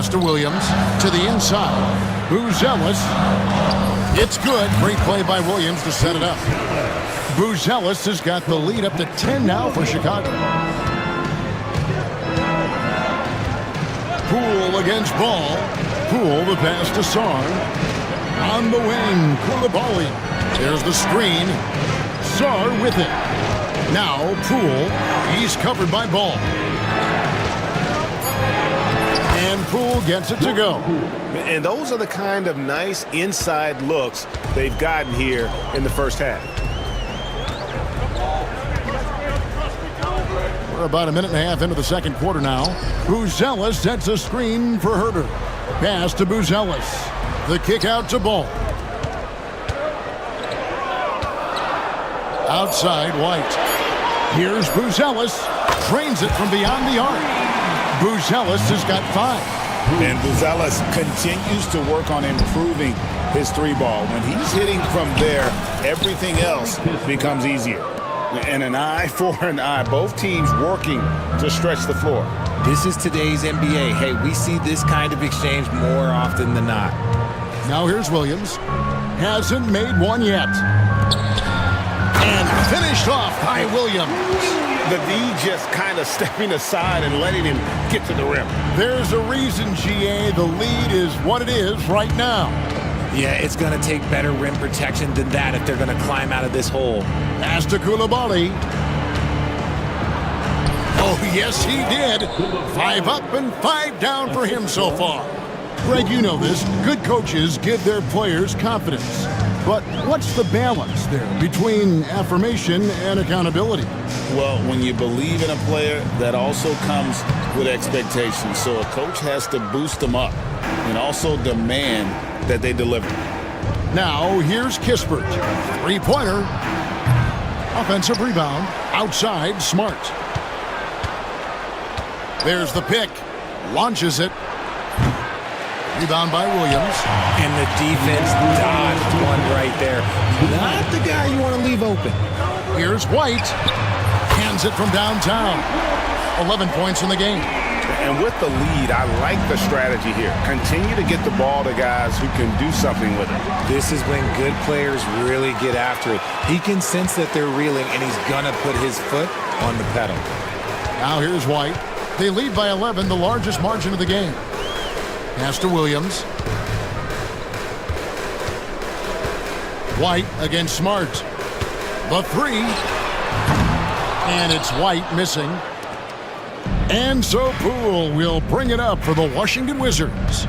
To Williams, to the inside. Buzelis. It's good. Great play by Williams to set it up. Buzelis has got the lead up to 10 now for Chicago. Poole against Ball. Poole the pass to Sarr. On the wing, Koulibaly. There's the screen. Sarr with it. Now Poole. He's covered by Ball. And Poole gets it to go. And those are the kind of nice inside looks they've gotten here in the first half. We're about a minute and a half into the second quarter now. Buzelis sets a screen for Herter. Pass to Buzelis. The kick out to Ball. Outside White. Here's Buzelis. Trains it from beyond the arc. Buzelis has got 5. And Buzelis continues to work on improving his 3-ball. When he's hitting from there, everything else becomes easier. And an eye for an eye. Both teams working to stretch the floor. This is today's NBA. Hey, we see this kind of exchange more often than not. Now here's Williams. Hasn't made one yet. And finished off by Williams. The D just kind of stepping aside and letting him get to the rim. There's a reason, GA, the lead is what it is right now. Yeah, it's going to take better rim protection than that if they're going to climb out of this hole. Pass to Koulibaly. Oh, yes, he did. 5 up and 5 down for him so far. Greg, you know this. Good coaches give their players confidence. But what's the balance there between affirmation and accountability? Well, when you believe in a player, that also comes with expectations. So a coach has to boost them up and also demand that they deliver. Now, here's Kispert. 3-pointer. Offensive rebound. Outside, Smart. There's the pick. Launches it. Rebound by Williams. And the defense dodged one right there. Not the guy you want to leave open. Here's White. Hands it from downtown. 11 points in the game. And with the lead, I like the strategy here. Continue to get the ball to guys who can do something with it. This is when good players really get after it. He can sense that they're reeling, and he's going to put his foot on the pedal. Now here's White. They lead by 11, the largest margin of the game. Pass to Williams. White against Smart. The 3. And it's White missing. And so Poole will bring it up for the Washington Wizards.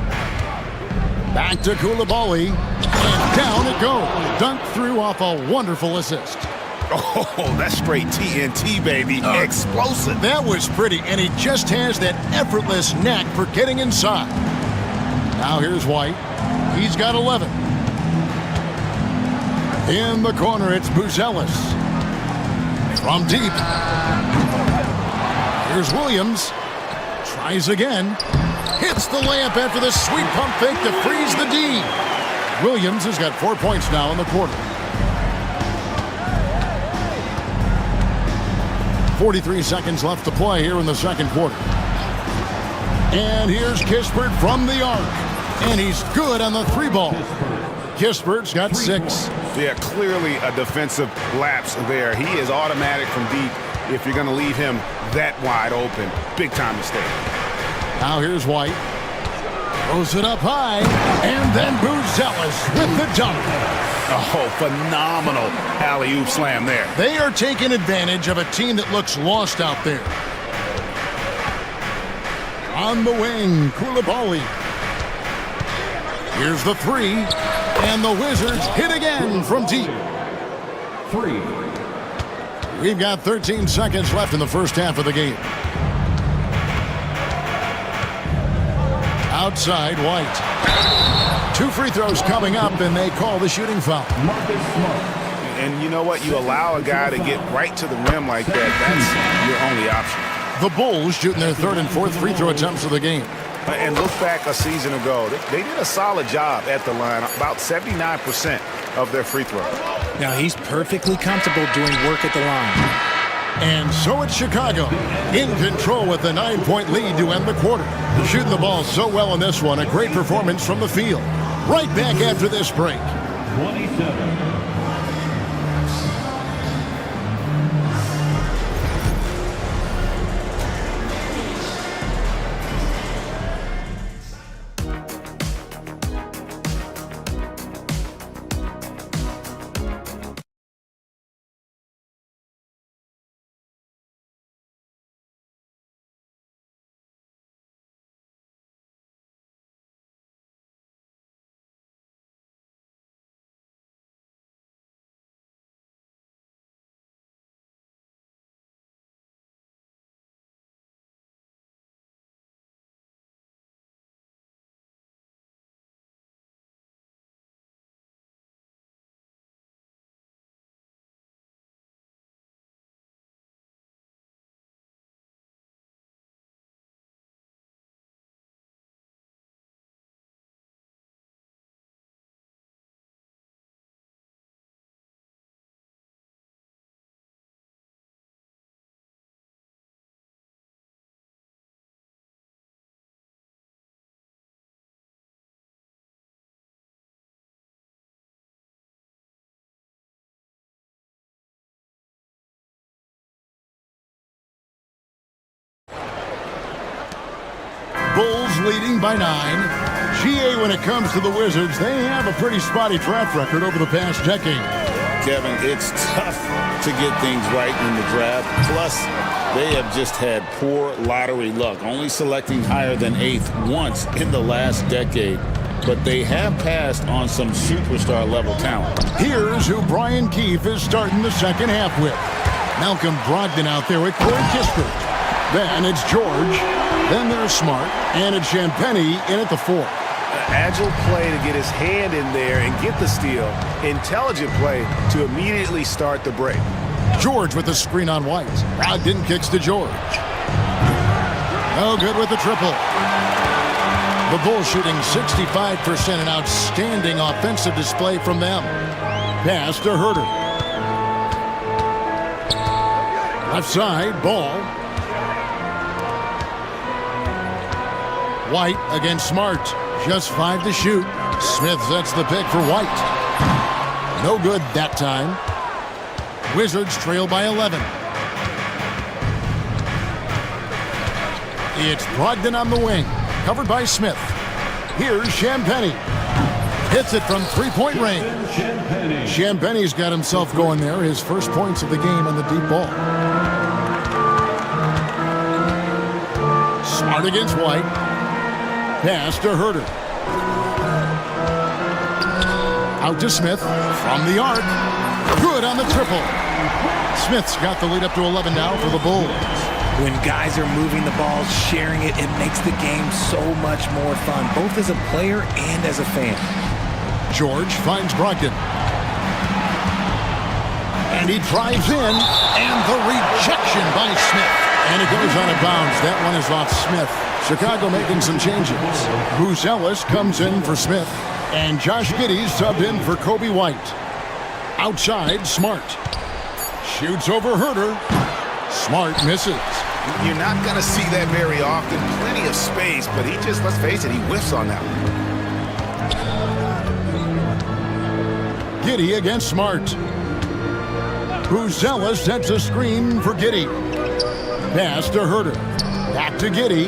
Back to Koulibaly. And down it goes. Dunked through off a wonderful assist. Oh, that's straight TNT, baby. Explosive. That was pretty, and he just has that effortless knack for getting inside. Now here's White. He's got 11. In the corner, it's Buzelis. From deep. Here's Williams. Tries again. Hits the layup after the sweet pump fake to freeze the D. Williams has got 4 points now in the quarter. 43 seconds left to play here in the second quarter. And here's Kispert from the arc. And he's good on the three ball. Kispert's got 6. Yeah, clearly a defensive lapse there. He is automatic from deep if you're going to leave him that wide open. Big time mistake. Now here's White. Throws it up high. And then Buzelis with the dunk. Oh, phenomenal alley-oop slam there. They are taking advantage of a team that looks lost out there. On the wing, Koulibaly. Here's the 3. And the Wizards hit again from deep. 3. We've got 13 seconds left in the first half of the game. Outside, White. 2 free throws coming up, and they call the shooting foul. And you know what? You allow a guy to get right to the rim like that. That's your only option. The Bulls shooting their 3rd and 4th free throw attempts of the game. And look back a season ago. They did a solid job at the line, about 79% of their free throws. Now he's perfectly comfortable doing work at the line. And so it's Chicago in control with a 9-point lead to end the quarter. Shooting the ball so well in this one. A great performance from the field. Right back after this break. 27. Bulls leading by 9. GA, when it comes to the Wizards, they have a pretty spotty track record over the past decade. Kevin, it's tough to get things right in the draft. Plus, they have just had poor lottery luck, only selecting higher than 8th once in the last decade. But they have passed on some superstar-level talent. Here's who Brian Keefe is starting the second half with. Malcolm Brogdon out there with Corey Kispert. Then it's George. Then there's Smart. And it's Champagnie in at the 4. Agile play to get his hand in there and get the steal. Intelligent play to immediately start the break. George with the screen on White. Brogdon kicks to George. No good with the triple. The Bulls shooting 65%, an outstanding offensive display from them. Pass to Herter. Left side, Ball. White against Smart. Just 5 to shoot. Smith sets the pick for White. No good that time. Wizards trail by 11. It's Brogdon on the wing. Covered by Smith. Here's Champagnie. Hits it from 3-point range. Champagnie's got himself going there. His first points of the game on the deep ball. Smart against White. Pass to Herter. Out to Smith. From the arc. Good on the triple. Smith's got the lead up to 11 now for the Bulls. When guys are moving the ball, sharing it, it makes the game so much more fun, both as a player and as a fan. George finds Brogdon. And he drives in, and the rejection by Smith. And it goes out of bounds. That one is off Smith. Chicago making some changes. Bruce Ellis comes in for Smith. And Josh Giddey subbed in for Kobe White. Outside, Smart. Shoots over Herter. Smart misses. You're not going to see that very often. Plenty of space, but he just, let's face it, he whiffs on that one. Giddey against Smart. Buzella sets a screen for Giddey. Pass to Herter. Back to Giddey.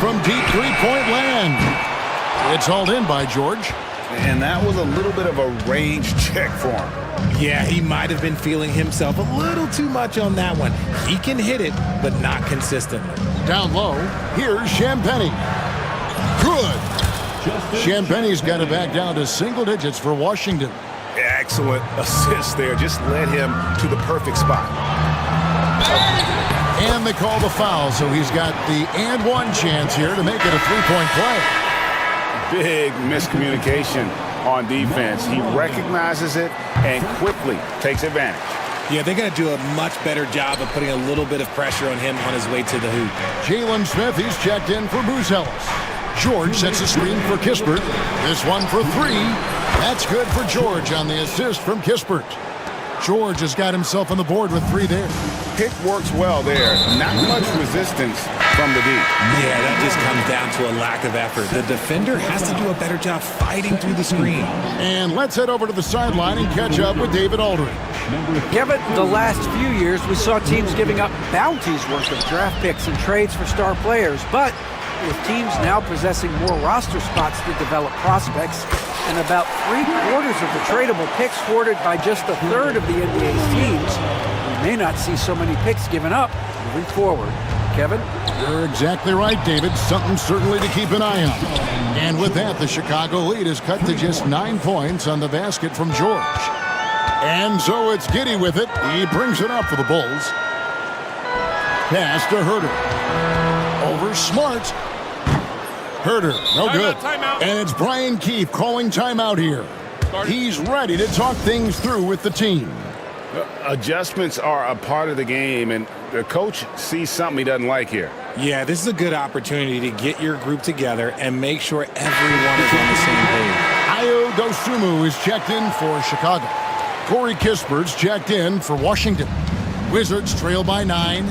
From deep three-point land. It's hauled in by George. And that was a little bit of a range check for him. Yeah, he might have been feeling himself a little too much on that one. He can hit it, but not consistently. Down low, here's Champagny. Good. Champagny's got it back down to single digits for Washington. Excellent assist there. Just led him to the perfect spot. And they call the foul, so he's got the and one chance here to make it a three-point play. Big miscommunication on defense. He recognizes it and quickly takes advantage. Yeah, they're going to do a much better job of putting a little bit of pressure on him on his way to the hoop. Jalen Smith, he's checked in for Bruce Ellis. George sets a screen for Kispert. This one for three. That's good for George on the assist from Kispert. George has got himself on the board with three there. Pick works well there. Not much resistance from the D. Yeah, that just comes down to a lack of effort. The defender has to do a better job fighting through the screen. And let's head over to the sideline and catch up with David Aldridge. Kevin, the last few years we saw teams giving up bounties worth of draft picks and trades for star players, but with teams now possessing more roster spots to develop prospects and about 3/4 of the tradable picks hoarded by just a third of the NBA's teams, we may not see so many picks given up moving forward. Kevin? You're exactly right, David. Something certainly to keep an eye on. And with that, the Chicago lead is cut to just 9 points on the basket from George. And so it's Giddey with it. He brings it up for the Bulls. Pass to Herter. Over Smart. Herter, no good. And it's Brian Keefe calling timeout here. He's ready to talk things through with the team. Adjustments are a part of the game, and the coach sees something he doesn't like here. Yeah, this is a good opportunity to get your group together and make sure everyone is on the same page. Ayo Dosunmu is checked in for Chicago. Corey Kispert's checked in for Washington. Wizards trail by 9.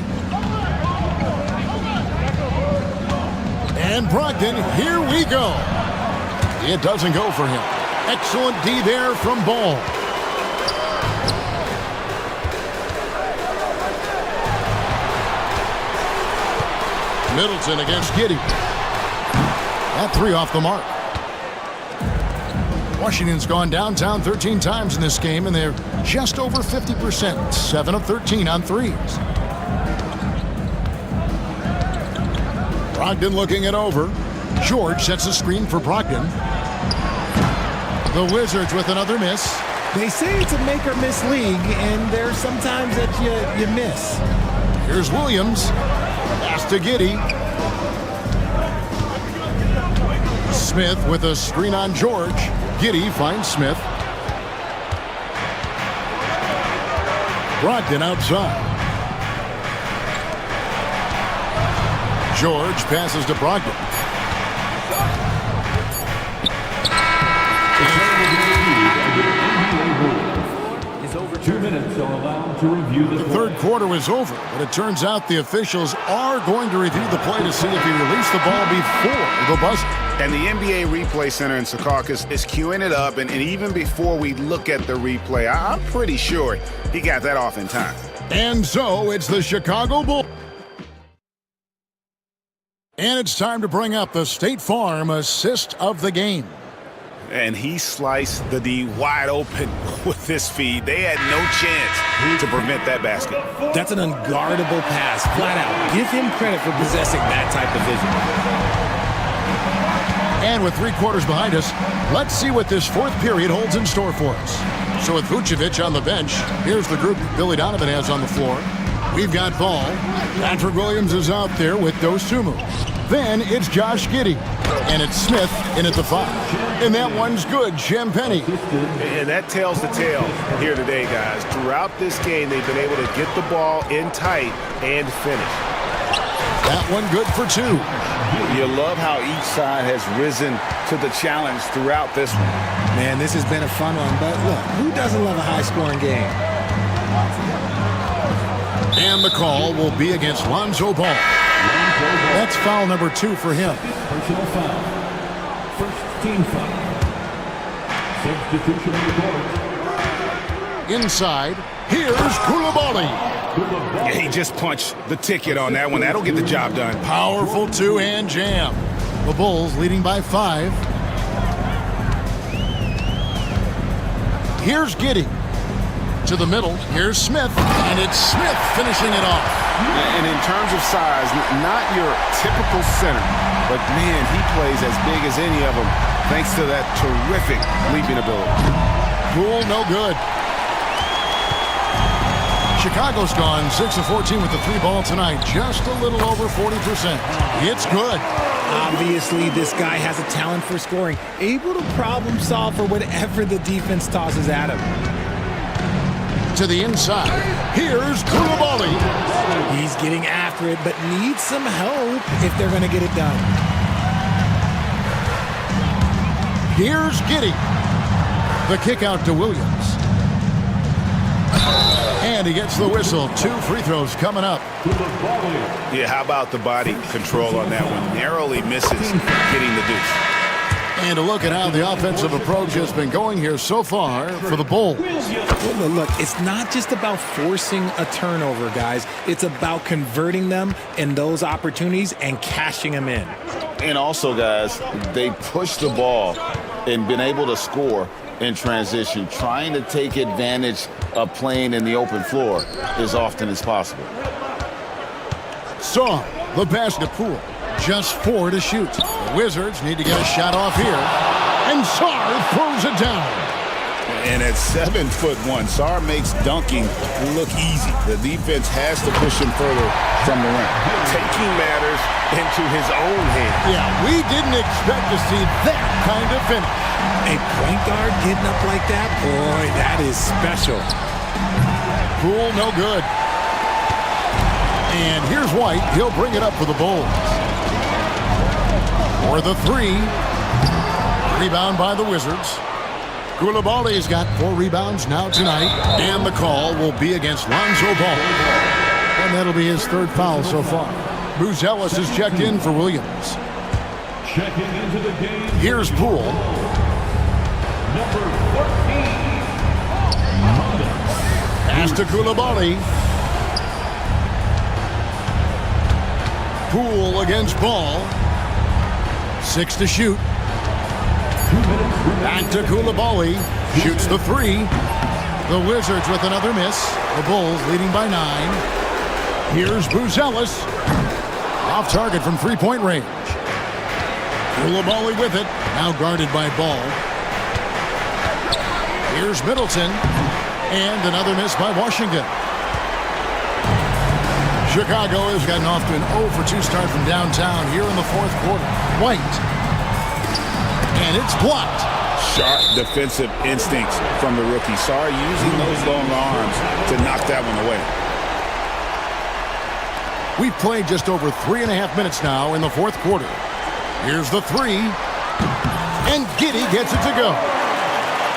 And Brogdon, here we go. It doesn't go for him. Excellent D there from Ball. Middleton against Giddey. That three off the mark. Washington's gone downtown 13 times in this game, and they're just over 50%. 7 of 13 on threes. Brogdon looking it over. George sets a screen for Brogdon. The Wizards with another miss. They say it's a make-or-miss league, and there's sometimes that you miss. Here's Williams. Pass to Giddey. Smith with a screen on George. Giddey finds Smith. Brogdon outside. George passes to Brogdon. The third quarter was over, but it turns out the officials are going to review the play to see if he released the ball before the buzzer. And the NBA Replay Center in Secaucus is queuing it up, and even before we look at the replay, I'm pretty sure he got that off in time. And so it's the Chicago Bulls. And it's time to bring up the State Farm assist of the game. And he sliced the D wide open with this feed. They had no chance to prevent that basket. That's an unguardable pass, flat out. Give him credit for possessing that type of vision. And with 3 quarters behind us, let's see what this fourth period holds in store for us. So with Vucevic on the bench, here's the group Billy Donovan has on the floor. We've got Ball. Patrick Williams is out there with Dosunmu. Then it's Josh Giddey. And it's Smith in at the 5. And that one's good, Champagny. And that tells the tale here today, guys. Throughout this game, they've been able to get the ball in tight and finish. That one good for 2. You love how each side has risen to the challenge throughout this one. Man, this has been a fun one, but look, who doesn't love a high-scoring game? And the call will be against Lonzo Ball. That's foul number 2 for him. Personal foul. First team foul. Substitution on the court. Inside, here's Koulibaly. Yeah, he just punched the ticket on that one. That'll get the job done. Powerful two-hand jam. The Bulls leading by 5. Here's Giddey. To the middle, here's Smith, and it's Smith finishing it off. And in terms of size, not your typical center, but man, he plays as big as any of them thanks to that terrific leaping ability. Poole, no good. Chicago's gone 6 of 14 with the 3 ball tonight, just a little over 40%. It's good. Obviously, this guy has a talent for scoring, able to problem solve for whatever the defense tosses at him. To the inside, here's Koulibaly. He's getting after it, but needs some help if they're going to get it done. Here's Giddey. The kick out to Williams. And he gets the whistle. 2 free throws coming up. Yeah, how about the body control on that one? Narrowly misses getting the deuce. And a look at how the offensive approach has been going here so far for the Bulls. Well, look, it's not just about forcing a turnover, guys. It's about converting them in those opportunities and cashing them in. And also, guys, they push the ball and been able to score in transition, trying to take advantage of playing in the open floor as often as possible. Saw the pass to Poole. Just 4 to shoot. The Wizards need to get a shot off here. And Sarr throws it down. And at 7'1", Sarr makes dunking look easy. The defense has to push him further from the rim, taking matters into his own hands. Yeah, we didn't expect to see that kind of finish. A point guard getting up like that, boy, that is special. Poole, no good. And here's White. He'll bring it up for the Bulls. For the 3. Rebound by the Wizards. Koulibaly's got 4 rebounds now tonight. And the call will be against Lonzo Ball. And that'll be his 3rd foul so far. Buzelis is checked in for Williams. Checking into the game. Here's Poole. Number 14. Pass to Koulibaly. Poole against Ball. 6 to shoot. Back to Koulibaly. Shoots the 3. The Wizards with another miss. The Bulls leading by 9. Here's Buzelis. Off target from 3-point range. Koulibaly with it. Now guarded by Ball. Here's Middleton. And another miss by Washington. Chicago has gotten off to an 0-for-2 start from downtown here in the 4th quarter. White. And it's blocked. Sharp defensive instincts from the rookie. Sarr using those long arms to knock that one away. We've played just over 3.5 minutes now in the 4th quarter. Here's the 3. And Giddey gets it to go.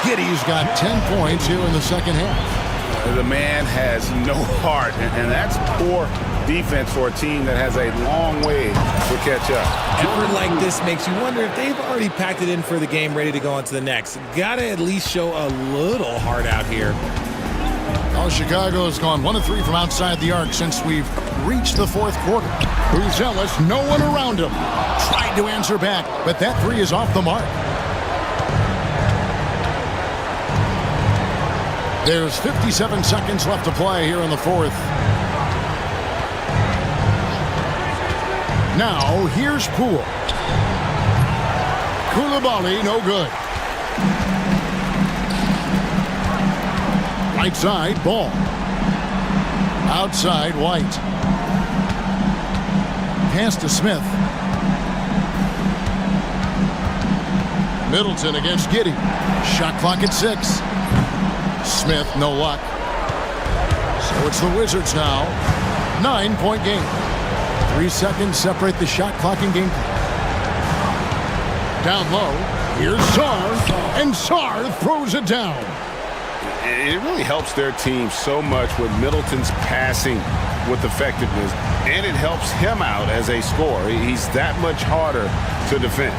Giddey's got 10 points here in the 2nd half. The man has no heart, and that's poor defense for a team that has a long way to catch up. Effort like this makes you wonder if they've already packed it in for the game, ready to go on to the next. Gotta at least show a little heart out here. Oh, Chicago has gone 1 of 3 from outside the arc since we've reached the 4th quarter. Buzelis, no one around him. Tried to answer back, but that 3 is off the mark. There's 57 seconds left to play here in the 4th. Now, here's Poole. Koulibaly, no good. Right side, Ball. Outside, White. pass to Smith. Middleton against Giddey. Shot clock at 6. Smith, no luck. So it's the Wizards now. 9-point game. 3 seconds separate the shot clock and game clock. Down low. Here's Sarr. And Sarr throws it down. It really helps their team so much with Middleton's passing with effectiveness, and it helps him out as a scorer. He's that much harder to defend.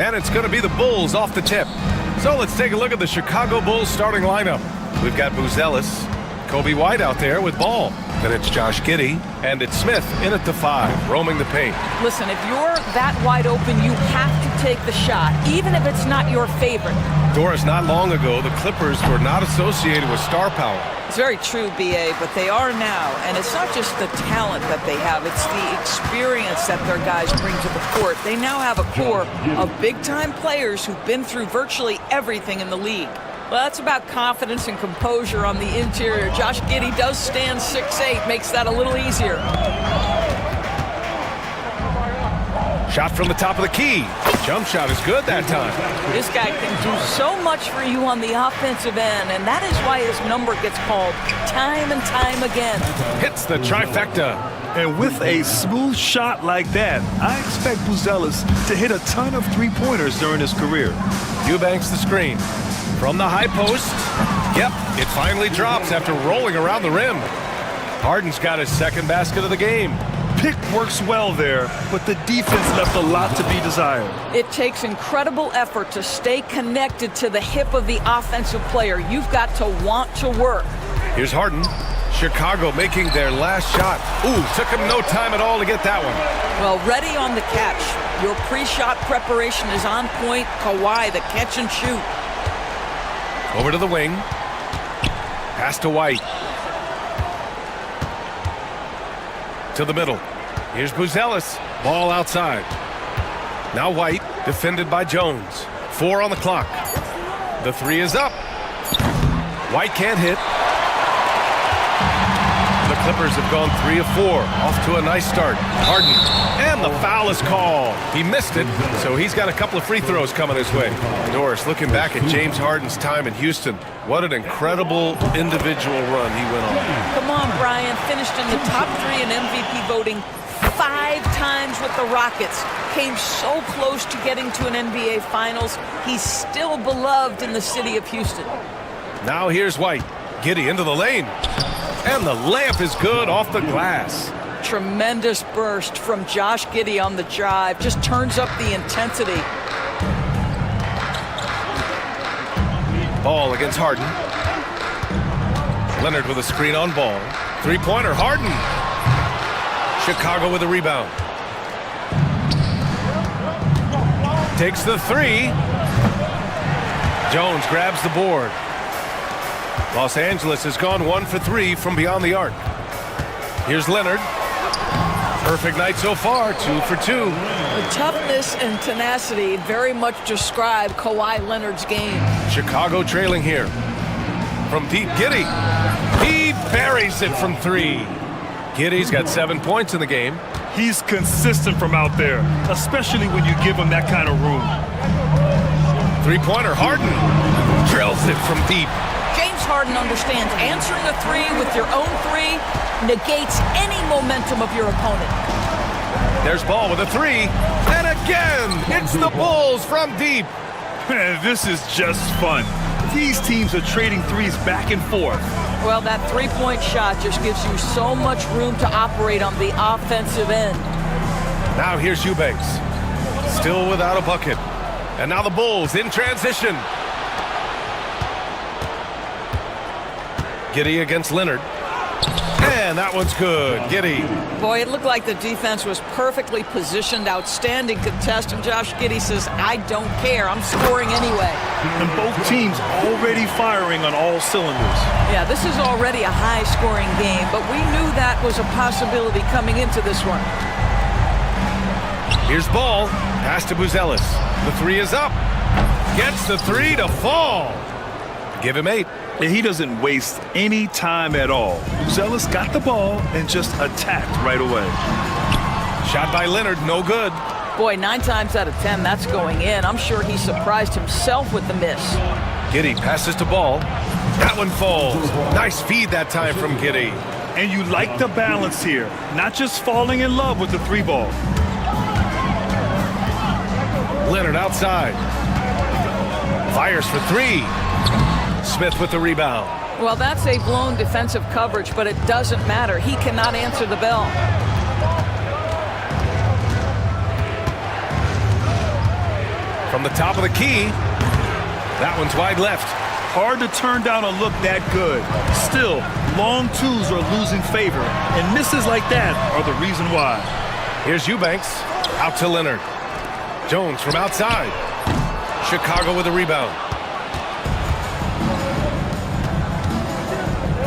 And it's going to be the Bulls off the tip. So let's take a look at the Chicago Bulls starting lineup. We've got Buzelis, Kobe White out there with ball. Then it's Josh Giddey, and it's Smith in at the 5, roaming the paint. Listen, if you're that wide open, you have to take the shot, even if it's not your favorite. Doris, not long ago, the Clippers were not associated with star power. It's very true, B.A., but they are now. And it's not just the talent that they have, it's the experience that their guys bring to the court. They now have a core of big-time players who've been through virtually everything in the league. Well, that's about confidence and composure on the interior. Josh Giddey does stand 6'8", makes that a little easier. Shot from the top of the key. Jump shot is good that time. This guy can do so much for you on the offensive end, and that is why his number gets called time and time again. Hits the trifecta. And with a smooth shot like that, I expect Buzelis to hit a ton of three-pointers during his career. Eubanks the screen. From the high post. Yep, it finally drops after rolling around the rim. Harden's got his second basket of the game. Pick works well there, but the defense left a lot to be desired. It takes incredible effort to stay connected to the hip of the offensive player. You've got to want to work. Here's Harden. Chicago making their last shot. Ooh, took him no time at all to get that one. Well, ready on the catch. Your pre-shot preparation is on point. Kawhi, the catch and shoot. Over to the wing. Pass to White. To the middle. Here's Buzelis. Ball outside. Now White, defended by Jones. 4 on the clock. The 3 is up. White can't hit. The Clippers have gone 3 of 4. Off to a nice start. Harden. And the foul is called. He missed it, so he's got a couple of free throws coming his way. Doris, looking back at James Harden's time in Houston, what an incredible individual run he went on. Come on, Brian. Finished in the top 3 in MVP voting 5 times with the Rockets. Came so close to getting to an NBA Finals. He's still beloved in the city of Houston. Now here's White. Giddey into the lane. And the layup is good off the glass. Tremendous burst from Josh Giddey on the drive. Just turns up the intensity. Ball against Harden. Leonard with a screen on ball. Three-pointer, Harden. Chicago with a rebound. Takes the 3. Jones grabs the board. Los Angeles has gone 1 for 3 from beyond the arc. Here's Leonard. Perfect night so far, 2 for 2. The toughness and tenacity very much describe Kawhi Leonard's game. Chicago trailing here. From deep, Giddey. He buries it from 3. Giddey's got 7 points in the game. He's consistent from out there, especially when you give him that kind of room. Three-pointer, Harden. Drills it from deep. James Harden understands answering a 3 with your own 3 negates any momentum of your opponent. There's Ball with a 3. And again, it's the Bulls from deep. Man, this is just fun. These teams are trading threes back and forth. Well, that three-point shot just gives you so much room to operate on the offensive end. Now here's Eubanks. Still without a bucket. And now the Bulls in transition. Giddey against Leonard. And that one's good. Giddey. Boy, it looked like the defense was perfectly positioned. Outstanding contest. And Josh Giddey says, I don't care. I'm scoring anyway. And both teams already firing on all cylinders. Yeah, this is already a high-scoring game, but we knew that was a possibility coming into this one. Here's Ball. Pass to Buzelis. The 3 is up. Gets the 3 to fall. Give him 8. And he doesn't waste any time at all. Buzelis got the ball and just attacked right away. Shot by Leonard, no good. Boy, 9 times out of 10, that's going in. I'm sure he surprised himself with the miss. Giddey passes to Ball. That one falls. Nice feed that time from Giddey. And you like the balance here. Not just falling in love with the 3 ball. Leonard outside. Fires for 3. Smith with the rebound. Well, that's a blown defensive coverage, but it doesn't matter. He cannot answer the bell. From the top of the key. That one's wide left. Hard to turn down a look that good. Still, long twos are losing favor, and misses like that are the reason why. Here's Eubanks, out to Leonard. Jones from outside. Chicago with a rebound.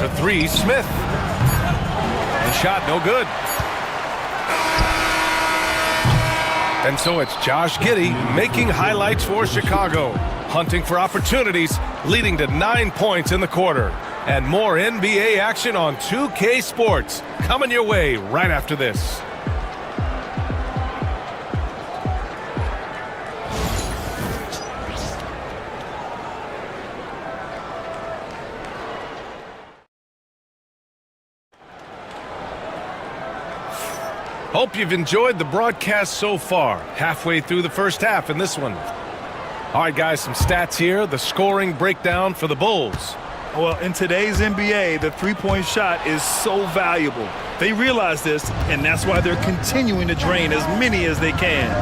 For three, Smith. The shot, no good. And so it's Josh Giddey making highlights for Chicago. Hunting for opportunities, leading to 9 points in the quarter. And more NBA action on 2K Sports. Coming your way right after this. Hope you've enjoyed the broadcast so far. Halfway through the first half in this one. All right, guys, some stats here. The scoring breakdown for the Bulls. Well, in today's NBA, the three-point shot is so valuable. They realize this, and that's why they're continuing to drain as many as they can.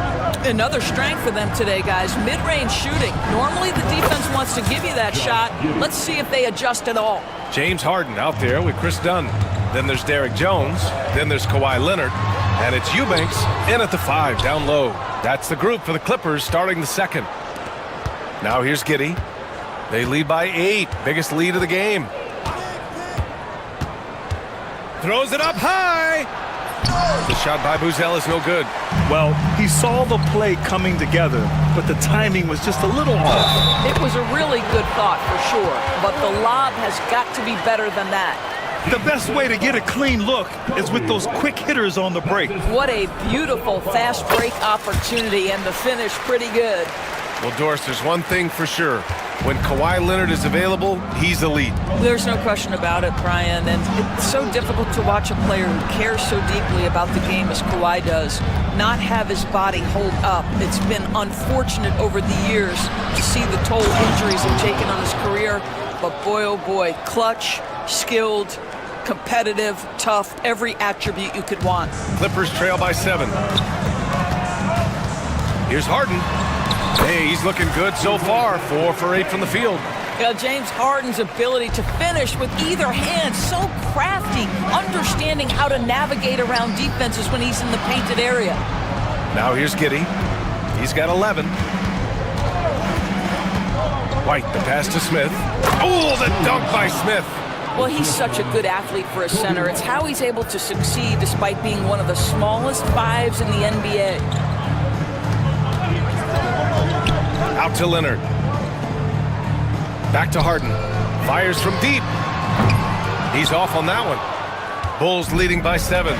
Another strength for them today, guys. Mid-range shooting. Normally the defense wants to give you that shot. Let's see if they adjust at all. James Harden out there with Chris Dunn. Then there's Derek Jones. Then there's Kawhi Leonard. And it's Eubanks in at the 5, down low. That's the group for the Clippers starting the second. Now here's Giddey. They lead by 8. Biggest lead of the game. Throws it up high. The shot by Buzel is no good. Well, he saw the play coming together, but the timing was just a little off. It was a really good thought for sure, but the lob has got to be better than that. The best way to get a clean look is with those quick hitters on the break. What a beautiful fast break opportunity, and the finish pretty good. Well, Doris, there's one thing for sure. When Kawhi Leonard is available, he's elite. There's no question about it, Brian. And it's so difficult to watch a player who cares so deeply about the game as Kawhi does not have his body hold up. It's been unfortunate over the years to see the toll injuries have taken on his career. But boy, oh boy, clutch, skilled, competitive, tough, every attribute you could want. Clippers trail by 7. Here's Harden. Hey, he's looking good so far. 4 for 8 from the field. James Harden's ability to finish with either hand, so crafty, understanding how to navigate around defenses when he's in the painted area. Now here's Giddey. He's got 11. White, the pass to Smith. Oh, the dunk by Smith. Well, he's such a good athlete for a center. It's how he's able to succeed despite being one of the smallest 5s in the NBA. Out to Leonard. Back to Harden. Fires from deep. He's off on that one. Bulls leading by 7.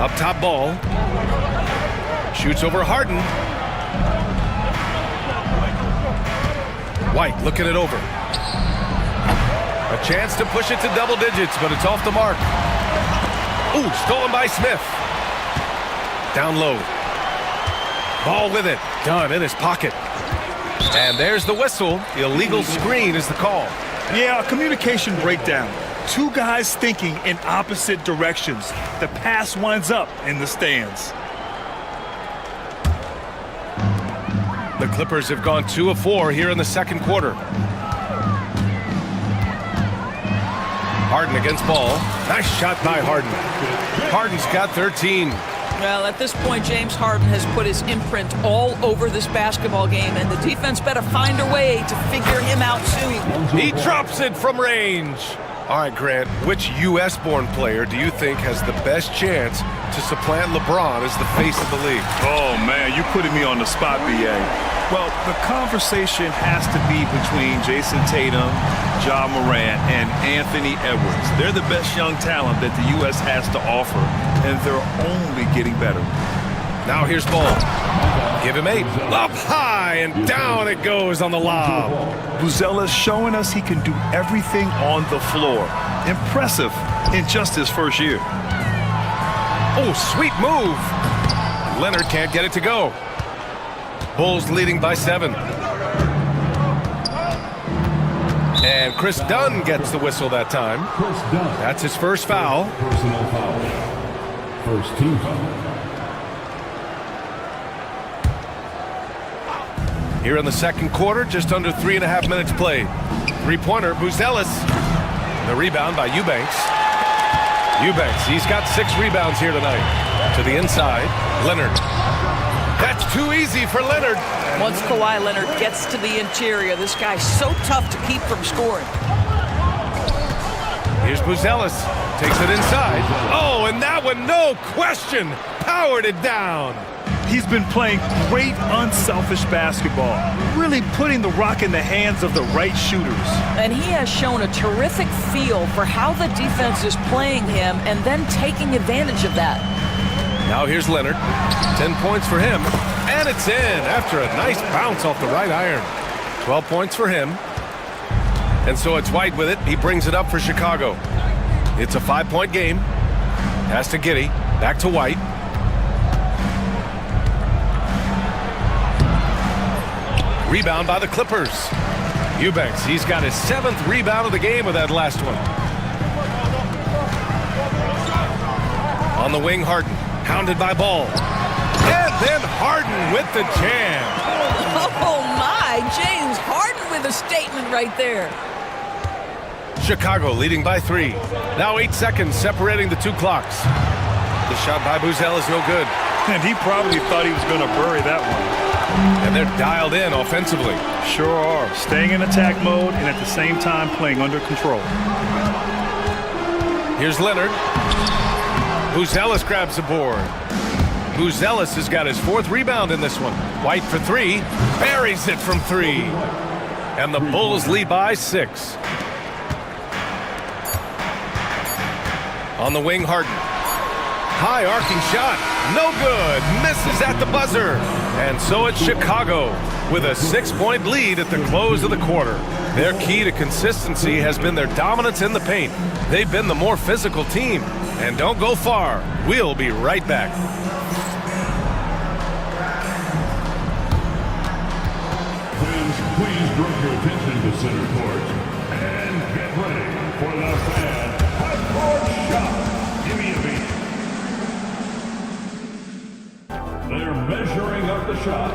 Up top ball. Shoots over Harden. White looking it over. A chance to push it to double digits, but it's off the mark. Ooh, stolen by Smith. Down low. Ball with it. Done in his pocket. And there's the whistle. Illegal screen is the call. Yeah, a communication breakdown. Two guys thinking in opposite directions. The pass winds up in the stands. The Clippers have gone 2 of 4 here in the second quarter. Harden against ball. Nice shot by Harden. Harden's got 13. Well, at this point, James Harden has put his imprint all over this basketball game, and the defense better find a way to figure him out soon. He drops it from range. All right, Grant, which U.S.-born player do you think has the best chance to supplant LeBron as the face of the league? Oh, man, you're putting me on the spot, B.A. Well, the conversation has to be between Jason Tatum, Ja Morant, and Anthony Edwards. They're the best young talent that the U.S. has to offer, and they're only getting better. Now here's ball. Give him 8. Up high, and down it goes on the lob. Buzella's showing us he can do everything on the floor. Impressive in just his first year. Oh, sweet move. Leonard can't get it to go. Bulls leading by 7. And Chris Dunn gets the whistle that time. That's his first foul. Personal foul. First team foul. Here in the second quarter, just under 3.5 minutes played. Three-pointer, Buzelis. The rebound by Eubanks. Eubanks, he's got 6 rebounds here tonight. To the inside, Leonard. That's too easy for Leonard. Once Kawhi Leonard gets to the interior, this guy's so tough to keep from scoring. Here's Buzelis, takes it inside. Oh, and that one, no question, powered it down. He's been playing great, unselfish basketball, really putting the rock in the hands of the right shooters. And he has shown a terrific feel for how the defense is playing him and then taking advantage of that. Now here's Leonard, 10 points for him, and it's in after a nice bounce off the right iron. 12 points for him. And so it's White with it. He brings it up for Chicago. It's a 5-point game. Pass to Giddey, back to White. Rebound by the Clippers. Eubanks, he's got his 7th rebound of the game with that last one. On the wing, Harden, hounded by Ball. And then Harden with the jam. Oh my, James Harden with a statement right there. Chicago leading by 3. Now 8 seconds separating the 2 clocks. The shot by Buzel is no good. And he probably thought he was going to bury that one. And they're dialed in offensively. Sure are. Staying in attack mode and at the same time playing under control. Here's Leonard. Buzelis grabs the board. Buzelis has got his 4th rebound in this one. White for 3. Buries it from 3. And the Bulls lead by 6. On the wing, Harden. High arcing shot. No good. Misses at the buzzer. And so it's Chicago with a 6-point lead at the close of the quarter. Their key to consistency has been their dominance in the paint. They've been the more physical team. And don't go far. We'll be right back. Please direct your attention to center court and get ready for the fan half-court shot. Give me a beat. They're measuring up the shot.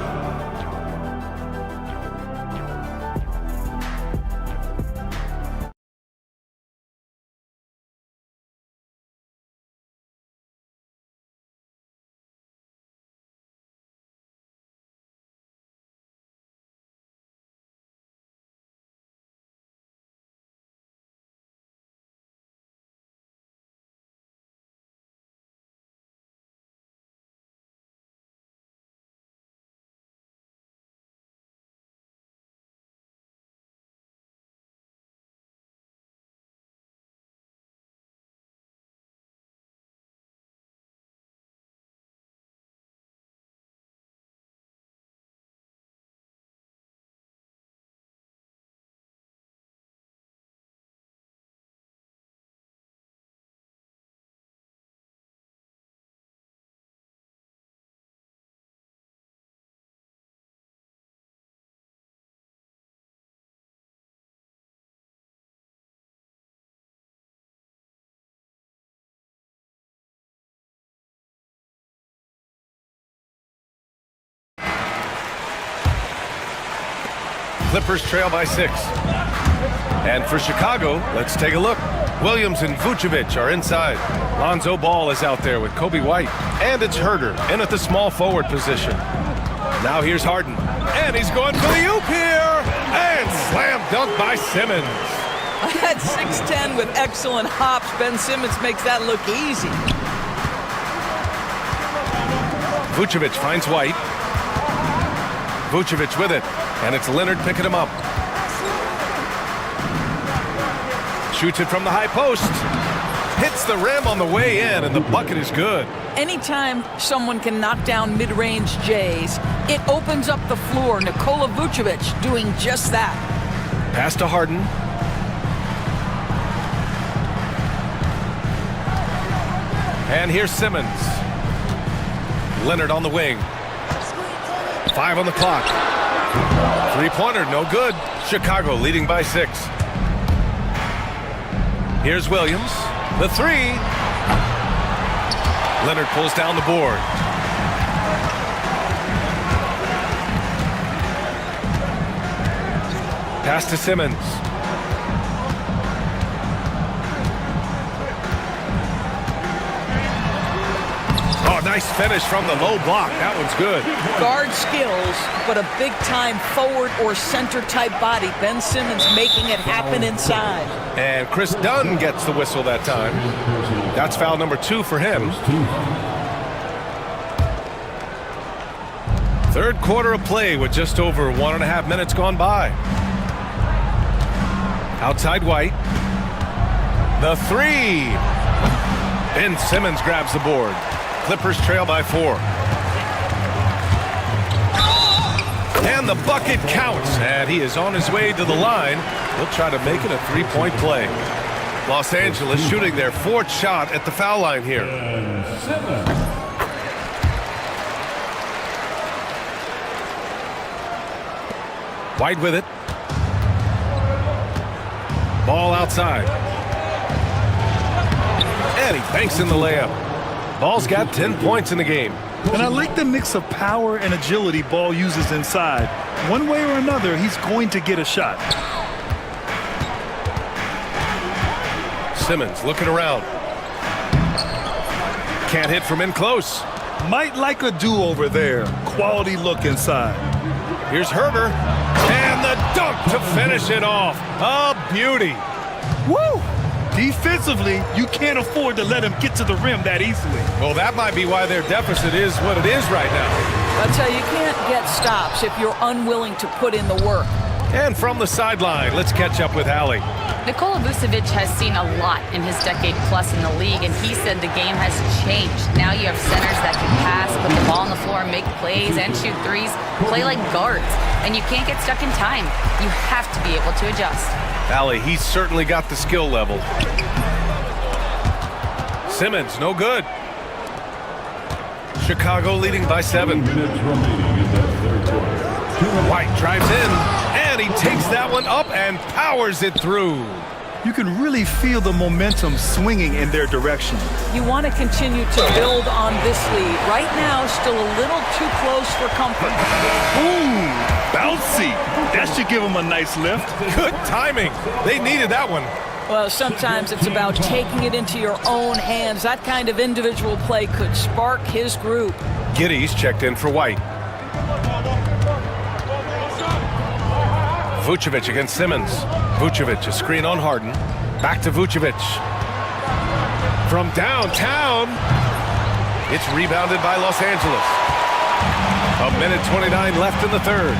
Clippers trail by 6. And for Chicago, let's take a look. Williams and Vucevic are inside. Lonzo Ball is out there with Kobe White. And it's Herder in at the small forward position. Now here's Harden. And he's going for the oop here. And slam dunk by Simmons. At 6'10" with excellent hops, Ben Simmons makes that look easy. Vucevic finds White. Vucevic with it. And it's Leonard picking him up. Shoots it from the high post. Hits the rim on the way in, and the bucket is good. Anytime someone can knock down mid-range Jays, it opens up the floor. Nikola Vucevic doing just that. Pass to Harden. And here's Simmons. Leonard on the wing. 5 on the clock. 3-pointer, no good. Chicago leading by 6. Here's Williams. The 3. Leonard pulls down the board. Pass to Simmons. Oh, nice finish from the low block. That one's good. Guard skills, but a big-time forward or center-type body. Ben Simmons making it happen inside. And Chris Dunn gets the whistle that time. That's foul number 2 for him. Third quarter of play with just over 1.5 minutes gone by. Outside White. The 3. Ben Simmons grabs the board. Clippers trail by 4. And the bucket counts. And he is on his way to the line. He'll try to make it a 3-point play. Los Angeles shooting their 4th shot at the foul line here. White with it. Ball outside. And he banks in the layup. Ball's got 10 points in the game. And I like the mix of power and agility Ball uses inside. One way or another, he's going to get a shot. Simmons looking around. Can't hit from in close. Might like a do-over there. Quality look inside. Here's Herber. And the dunk to finish it off. A beauty. Woo! Defensively, you can't afford to let him get to the rim that easily. Well, that might be why their deficit is what it is right now. I'll tell you, you can't get stops if you're unwilling to put in the work. And from the sideline, let's catch up with Allie. Nikola Vucevic has seen a lot in his decade plus in the league, and he said the game has changed. Now you have centers that can pass, put the ball on the floor, make plays, and shoot threes, play like guards. And you can't get stuck in time. You have to be able to adjust. Allie, he's certainly got the skill level. Simmons, no good. Chicago leading by 7. White drives in, and he takes that one up and powers it through. You can really feel the momentum swinging in their direction. You want to continue to build on this lead. Right now, still a little too close for comfort. Ooh, bouncy. That should give him a nice lift. Good timing. They needed that one. Well, sometimes it's about taking it into your own hands. That kind of individual play could spark his group. Giddy's checked in for White. Vucevic against Simmons. Vucevic, a screen on Harden. Back to Vucevic. From downtown. It's rebounded by Los Angeles. 1:29 left in the third.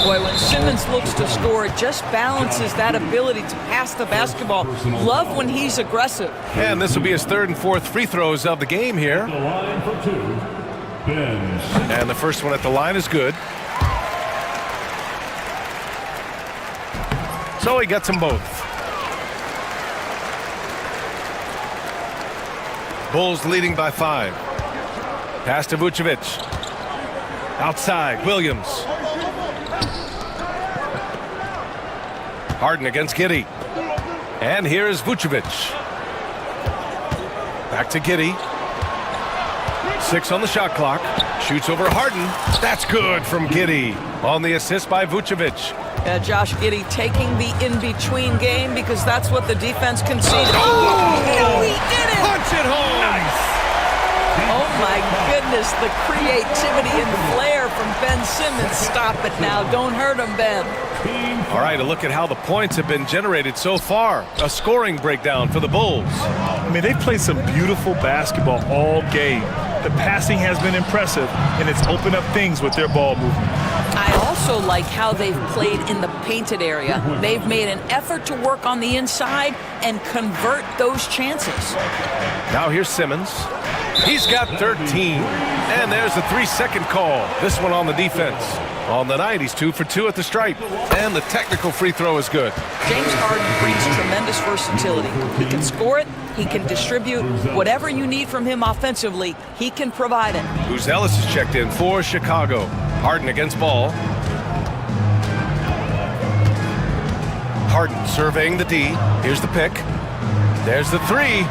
Boy, when Simmons looks to score, it just balances that ability to pass the basketball. Love when he's aggressive. And this will be his 3rd and 4th free throws of the game here. And the first one at the line is good. So he gets them both. Bulls leading by 5. Pass to Vucevic. Outside, Williams. Harden against Giddey. And here is Vucevic. Back to Giddey. 6 on the shot clock. Shoots over Harden. That's good from Giddey. On the assist by Vucevic. Josh Giddey taking the in-between game because that's what the defense conceded. Oh, he did it! Punch it home! Nice! Oh my goodness, the creativity and flair from Ben Simmons. Stop it now, don't hurt him, Ben. All right, a look at how the points have been generated so far. A scoring breakdown for the Bulls. I mean, they played some beautiful basketball all game. The passing has been impressive, and it's opened up things with their ball movement. I also like how they've played in the painted area. They've made an effort to work on the inside and convert those chances. Now here's Simmons. He's got 13. And there's the 3-second call. This one on the defense. On the night, he's 2 for 2 at the stripe. And the technical free throw is good. James Harden brings tremendous versatility. He can score it, he can distribute. Whatever you need from him offensively, he can provide it. Who's Ellis is checked in for Chicago. Harden against Ball. Harden surveying the D. Here's the pick. There's the 3.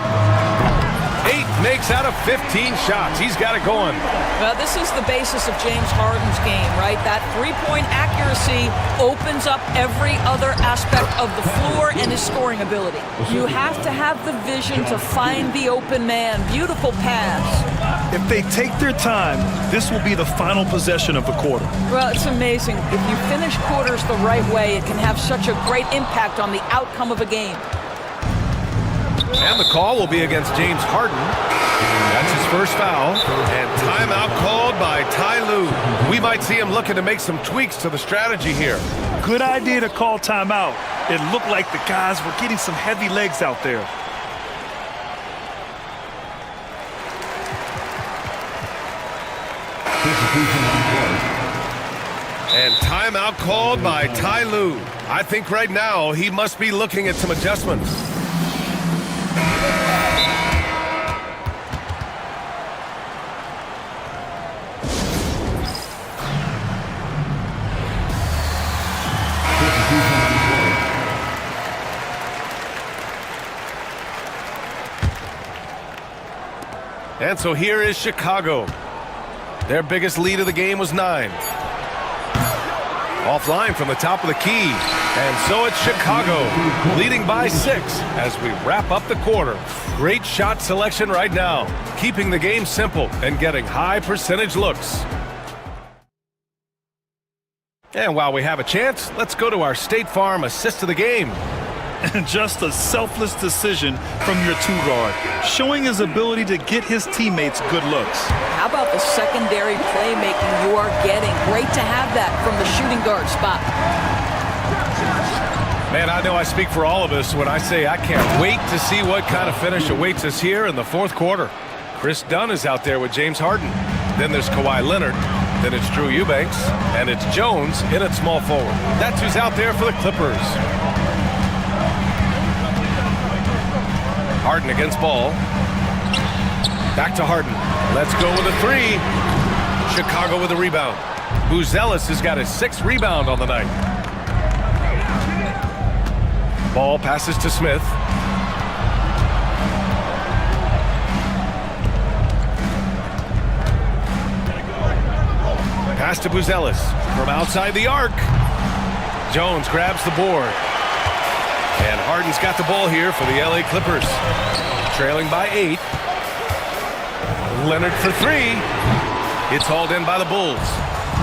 8 makes out of 15 shots. He's got it going. Well, this is the basis of James Harden's game, right? That three-point accuracy opens up every other aspect of the floor and his scoring ability. You have to have the vision to find the open man. Beautiful pass. If they take their time, this will be the final possession of the quarter. Well, it's amazing. If you finish quarters the right way, it can have such a great impact on the outcome of a game. And the call will be against James Harden. That's his first foul. And timeout called by Ty Lue. We might see him looking to make some tweaks to the strategy here. Good idea to call timeout. It looked like the guys were getting some heavy legs out there. And timeout called by Ty Lue. I think right now he must be looking at some adjustments. And so here is Chicago. Their biggest lead of the game was 9. Offline from the top of the key. And so it's Chicago leading by 6 as we wrap up the quarter. Great shot selection right now, keeping the game simple and getting high percentage looks. And while we have a chance, let's go to our State Farm assist of the game. And just a selfless decision from your two-guard, showing his ability to get his teammates good looks. How about the secondary playmaking you are getting? Great to have that from the shooting guard spot. Man, I know I speak for all of us when I say I can't wait to see what kind of finish awaits us here in the fourth quarter. Chris Dunn is out there with James Harden. Then there's Kawhi Leonard. Then it's Drew Eubanks. And it's Jones in at small forward. That's who's out there for the Clippers. Harden against Ball. Back to Harden. Let's go with a 3. Chicago with a rebound. Buzelis has got his 6th rebound on the night. Ball passes to Smith. Pass to Buzelis from outside the arc. Jones grabs the board. And Harden's got the ball here for the LA Clippers. Trailing by 8. Leonard for 3. It's hauled in by the Bulls.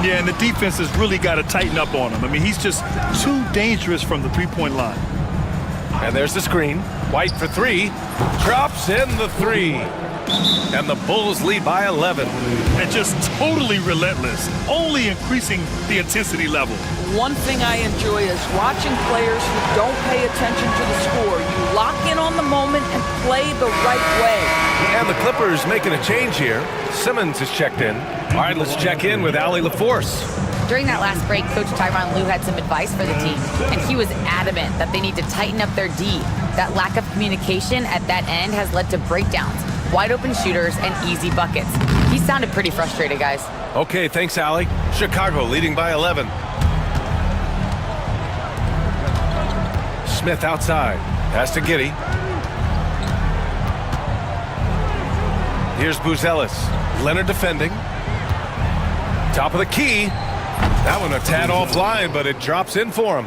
Yeah, and the defense has really got to tighten up on him. I mean, he's just too dangerous from the three-point line. And there's the screen. White for 3. Drops in the 3. And the Bulls lead by 11. And just totally relentless, only increasing the intensity level. One thing I enjoy is watching players who don't pay attention to the score. You lock in on the moment and play the right way. And the Clippers making a change here. Simmons is checked in. All right, let's check in with Allie LaForce. During that last break, Coach Tyronn Lue had some advice for the team, and he was adamant that they need to tighten up their D. That lack of communication at that end has led to breakdowns, wide open shooters, and easy buckets. He sounded pretty frustrated, guys. Okay, thanks, Allie. Chicago leading by 11. Smith outside. Pass to Giddey. Here's Buzelis. Leonard defending. Top of the key. That one a tad offline, but it drops in for him.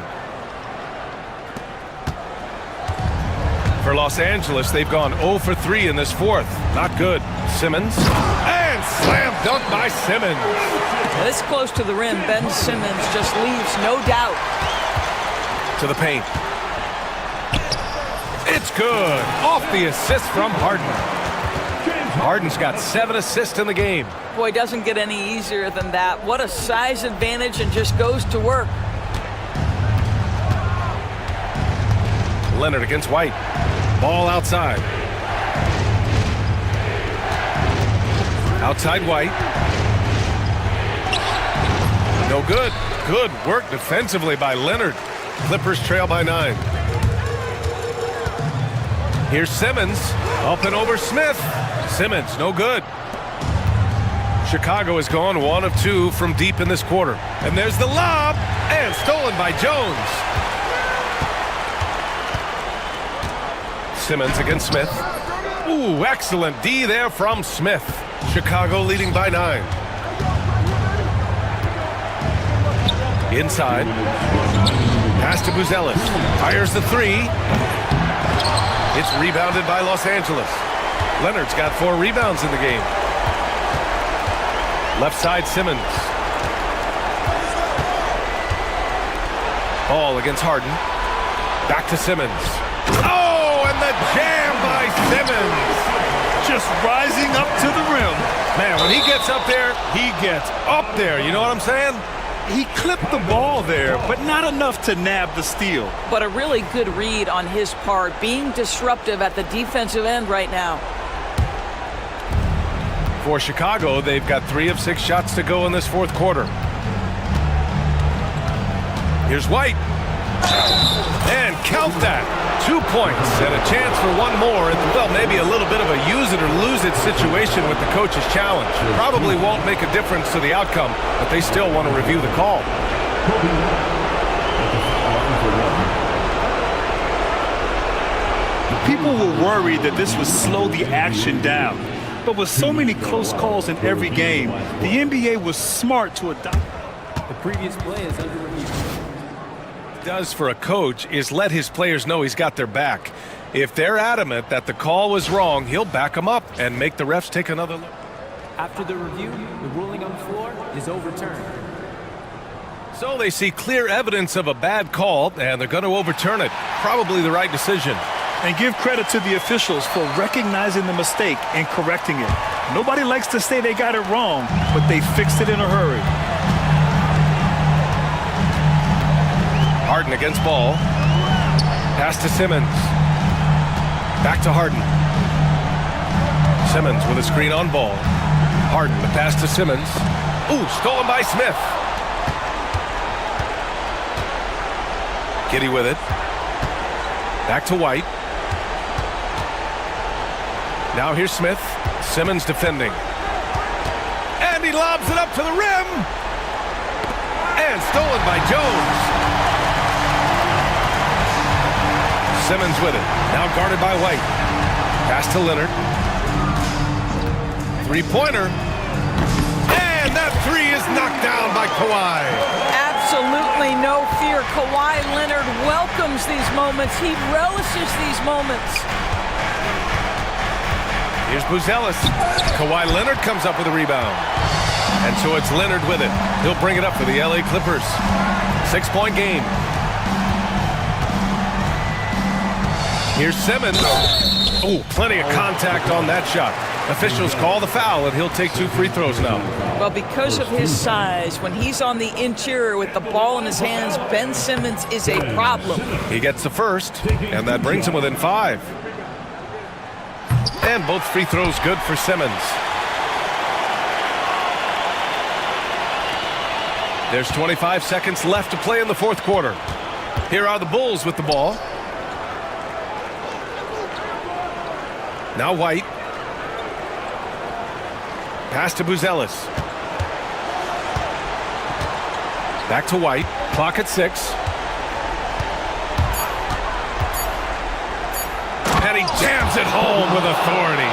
For Los Angeles, they've gone 0 for 3 in this fourth. Not good. Simmons. And slam dunk by Simmons. This close to the rim, Ben Simmons just leaves no doubt. To the paint. It's good. Off the assist from Harden. Harden's got 7 assists in the game. Boy, doesn't get any easier than that. What a size advantage, and just goes to work. Leonard against White. Ball outside. Outside White. No good. Good work defensively by Leonard. Clippers trail by 9. Here's Simmons. Up and over Smith. Simmons, no good. Chicago has gone 1 of 2 from deep in this quarter. And there's the lob. And stolen by Jones. Simmons against Smith. Ooh, excellent D there from Smith. Chicago leading by 9. Inside. Pass to Buzelis. Fires the 3. It's rebounded by Los Angeles. Leonard's got 4 rebounds in the game. Left side, Simmons. Ball against Harden. Back to Simmons. Oh, and the jam by Simmons. Just rising up to the rim. Man, when he gets up there, he gets up there. You know what I'm saying? He clipped the ball there, but not enough to nab the steal. But a really good read on his part, being disruptive at the defensive end right now. For Chicago, they've got 3 of 6 shots to go in this fourth quarter. Here's White. And count that. 2 points and a chance for one more. And, well, maybe a little bit of a use it or lose it situation with the coach's challenge. Probably won't make a difference to the outcome, but they still want to review the call. People were worried that this would slow the action down. But with so many close calls in every game, the NBA was smart to adopt. The previous play is under review. Does for a coach is let his players know he's got their back. If they're adamant that the call was wrong, he'll back them up and make the refs take another look. After the review, the ruling on the floor is overturned. So they see clear evidence of a bad call, and they're going to overturn it. Probably the right decision. And give credit to the officials for recognizing the mistake and correcting it. Nobody likes to say they got it wrong, but they fixed it in a hurry. Harden against ball. Pass to Simmons. Back to Harden. Simmons with a screen on ball. Harden, the pass to Simmons. Ooh, stolen by Smith. Giddy with it. Back to White. Now here's Smith. Simmons defending. And he lobs it up to the rim. And stolen by Jones. Simmons with it. Now guarded by White. Pass to Leonard. Three-pointer. And that 3 is knocked down by Kawhi. Absolutely no fear. Kawhi Leonard welcomes these moments. He relishes these moments. Here's Buzelis. Kawhi Leonard comes up with a rebound. And so it's Leonard with it. He'll bring it up for the LA Clippers. 6-point game. Here's Simmons. Oh, plenty of contact on that shot. Officials call the foul, and he'll take 2 free throws now. Well, because of his size, when he's on the interior with the ball in his hands, Ben Simmons is a problem. He gets the first, and that brings him within 5. And both free throws good for Simmons. There's 25 seconds left to play in the fourth quarter. Here are the Bulls with the ball. Now White. Pass to Buzelis. Back to White. Clock at 6. And he jams it home with authority.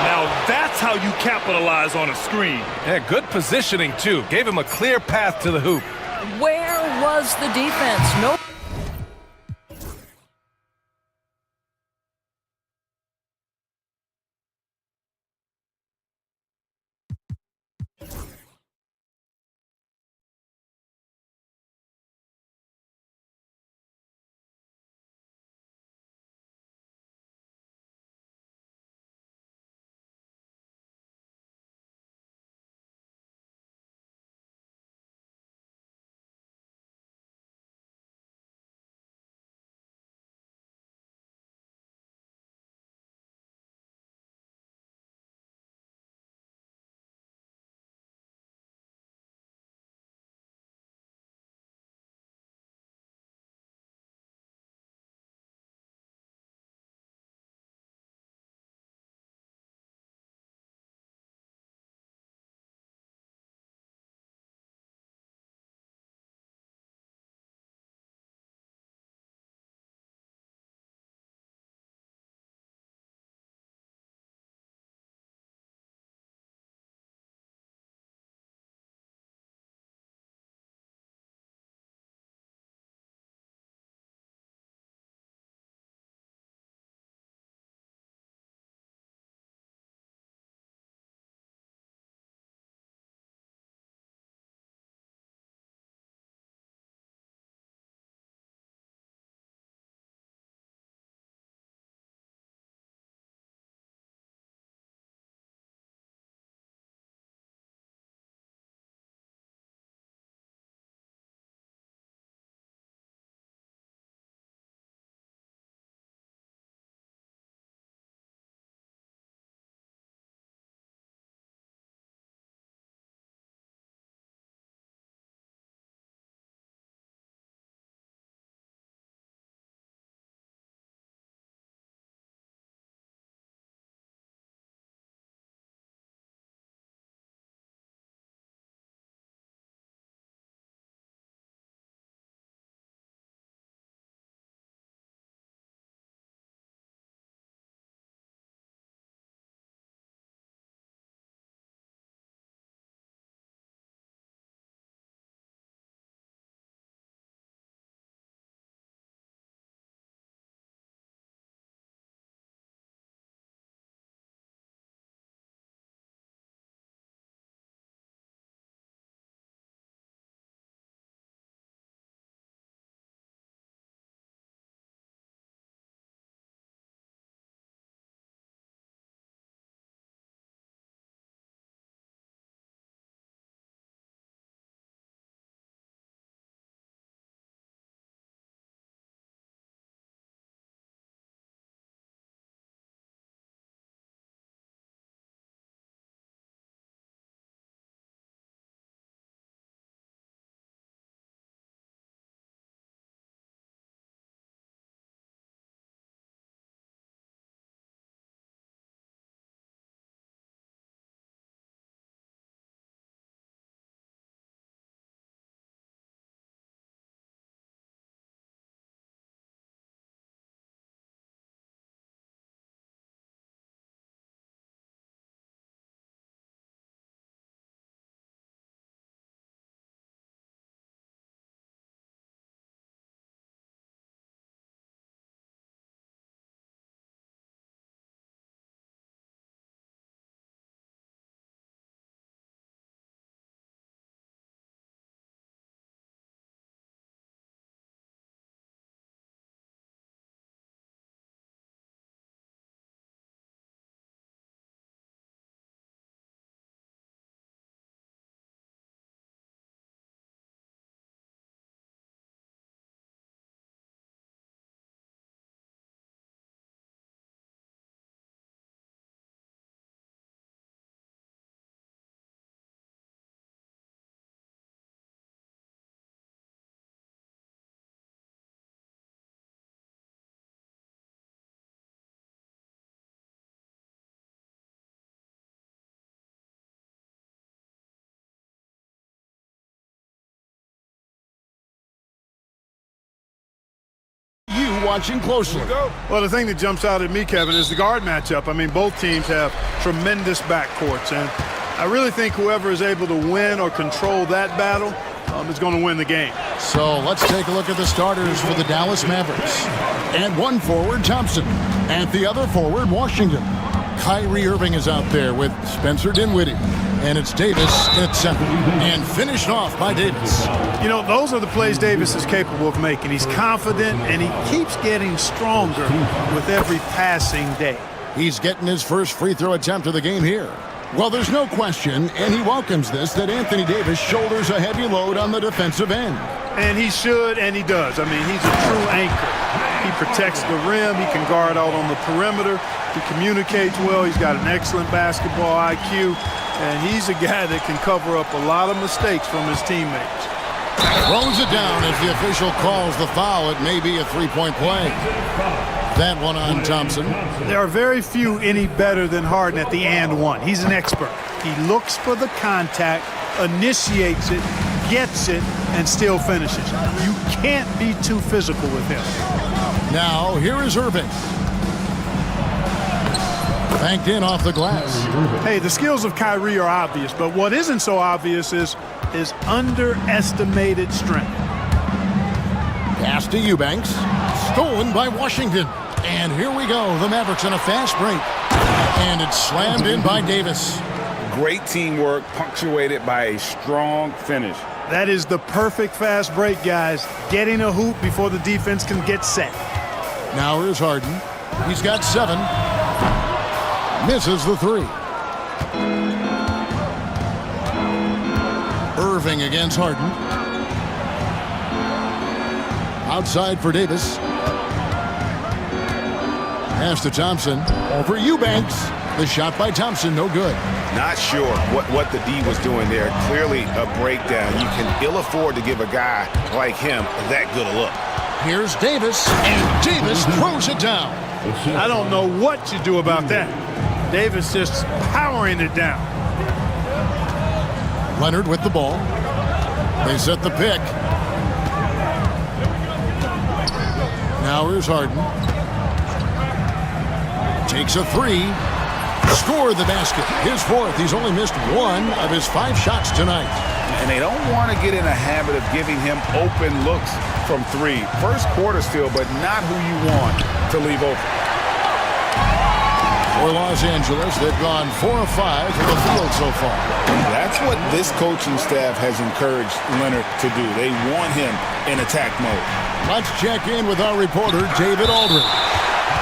Now that's how you capitalize on a screen. Yeah, good positioning, too. Gave him a clear path to the hoop. Where was the defense? No. watching closely. Well, the thing that jumps out at me, Kevin, is the guard matchup. I mean, both teams have tremendous backcourts, and I really think whoever is able to win or control that battle is going to win the game. So let's take a look at the starters for the Dallas Mavericks. And one forward, Thompson. And the other forward, Washington. Kyrie Irving is out there with Spencer Dinwiddie. And it's Davis at center. And finished off by Davis. You know, those are the plays Davis is capable of making. He's confident, and he keeps getting stronger with every passing day. He's getting his first free throw attempt of the game here. Well, there's no question, and he welcomes this, that Anthony Davis shoulders a heavy load on the defensive end. And he should, and he does. I mean, he's a true anchor. He protects the rim. He can guard out on the perimeter. He communicates well. He's got an excellent basketball IQ. And he's a guy that can cover up a lot of mistakes from his teammates. Throws it down. If the official calls the foul, it may be a three-point play. That one on Thompson. There are very few any better than Harden at the and one. He's an expert. He looks for the contact, initiates it, gets it, and still finishes. You can't be too physical with him. Now, here is Irving. Banked in off the glass. Hey, the skills of Kyrie are obvious, but what isn't so obvious is his underestimated strength. Pass to Eubanks. Stolen by Washington. And here we go. The Mavericks on a fast break. And it's slammed in by Davis. Great teamwork punctuated by a strong finish. That is the perfect fast break, guys. Getting a hoop before the defense can get set. Now here's Harden. He's got 7. Misses the 3. Irving against Harden. Outside for Davis. Pass to Thompson. Over Eubanks. The shot by Thompson, no good. Not sure what the D was doing there. Clearly a breakdown. You can ill afford to give a guy like him that good a look. Here's Davis, and Davis throws it down. I don't know what you do about that. Davis just powering it down. Leonard with the ball. They set the pick. Now here's Harden. Takes a 3. Scored the basket. His 4th. He's only missed 1 of his 5 shots tonight. And they don't want to get in a habit of giving him open looks from 3. First quarter still, but not who you want to leave open. For Los Angeles, they've gone 4 of 5 from the field so far. That's what this coaching staff has encouraged Leonard to do. They want him in attack mode. Let's check in with our reporter, David Aldridge.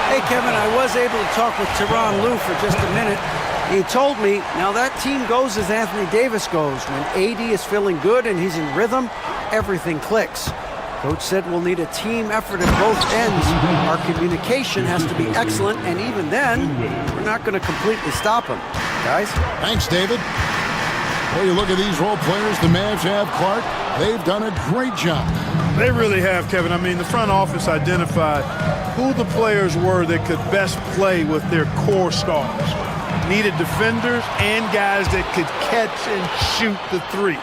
Hey, Kevin, I was able to talk with Tyronn Lue for just a minute. He told me, now that team goes as Anthony Davis goes. When AD is feeling good and he's in rhythm, everything clicks. Coach said we'll need a team effort at both ends. Our communication has to be excellent, and even then, we're not going to completely stop him. Guys? Thanks, David. Well, you look at these role players the Mavs have, Clark. They've done a great job. They really have, Kevin. I mean, the front office identified who the players were that could best play with their core stars. Needed defenders and guys that could catch and shoot the 3.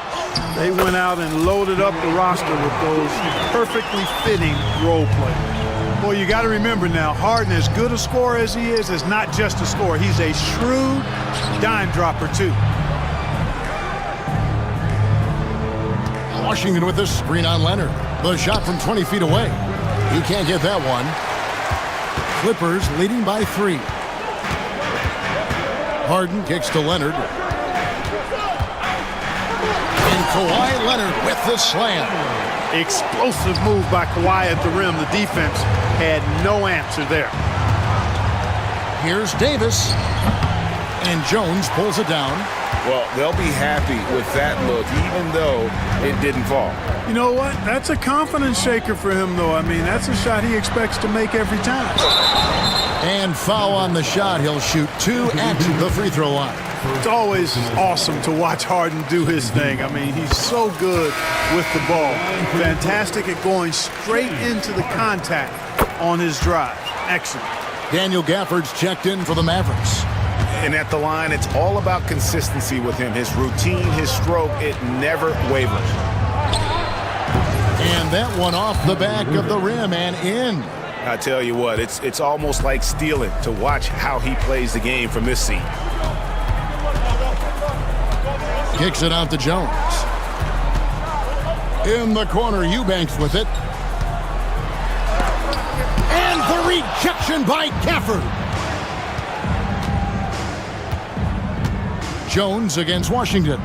They went out and loaded up the roster with those perfectly fitting role players. Well, you got to remember now, Harden, as good a scorer as he is not just a scorer. He's a shrewd dime dropper, too. Washington with the screen on Leonard. The shot from 20 feet away. He can't get that one. Clippers leading by 3. Harden kicks to Leonard. And Kawhi Leonard with the slam. Explosive move by Kawhi at the rim. The defense had no answer there. Here's Davis. And Jones pulls it down. Well, they'll be happy with that look, even though it didn't fall. You know what? That's a confidence shaker for him, though. I mean, that's a shot he expects to make every time. And foul on the shot. He'll shoot 2 at the free throw line. It's always awesome to watch Harden do his thing. I mean, he's so good with the ball. Fantastic at going straight into the contact on his drive. Excellent. Daniel Gafford's checked in for the Mavericks. And at the line, it's all about consistency with him. His routine, his stroke, it never wavers. And that one off the back of the rim and in. I tell you what, it's almost like stealing to watch how he plays the game from this seat. Kicks it out to Jones. In the corner, Eubanks with it. And the rejection by Gafford. Jones against Washington.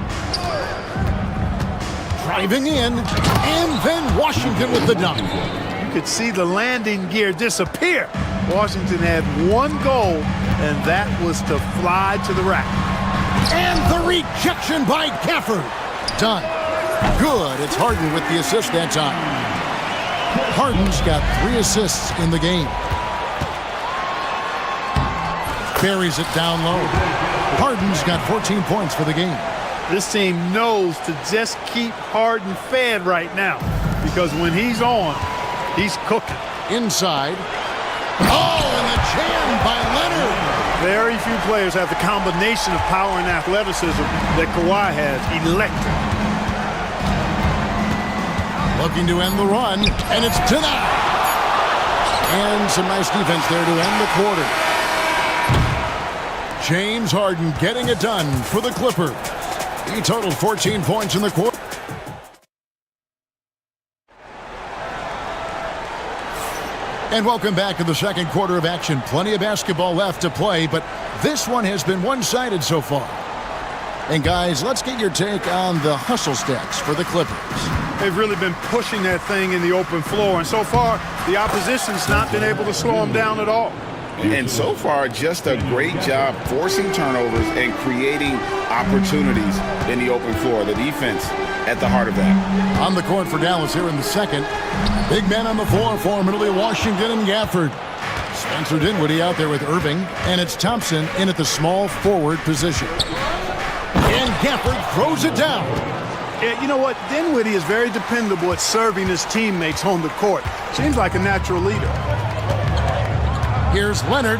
Driving in, and then Washington with the dunk. You could see the landing gear disappear. Washington had one goal, and that was to fly to the rack. And the rejection by Gafford. Done. Good. It's Harden with the assist that time. Harden's got 3 assists in the game. Buries it down low. Harden's got 14 points for the game. This team knows to just keep Harden fed right now, because when he's on, he's cooking. Inside. Oh, and the jam by Leonard. Very few players have the combination of power and athleticism that Kawhi has. Electric. Looking to end the run, and it's denied. And some nice defense there to end the quarter. James Harden getting it done for the Clippers. He totaled 14 points in the quarter. And welcome back to the second quarter of action. Plenty of basketball left to play, but this one has been one-sided so far. And guys, let's get your take on the hustle stats for the Clippers. They've really been pushing that thing in the open floor, and so far, the opposition's not been able to slow them down at all. And so far, just a great job forcing turnovers and creating opportunities in the open floor. The defense at the heart of that. On the court for Dallas here in the second. Big men on the floor for Middle Washington and Gafford. Spencer Dinwiddie out there with Irving, and it's Thompson in at the small forward position. And Gafford throws it down. Yeah, you know what? Dinwiddie is very dependable at serving his teammates on the court. Seems like a natural leader. Here's Leonard.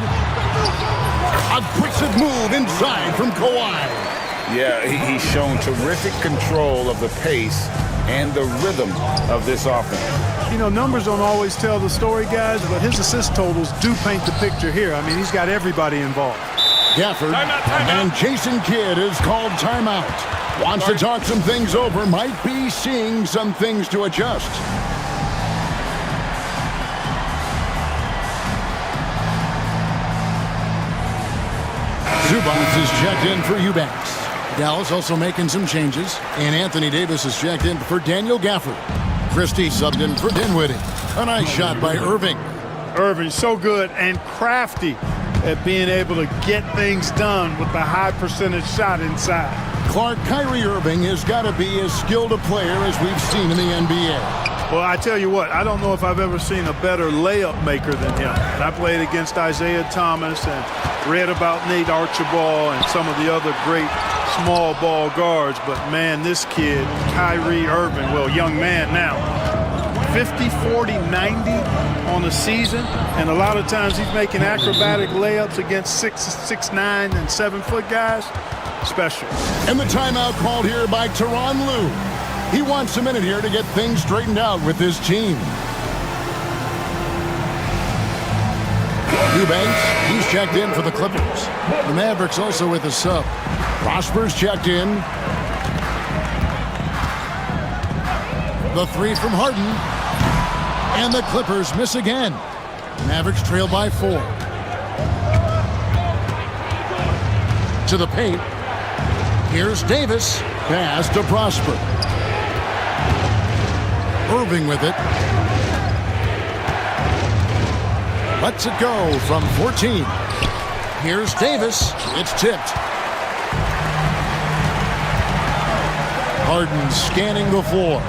Aggressive move inside from Kawhi. Yeah, he's shown terrific control of the pace and the rhythm of this offense. You know, numbers don't always tell the story, guys, but his assist totals do paint the picture here. I mean, he's got everybody involved. Gafford and Jason Kidd is called timeout. Wants to talk some things over, might be seeing some things to adjust. Zubac is checked in for Eubanks. Dallas also making some changes, and Anthony Davis is checked in for Daniel Gafford. Christie subbed in for Dinwiddie. A nice shot by Irving. Irving so good and crafty at being able to get things done with the high percentage shot inside. Kyrie Irving has got to be as skilled a player as we've seen in the NBA. Well, I tell you what, I don't know if I've ever seen a better layup maker than him. And I played against Isaiah Thomas and read about Nate Archibald and some of the other great small ball guards. But, man, this kid, Kyrie Irving, well, young man now, 50, 40, 90 on the season. And a lot of times he's making acrobatic layups against 6'9", and 7-foot guys. Special. And the timeout called here by Tyronn Lue. He wants a minute here to get things straightened out with his team. Eubanks, he's checked in for the Clippers. The Mavericks also with a sub. Prosper's checked in. The three from Harden. And the Clippers miss again. Mavericks trail by 4. To the paint. Here's Davis. Pass to Prosper. Irving with it. Lets it go from 14. Here's Davis. It's tipped. Harden scanning the floor.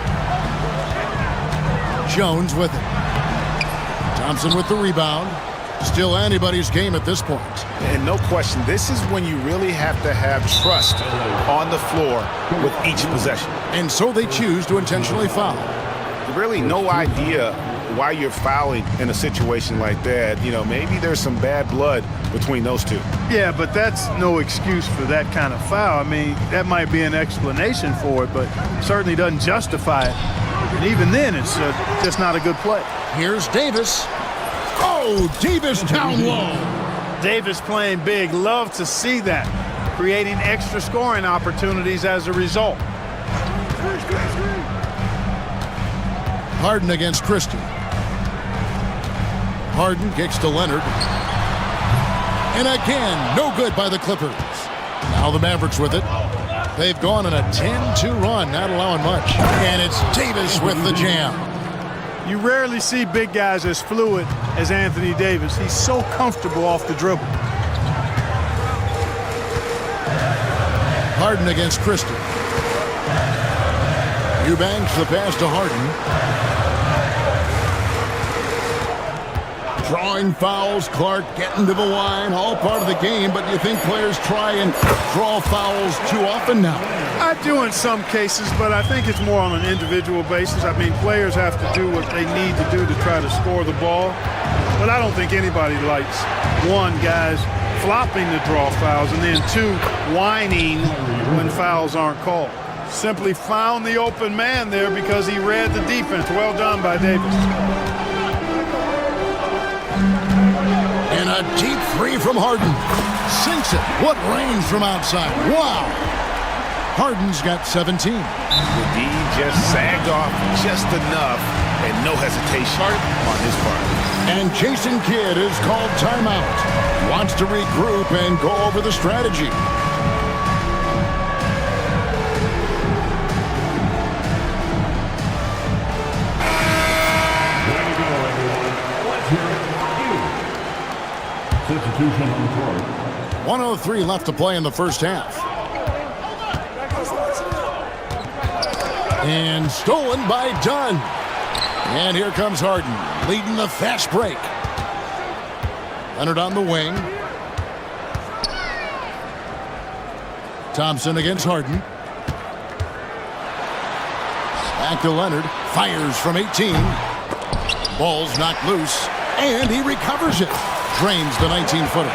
Jones with it. Thompson with the rebound. Still anybody's game at this point. And no question, this is when you really have to have trust on the floor with each possession. And so they choose to intentionally foul. Really no idea why you're fouling in a situation like that. You know, maybe there's some bad blood between those two. Yeah, but that's no excuse for that kind of foul. I mean, that might be an explanation for it, but certainly doesn't justify it. And even then, it's just not a good play. Here's Davis. Oh, Davis down low. Davis playing big. Love to see that. Creating extra scoring opportunities as a result. Harden against Christie. Harden kicks to Leonard. And again, no good by the Clippers. Now the Mavericks with it. They've gone on a 10-2 run, not allowing much. And it's Davis with the jam. You rarely see big guys as fluid as Anthony Davis. He's so comfortable off the dribble. Harden against Christie. Eubanks the pass to Harden. Drawing fouls, Clark getting to the line, all part of the game, but you think players try and draw fouls too often now? I do in some cases, but I think it's more on an individual basis. I mean, players have to do what they need to do to try to score the ball, but I don't think anybody likes, one, guys flopping to draw fouls, and then two, whining when fouls aren't called. Simply found the open man there because he read the defense. Well done by Davis. And a deep three from Harden. Sinks it. What range from outside. Wow. Harden's got 17. The D just sagged off just enough and no hesitation on his part. And Jason Kidd is called timeout. Wants to regroup and go over the strategy. Substitution on the court. 1:03 left to play in the first half. And stolen by Dunn. And here comes Harden, leading the fast break. Leonard on the wing. Thompson against Harden. Back to Leonard. Fires from 18. Ball's knocked loose. And he recovers it. Drains the 19-footer.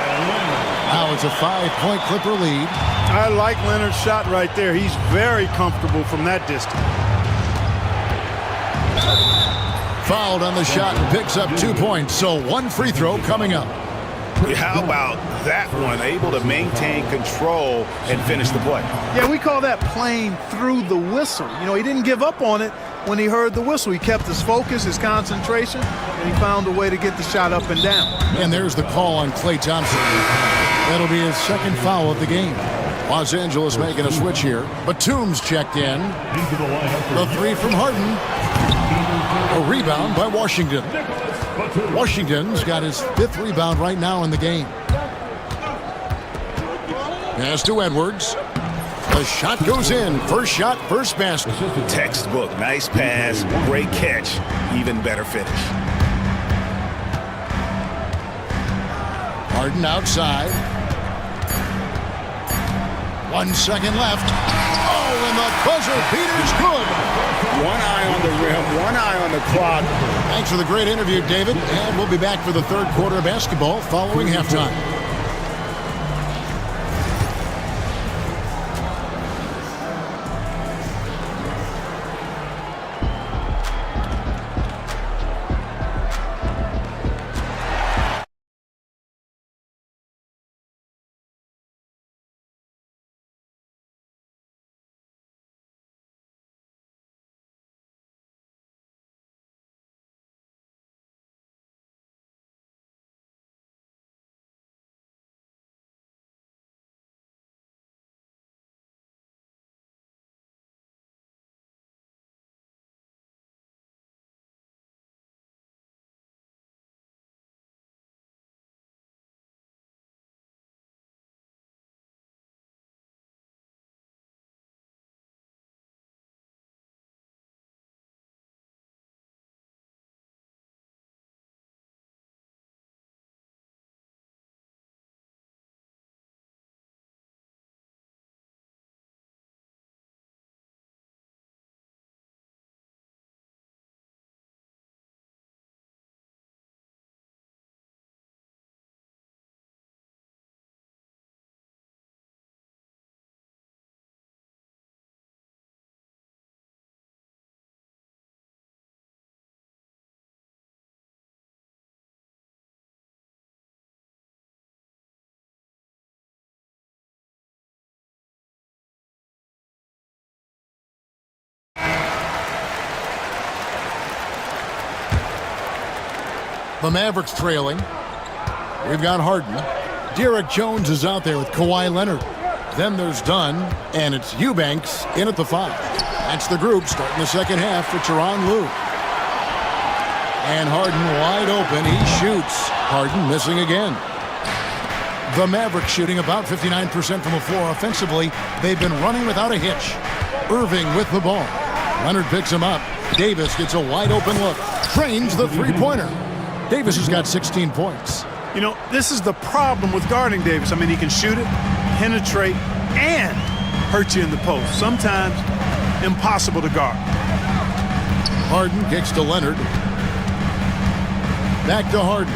Now it's a 5-point Clipper lead. I like Leonard's shot right there. He's very comfortable from that distance. Fouled on the shot and picks up 2 points. So one free throw coming up. How about that one? Able to maintain control and finish the play. Yeah, we call that playing through the whistle. You know, he didn't give up on it when he heard the whistle. He kept his focus, his concentration, and he found a way to get the shot up and down. And there's the call on Klay Thompson. That'll be his second foul of the game. Los Angeles making a switch here. Batum's checked in. The three from Harden. A rebound by Washington. Washington's got his 5th rebound right now in the game. Pass to Edwards. The shot goes in. First shot, first basket. Textbook. Nice pass. Great catch. Even better finish. Harden outside. 1 second left. Oh, and the buzzer beater's good. One eye on the rim, one eye on the clock. Thanks for the great interview, David. And we'll be back for the third quarter of basketball following halftime. The Mavericks trailing. We've got Harden. Derek Jones is out there with Kawhi Leonard. Then there's Dunn, and it's Eubanks in at the 5. That's the group starting the second half for Tyronn Lue. And Harden wide open. He shoots. Harden missing again. The Mavericks shooting about 59% from the floor offensively. They've been running without a hitch. Irving with the ball. Leonard picks him up. Davis gets a wide open look. Trains the three-pointer. Davis has got 16 points. You know, this is the problem with guarding Davis. I mean, he can shoot it, penetrate, and hurt you in the post. Sometimes impossible to guard. Harden kicks to Leonard. Back to Harden.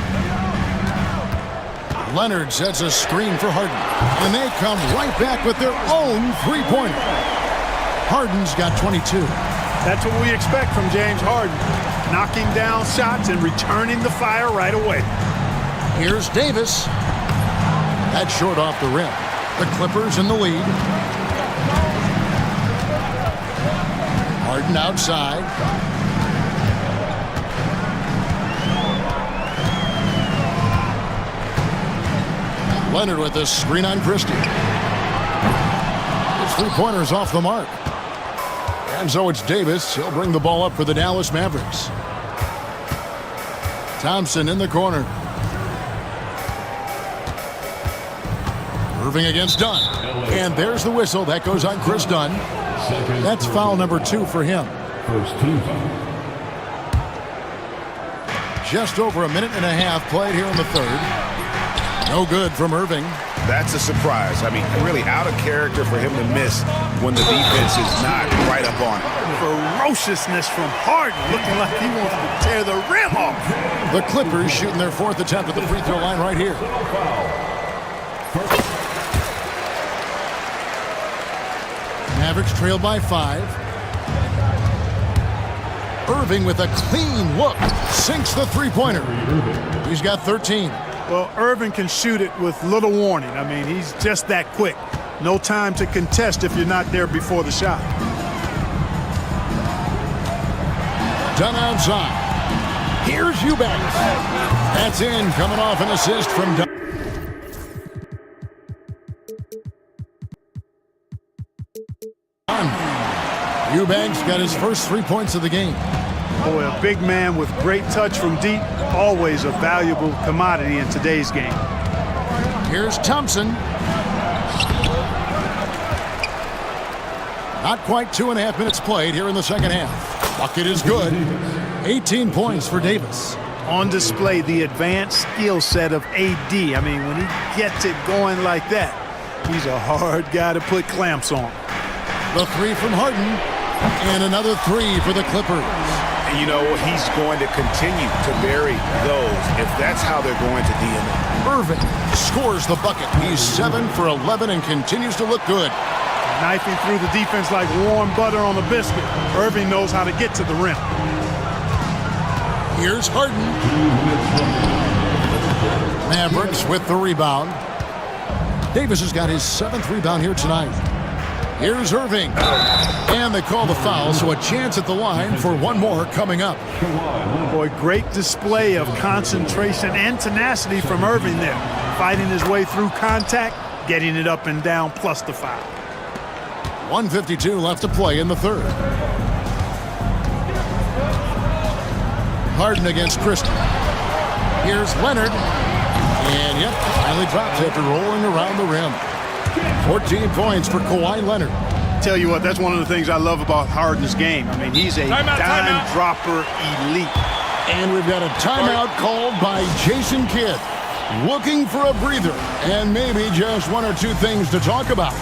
Leonard sets a screen for Harden. And they come right back with their own three-pointer. Harden's got 22. That's what we expect from James Harden. Knocking down shots and returning the fire right away. Here's Davis. That's short off the rim. The Clippers in the lead. Harden outside. Leonard with the screen on Christie. His three-pointer's off the mark. And so it's Davis. He'll bring the ball up for the Dallas Mavericks. Thompson in the corner. Irving against Dunn. And there's the whistle. That goes on Chris Dunn. That's foul number 2 for him. First team foul. Just over a minute and a half played here in the third. No good from Irving. That's a surprise. I mean, really out of character for him to miss when the defense is not right up on it. Ferociousness from Harden, looking like he wants to tear the rim off. The Clippers shooting their 4th attempt at the free throw line right here. Mavericks trail by 5. Irving with a clean look. Sinks the three-pointer. He's got 13. Well, Irving can shoot it with little warning. I mean, he's just that quick. No time to contest if you're not there before the shot. Done outside. Here's Eubanks. That's in, coming off an assist from Dunn. Eubanks got his first 3 points of the game. Boy, a big man with great touch from deep, always a valuable commodity in today's game. Here's Thompson. Not quite 2.5 minutes played here in the second half. Bucket is good. 18 points for Davis. On display, the advanced skill set of AD. I mean, when he gets it going like that, he's a hard guy to put clamps on. The 3 from Harden, and another 3 for the Clippers. And you know, he's going to continue to bury those if that's how they're going to deal with it. Irving scores the bucket. He's 7 for 11 and continues to look good. Knifing through the defense like warm butter on a biscuit. Irving knows how to get to the rim. Here's Harden. Mavericks with the rebound. Davis has got his 7th rebound here tonight. Here's Irving. And they call the foul, so a chance at the line for one more coming up. Boy, great display of concentration and tenacity from Irving there. Fighting his way through contact, getting it up and down, plus the foul. 1:52 left to play in the third. Harden against Christie. Here's Leonard. And yep, finally drops after rolling around the rim. 14 points for Kawhi Leonard. Tell you what, that's one of the things I love about Harden's game. I mean, he's a dime dropper elite. And we've got a timeout called by Jason Kidd. Looking for a breather and maybe just 1 or 2 things to talk about.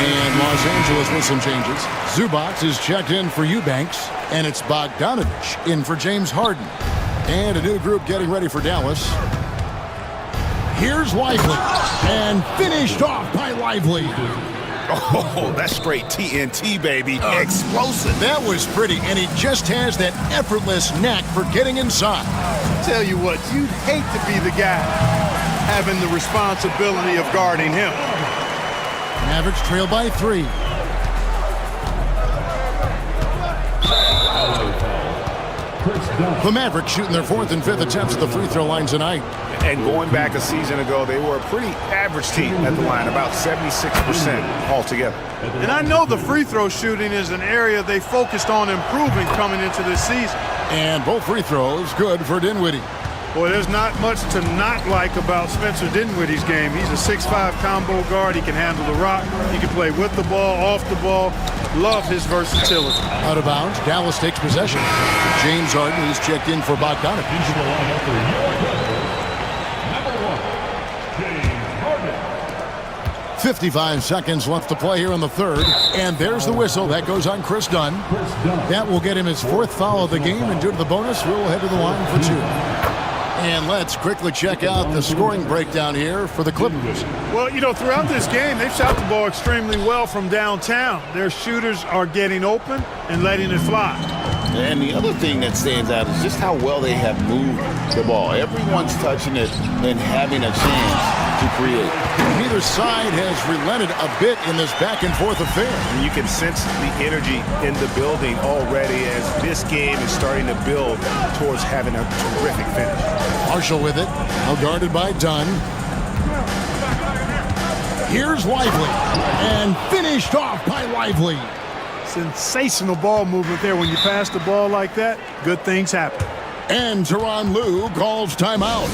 And Los Angeles with some changes. Zubac is checked in for Eubanks, and it's Bogdanovich in for James Harden. And a new group getting ready for Dallas. Here's Lively, and finished off by Lively. Oh, that's straight TNT, baby. Explosive. That was pretty, and he just has that effortless knack for getting inside. Tell you what, you'd hate to be the guy having the responsibility of guarding him. Mavericks trail by 3. The Mavericks shooting their 4th and 5th attempts at the free throw line tonight. And going back a season ago, they were a pretty average team at the line, about 76% altogether. And I know the free throw shooting is an area they focused on improving coming into this season. And both free throws good for Dinwiddie. Boy, there's not much to not like about Spencer Dinwiddie's game. He's a 6'5" combo guard. He can handle the rock. He can play with the ball, off the ball. Love his versatility. Out of bounds, Dallas takes possession. James Harden, he's checked in for Bogdanovic. 55 seconds left to play here in the third. And there's the whistle. That goes on Chris Dunn. That will get him his 4th foul of the game. And due to the bonus, we'll head to the line for 2. And let's quickly check out the scoring breakdown here for the Clippers. Well, you know, throughout this game, they've shot the ball extremely well from downtown. Their shooters are getting open and letting it fly. And the other thing that stands out is just how well they have moved the ball. Everyone's touching it and having a chance to create. Neither side has relented a bit in this back-and-forth affair. And you can sense the energy in the building already as this game is starting to build towards having a terrific finish. Marshall with it, now guarded by Dunn. Here's Lively, and finished off by Lively. Sensational ball movement there. When you pass the ball like that, good things happen. And Tyronn Lue calls timeout.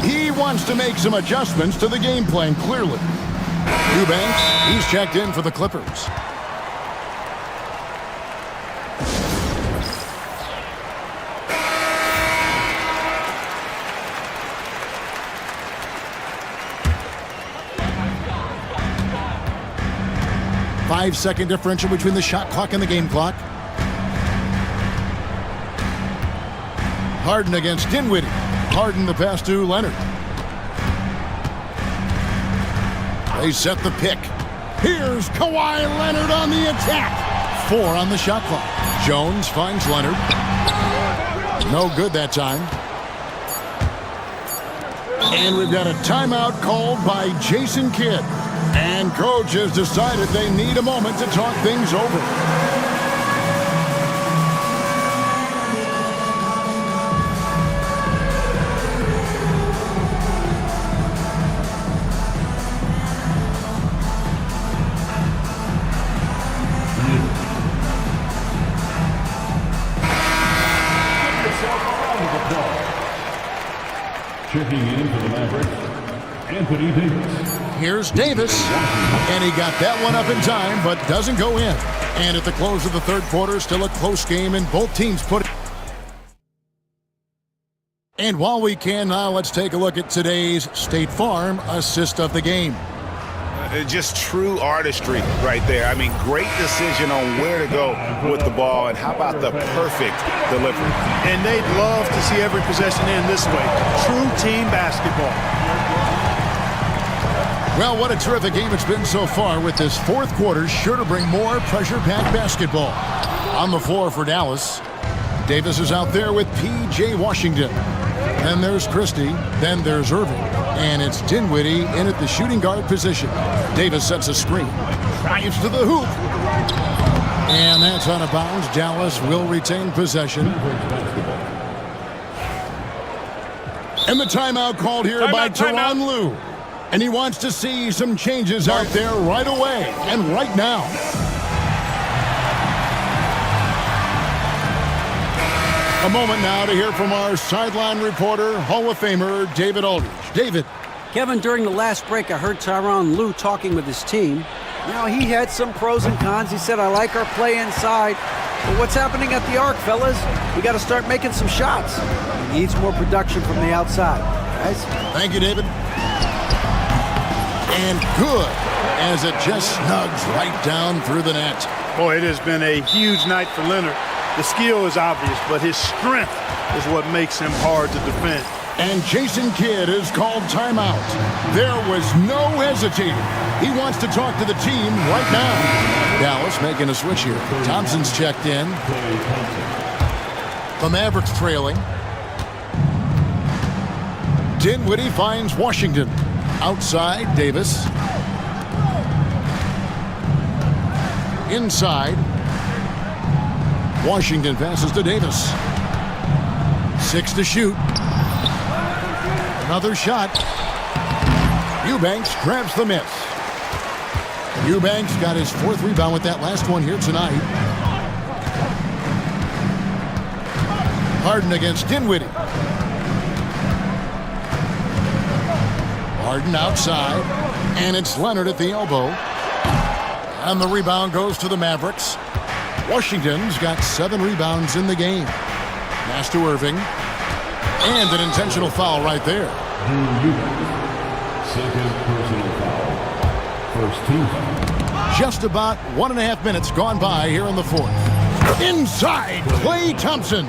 He wants to make some adjustments to the game plan, clearly. Eubanks, he's checked in for the Clippers. Five-second differential between the shot clock and the game clock. Harden against Dinwiddie. Harden the pass to Leonard. They set the pick. Here's Kawhi Leonard on the attack. 4 on the shot clock. Jones finds Leonard. No good that time. And we've got a timeout called by Jason Kidd. And coach has decided they need a moment to talk things over. Checking in for the Mavericks, Anthony Davis. Here's Davis, and he got that one up in time, but doesn't go in. And at the close of the third quarter, still a close game, and both teams put it. And while we can now, let's take a look at today's State Farm assist of the game. Just true artistry right there. I mean, great decision on where to go with the ball, and how about the perfect delivery. And they'd love to see every possession end this way. True team basketball. Well, what a terrific game it's been so far, with this fourth quarter sure to bring more pressure-packed basketball. On the floor for Dallas, Davis is out there with P.J. Washington. Then there's Christie, then there's Irving, and it's Dinwiddie in at the shooting guard position. Davis sets a screen, drives to the hoop, and that's out of bounds. Dallas will retain possession. And the timeout called here by Tyronn Lue. And he wants to see some changes out there right away and right now. A moment now to hear from our sideline reporter, Hall of Famer David Aldridge. David. Kevin, during the last break, I heard Tyronn Lue talking with his team. You know, he had some pros and cons. He said, I like our play inside. But what's happening at the arc, fellas? We got to start making some shots. He needs more production from the outside. Guys? Thank you, David. And good, as it just snugs right down through the net. Boy, it has been a huge night for Leonard. The skill is obvious, but his strength is what makes him hard to defend. And Jason Kidd is called timeout. There was no hesitating. He wants to talk to the team right now. Dallas making a switch here. Thompson's checked in. The Mavericks trailing. Dinwiddie finds Washington. Outside, Davis. Inside. Washington passes to Davis. 6 to shoot. Another shot. Eubanks grabs the miss. Eubanks got his 4th rebound with that last one here tonight. Harden against Dinwiddie. Harden outside, and it's Leonard at the elbow. And the rebound goes to the Mavericks. Washington's got 7 rebounds in the game. Pass to Irving. And an intentional foul right there. Second personal foul. First team foul. Just about 1.5 minutes gone by here in the 4th. Inside, Klay Thompson.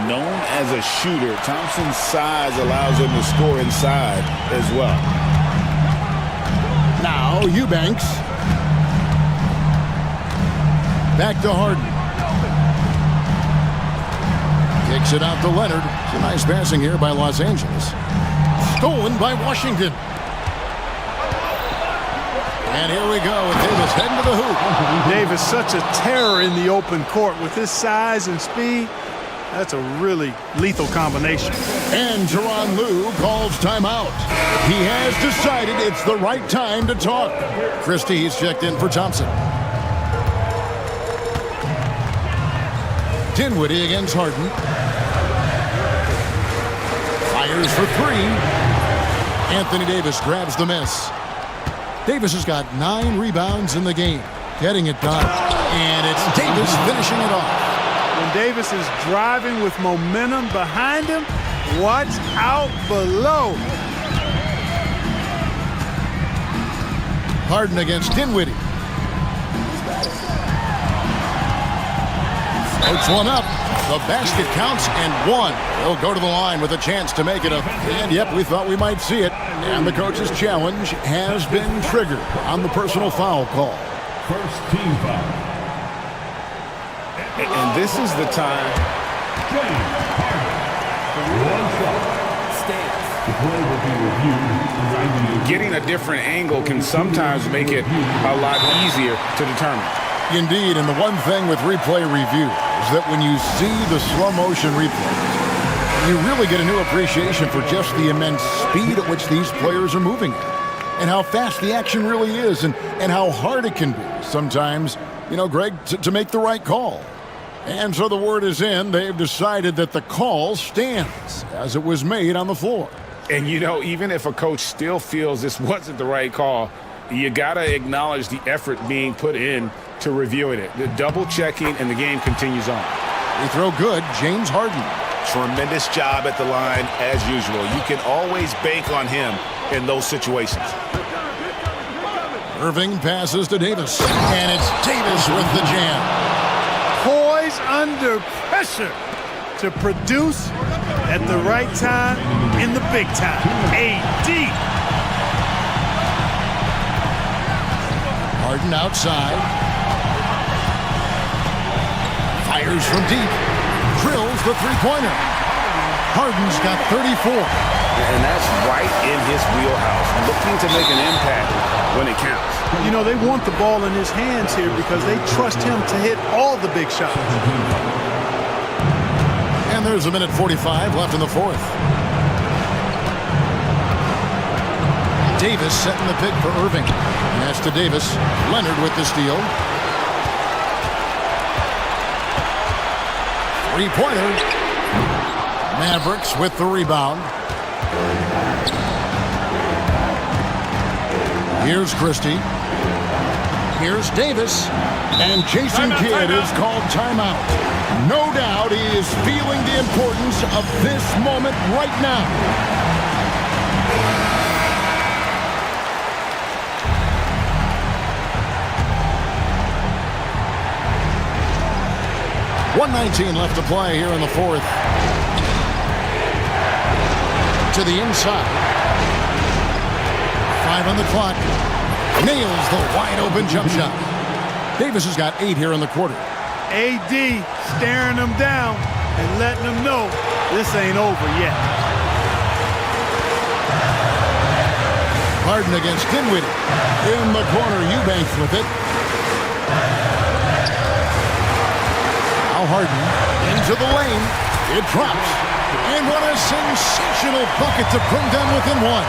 Known as a shooter, Thompson's size allows him to score inside as well. Now Eubanks. Back to Harden. Kicks it out to Leonard. It's a nice passing here by Los Angeles. Stolen by Washington. And here we go with Davis heading to the hoop. Davis, such a terror in the open court with his size and speed. That's a really lethal combination. And Tyronn Lue calls timeout. He has decided it's the right time to talk. Christie's checked in for Thompson. Dinwiddie against Harden. Fires for 3. Anthony Davis grabs the miss. Davis has got 9 rebounds in the game. Getting it done. And it's Davis finishing it off. When Davis is driving with momentum behind him, watch out below. Harden against Dinwiddie. Floats one up. The basket counts and 1. He'll go to the line with a chance to make it a... And yep, we thought we might see it. And the coach's challenge has been triggered on the personal foul call. First team foul. And this is the time. Getting a different angle can sometimes make it a lot easier to determine. Indeed, and the one thing with replay review is that when you see the slow motion replays, you really get a new appreciation for just the immense speed at which these players are moving at, and how fast the action really is, and how hard it can be sometimes, you know, Greg, to make the right call. And so the word is in. They've decided that the call stands as it was made on the floor. And, you know, even if a coach still feels this wasn't the right call, you got to acknowledge the effort being put in to reviewing it. The double checking, and the game continues on. They throw good. James Harden. Tremendous job at the line as usual. You can always bank on him in those situations. Irving passes to Davis. And it's Davis with the jam. Poised under pressure to produce at the right time in the big time. AD. Harden outside. Fires from deep. Drills the three-pointer. Harden's got 34. And that's right in his wheelhouse. Looking to make an impact when it counts. You know, they want the ball in his hands here because they trust him to hit all the big shots. And there's a minute 45 left in the 4th. Davis setting the pick for Irving. Pass to Davis. Leonard with the steal. Three-pointer. Mavericks with the rebound. Here's Christie. Here's Davis. And Jason Kidd is called timeout. No doubt he is feeling the importance of this moment right now. .119 left to play here in the 4th. To the inside. 5 on the clock. Nails the wide-open jump shot. Davis has got 8 here in the quarter. AD staring him down and letting him know this ain't over yet. Harden against Dinwiddie. In the corner, Eubanks with it. Now Harden into the lane. It drops. And what a sensational bucket to bring them within one.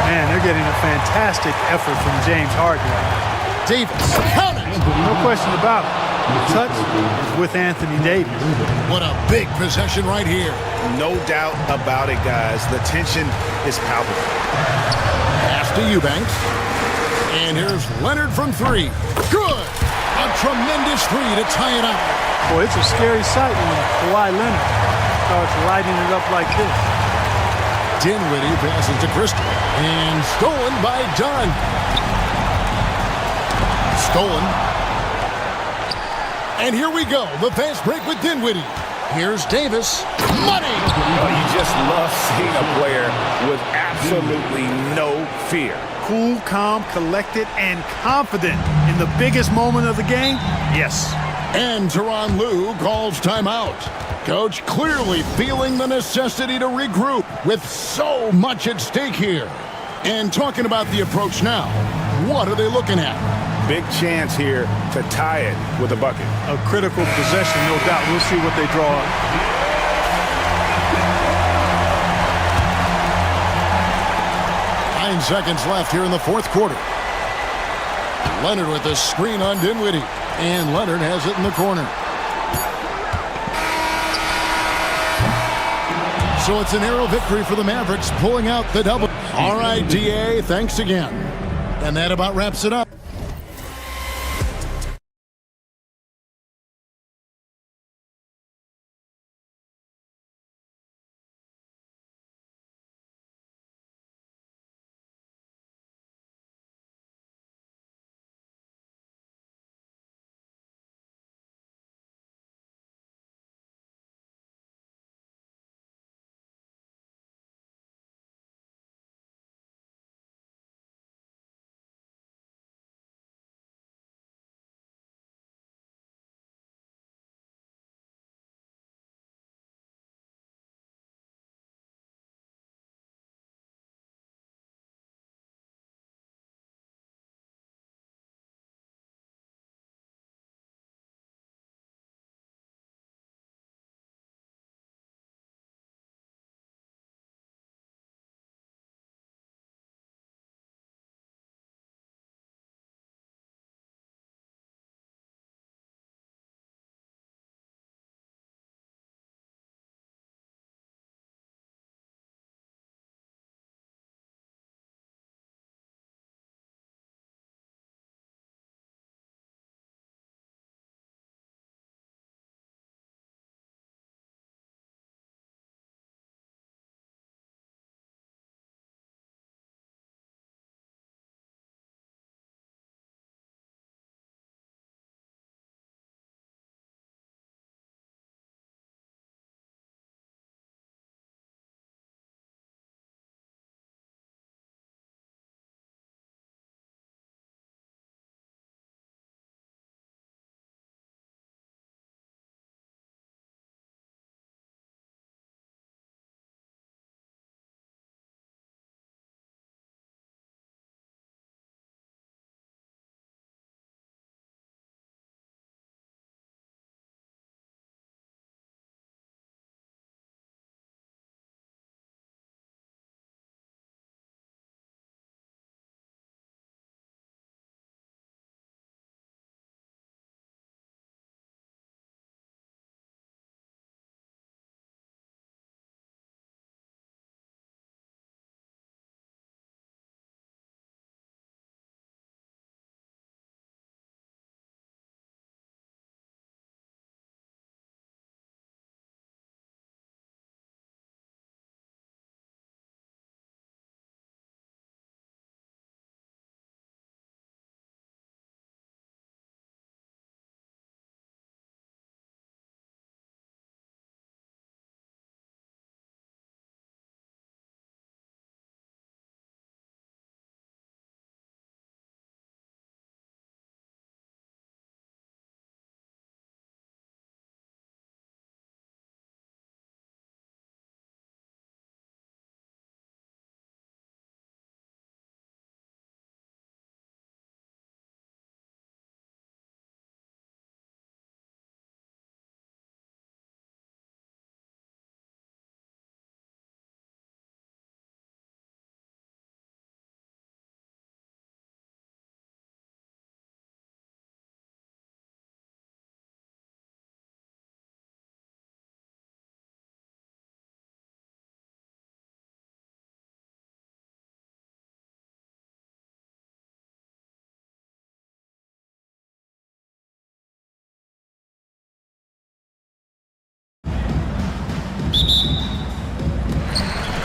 Man, they're getting a fantastic effort from James Harden. Davis, count it. No question about it. The touch is with Anthony Davis. What a big possession right here. No doubt about it, guys. The tension is palpable. Pass to Eubanks. And here's Leonard from three. Good. A tremendous three to tie it up. Boy, it's a scary sight when Kawhi Leonard starts lighting it up like this. Dinwiddie passes to Christie. And stolen by Dunn. Stolen. And here we go. The fast break with Dinwiddie. Here's Davis. Money! Oh, you just love seeing a player with absolutely no fear. Cool, calm, collected, and confident in the biggest moment of the game? Yes. And Tyronn Lue calls timeout. Coach clearly feeling the necessity to regroup with so much at stake here. And talking about the approach now, what are they looking at? Big chance here to tie it with a bucket. A critical possession, no doubt. We'll see what they draw up. 9 seconds left here in the fourth quarter. Leonard with the screen on Dinwiddie. And Leonard has it in the corner. So it's a narrow victory for the Mavericks, pulling out the double. All right, DA, thanks again. And that about wraps it up.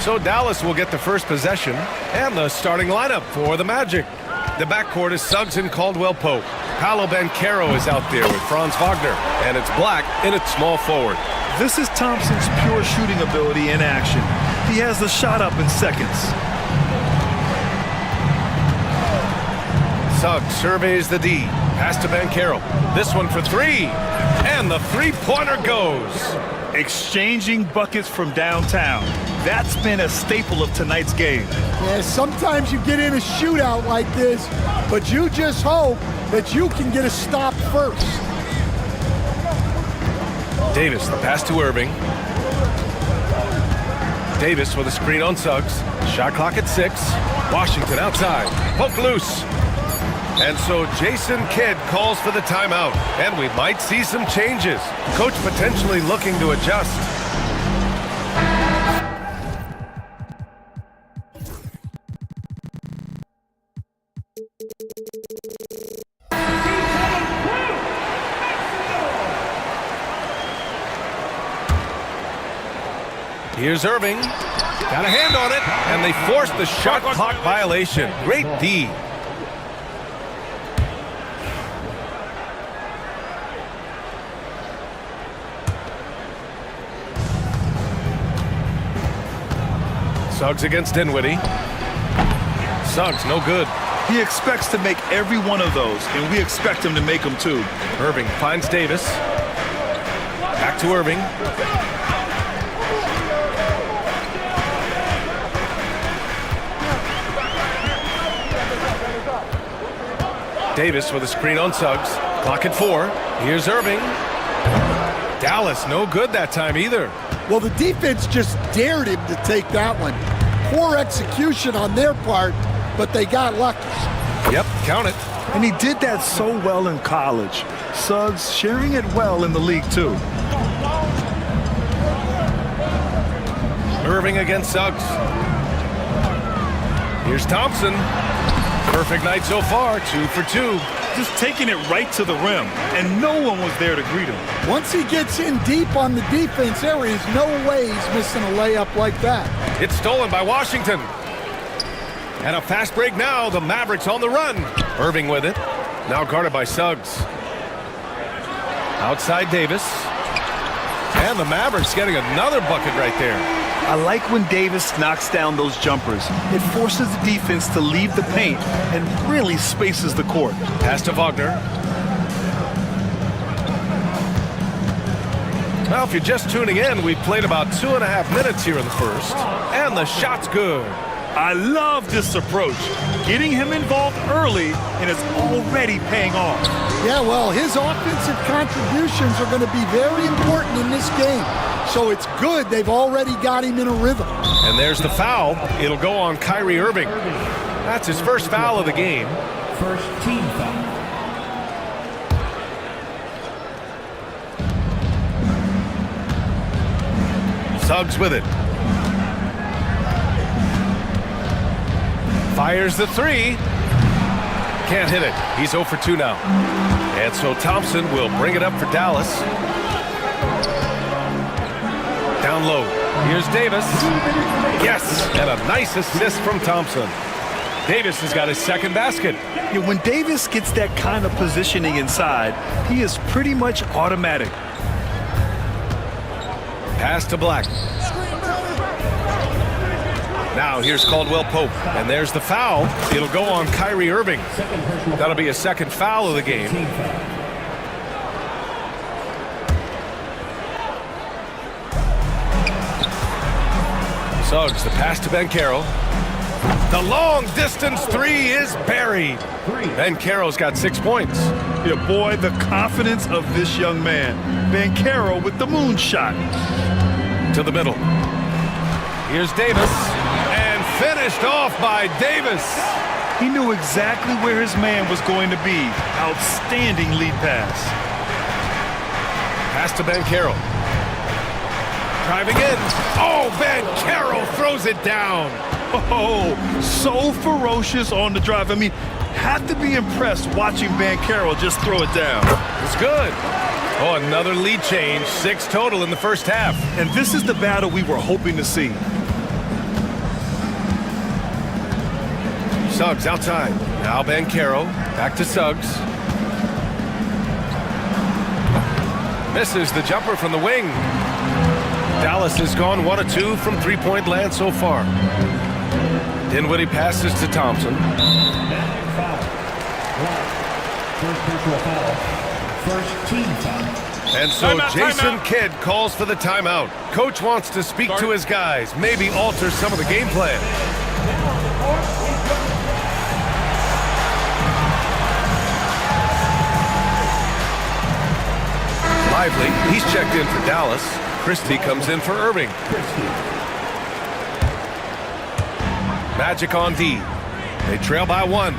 So Dallas will get the first possession and the starting lineup for the Magic. The backcourt is Suggs and Caldwell Pope. Paolo Banchero is out there with Franz Wagner, and it's Black in at small forward. This is Thompson's pure shooting ability in action. He has the shot up in seconds. Suggs surveys the D. Pass to Banchero. This one for three. And the three-pointer goes. Exchanging buckets from downtown. That's been a staple of tonight's game. Yeah, sometimes you get in a shootout like this, but you just hope that you can get a stop first. Davis, the pass to Irving. Davis with a screen on Suggs. Shot clock at 6. Washington outside. Poke loose. And so Jason Kidd calls for the timeout. And we might see some changes. Coach potentially looking to adjust. Here's Irving. Got a hand on it, and they forced the shot clock violation. Great D. Suggs against Dinwiddie. Suggs, no good. He expects to make every one of those, and we expect him to make them too. Irving finds Davis. Back to Irving. Davis with a screen on Suggs. Clock at 4. Here's Irving. Dallas, no good that time either. Well, the defense just dared him to take that one. Poor execution on their part, but they got lucky. Yep, count it. And he did that so well in college. Suggs sharing it well in the league too. Irving against Suggs. Here's Thompson. Perfect night so far, 2 for 2. Just taking it right to the rim, and no one was there to greet him. Once he gets in deep on the defense, there is no way he's missing a layup like that. It's stolen by Washington. And a fast break now. The Mavericks on the run. Irving with it. Now guarded by Suggs. Outside Davis. And the Mavericks getting another bucket right there. I like when Davis knocks down those jumpers. It forces the defense to leave the paint and really spaces the court. Pass to Wagner. Well, if you're just tuning in, we've played about 2.5 minutes here in the first. And the shot's good. I love this approach. Getting him involved early, and it's already paying off. Yeah, well, his offensive contributions are going to be very important in this game. So it's good they've already got him in a rhythm. And there's the foul. It'll go on Kyrie Irving. That's his first foul of the game. First team foul. Suggs with it. Fires the 3. Can't hit it. He's 0 for 2 now. And so Thompson will bring it up for Dallas. Down low. Here's Davis. Yes, and a nice assist from Thompson. Davis has got his second basket. Yeah, when Davis gets that kind of positioning inside, he is pretty much automatic. Pass to Black. Now here's Caldwell Pope, and there's the foul. It'll go on Kyrie Irving. That'll be a second foul of the game. Suggs, the pass to Banchero. The long-distance 3 is buried. Banchero's got 6 points. Yeah, boy, the confidence of this young man. Banchero with the moonshot. To the middle. Here's Davis. And finished off by Davis. He knew exactly where his man was going to be. Outstanding lead pass. Pass to Banchero. Driving in. Oh, Banchero throws it down. Oh, so ferocious on the drive. I mean, have to be impressed watching Banchero just throw it down. It's good. Oh, another lead change. 6 total in the first half. And this is the battle we were hoping to see. Suggs outside. Now Bancaro. Back to Suggs. Misses the jumper from the wing. Dallas has gone 1 of 2 from three-point land so far. Dinwiddie passes to Thompson. First personal foul. First team foul. And so Jason Kidd calls for the timeout. Coach wants to speak to his guys, maybe alter some of the game plan. Lively, he's checked in for Dallas. Christie comes in for Irving. Magic on D. They trail by 1.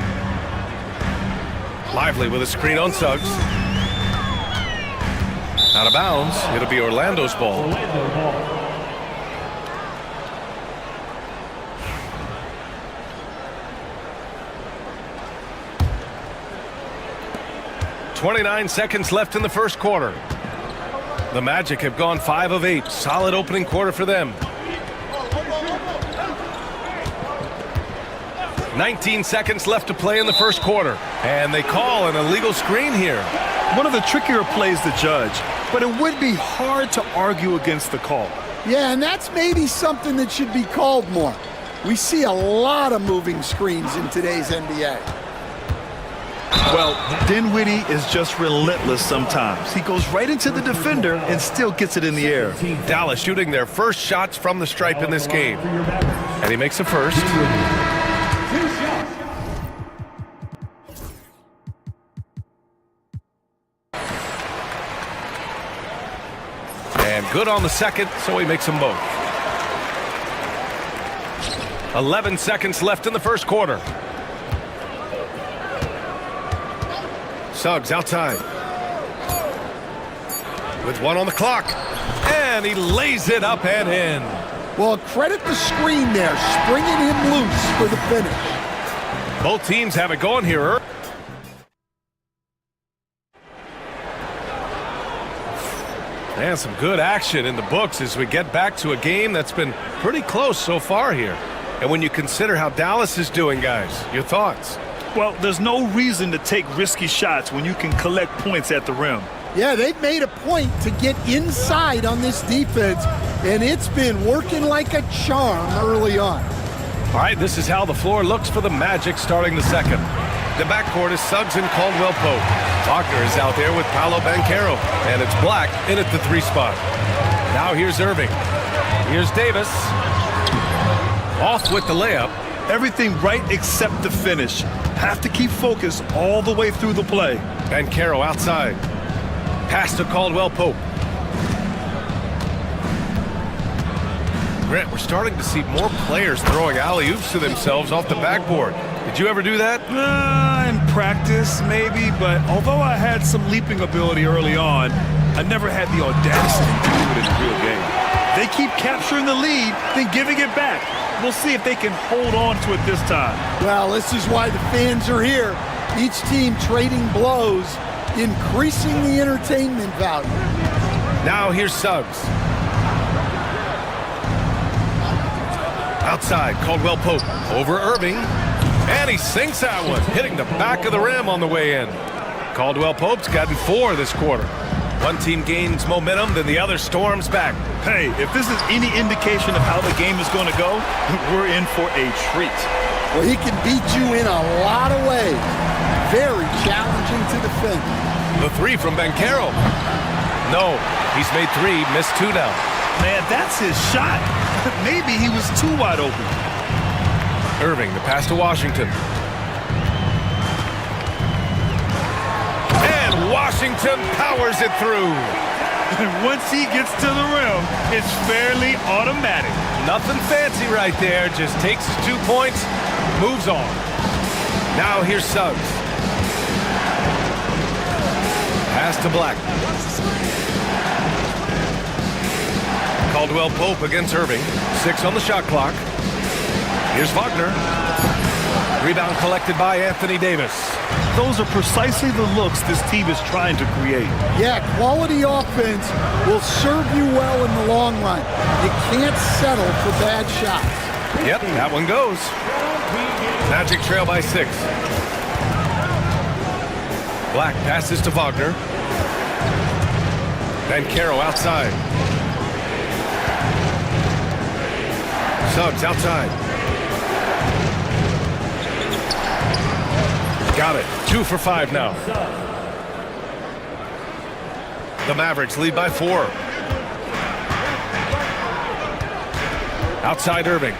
Lively with a screen on Suggs. Out of bounds. It'll be Orlando's ball. Orlando ball. 29 seconds left in the first quarter. The Magic have gone 5 of 8. Solid opening quarter for them. 19 seconds left to play in the first quarter. And they call an illegal screen here. One of the trickier plays to judge, but it would be hard to argue against the call. Yeah, and that's maybe something that should be called more. We see a lot of moving screens in today's NBA. Well, Dinwiddie is just relentless sometimes. He goes right into the defender and still gets it in the air. Dallas shooting their first shots from the stripe in this game. And he makes the first. And good on the second, so he makes them both. 11 seconds left in the first quarter. Suggs outside. With 1 on the clock. And he lays it up and in. Well, credit the screen there, springing him loose for the finish. Both teams have it going here. And some good action in the books as we get back to a game that's been pretty close so far here. And when you consider how Dallas is doing, guys, your thoughts? Well, there's no reason to take risky shots when you can collect points at the rim. Yeah, they've made a point to get inside on this defense, and it's been working like a charm early on. All right, this is how the floor looks for the Magic starting the second. The backcourt is Suggs and Caldwell Pope. Wagner is out there with Paolo Banchero, and it's Black in at the 3 spot. Now here's Irving. Here's Davis. Off with the layup. Everything right except the finish. Have to keep focus all the way through the play. Banchero outside. Pass to Caldwell Pope. Grant, we're starting to see more players throwing alley-oops to themselves off the backboard. Did you ever do that? In practice, maybe, but although I had some leaping ability early on, I never had the audacity to do it in the real game. They keep capturing the lead, then giving it back. We'll see if they can hold on to it this time. Well, this is why the fans are here. Each team trading blows, increasing the entertainment value. Now here's Suggs. Outside, Caldwell Pope over Irving. And he sinks that one, hitting the back of the rim on the way in. Caldwell Pope's gotten 4 this quarter. One team gains momentum, then the other storms back. Hey, if this is any indication of how the game is going to go, we're in for a treat. Well, he can beat you in a lot of ways. Very challenging to defend. The 3 from Banchero. No, he's made 3, missed 2 now. Man, that's his shot. Maybe he was too wide open. Irving, the pass to Washington. And Washington powers it through. And once he gets to the rim, it's fairly automatic. Nothing fancy right there. Just takes his 2 points, moves on. Now here's Suggs. Pass to Black. Caldwell Pope against Irving. 6 on the shot clock. Here's Wagner. Rebound collected by Anthony Davis. Those are precisely the looks this team is trying to create. Yeah, quality offense will serve you well in the long run. You can't settle for bad shots. Yep, that one goes. Magic trail by 6. Black passes to Wagner. Bankero outside. Suggs outside. Got it. 2 for 5 now. The Mavericks lead by 4. Outside Irving.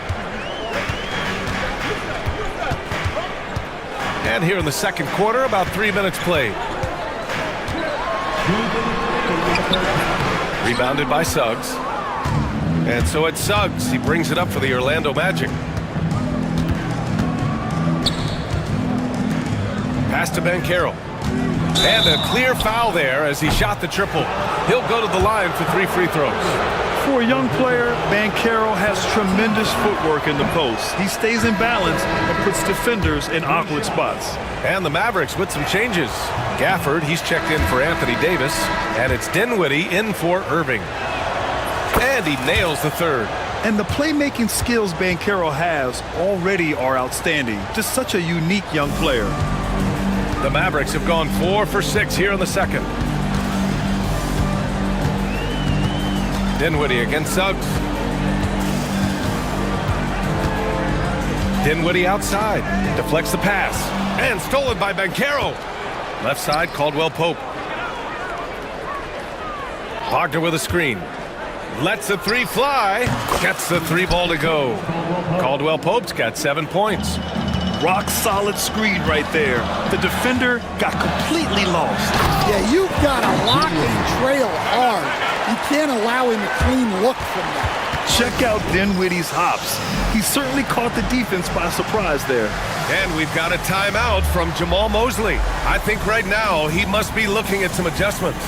And here in the second quarter, about 3 minutes played. Rebounded by Suggs. And so it's Suggs. He brings it up for the Orlando Magic. Pass to Bankero. And a clear foul there as he shot the triple. He'll go to the line for 3 free throws. For a young player, Bankero has tremendous footwork in the post. He stays in balance and puts defenders in awkward spots. And the Mavericks with some changes. Gafford, he's checked in for Anthony Davis. And it's Dinwiddie in for Irving. And he nails the third. And the playmaking skills Bankero has already are outstanding. Just such a unique young player. The Mavericks have gone 4 for 6 here in the second. Dinwiddie against Suggs. Dinwiddie outside. Deflects the pass. And stolen by Bankero. Left side, Caldwell Pope. Wagner with a screen. Lets the 3 fly. Gets the 3 ball to go. Caldwell Pope's got 7 points. Rock solid screen right there. The defender got completely lost. Yeah, you've got to lock and trail hard. You can't allow him a clean look from that. Check out Dinwiddie's hops. He certainly caught the defense by surprise there. And we've got a timeout from Jamal Mosley. I think right now he must be looking at some adjustments.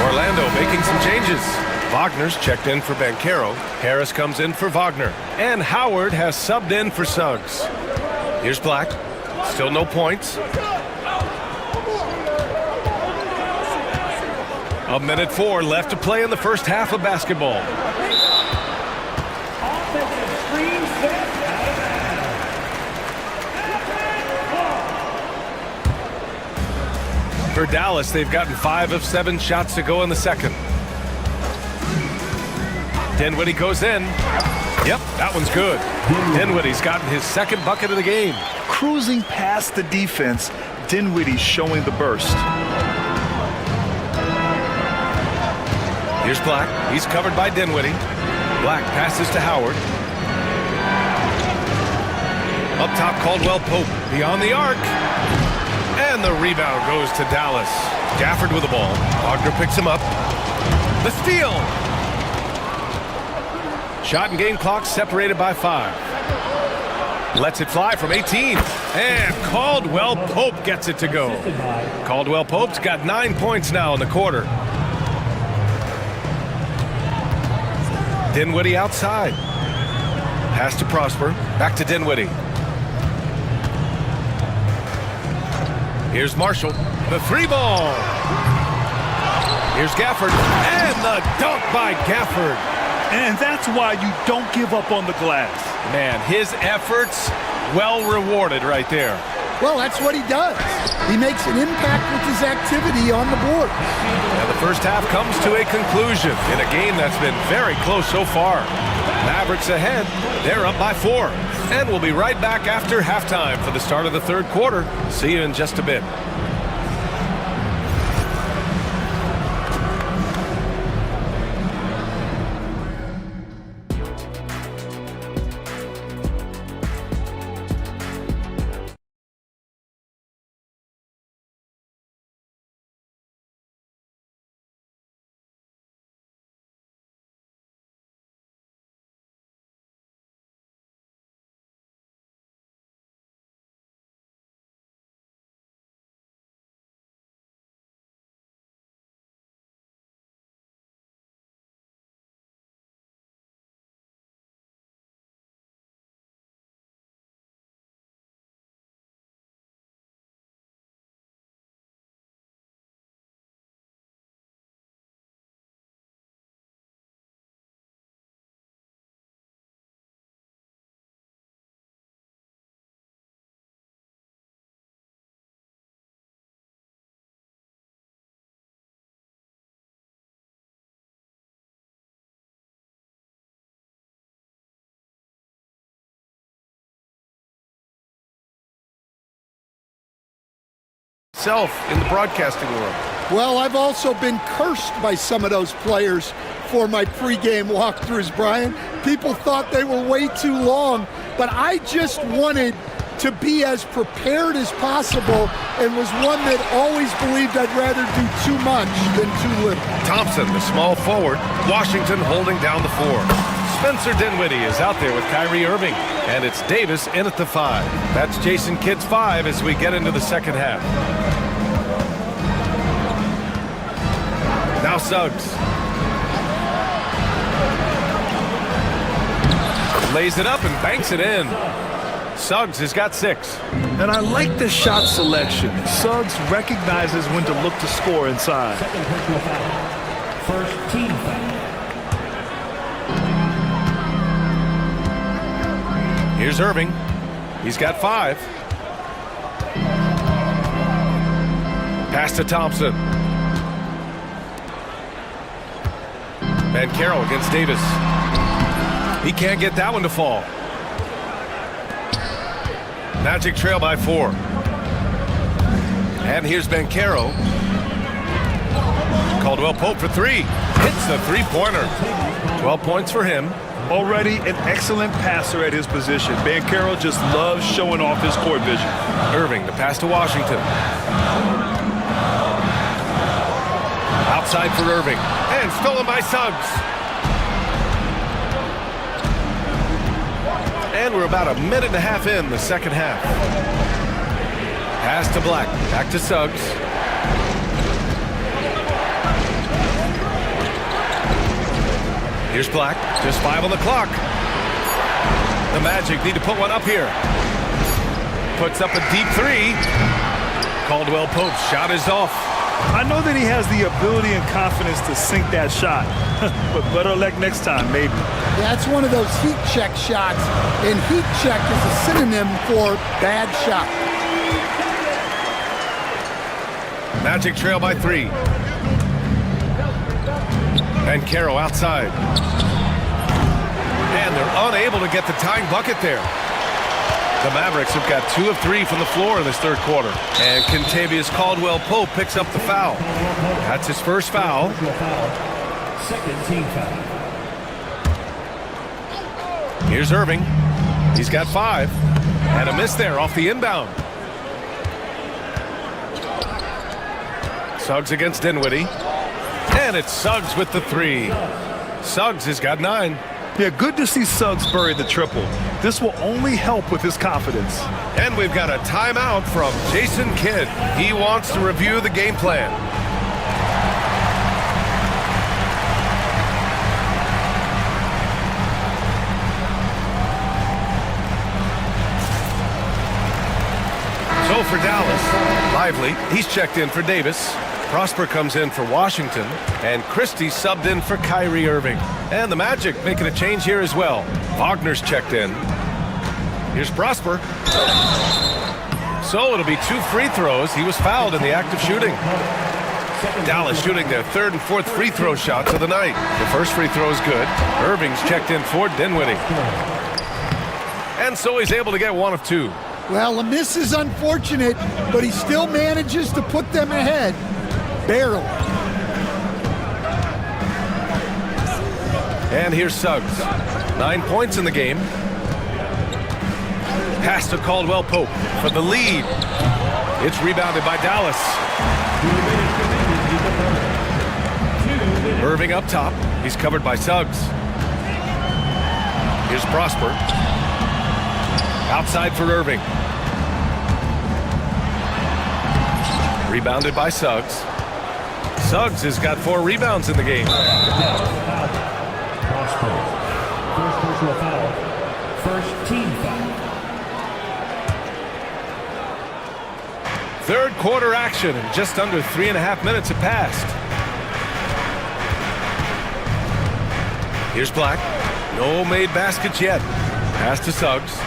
Orlando making some changes. Wagner's checked in for Bankero. Harris comes in for Wagner. And Howard has subbed in for Suggs. Here's Black. Still no points. A minute 4 left to play in the first half of basketball. For Dallas, they've gotten 5 of 7 shots to go in the second. Dinwiddie goes in. Yep, that one's good. Dinwiddie's gotten his second bucket of the game. Cruising past the defense, Dinwiddie showing the burst. Here's Black. He's covered by Dinwiddie. Black passes to Howard. Up top, Caldwell Pope. Beyond the arc. And the rebound goes to Dallas. Gafford with the ball. Wagner picks him up. The steal. Shot and game clock separated by 5. Lets it fly from 18. And Caldwell Pope gets it to go. Caldwell Pope's got 9 points now in the quarter. Dinwiddie outside. Pass to Prosper. Back to Dinwiddie. Here's Marshall. The 3 ball. Here's Gafford. And the dunk by Gafford. And that's why you don't give up on the glass. Man, his efforts well rewarded right there. Well, that's what he does. He makes an impact with his activity on the board. And the first half comes to a conclusion in a game that's been very close so far. Mavericks ahead. They're up by 4. And we'll be right back after halftime for the start of the third quarter. See you in just a bit. yourself in the broadcasting room? Well, I've also been cursed by some of those players for my pregame walkthroughs, Brian. People thought they were way too long, but I just wanted to be as prepared as possible and was one that always believed I'd rather do too much than too little. Thompson, the small forward. Washington holding down the 4. Spencer Dinwiddie is out there with Kyrie Irving, and it's Davis in at the 5. That's Jason Kidd's 5 as we get into the second half. Now Suggs. Lays it up and banks it in. Suggs has got 6. And I like the shot selection. Suggs recognizes when to look to score inside. First team foul. Here's Irving. He's got 5. Pass to Thompson. Van Carroll against Davis. He can't get that one to fall. Magic trail by 4. And here's Ben Caro. Caldwell Pope for 3. Hits the three-pointer. 12 points for him. Already an excellent passer at his position. Banchero just loves showing off his court vision. Irving, the pass to Washington. Outside for Irving. And stolen by Suggs. And we're about a minute and a half in the second half. Pass to Black. Back to Suggs. Here's Black. Just 5 on the clock. The Magic need to put one up here. Puts up a deep 3. Caldwell Pope's shot is off. I know that he has the ability and confidence to sink that shot, but better luck next time, maybe. That's one of those heat check shots, and heat check is a synonym for bad shot. Magic trail by 3. And Caro outside. And they're unable to get the tying bucket there. The Mavericks have got 2 of 3 from the floor in this third quarter. And Kentavious Caldwell-Pope picks up the foul. That's his first foul. Second team foul. Here's Irving. He's got 5. And a miss there off the inbound. Suggs against Dinwiddie. And it's Suggs with the 3. Suggs has got 9. Yeah, good to see Suggs bury the triple. This will only help with his confidence. And we've got a timeout from Jason Kidd. He wants to review the game plan. So for Dallas, Lively, he's checked in for Davis. Prosper comes in for Washington, and Christie subbed in for Kyrie Irving. And the Magic making a change here as well. Wagner's checked in. Here's Prosper. So it'll be 2 free throws. He was fouled in the act of shooting. Dallas shooting their 3rd and 4th free throw shots of the night. The first free throw is good. Irving's checked in for Dinwiddie. And so he's able to get 1 of 2. Well, a miss is unfortunate, but he still manages to put them ahead. Barely. And here's Suggs. 9 points in the game. Pass to Caldwell Pope for the lead. It's rebounded by Dallas. Irving up top. He's covered by Suggs. Here's Prosper. Outside for Irving. Rebounded by Suggs. Suggs has got 4 rebounds in the game. Prosper. First personal foul. First team foul. Third quarter action, and just under 3.5 minutes have passed. Here's Black. No made baskets yet. Pass to Suggs.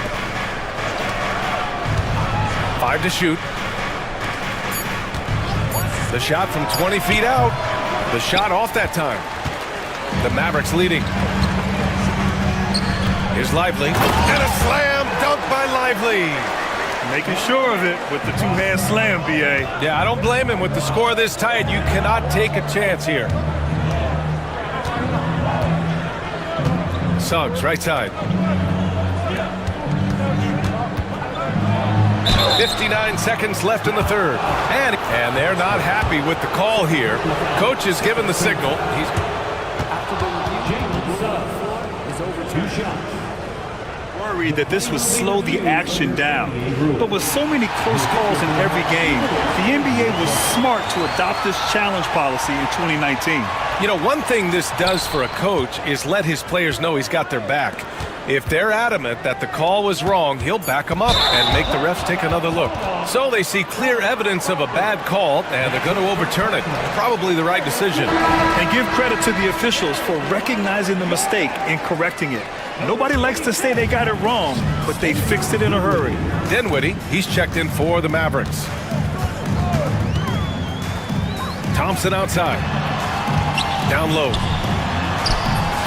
5 to shoot. The shot from 20 feet out. The shot off that time. The Mavericks leading. Here's Lively. And a slam dunk by Lively. Making sure of it with the two-hand slam, B.A. Yeah, I don't blame him. With the score this tight, you cannot take a chance here. Suggs, right side. 59 seconds left in the third. And they're not happy with the call here. Coach has given the signal. He's is over 2 shots. Worried that this would slow the action down. But with so many close calls in every game, the NBA was smart to adopt this challenge policy in 2019. You know, one thing this does for a coach is let his players know he's got their back. If they're adamant that the call was wrong, he'll back them up and make the refs take another look. So they see clear evidence of a bad call, and they're going to overturn it. Probably the right decision. And give credit to the officials for recognizing the mistake and correcting it. Nobody likes to say they got it wrong, but they fixed it in a hurry. Dinwiddie, he's checked in for the Mavericks. Thompson outside. Down low.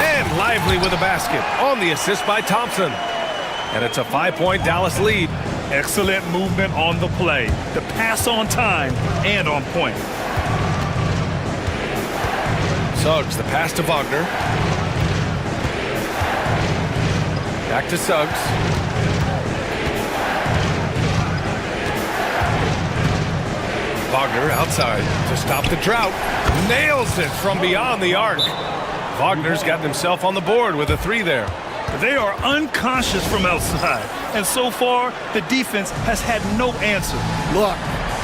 And Lively with a basket on the assist by Thompson. And it's a 5-point Dallas lead. Excellent movement on the play. The pass on time and on point. Suggs, the pass to Wagner. Back to Suggs. Wagner outside to stop the drought. Nails it from beyond the arc. Wagner's gotten himself on the board with a 3 there. They are unconscious from outside. And so far, the defense has had no answer. Look,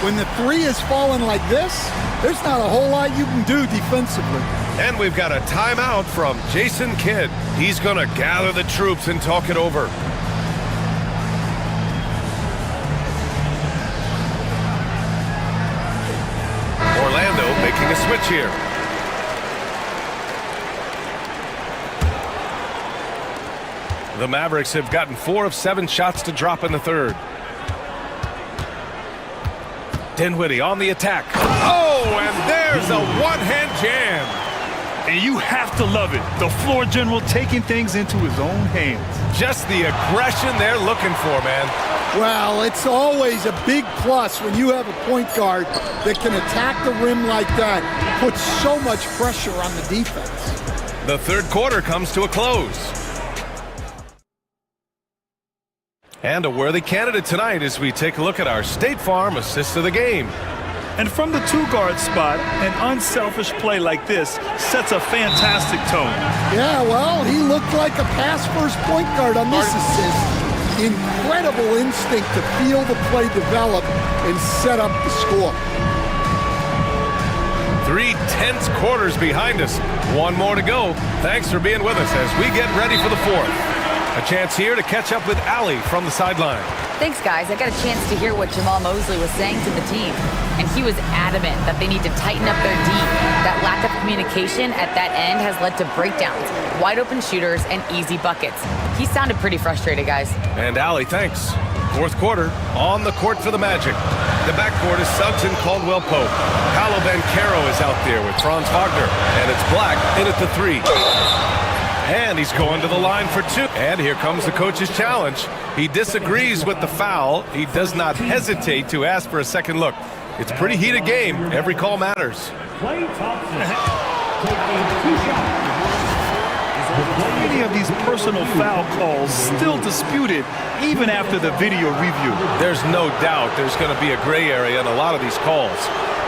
when the 3 is falling like this, there's not a whole lot you can do defensively. And we've got a timeout from Jason Kidd. He's going to gather the troops and talk it over. Orlando making a switch here. The Mavericks have gotten 4 of 7 shots to drop in the third. Dinwiddie on the attack. Oh, and there's a one-hand jam. And you have to love it. The floor general taking things into his own hands. Just the aggression they're looking for, man. Well, it's always a big plus when you have a point guard that can attack the rim like that. Puts so much pressure on the defense. The third quarter comes to a close. And a worthy candidate tonight as we take a look at our State Farm assist of the game. And from the 2-guard spot, an unselfish play like this sets a fantastic tone. Yeah, well, he looked like a pass-first point guard on this assist. Incredible instinct to feel the play develop and set up the score. 3 tense quarters behind us. 1 more to go. Thanks for being with us as we get ready for the 4th. A chance here to catch up with Allie from the sideline. Thanks, guys. I got a chance to hear what Jamal Mosley was saying to the team. And he was adamant that they need to tighten up their D. That lack of communication at that end has led to breakdowns, wide open shooters, and easy buckets. He sounded pretty frustrated, guys. And Allie, thanks. 4th quarter, on the court for the Magic. The backcourt is Suggs and Caldwell Pope. Paolo Banchero is out there with Franz Wagner. And it's Black in at the 3. And he's going to the line for 2. And here comes the coach's challenge. He disagrees with the foul. He does not hesitate to ask for a second look. It's a pretty heated game. Every call matters. Klay Thompson taking 2 shots. Many of these personal foul calls still disputed even after the video review. There's no doubt there's going to be a gray area in a lot of these calls.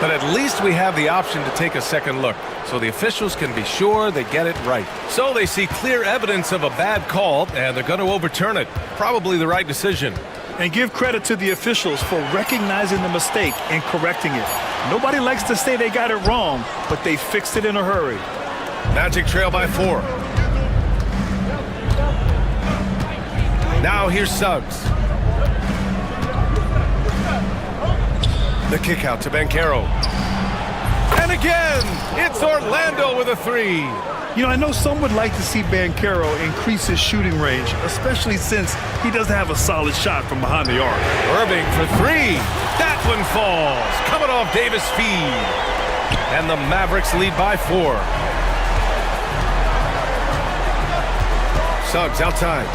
But at least we have the option to take a second look, so the officials can be sure they get it right. So they see clear evidence of a bad call, and they're going to overturn it. Probably the right decision. And give credit to the officials for recognizing the mistake and correcting it. Nobody likes to say they got it wrong, but they fixed it in a hurry. Magic trail by 4. Now here's Suggs. The kick out to Banchero. And again, it's Orlando with a 3. You know, I know some would like to see Banchero increase his shooting range, especially since he doesn't have a solid shot from behind the arc. Irving for 3. That one falls. Coming off Davis' feed. And the Mavericks lead by 4. Suggs outside.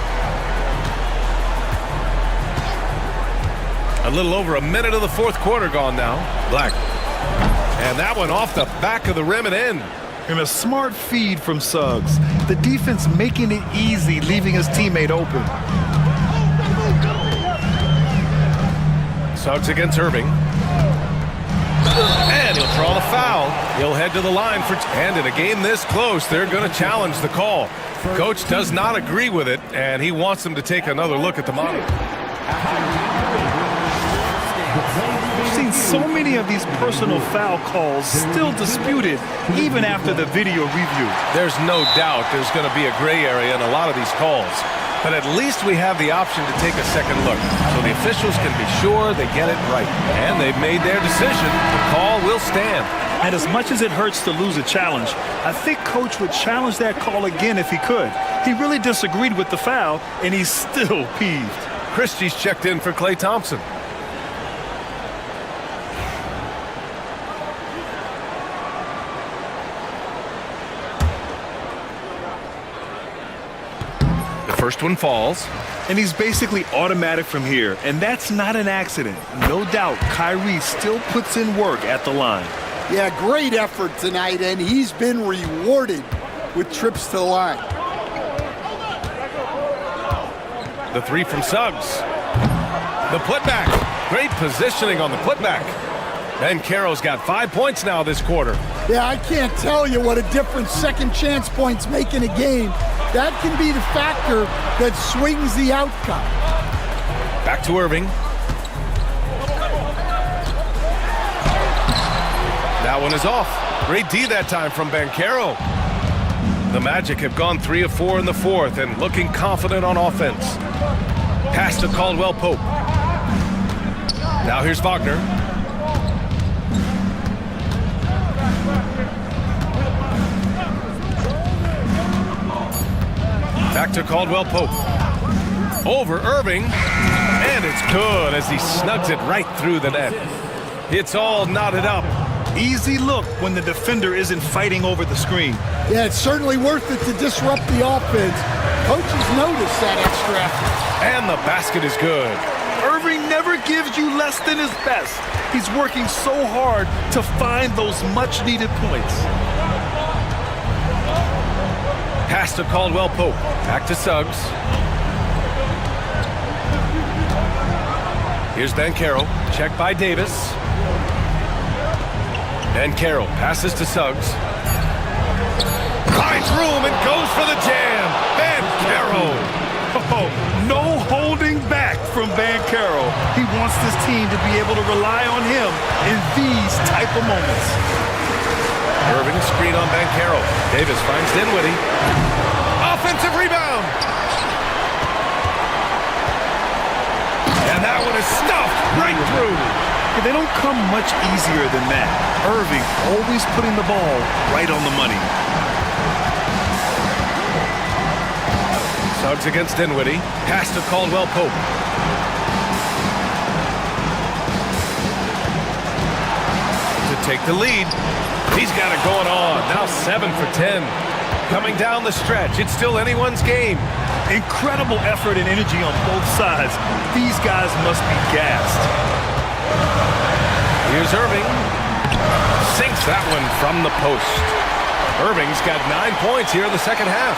A little over a minute of the fourth quarter gone now. Black. And that one off the back of the rim and in. And a smart feed from Suggs. The defense making it easy, leaving his teammate open. Suggs against Irving. And he'll draw the foul. He'll head to the line for... And in a game this close, they're going to challenge the call. Coach does not agree with it, and he wants them to take another look at the monitor. We've seen so many of these personal foul calls still disputed, even after the video review. There's no doubt there's going to be a gray area in a lot of these calls. But at least we have the option to take a second look, so the officials can be sure they get it right. And they've made their decision. The call will stand. And as much as it hurts to lose a challenge, I think Coach would challenge that call again if he could. He really disagreed with the foul, and he's still peeved. Christie's checked in for Klay Thompson. First one falls. And he's basically automatic from here, and that's not an accident. No doubt, Kyrie still puts in work at the line. Yeah, great effort tonight, and he's been rewarded with trips to the line. The three from Suggs. The putback. Great positioning on the putback. Ben Carroll's got 5 points now this quarter. Yeah, I can't tell you what a difference second chance points make in a game. That can be the factor that swings the outcome. Back to Irving. That one is off. Great D that time from Banchero. The Magic have gone 3 of 4 in the fourth and looking confident on offense. Pass to Caldwell Pope. Now here's Wagner. Back to Caldwell Pope. Over Irving. And it's good as he snugs it right through the net. It's all knotted up. Easy look when the defender isn't fighting over the screen. Yeah, it's certainly worth it to disrupt the offense. Coaches notice that extra effort. And the basket is good. Irving never gives you less than his best. He's working so hard to find those much-needed points. Pass to Caldwell Pope. Back to Suggs. Here's Banchero. Checked by Davis. Banchero passes to Suggs. Finds room and goes for the jam. Banchero. Oh, no holding back from Banchero. He wants this team to be able to rely on him in these type of moments. Irving screen on Banchero. Davis finds Dinwiddie. Offensive rebound. And that one is stuffed right through. They don't come much easier than that. Irving always putting the ball right on the money. Suggs against Dinwiddie. Pass to Caldwell Pope. To take the lead. He's got it going on. Now 7 for 10. Coming down the stretch. It's still anyone's game. Incredible effort and energy on both sides. These guys must be gassed. Here's Irving. Sinks that one from the post. Irving's got 9 points here in the second half.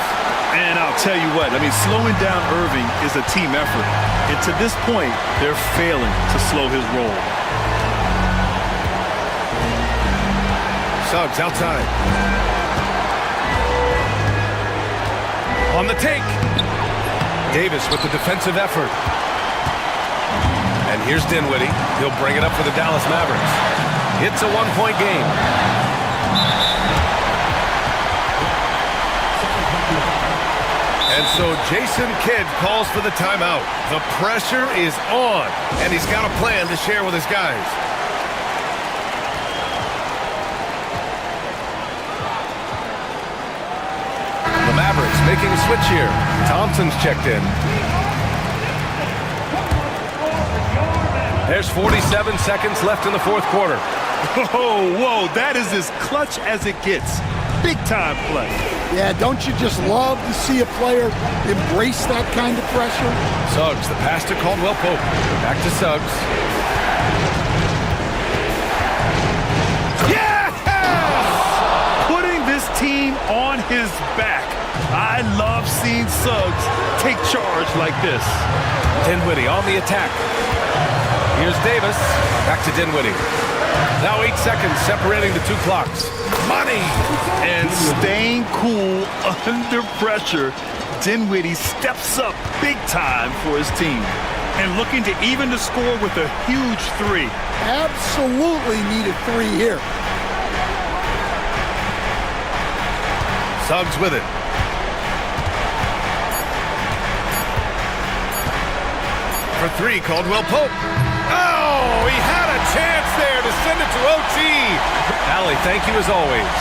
And I'll tell you what, slowing down Irving is a team effort. And to this point, they're failing to slow his roll. Suggs outside. On the take. Davis with the defensive effort. And here's Dinwiddie. He'll bring it up for the Dallas Mavericks. It's a 1-point game. And so Jason Kidd calls for the timeout. The pressure is on, and he's got a plan to share with his guys. The Mavericks making a switch here. Thompson's checked in. There's 47 seconds left in the fourth quarter. Whoa, that is as clutch as it gets. Big time play. Yeah, don't you just love to see a player embrace that kind of pressure? Suggs, the pass to Caldwell Pope. Back to Suggs. Yes! Putting this team on his back. I love seeing Suggs take charge like this. Dinwiddie on the attack. Here's Davis. Back to Dinwiddie. Now 8 seconds separating the two clocks. Money! And staying cool under pressure, Dinwiddie steps up big time for his team. And looking to even the score with a huge three. Absolutely need a three here. Suggs with it. For three, Caldwell Pope. Oh, he had a chance there to send it to OT. Allie, thank you as always.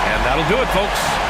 And that'll do it, folks.